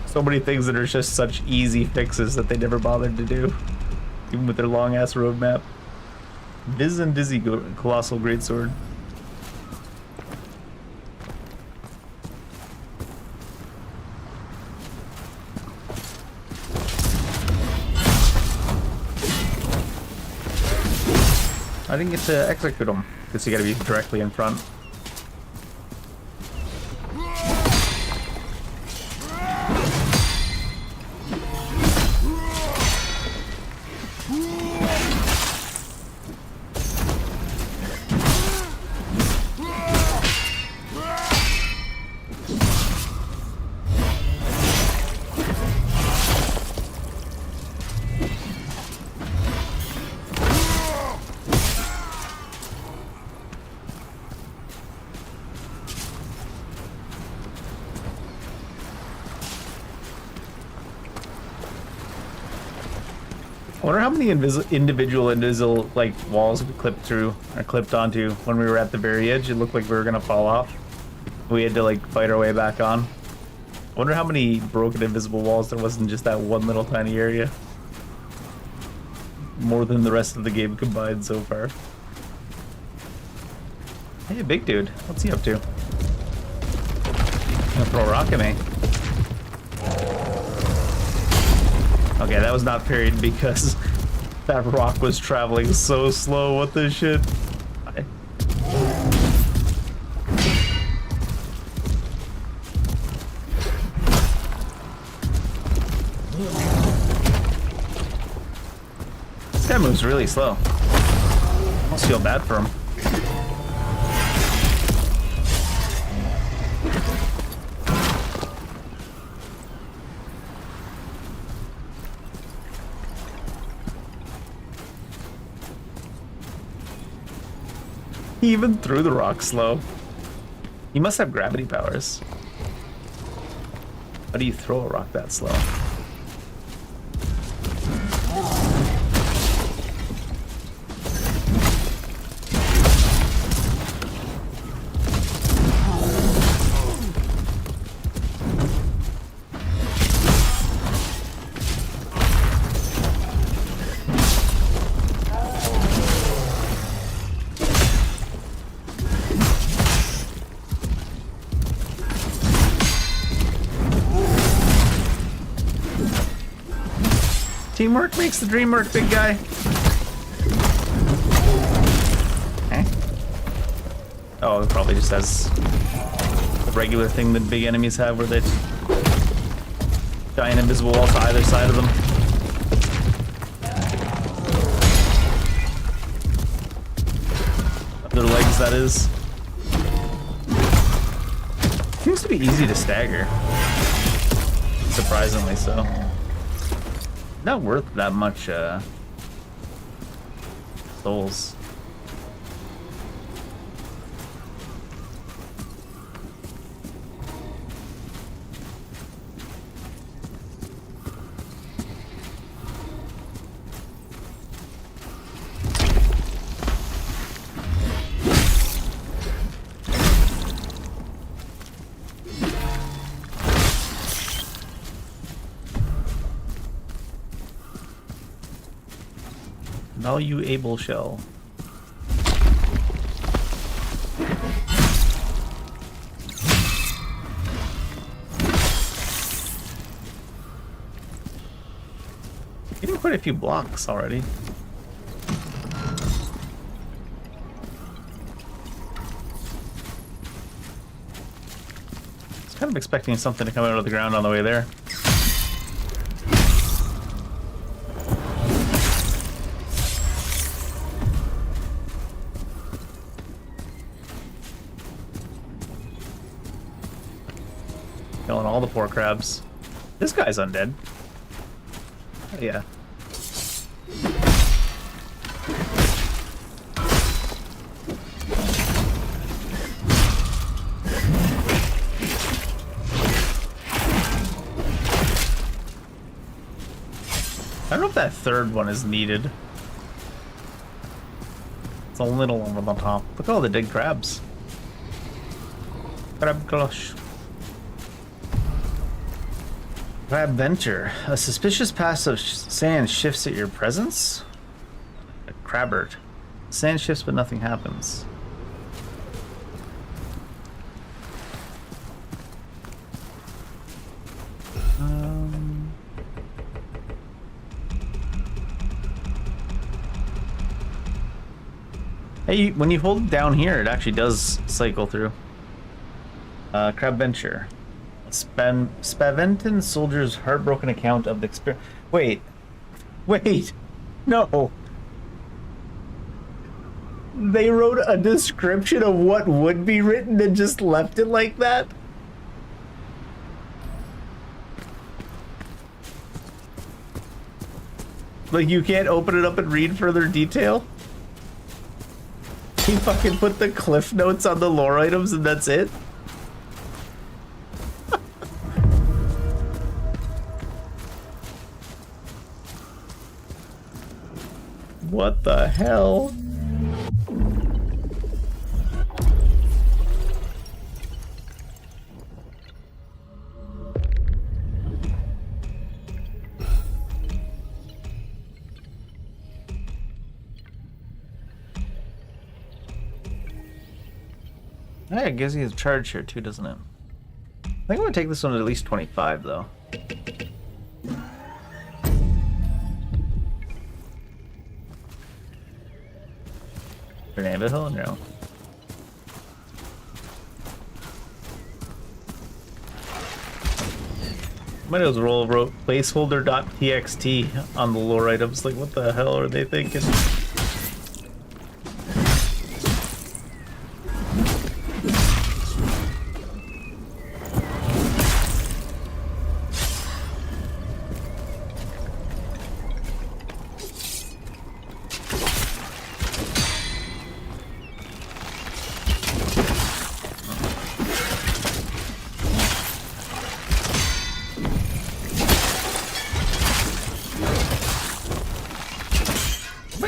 So many things that are just such easy fixes that they never bothered to do, even with their long ass roadmap. Viz and Dizzy Colossal Greatsword. I didn't get to execute them because you gotta be directly in front. I wonder how many individual like walls we clipped through or clipped onto when we were at the very edge. It looked like we were gonna fall off. We had to like fight our way back on. I wonder how many broken invisible walls there was in just that one little tiny area. More than the rest of the game combined so far. Hey, big dude, what's he up to? Gonna throw a rock at me. Okay, that was not parried because that rock was traveling so slow. What the shit? This guy moves really slow. I almost feel bad for him. He even threw the rock slow. He must have gravity powers. How do you throw a rock that slow? Teamwork makes the dream work, big guy. Okay. Oh, it probably just has the regular thing that big enemies have where they giant invisible wall to either side of them. Their legs, that is. Seems to be easy to stagger. Surprisingly so. Not worth that much souls. Valuable shell. Getting quite a few blocks already. I was kind of expecting something to come out of the ground on the way there. Killing all the poor crabs. This guy's undead. Oh, yeah. I don't know if that third one is needed. It's a little over the top. Look at all the dead crabs. Crab glush. Crab Venture. A suspicious patch of sand shifts at your presence? A crabbert. Sand shifts but nothing happens. Hey, when you hold it down here, it actually does cycle through. Crab Venture. Spaventon soldier's heartbroken account of the experience. Wait, no. They wrote a description of what would be written and just left it like that? Like you can't open it up and read further detail? He fucking put the cliff notes on the lore items and that's it? What the hell? Hey, it gives you a charge here too, doesn't it? I think I'm gonna take this one to at least 25 though. Fernando, no. Might as well wrote placeholder.txt on the lore items. Like, what the hell are they thinking?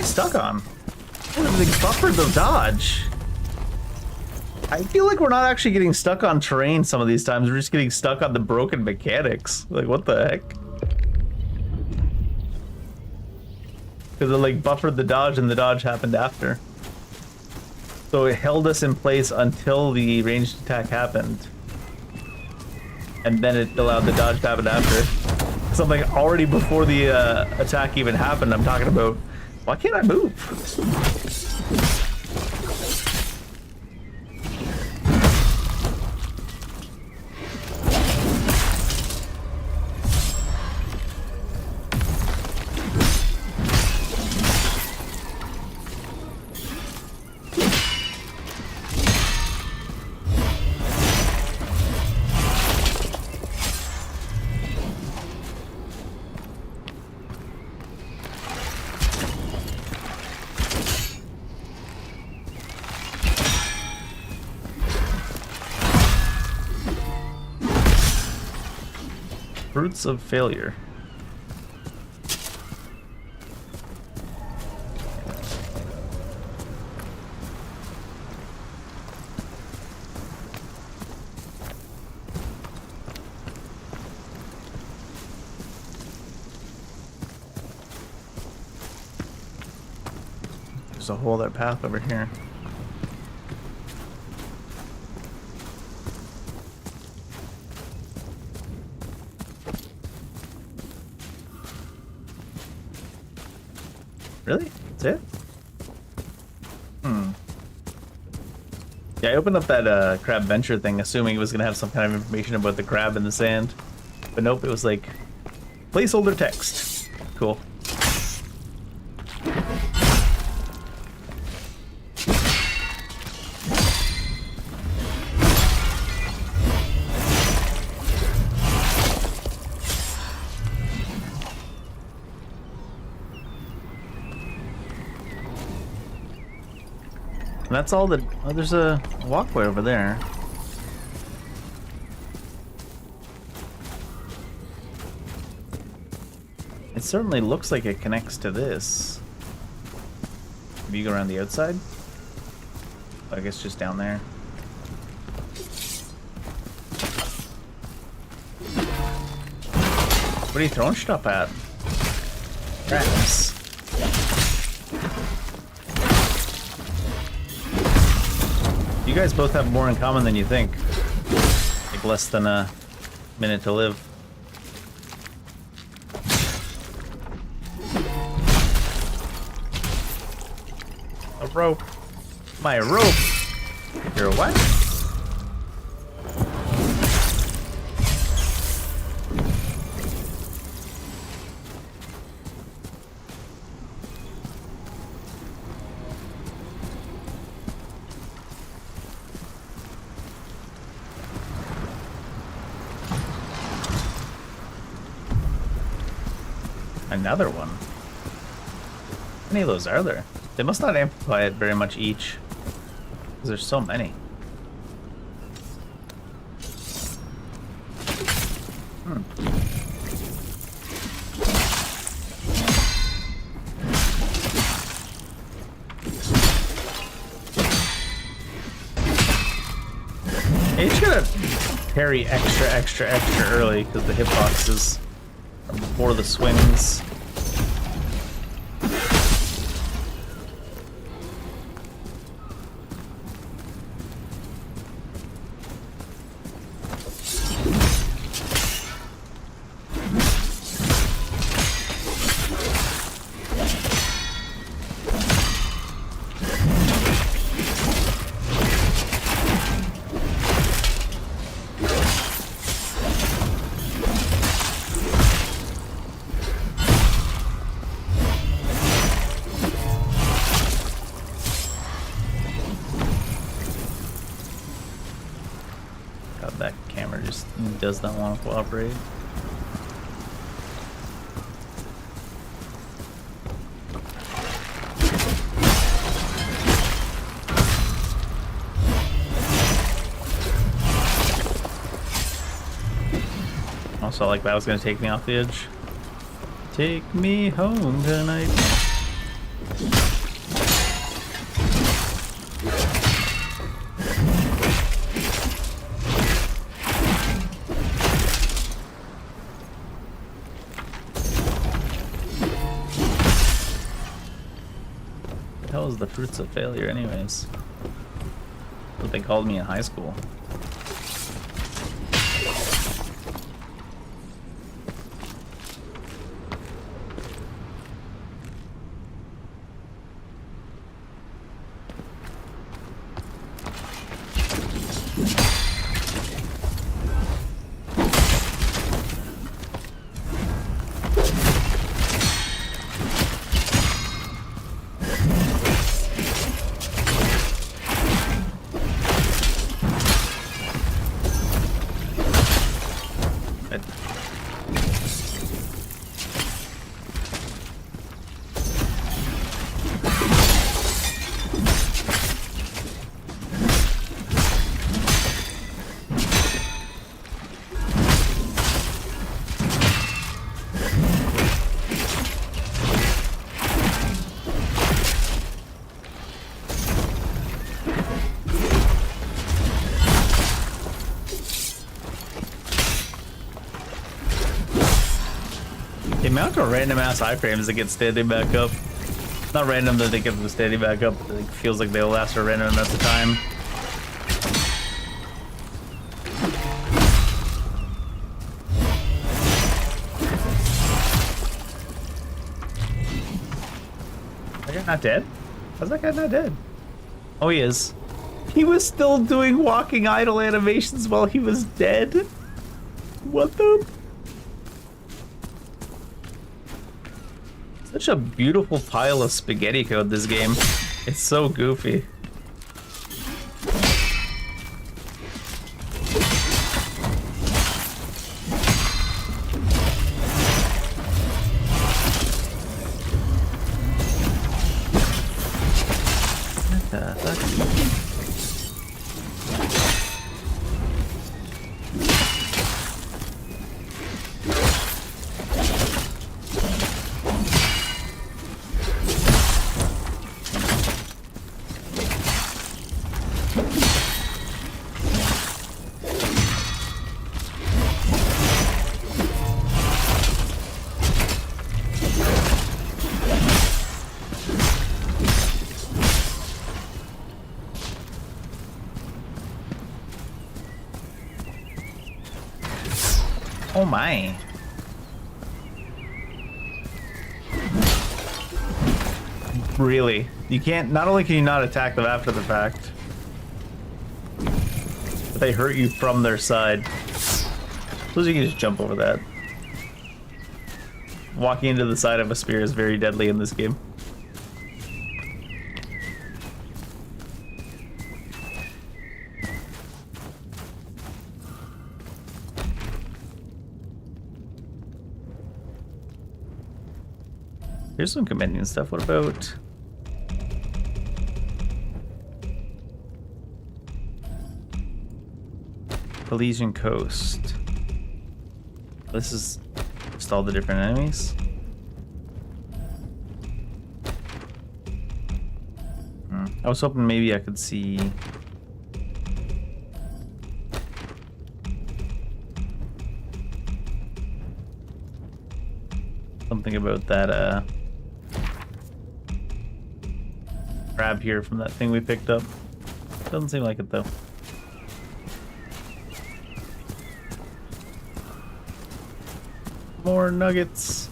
Stuck on. Oh, they buffered the dodge. I feel like we're not actually getting stuck on terrain some of these times. We're just getting stuck on the broken mechanics. Like, what the heck? Because it like buffered the dodge and the dodge happened after. So it held us in place until the ranged attack happened. And then it allowed the dodge to happen after. Something already before the attack even happened. I'm talking about, why can't I move? Fruits of failure. There's a whole other path over here. Really? That's it? Yeah, I opened up that crab venture thing assuming it was gonna have some kind of information about the crab in the sand. But nope, it was like placeholder text. Cool. And that's all the... Oh, there's a walkway over there. It certainly looks like it connects to this. Maybe you go around the outside? I guess just down there. What are you throwing stuff at? Crabs. You guys both have more in common than you think. Like less than a minute to live. A rope. My rope. You're a what? Another one. How many of those are there? They must not amplify it very much each. Because there's so many. You just gotta parry extra early because the hitboxes are before the swings. does not want to cooperate. Also, like that was gonna take me off the edge. Take me home tonight. What the hell is the fruits of failure, anyways? That's what they called me in high school. The amount of random ass iframes that get standing back up. Not random that they get them standing back up, but it feels like they'll last a random amount of time. That guy not dead? How's that guy not dead? Oh, he is. He was still doing walking idle animations while he was dead? What the? Such a beautiful pile of spaghetti code, this game. It's so goofy. What the fuck? Oh my. Really? You can't, not only can you not attack them after the fact, but they hurt you from their side. Suppose you can just jump over that. Walking into the side of a spear is very deadly in this game. Here's some companion stuff. What about... Elysian Coast. This is just all the different enemies. I was hoping maybe I could see... something about that, crab here from that thing we picked up. Doesn't seem like it though. More nuggets.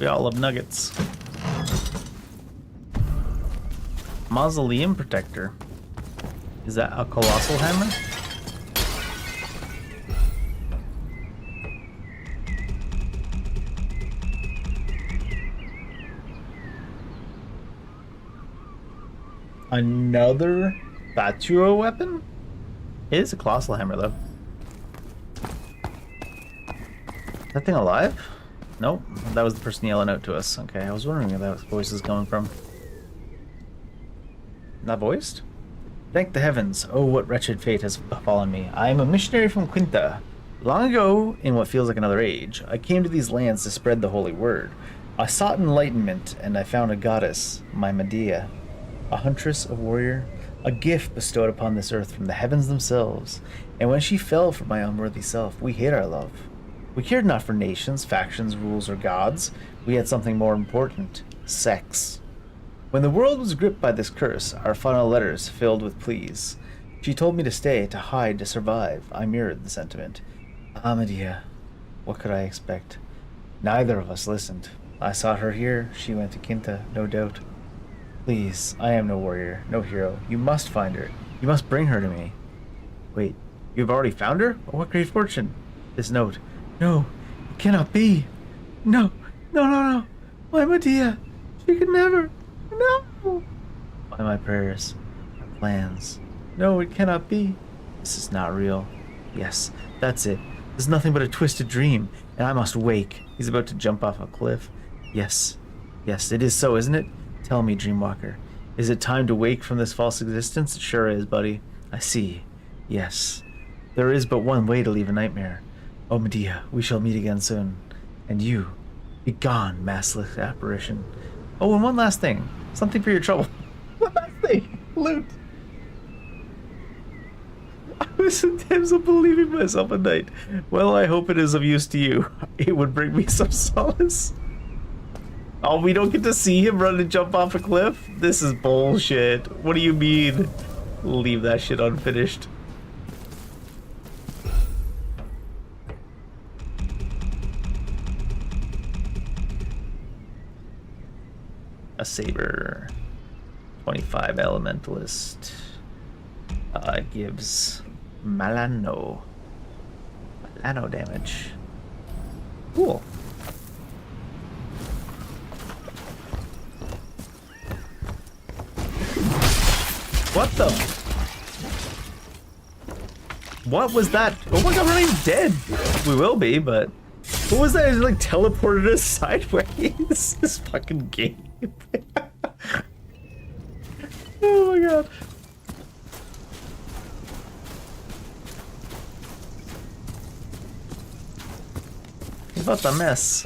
We all love nuggets. Mausoleum Protector. Is that a colossal hammer? Another Fatuo weapon? It is a colossal hammer, though. That thing alive? Nope. That was the person yelling out to us. Okay, I was wondering where that voice is coming from. Not voiced? Thank the heavens. Oh, what wretched fate has befallen me. I am a missionary from Quinta. Long ago, in what feels like another age, I came to these lands to spread the holy word. I sought enlightenment, and I found a goddess, my Medea. A huntress, a warrior, a gift bestowed upon this earth from the heavens themselves. And when she fell for my unworthy self, we hid our love. We cared not for nations, factions, rules, or gods. We had something more important, sex. When the world was gripped by this curse, our final letters filled with pleas. She told me to stay, to hide, to survive. I mirrored the sentiment. Ah, Medea, what could I expect? Neither of us listened. I sought her here, she went to Quinta, no doubt. Please, I am no warrior, no hero. You must find her. You must bring her to me. Wait, you've already found her? Oh, what great fortune. This note. No, it cannot be. No, no, no, no. My Medea, she could never. No. By my prayers, my plans. No, it cannot be. This is not real. Yes, that's it. This is nothing but a twisted dream, and I must wake. He's about to jump off a cliff. Yes, yes, it is so, isn't it? Tell me, Dreamwalker, is it time to wake from this false existence? It sure is, buddy. I see. Yes. There is but one way to leave a nightmare. Oh, Medea, we shall meet again soon. And you, be gone, massless apparition. Oh, and one last thing. Something for your trouble. One last thing. Loot. I was sometimes believing myself at night. Well, I hope it is of use to you. It would bring me some solace. Oh, we don't get to see him run and jump off a cliff? This is bullshit. What do you mean? Leave that shit unfinished. A saber. 25 elementalist. Gives Malano damage. Cool. What the? What was that? Oh my god, we're not even dead. We will be, but what was that? It like teleported us sideways. This fucking game. Oh my god. What a mess.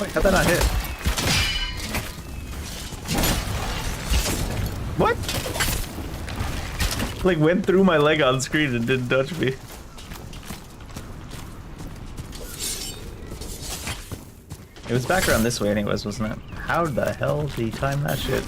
Wait, how'd that not hit? What? Like went through my leg on screen and didn't touch me. It was back around this way anyways, wasn't it? How the hell did he time that shit?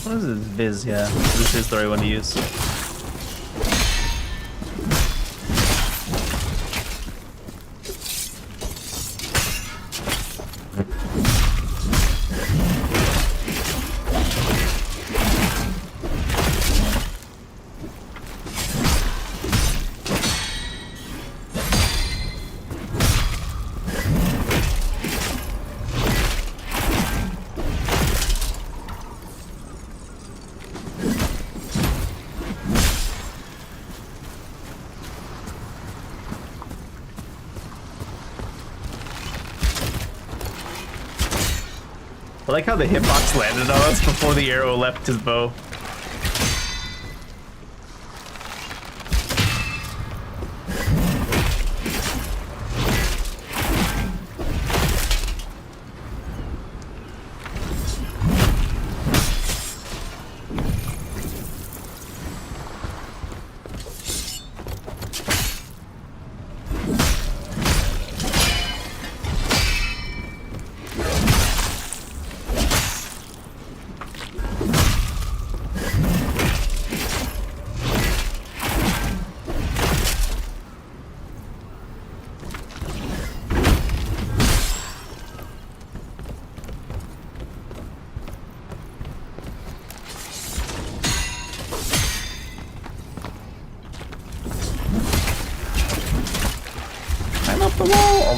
What is this? Viz, yeah. This is the right one to use. I like how the hitbox landed on us before the arrow left his bow.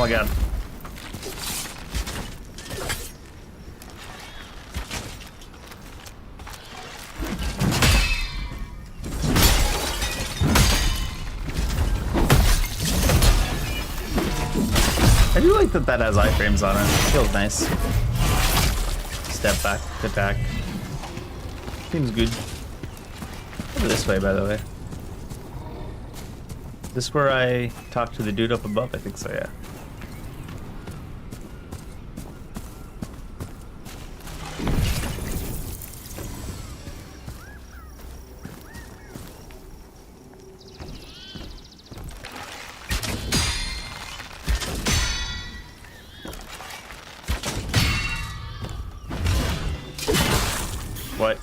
my god. I do like that that has iframes on it. It feels nice. Step back, attack. Seems good. Over this way, by the way. This where I talked to the dude up above? I think so, yeah. What?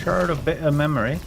Shard of bit of memory.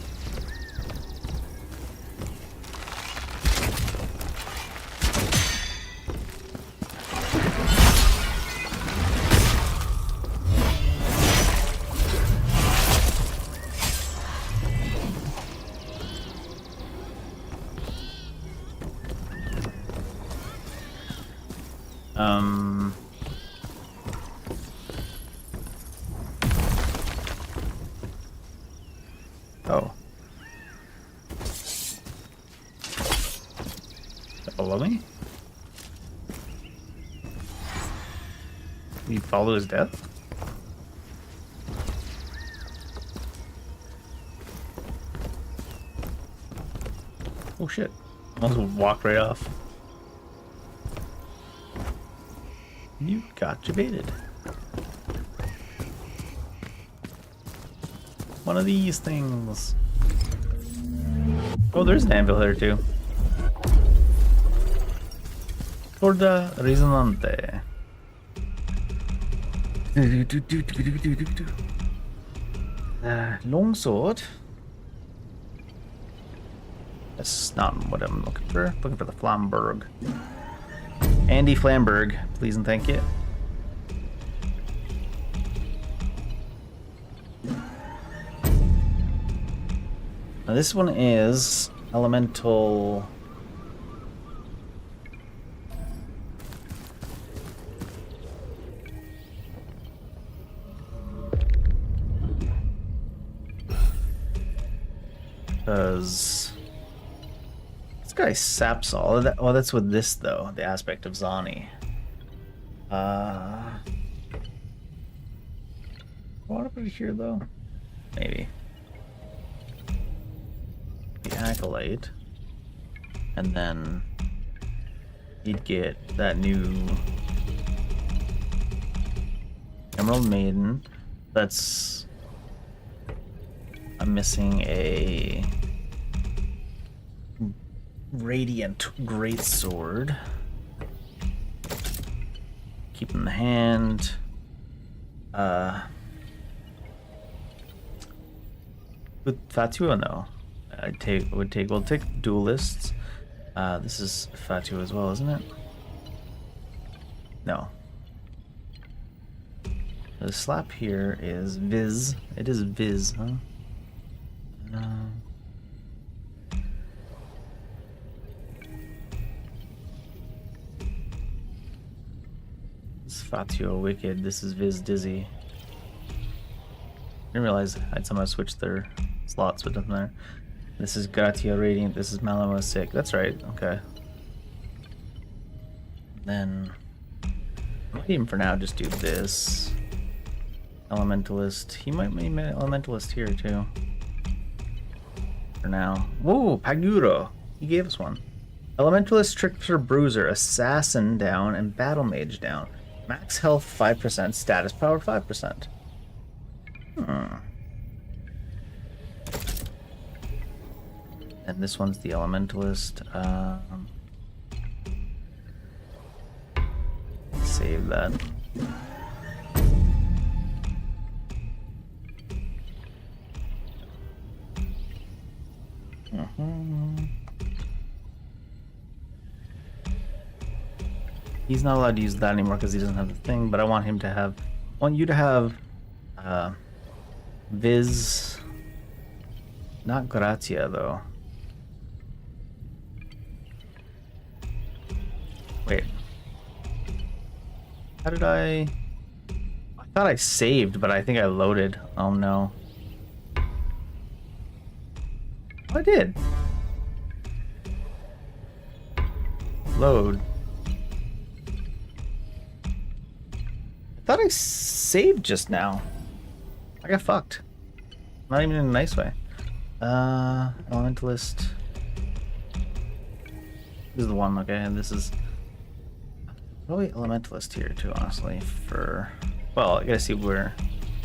Oh. Below me? You follow his death? Oh shit. Almost walked right off. You got baited. One of these things. Oh, there's an anvil here too. Corda resonante. Longsword. That's not what I'm looking for. Looking for the Flamberg. Andy Flamberg, please and thank you. Now this one is elemental. Because this guy saps all of that. Oh, that's with this though. The aspect of Zani. What over here though? Maybe. The Acolyte. And then you'd get that new Emerald Maiden. That's... I'm missing a Radiant Greatsword. Keep in the hand. With Fatua, no. We'll take duelists. This is Fatua as well, isn't it? No. The slap here is Viz. It is Viz, huh? This is Fatua Wicked. This is Viz Dizzy. I didn't realize I had somehow switched their slots, but doesn't matter. This is Gratia Radiant. This is Malamo Sick. That's right. Okay. Then, I'll even for now just do this. Elementalist. He might be an Elementalist here too. For now. Whoa, Paguro. He gave us one. Elementalist, Trickster, Bruiser, Assassin down, and Battle Mage down. Max health 5%, status power 5%. And this one's the Elementalist. Save that. He's not allowed to use that anymore because he doesn't have the thing, but I want him to have... I want you to have... Viz... Not Gratia, though. Wait. How did I thought I saved, but I think I loaded. Oh no. I did. Load. I thought I saved just now. I got fucked. Not even in a nice way. Elementalist. This is the one, okay, and this is probably Elementalist here too, honestly, for... Well, I gotta see where...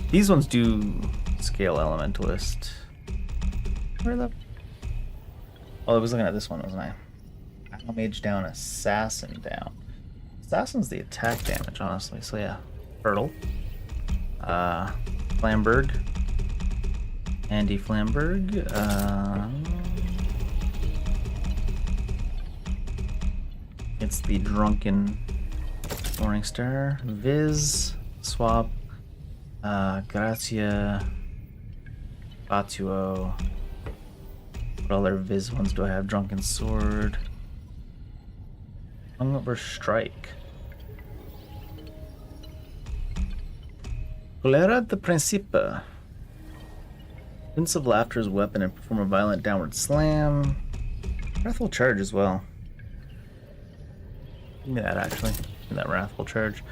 These ones do scale Elementalist. Where the... Oh, I was looking at this one, wasn't I? Battle Mage down, Assassin down. Assassin's the attack damage, honestly, so yeah. Hurdle. Flamberg. Andy Flamberg. It's the Drunken Morningstar. Viz. Swap. Gratia. Fatuo. What other Viz ones do I have? Drunken Sword. Hungover Strike. Colera de Principe. Prince of Laughter's weapon and perform a violent downward slam. Wrathful Charge as well. Give me that, actually. Give me that Wrathful Charge.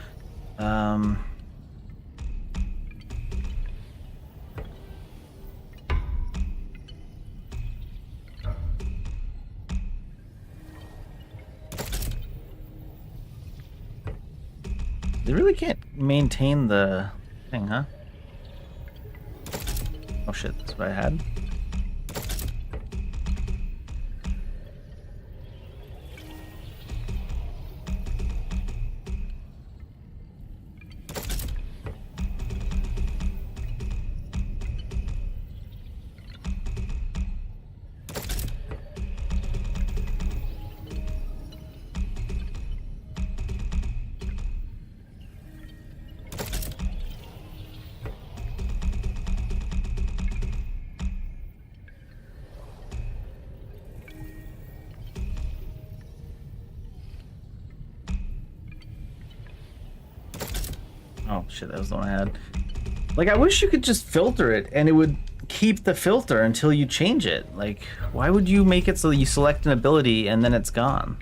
They really can't maintain the thing, huh? Oh shit, that's what I had. Oh shit, that was the one I had. Like, I wish you could just filter it and it would keep the filter until you change it. Like, why would you make it so that you select an ability and then it's gone?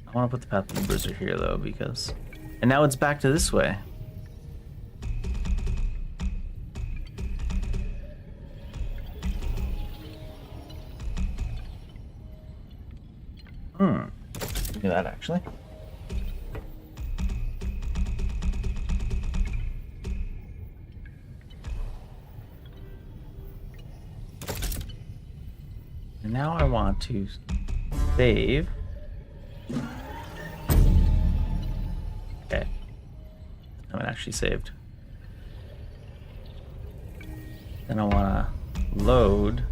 I want to put the Path of the Bruiser here though, because... And now it's back to this way. Do that actually. And now I want to save. Okay. I haven't actually saved. Then I want to load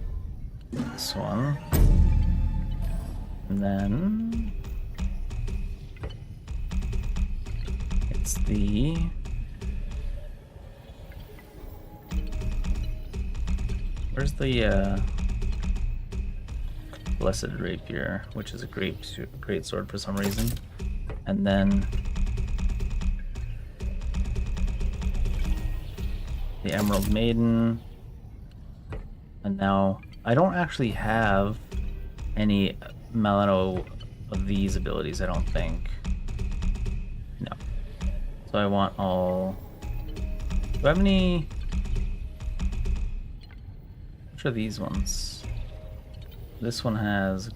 this one. And then it's the where's the Blessed Rapier, which is a great sword for some reason, and then the Emerald Maiden, and now I don't actually have any Melano of these abilities, I don't think. No. So I want all Do I have any? Which are these ones? This one has.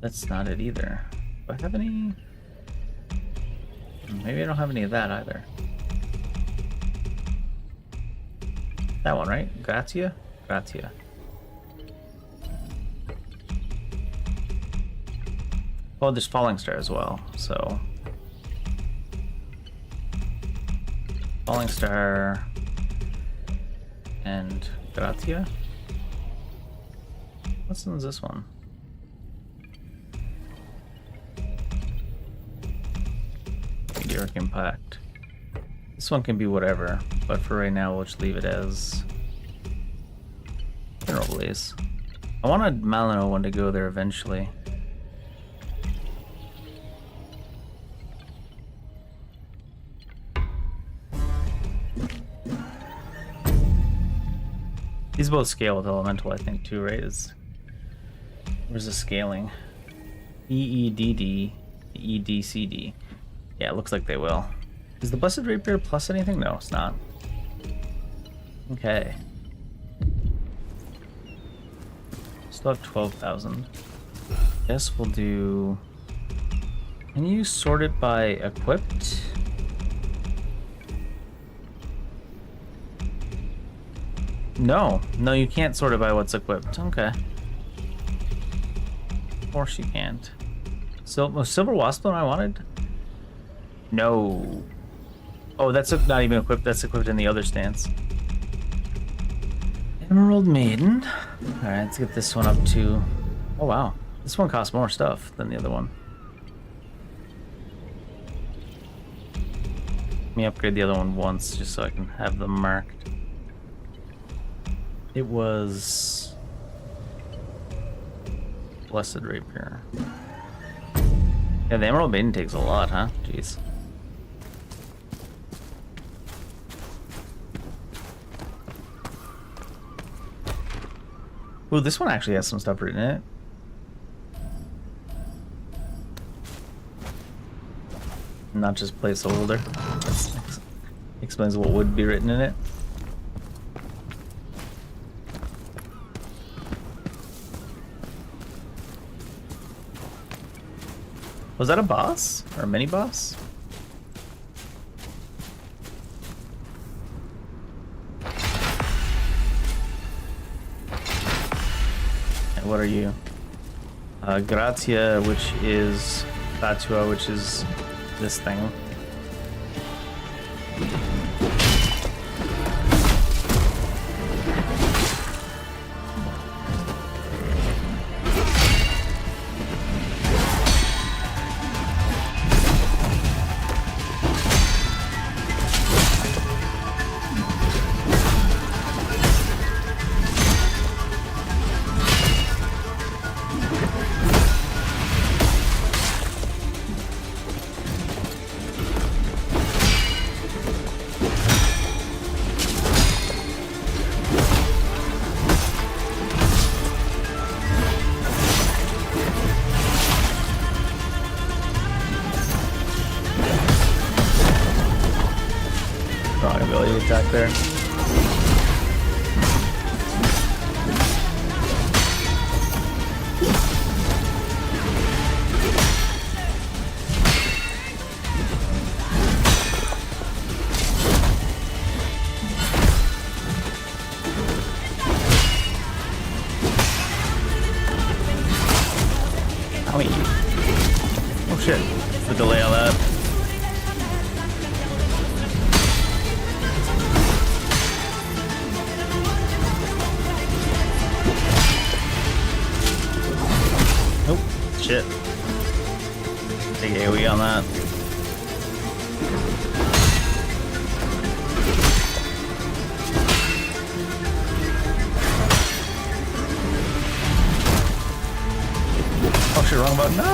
That's not it either. Do I have any? Maybe I don't have any of that either. That one, right? Gratia? Gratia. Oh, there's Falling Star as well, so. Falling Star and Gratia. What's in this one? Meteoric Impact. This one can be whatever, but for right now we'll just leave it as Mineral Blaze. I want a Malino one to go there eventually. These both scale with Elemental, I think, too, right? Where's the scaling? EEDD, EDCD. Yeah, it looks like they will. Is the Blessed Rapier plus anything? No, it's not. Okay. Still have 12,000. Guess we'll do... Can you sort it by equipped? No, you can't sort it by what's equipped. Okay. Of course you can't. Was Silver Wasp the one I wanted? No. Oh, that's not even equipped. That's equipped in the other stance. Emerald Maiden. Alright, let's get this one up to... Oh, wow. This one costs more stuff than the other one. Let me upgrade the other one once just so I can have them marked. It was Blessed Rapier. Yeah, the Emerald Maiden takes a lot, huh? Jeez. Ooh, this one actually has some stuff written in it. Not just placeholder. That explains what would be written in it. Was that a boss? Or a mini boss? And what are you? Gratia, which is Fatua, which is this thing. Strong ability attack there. Oh shit, the delay on that. Nope, shit. Take AoE on that. Oh shit, wrong button. No!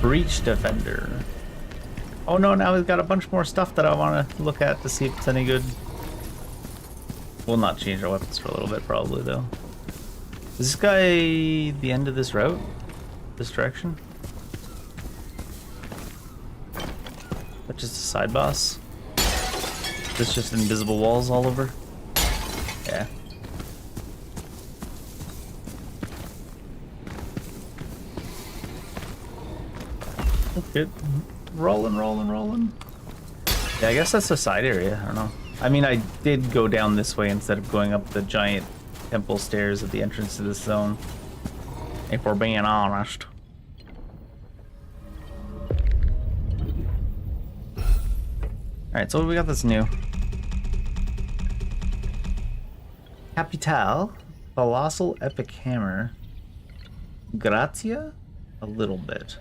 Breach Defender. Oh no, now we've got a bunch more stuff that I want to look at to see if it's any good. We'll not change our weapons for a little bit, probably, though. Is this guy the end of this route? This direction? That's just a side boss? This just invisible walls all over? Yeah. Good. Rolling. Yeah, I guess that's the side area. I don't know. I mean, I did go down this way instead of going up the giant temple stairs at the entrance to this zone. If we're being honest. Alright, so we got this new. Capital. Colossal Epic Hammer. Grazia? A little bit.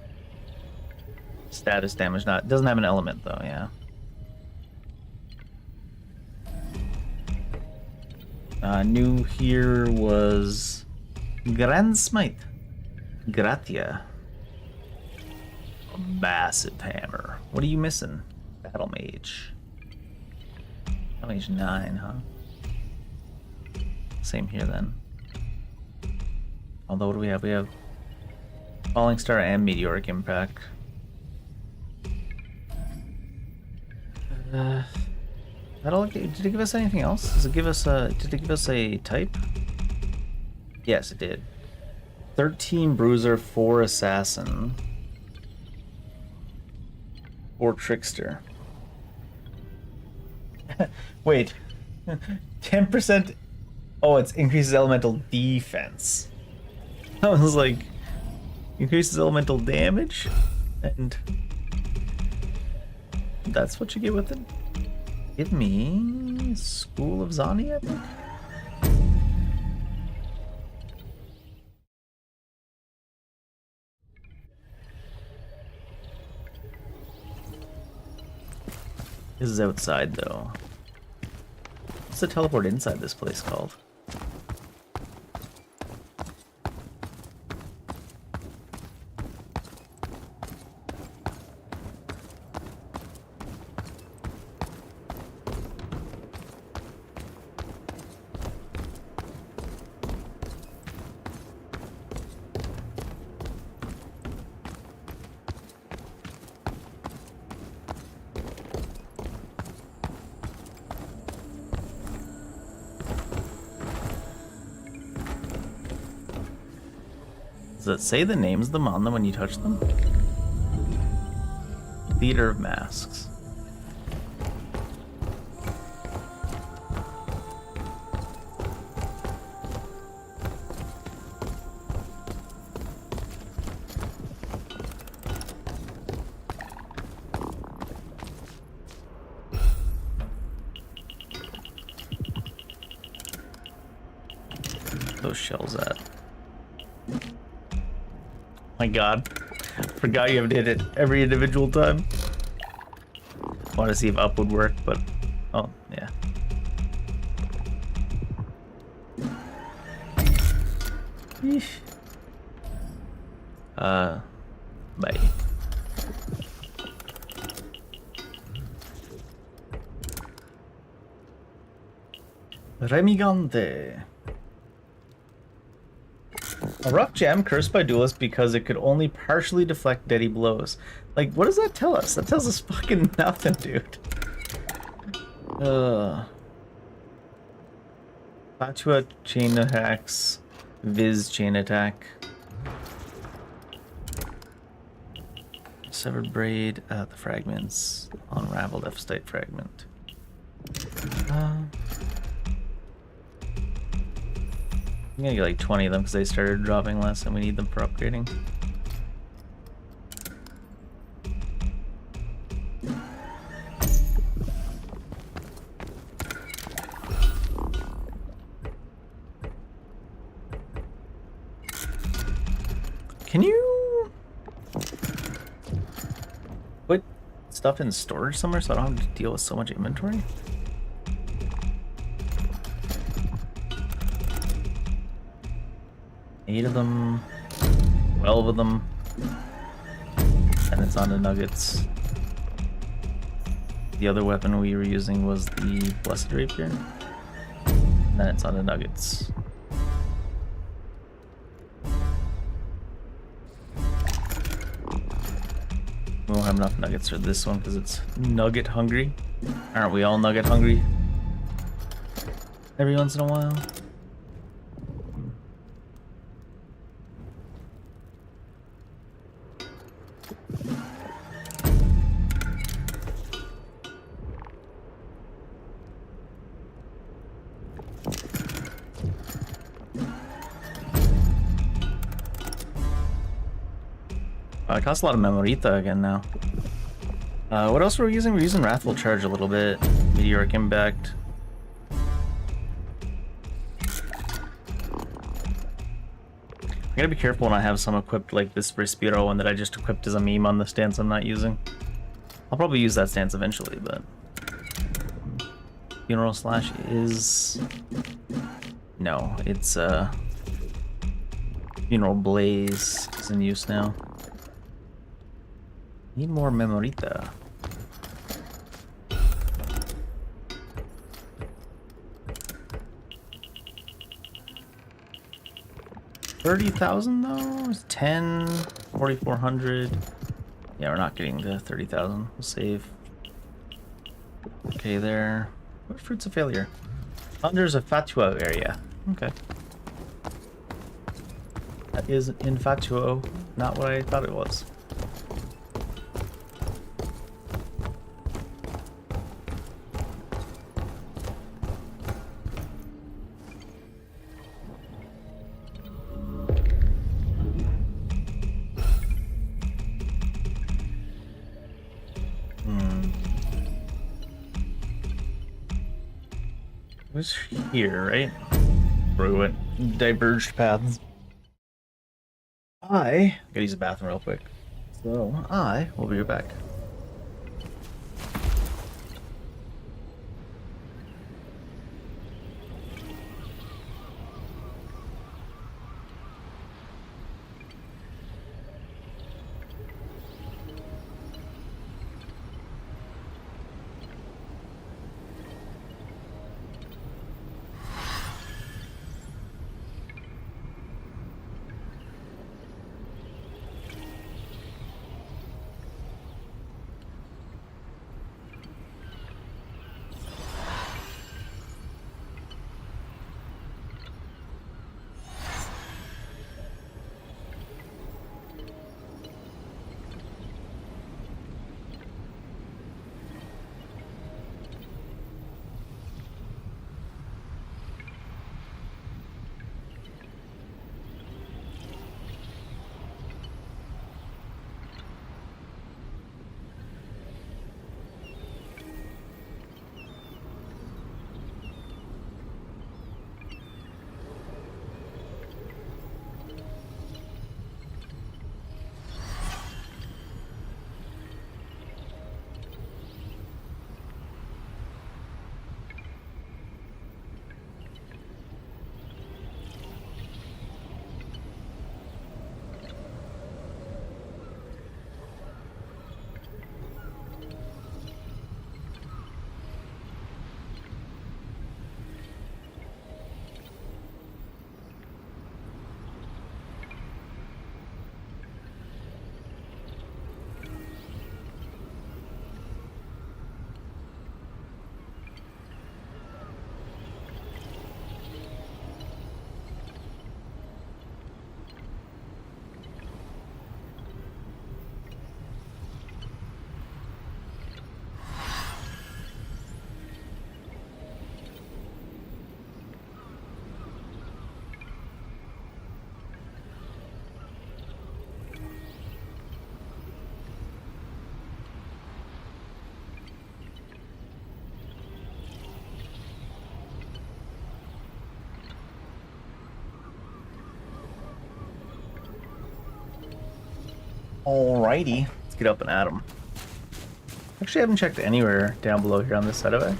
Status damage, not. Doesn't have an element though, yeah. New here was Grand Smite. Gratia. A massive hammer. What are you missing? Battle Mage. Battle Mage 9, huh? Same here then. Although what do we have? We have Falling Star and Meteoric Impact. Did it give us anything else? Did it give us a type? Yes, it did. 13 Bruiser, 4 Assassin, 4 Trickster. Wait. 10%. Oh, it increases elemental defense. I was like, increases elemental damage? And that's what you get with it? Give me School of Zani, I think? This is outside, though. What's the teleport inside this place called? Does it say the names of them on them when you touch them? Theater of Masks. Those shells at? My god. Forgot you have to hit it every individual time. Want to see if up would work, but oh yeah. Yeesh. Bye. Remigante. A rough gem cursed by duelists because it could only partially deflect deadly blows. Like, what does that tell us? That tells us fucking nothing, dude. Fatua chain attacks. Viz chain attack. Severed braid. The fragments. Unraveled F-state fragment. I'm gonna get like 20 of them because they started dropping less and we need them for upgrading. Can you put stuff in storage somewhere so I don't have to deal with so much inventory? Eight of them, 12 of them. and it's on to nuggets. The other weapon we were using was the Blessed Rapier, and then it's on to nuggets. We won't have enough nuggets for this one because it's nugget hungry. Aren't we all nugget hungry? Every once in a while. It costs a lot of Memorita again now. What else were we using? We're using Wrathful Charge a little bit. Meteoric Impact. I gotta be careful when I have some equipped like this Respiro one that I just equipped as a meme on the stance I'm not using. I'll probably use that stance eventually, but... Funeral Slash is... No, it's Funeral Blaze is in use now. Need more Memorita. $30,000 though? It's 10, 4,400. Yeah, we're not getting to 30,000. We'll save. Okay, there. What Fruits of Failure? Thunder's a Fatuo area. Okay. That is Infatuo, not what I thought it was. It was here, right? Where we went diverged paths. I gotta use the bathroom real quick. So I will be right back. Alrighty, let's get up and at 'em. Actually, I haven't checked anywhere down below here on this side of it.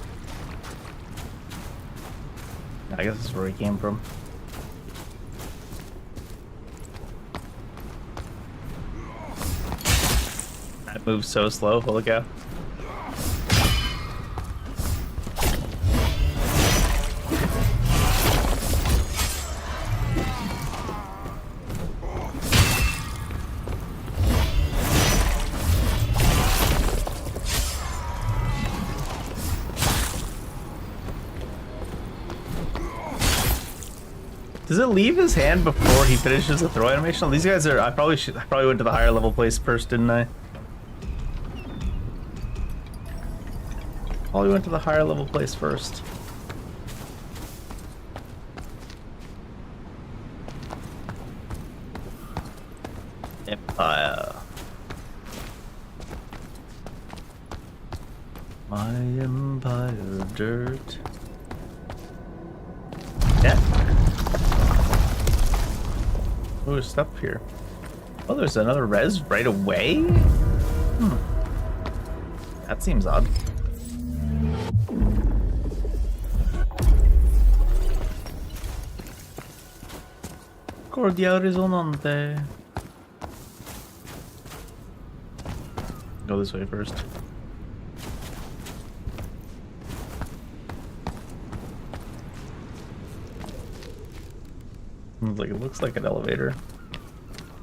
I guess this is where he came from. That moves so slow. Holy cow. Does it leave his hand before he finishes the throw animation? These guys are. I probably went to the higher level place first, didn't I? Probably went to the higher level place first. Empire. My empire of dirt. Yeah. Oh, there's stuff here. Oh, there's another res right away? That seems odd. Cordial resonante. Go this way first. Like it looks like an elevator.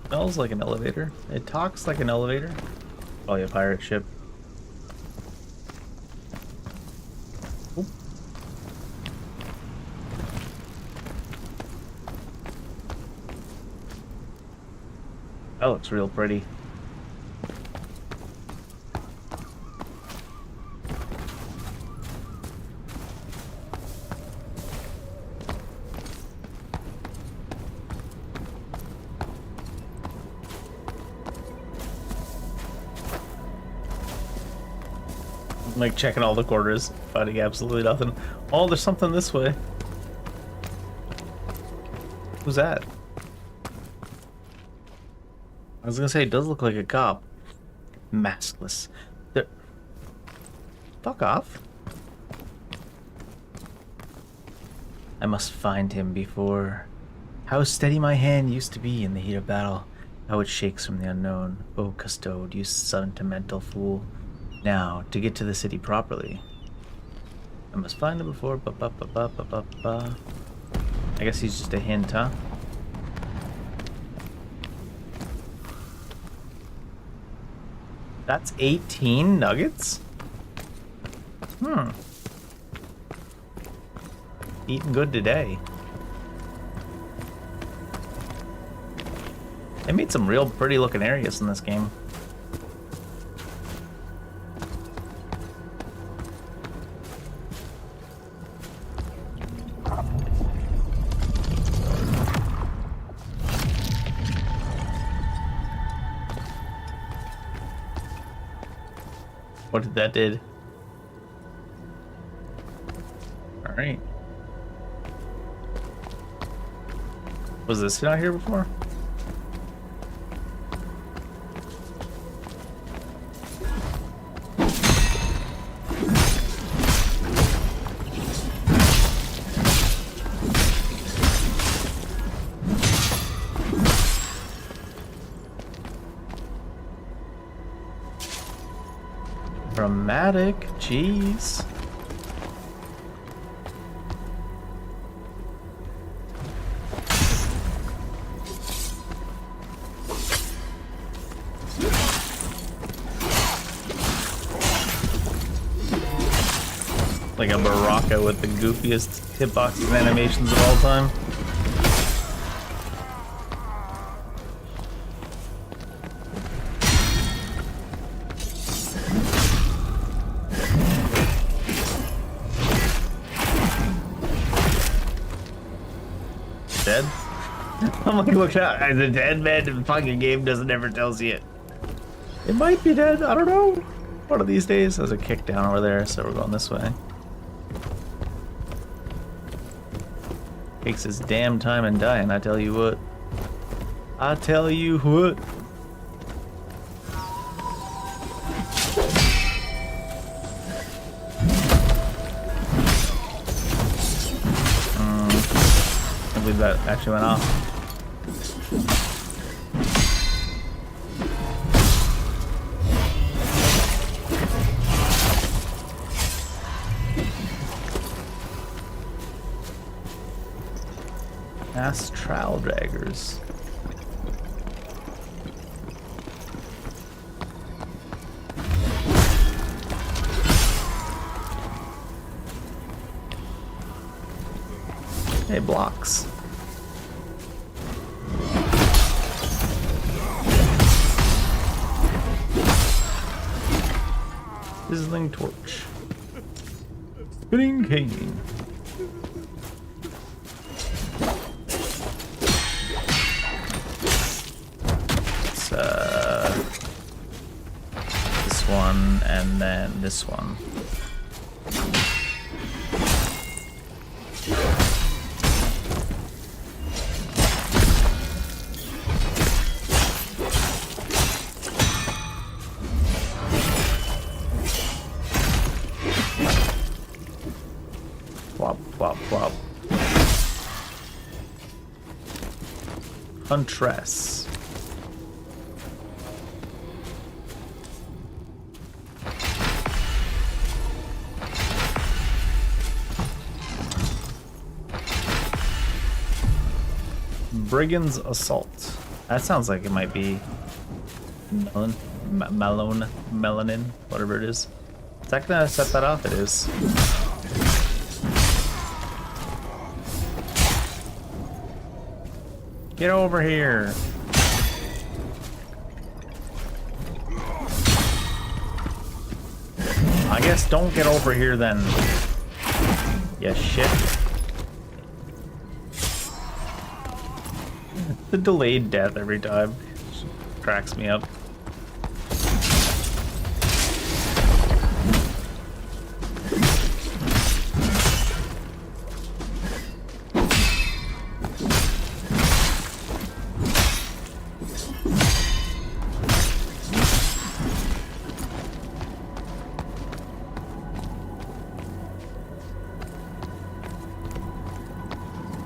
Smells like an elevator. It talks like an elevator. Probably a pirate ship. Oop. That looks real pretty. Like checking all the quarters, finding absolutely nothing. Oh, there's something this way. Who's that? I was gonna say, it does look like a cop. Maskless. There... Fuck off. I must find him before... How steady my hand used to be in the heat of battle. How it shakes from the unknown. Oh, Custode, you sentimental fool. Now, to get to the city properly, I must find him before. Ba, ba, ba, ba, ba, ba, ba. I guess he's just a hint, huh? That's 18 nuggets? Eating good today. They made some real pretty looking areas in this game. What did that did? All right. Was this not here before? Dramatic, jeez. Like a Baraka with the goofiest hitboxes and animations of all time. Dead? I'm like, look out, the dead man in the fucking game doesn't ever tells you it. It might be dead, I don't know. One of these days. There's a kick down over there, so we're going this way. Takes his damn time and dying, I tell you what. I tell you what. I believe that actually went off. Mass trowel draggers. Hey, blocks. Sizzling torch. Spinning cane. It's this one and then this one. Plop, plop, plop. Huntress. Brigand's Assault. That sounds like it might be melanin, whatever it is. Is that gonna set that off? It is. Get over here. I guess don't get over here then. Yeah, shit. The delayed death every time cracks me up.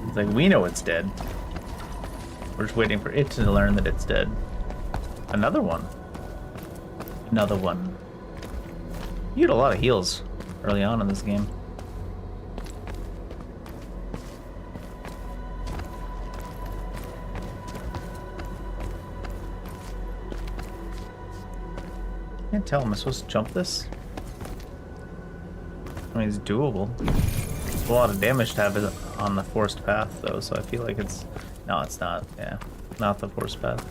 It's like, we know it's dead. We're just waiting for it to learn that it's dead. Another one. Another one. You had a lot of heals early on in this game. Can't tell. Am I supposed to jump this? I mean, it's doable. It's a lot of damage to have it on the forced path, though, so I feel like it's... No, it's not. Yeah, not the forced path.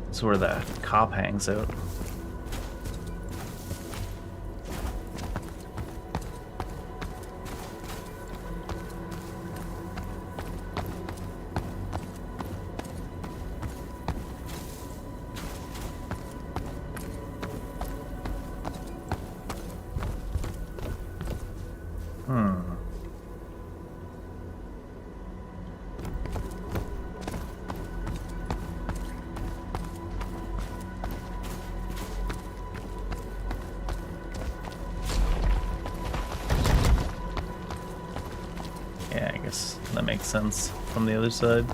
It's where the cop hangs out. Yeah, I guess that makes sense from the other side.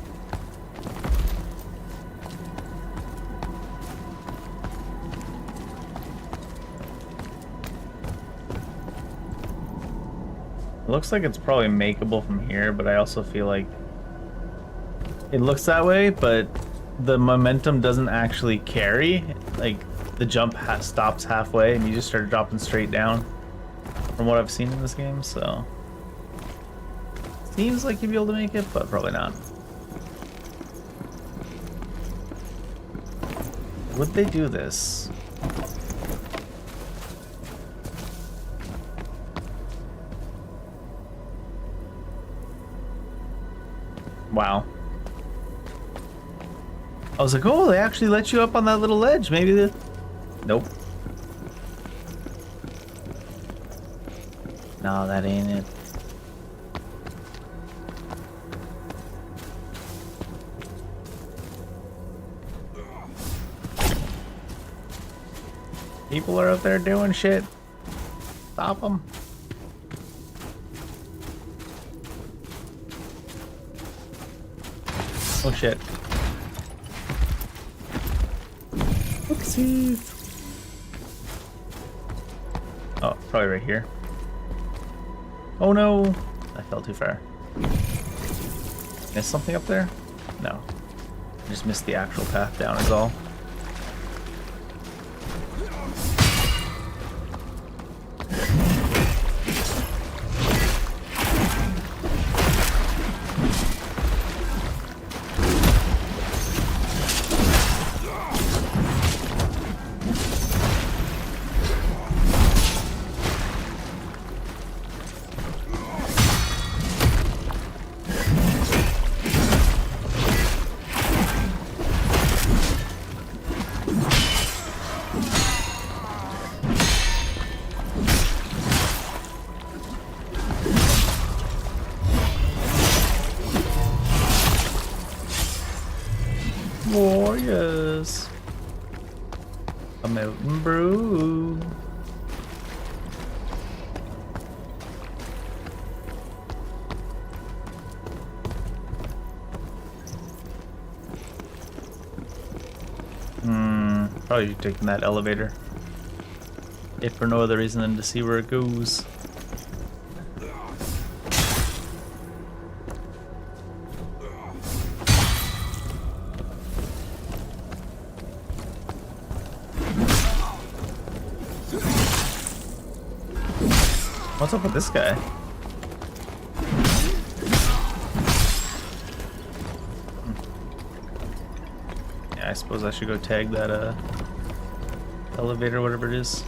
It looks like it's probably makeable from here, but I also feel like it looks that way, but the momentum doesn't actually carry. Like, the jump stops halfway and you just start dropping straight down from what I've seen in this game, so... Seems like you'd be able to make it, but probably not. Would they do this? Wow. I was like, oh, they actually let you up on that little ledge. Maybe the... Nope. No, that ain't it. People are up there doing shit. Stop them. Oh shit. Oopsies. Oh, probably right here. Oh no! I fell too far. Missed something up there? No. I just missed the actual path down is all. Warriors. A mountain brew. Probably taking that elevator. If for no other reason than to see where it goes. What's up with this guy? Yeah, I suppose I should go tag that elevator, whatever it is.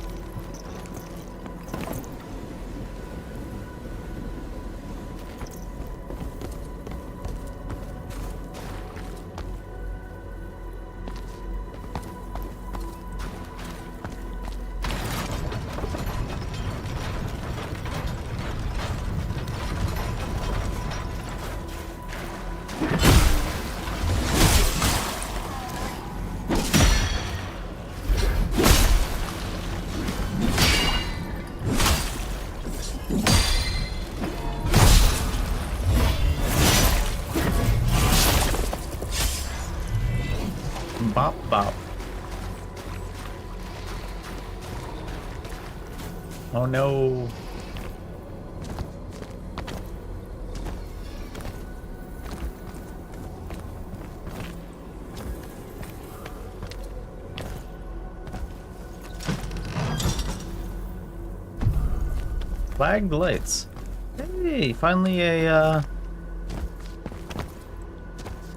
Bop bop. Oh no. Flagged lights. Hey, finally a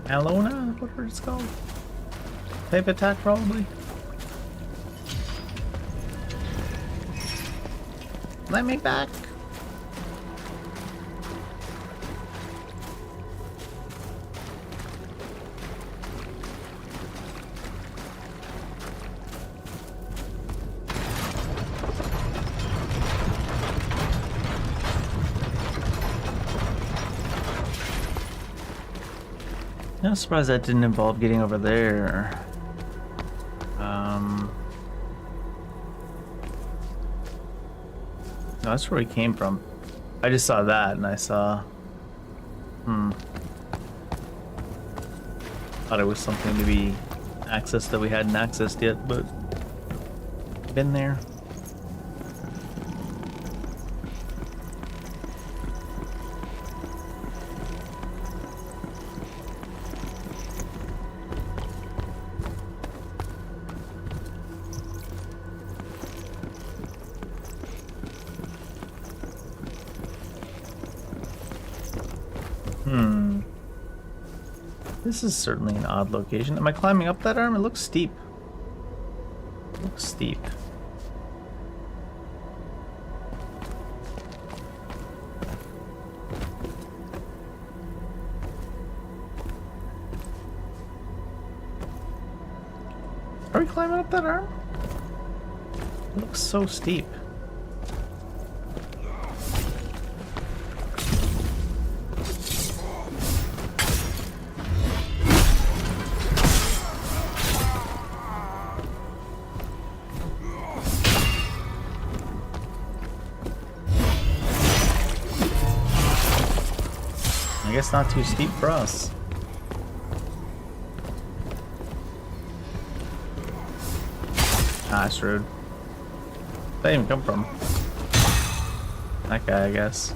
Alona, whatever it's called. Type attack, probably. Let me back. I'm surprised that didn't involve getting over there. No, that's where we came from. I just saw that and I saw... Thought it was something to be accessed that we hadn't accessed yet, but... Been there. This is certainly an odd location. Am I climbing up that arm? It looks steep. It looks steep. Are we climbing up that arm? It looks so steep. I guess not too steep for us. Ah, that's rude. Where'd that even come from? That guy, I guess.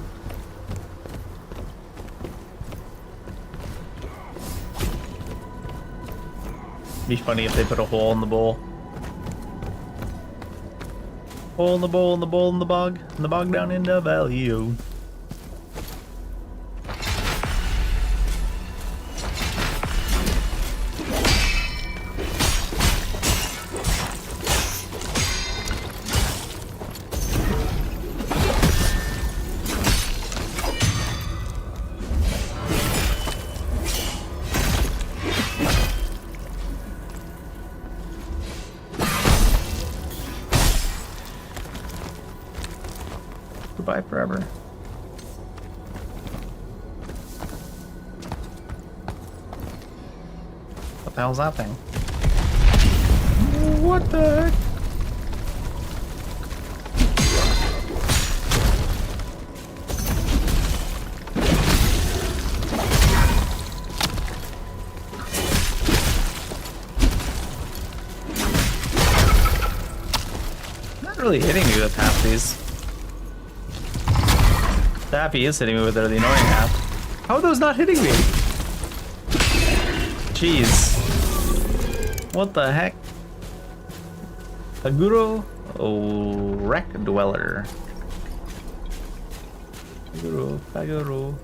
Be funny if they put a hole in the bowl. Hole in the bowl, in the bowl, in the bog down in the valley. Oh. Goodbye forever. What the hell's that thing? What the heck? Not really hitting me with half these. The half he is hitting me with are the annoying half. How are those not hitting me? Jeez. What the heck? Aguro? Oh, wreck dweller. Aguro, Aguro.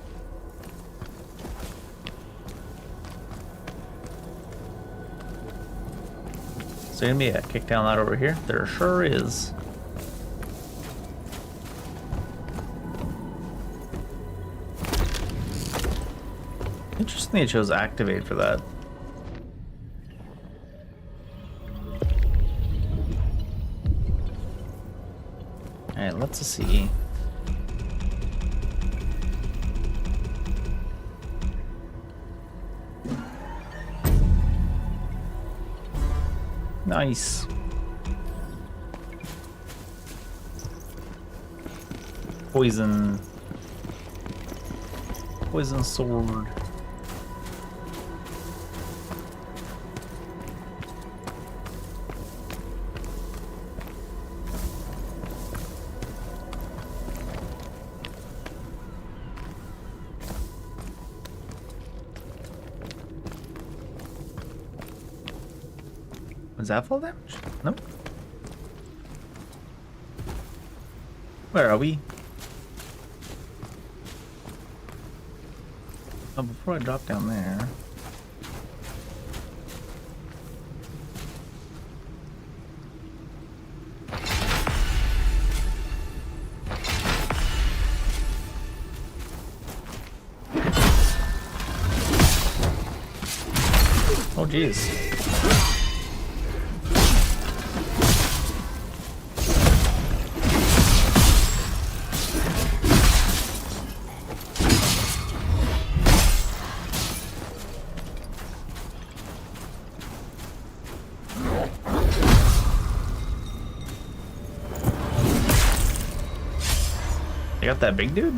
Is there gonna be a kick down that over here? There sure is. Interesting they chose activate for that. Alright, let's see. Nice. Poison. Poison sword. Was that full damage? Nope. Where are we? Oh, before I drop down there. Oh, jeez. I got that big dude?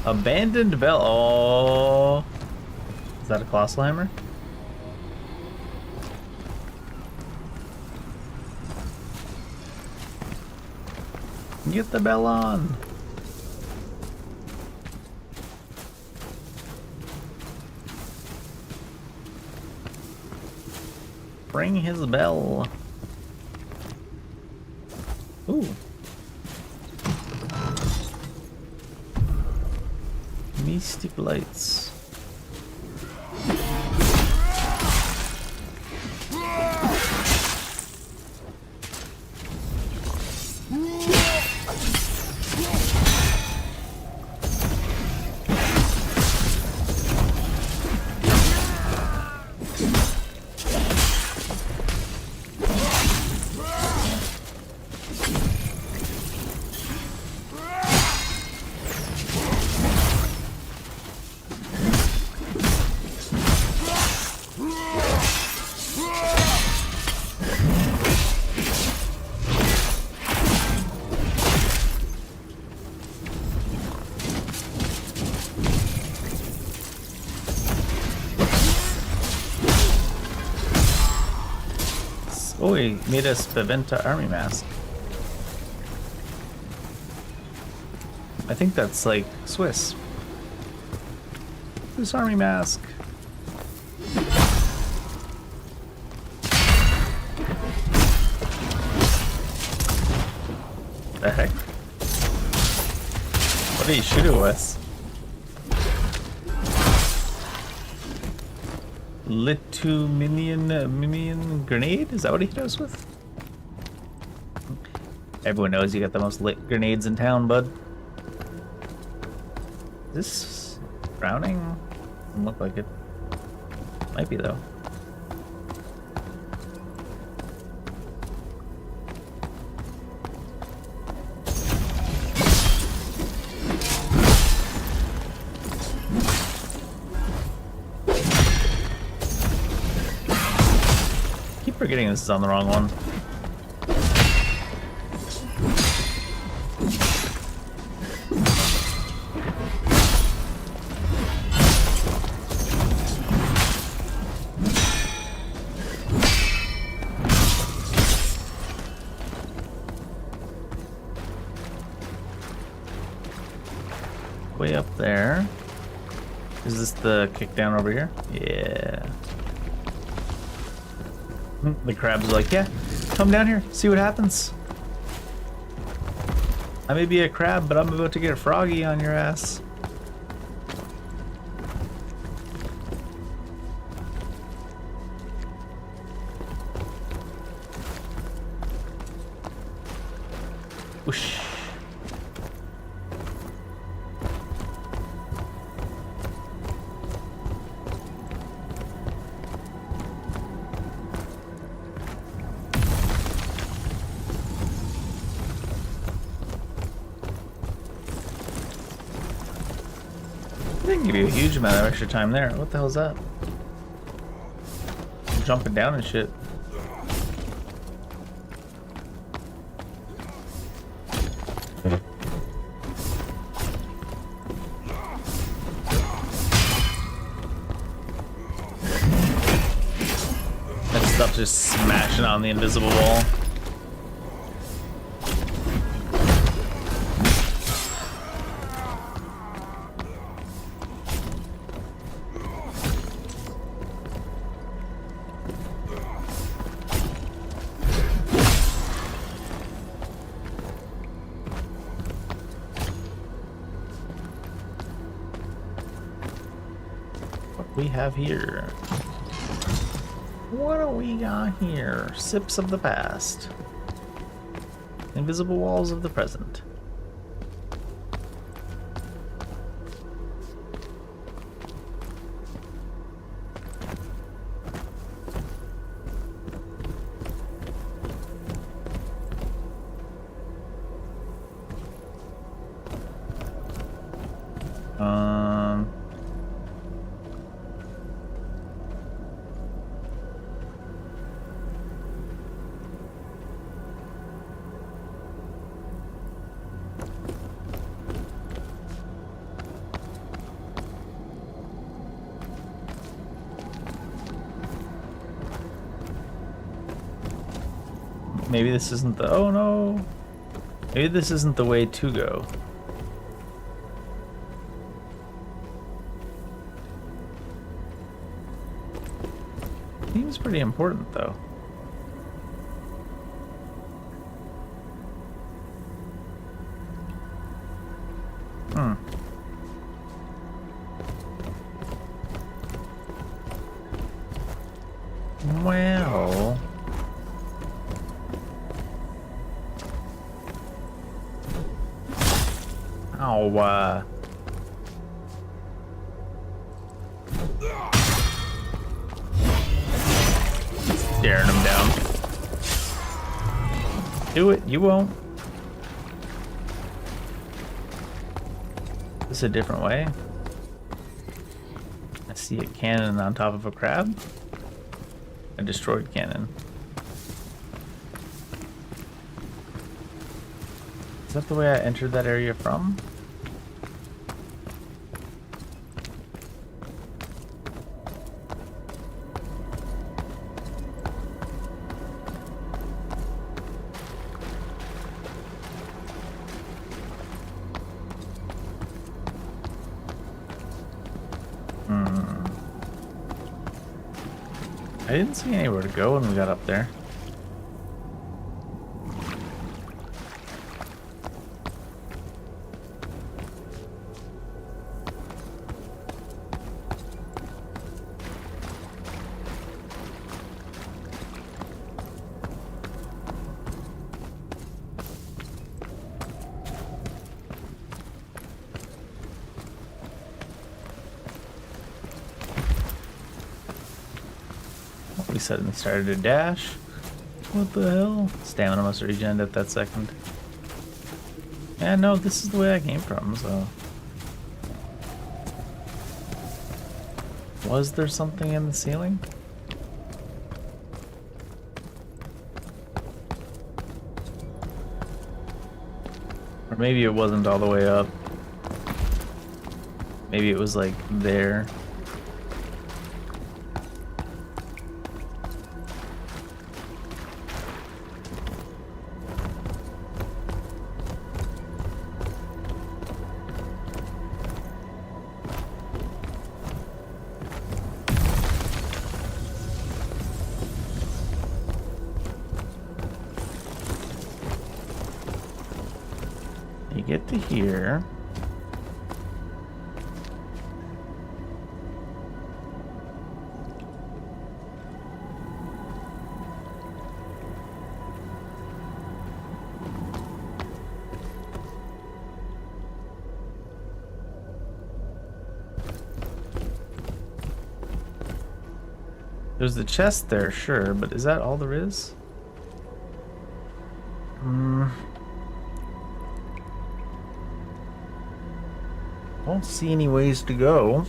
Abandoned bell. Oh. Is that a colossal hammer? Get the bell on. Ring his bell. Ooh. Mystic lights. Oh, he made a Spaventa army mask. I think that's like Swiss. Swiss Army mask. The heck? What did he shoot it with? Mimian grenade? Is that what he hit us with? Everyone knows you got the most lit grenades in town, bud. Is this drowning? Doesn't look like it. Might be though. Keep forgetting this is on the wrong one. Way up there. Is this the kick down over here? Yeah. The crab's like, yeah, come down here, see what happens. I may be a crab, but I'm about to get a froggy on your ass. Whoosh. They can give you a huge amount of extra time there. What the hell is that? Jumping down and shit. That stuff just smashing on the invisible wall. We have here. What do we got here? Sips of the past. Invisible walls of the present. Maybe this isn't the... Oh no! Maybe this isn't the way to go. Seems pretty important though. Well... Ow, staring him down. Do it, you won't. Is this a different way? I see a cannon on top of a crab. A destroyed cannon. Is that the way I entered that area from? I didn't see anywhere to go when we got up there. We suddenly started to dash. What the hell? Stamina must have regened at that second. Yeah, no, this is the way I came from, so. Was there something in the ceiling? Or maybe it wasn't all the way up. Maybe it was like there. You get to here. There's the chest there, sure, but is that all there is? Don't see any ways to go.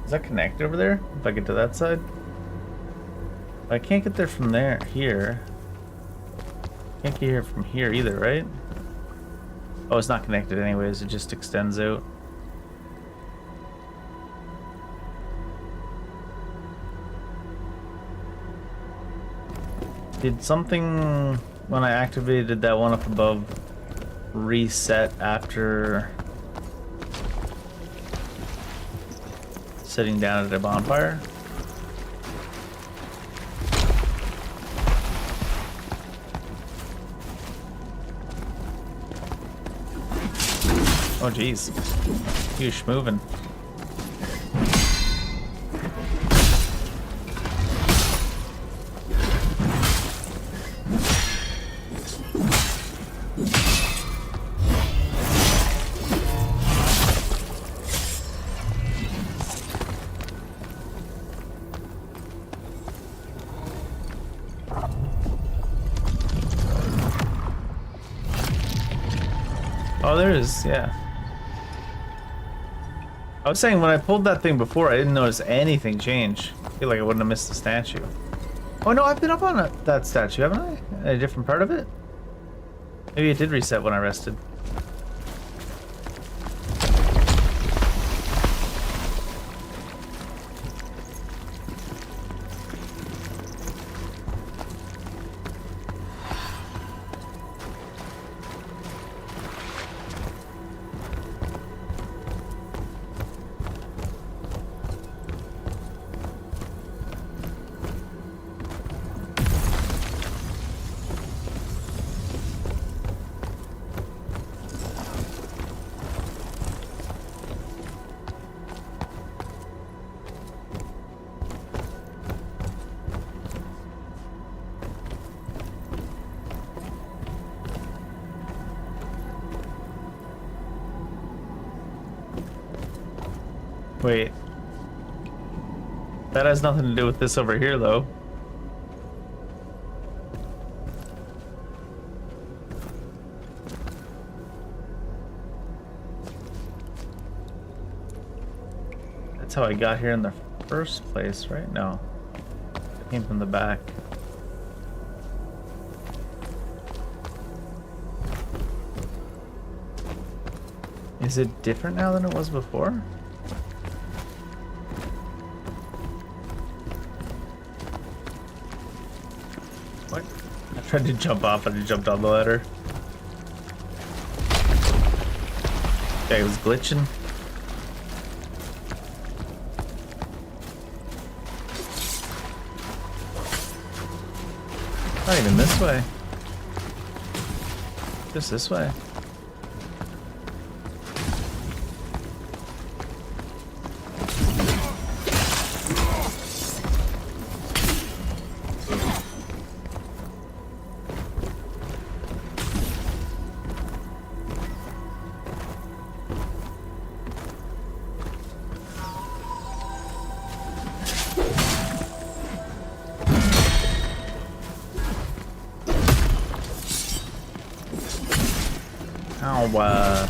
Is that connected over there? If I get to that side? I can't get there from there, here. Can't get here from here either, right? Oh, it's not connected anyways, it just extends out. Did something, when I activated that one up above, reset after sitting down at a bonfire? Oh jeez, huge moving. Oh, there is, yeah. I was saying when I pulled that thing before, I didn't notice anything change. I feel like I wouldn't have missed the statue. Oh no, I've been up on that statue, haven't I? A different part of it? Maybe it did reset when I rested. Wait. That has nothing to do with this over here, though. That's how I got here in the first place, right? No. I came from the back. Is it different now than it was before? What? I tried to jump off and it jumped on the ladder. Yeah, it was glitching. Not even this way. Just this way. Ow,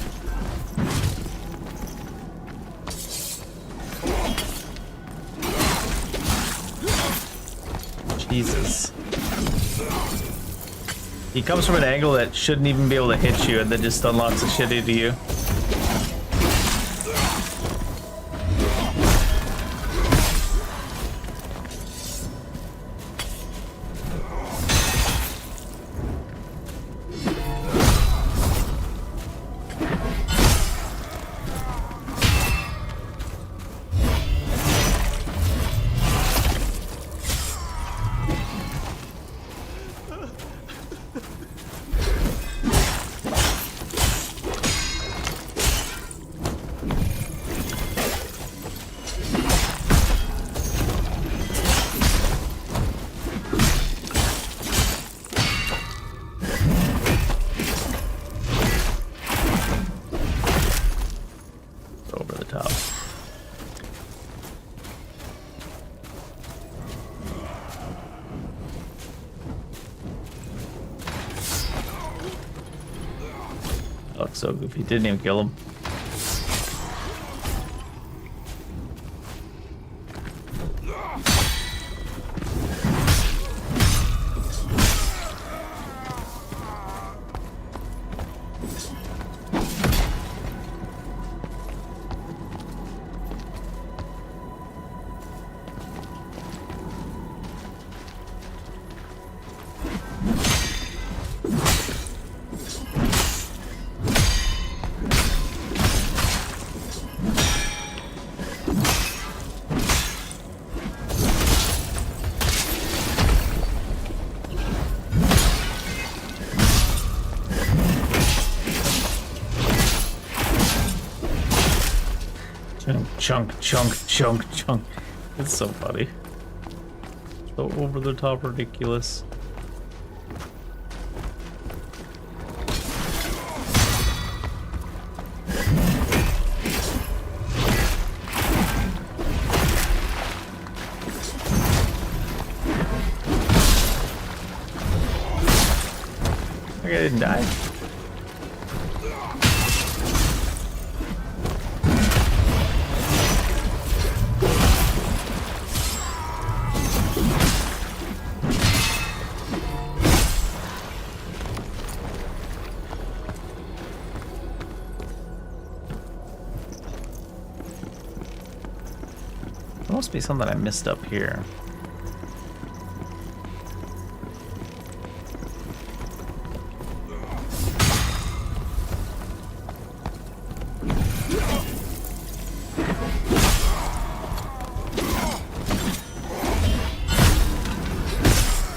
Jesus. He comes from an angle that shouldn't even be able to hit you and then just unlocks the shit into you. Over the top. That looks so goofy. Didn't even kill him. Chunk, chunk, chunk, chunk. It's so funny. So over the top ridiculous. Like I didn't die. There must be something I missed up here.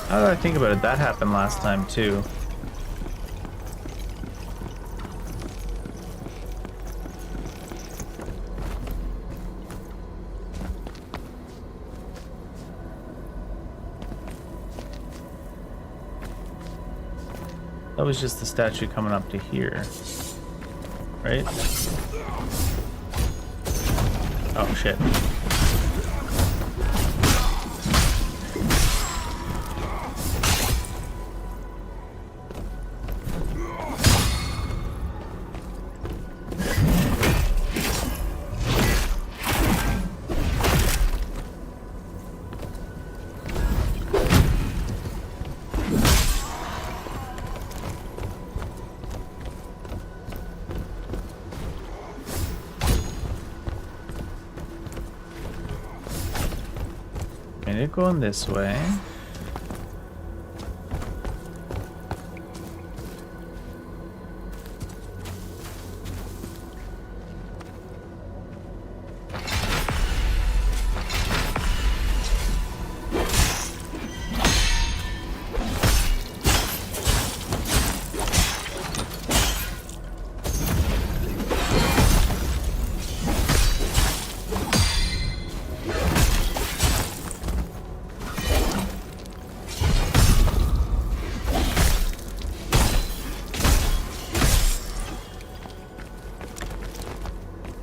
Now that I think about it, that happened last time too. That was just the statue coming up to here, right? Oh shit. And it going this way.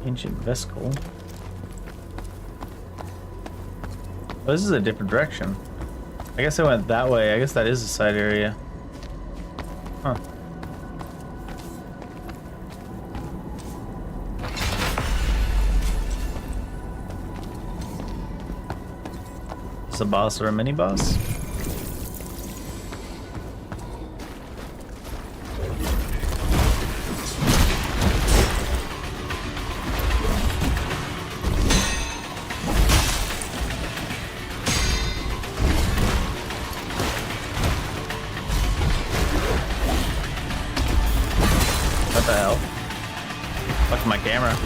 Ancient Vesicle. Oh, this is a different direction. I guess I went that way. I guess that is a side area. Huh. Is a boss or a mini boss? What the hell? Fuck my camera.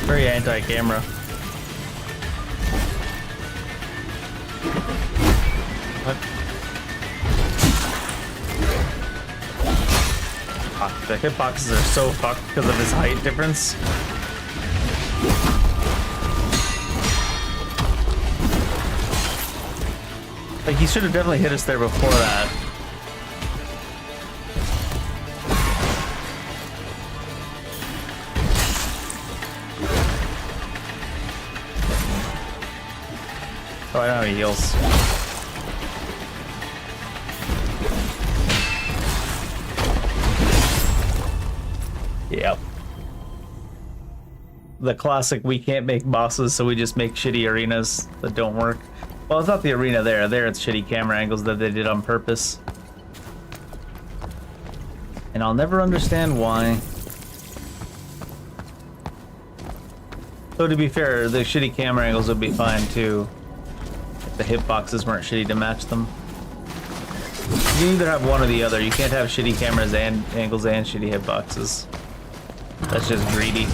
Very anti-camera. What? Fuck, the hitboxes are so fucked because of his height difference. Like, he should have definitely hit us there before that. Oh, I know he heals. Yep. The classic, we can't make bosses, so we just make shitty arenas that don't work. Well, it's not the arena there. There it's shitty camera angles that they did on purpose. And I'll never understand why. So to be fair, the shitty camera angles would be fine too. If the hitboxes weren't shitty to match them. You can either have one or the other. You can't have shitty cameras and angles and shitty hitboxes. That's just greedy.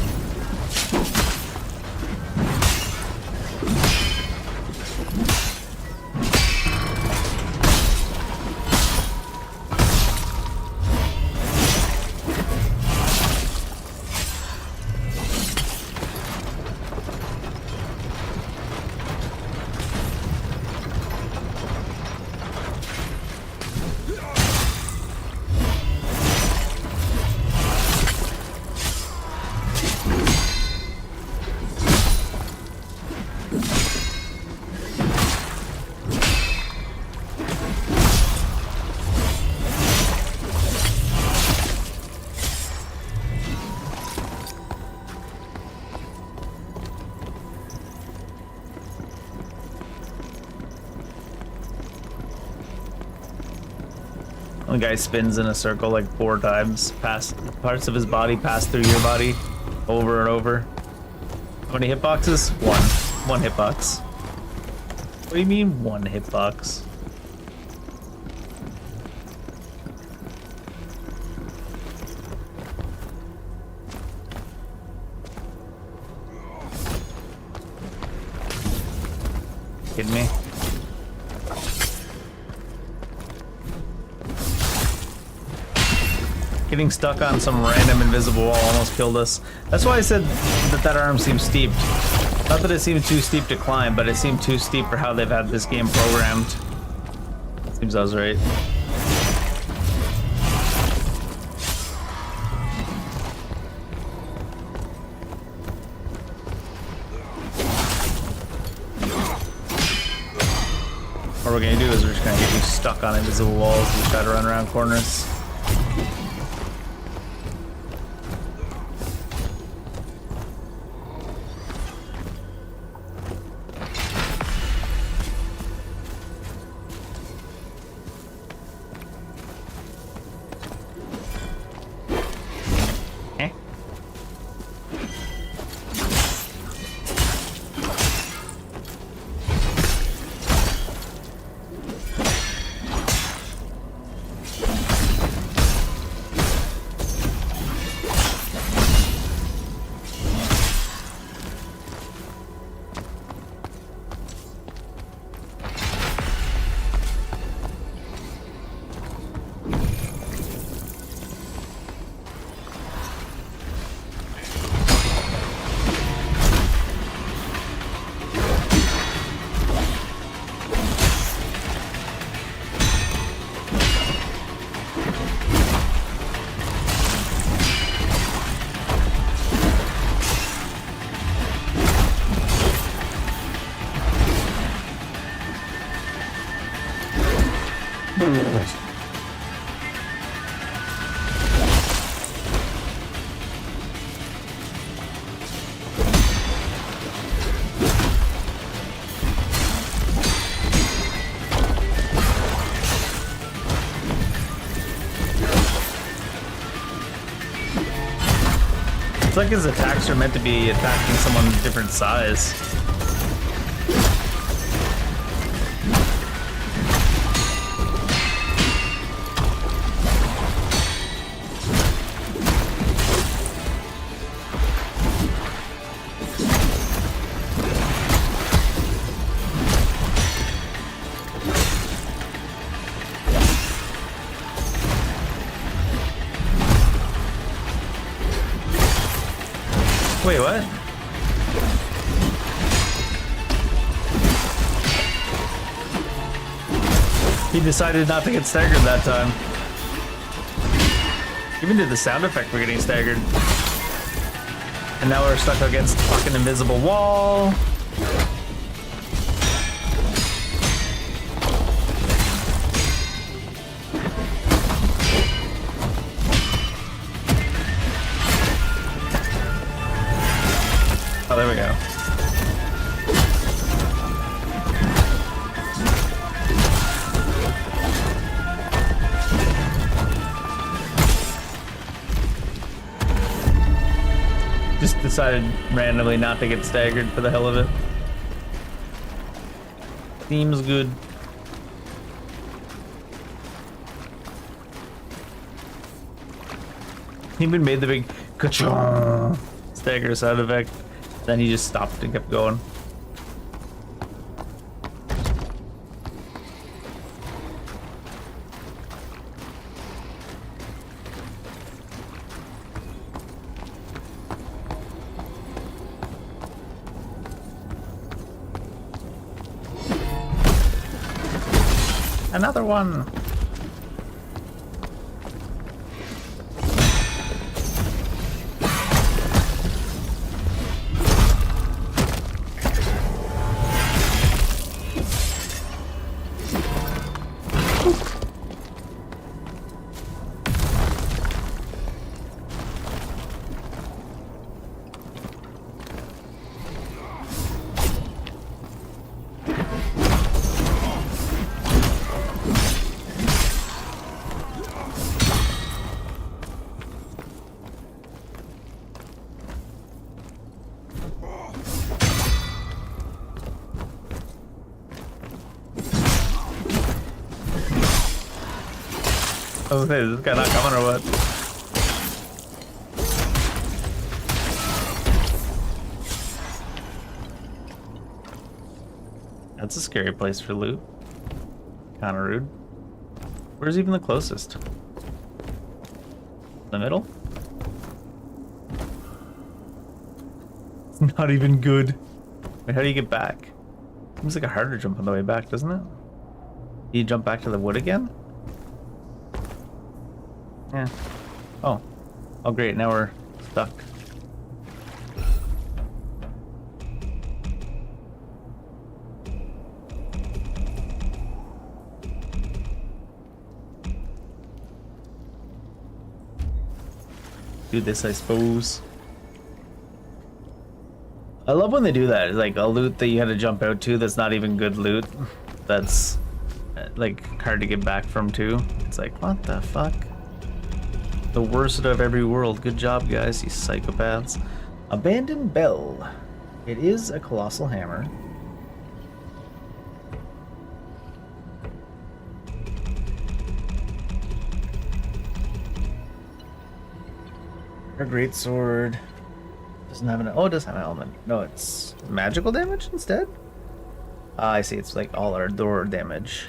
The guy spins in a circle like 4 times, past parts of his body pass through your body over and over. How many hitboxes? One hitbox. What do you mean one hitbox? Kidding me? Getting stuck on some random invisible wall almost killed us. That's why I said that arm seems steep. Not that it seemed too steep to climb, but it seemed too steep for how they've had this game programmed. Seems I was right. What we're gonna do is we're just gonna get you stuck on invisible walls and try to run around corners. It's like his attacks are meant to be attacking someone different size. Wait, what? He decided not to get staggered that time. Even did the sound effect for getting staggered. And now we're stuck against the fucking invisible wall. Oh, there we go. Just decided randomly not to get staggered for the hell of it. Seems good. He even made the big ka-chong stagger sound effect. Then he just stopped and kept going. Another one. I was gonna say, is this guy not coming or what? That's a scary place for loot. Kinda rude. Where's even the closest? The middle? It's not even good. Wait, how do you get back? Seems like a harder jump on the way back, doesn't it? Do you jump back to the wood again? Yeah. Oh. Oh great, now we're stuck. Do this, I suppose. I love when they do that. Like a loot that you had to jump out to that's not even good loot. That's like hard to get back from too. It's like, what the fuck? The worst of every world. Good job, guys, you psychopaths. Abandoned Bell. It is a colossal hammer. A great sword. Doesn't have an. Oh, it does have an element. No, it's magical damage instead. I see. It's like all Ardor damage.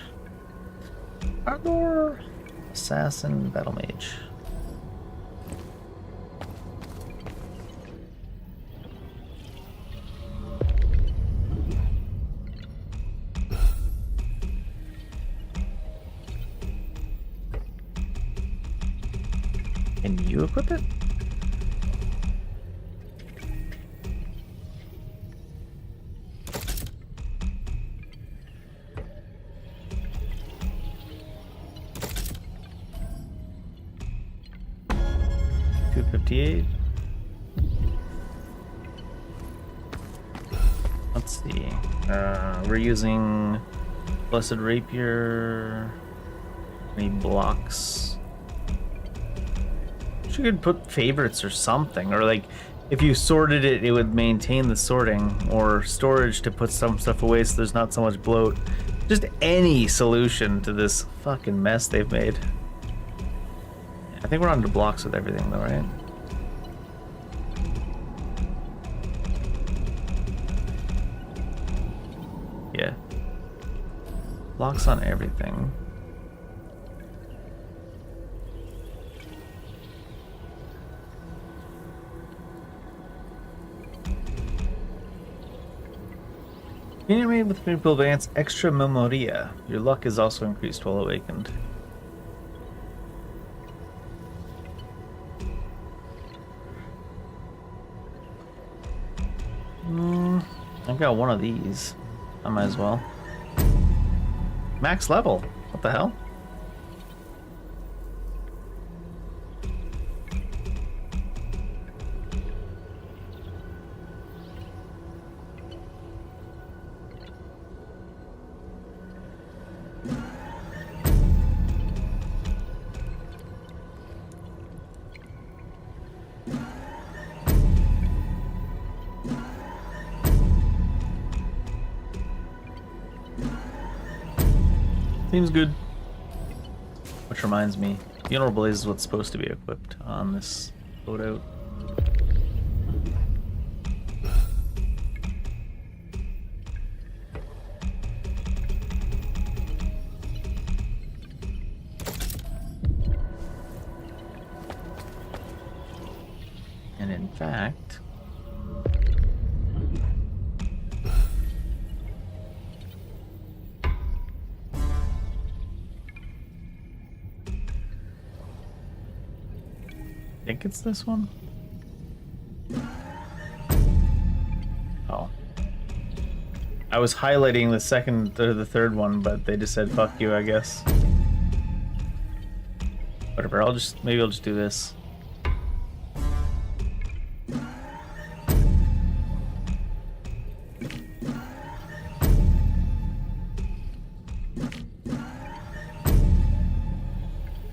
Ardor. Assassin, battle mage. Can you equip it? T8. Let's see. We're using Blessed Rapier. Any blocks? You could put favorites or something, or like if you sorted it, it would maintain the sorting, or storage to put some stuff away so there's not so much bloat. Just any solution to this fucking mess they've made. I think we're on to blocks with everything though, right? Yeah. Blocks on everything. Enemy with people advance extra memoria. Your luck is also increased while awakened. I've got one of these. I might as well. Max level. What the hell? Seems good. Which reminds me, Funeral Blaze is what's supposed to be equipped on this loadout. And in fact, I think it's this one. Oh. I was highlighting the second or the third one, but they just said fuck you, I guess. Whatever, maybe I'll just do this.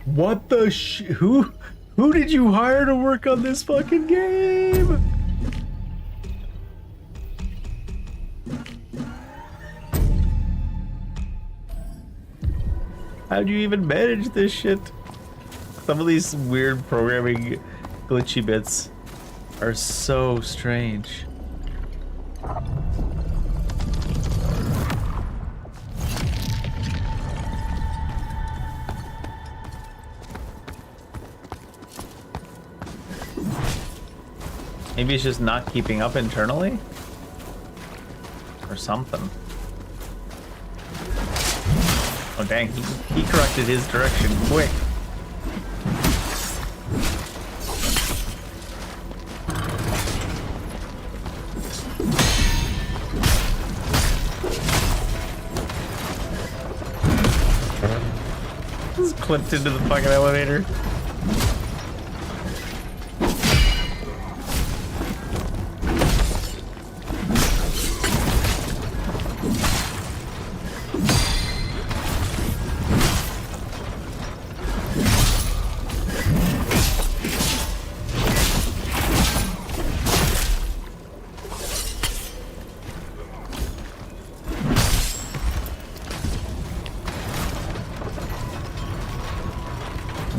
What the who did you hire to work on this fucking game? How'd you even manage this shit? Some of these weird programming glitchy bits are so strange. Maybe it's just not keeping up internally? Or something. Oh dang, he corrected his direction quick. Just clipped into the fucking elevator.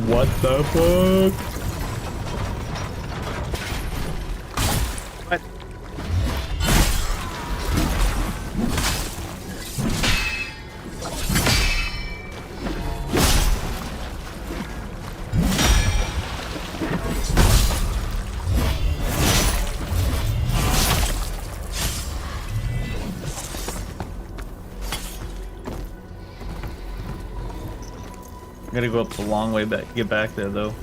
What the fuck? What? I gotta go up the long way back to get back there though.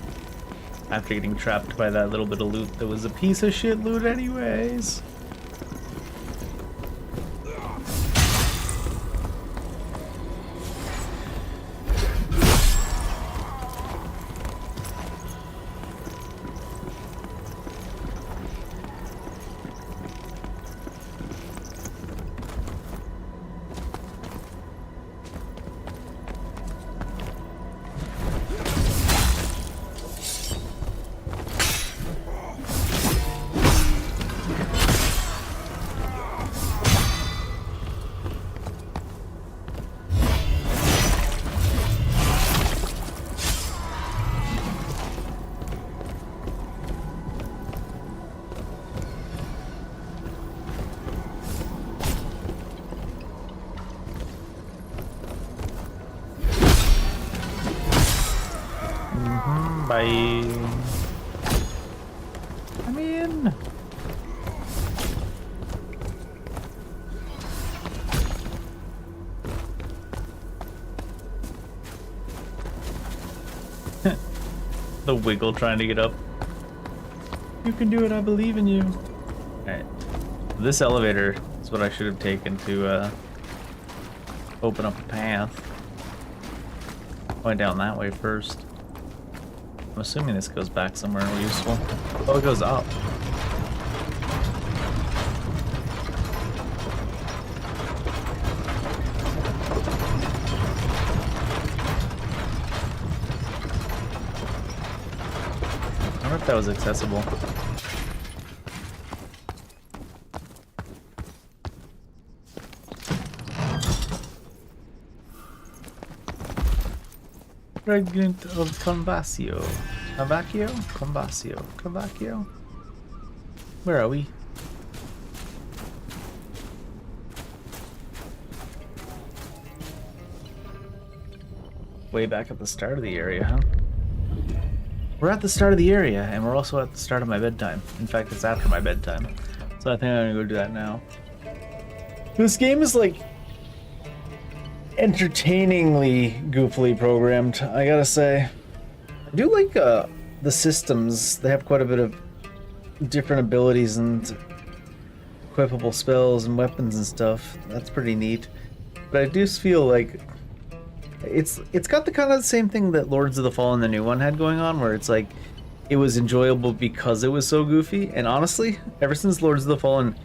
After getting trapped by that little bit of loot that was a piece of shit loot anyways. Bye. I'm in. The wiggle trying to get up. You can do it, I believe in you. Alright. This elevator is what I should have taken to open up a path. Going down that way first. I'm assuming this goes back somewhere useful. Oh, it goes up. I wonder if that was accessible. Fragment of Convasio. Convaccio? Where are we? Way back at the start of the area, huh? We're at the start of the area, and we're also at the start of my bedtime. In fact, it's after my bedtime. So I think I'm gonna go do that now. This game is like entertainingly goofily programmed, I gotta say. I do like the systems. They have quite a bit of different abilities and equipable spells and weapons and stuff. That's pretty neat. But I do feel like it's got the kind of the same thing that Lords of the Fallen, the new one, had going on, where it's like it was enjoyable because it was so goofy. And honestly, ever since Lords of the Fallen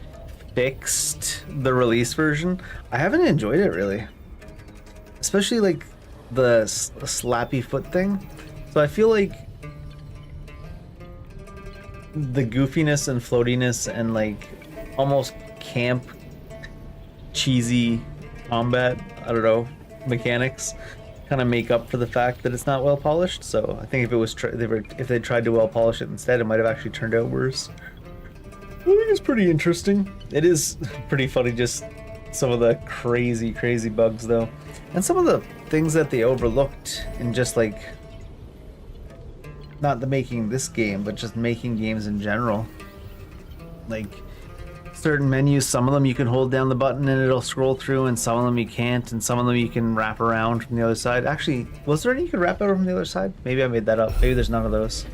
fixed the release version, I haven't enjoyed it really. Especially like the slappy foot thing. So I feel like the goofiness and floatiness and like almost camp cheesy combat, I don't know, mechanics kind of make up for the fact that it's not well polished. So I think if it was if they tried to well polish it instead, it might have actually turned out worse. I think it's pretty interesting. It is pretty funny, just some of the crazy bugs though, and some of the things that they overlooked in just like not the making this game, but just making games in general. Like certain menus, some of them you can hold down the button and it'll scroll through, and some of them you can't, and some of them you can wrap around from the other side. Actually, was there any you could wrap over from the other side? Maybe I made that up. Maybe there's none of those.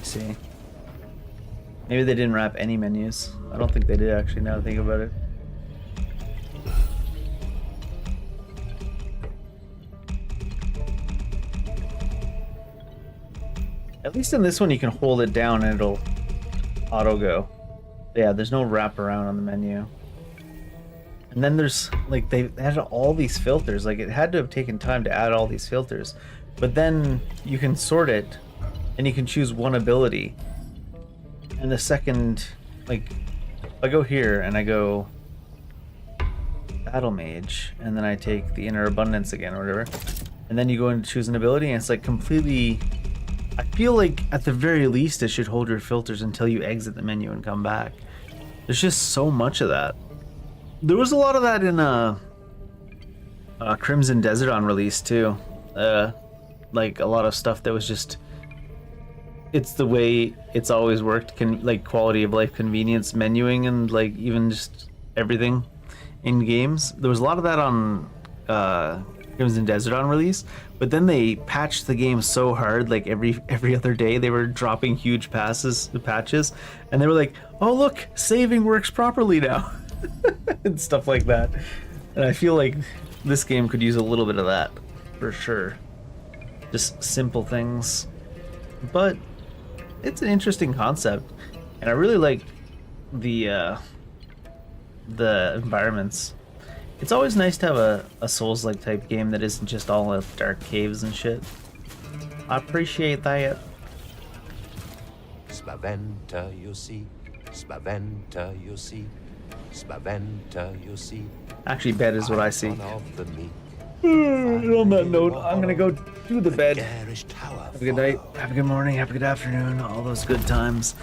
See. Maybe they didn't wrap any menus. I don't think they did actually, now that I think about it. At least in this one you can hold it down and it'll auto go. Yeah, there's no wrap around on the menu. And then there's like they added all these filters. Like it had to have taken time to add all these filters. But then you can sort it and you can choose one ability. And the second, like, I go here and I go Battle Mage, and then I take the Inner Abundance again or whatever. And then you go and choose an ability, and it's like completely. I feel like at the very least it should hold your filters until you exit the menu and come back. There's just so much of that. There was a lot of that in Crimson Desert on release too. Like a lot of stuff that was just, it's the way it's always worked, like quality of life, convenience, menuing, and like even just everything in games. There was a lot of that on Crimson Desert on release, but then they patched the game so hard, like every other day they were dropping huge patches, and they were like, oh look, saving works properly now. And stuff like that. And I feel like this game could use a little bit of that for sure. Just simple things, but it's an interesting concept, and I really like the environments. It's always nice to have a Souls-like type game that isn't just all dark caves and shit. I appreciate that. Spaventa, you see. Spaventa, you see. Spaventa, you see. Actually, bed is what I see. Of the meek. And on that note, I'm gonna go do the bed. Garish tower Have a good night, have a good morning, have a good afternoon, all those good times.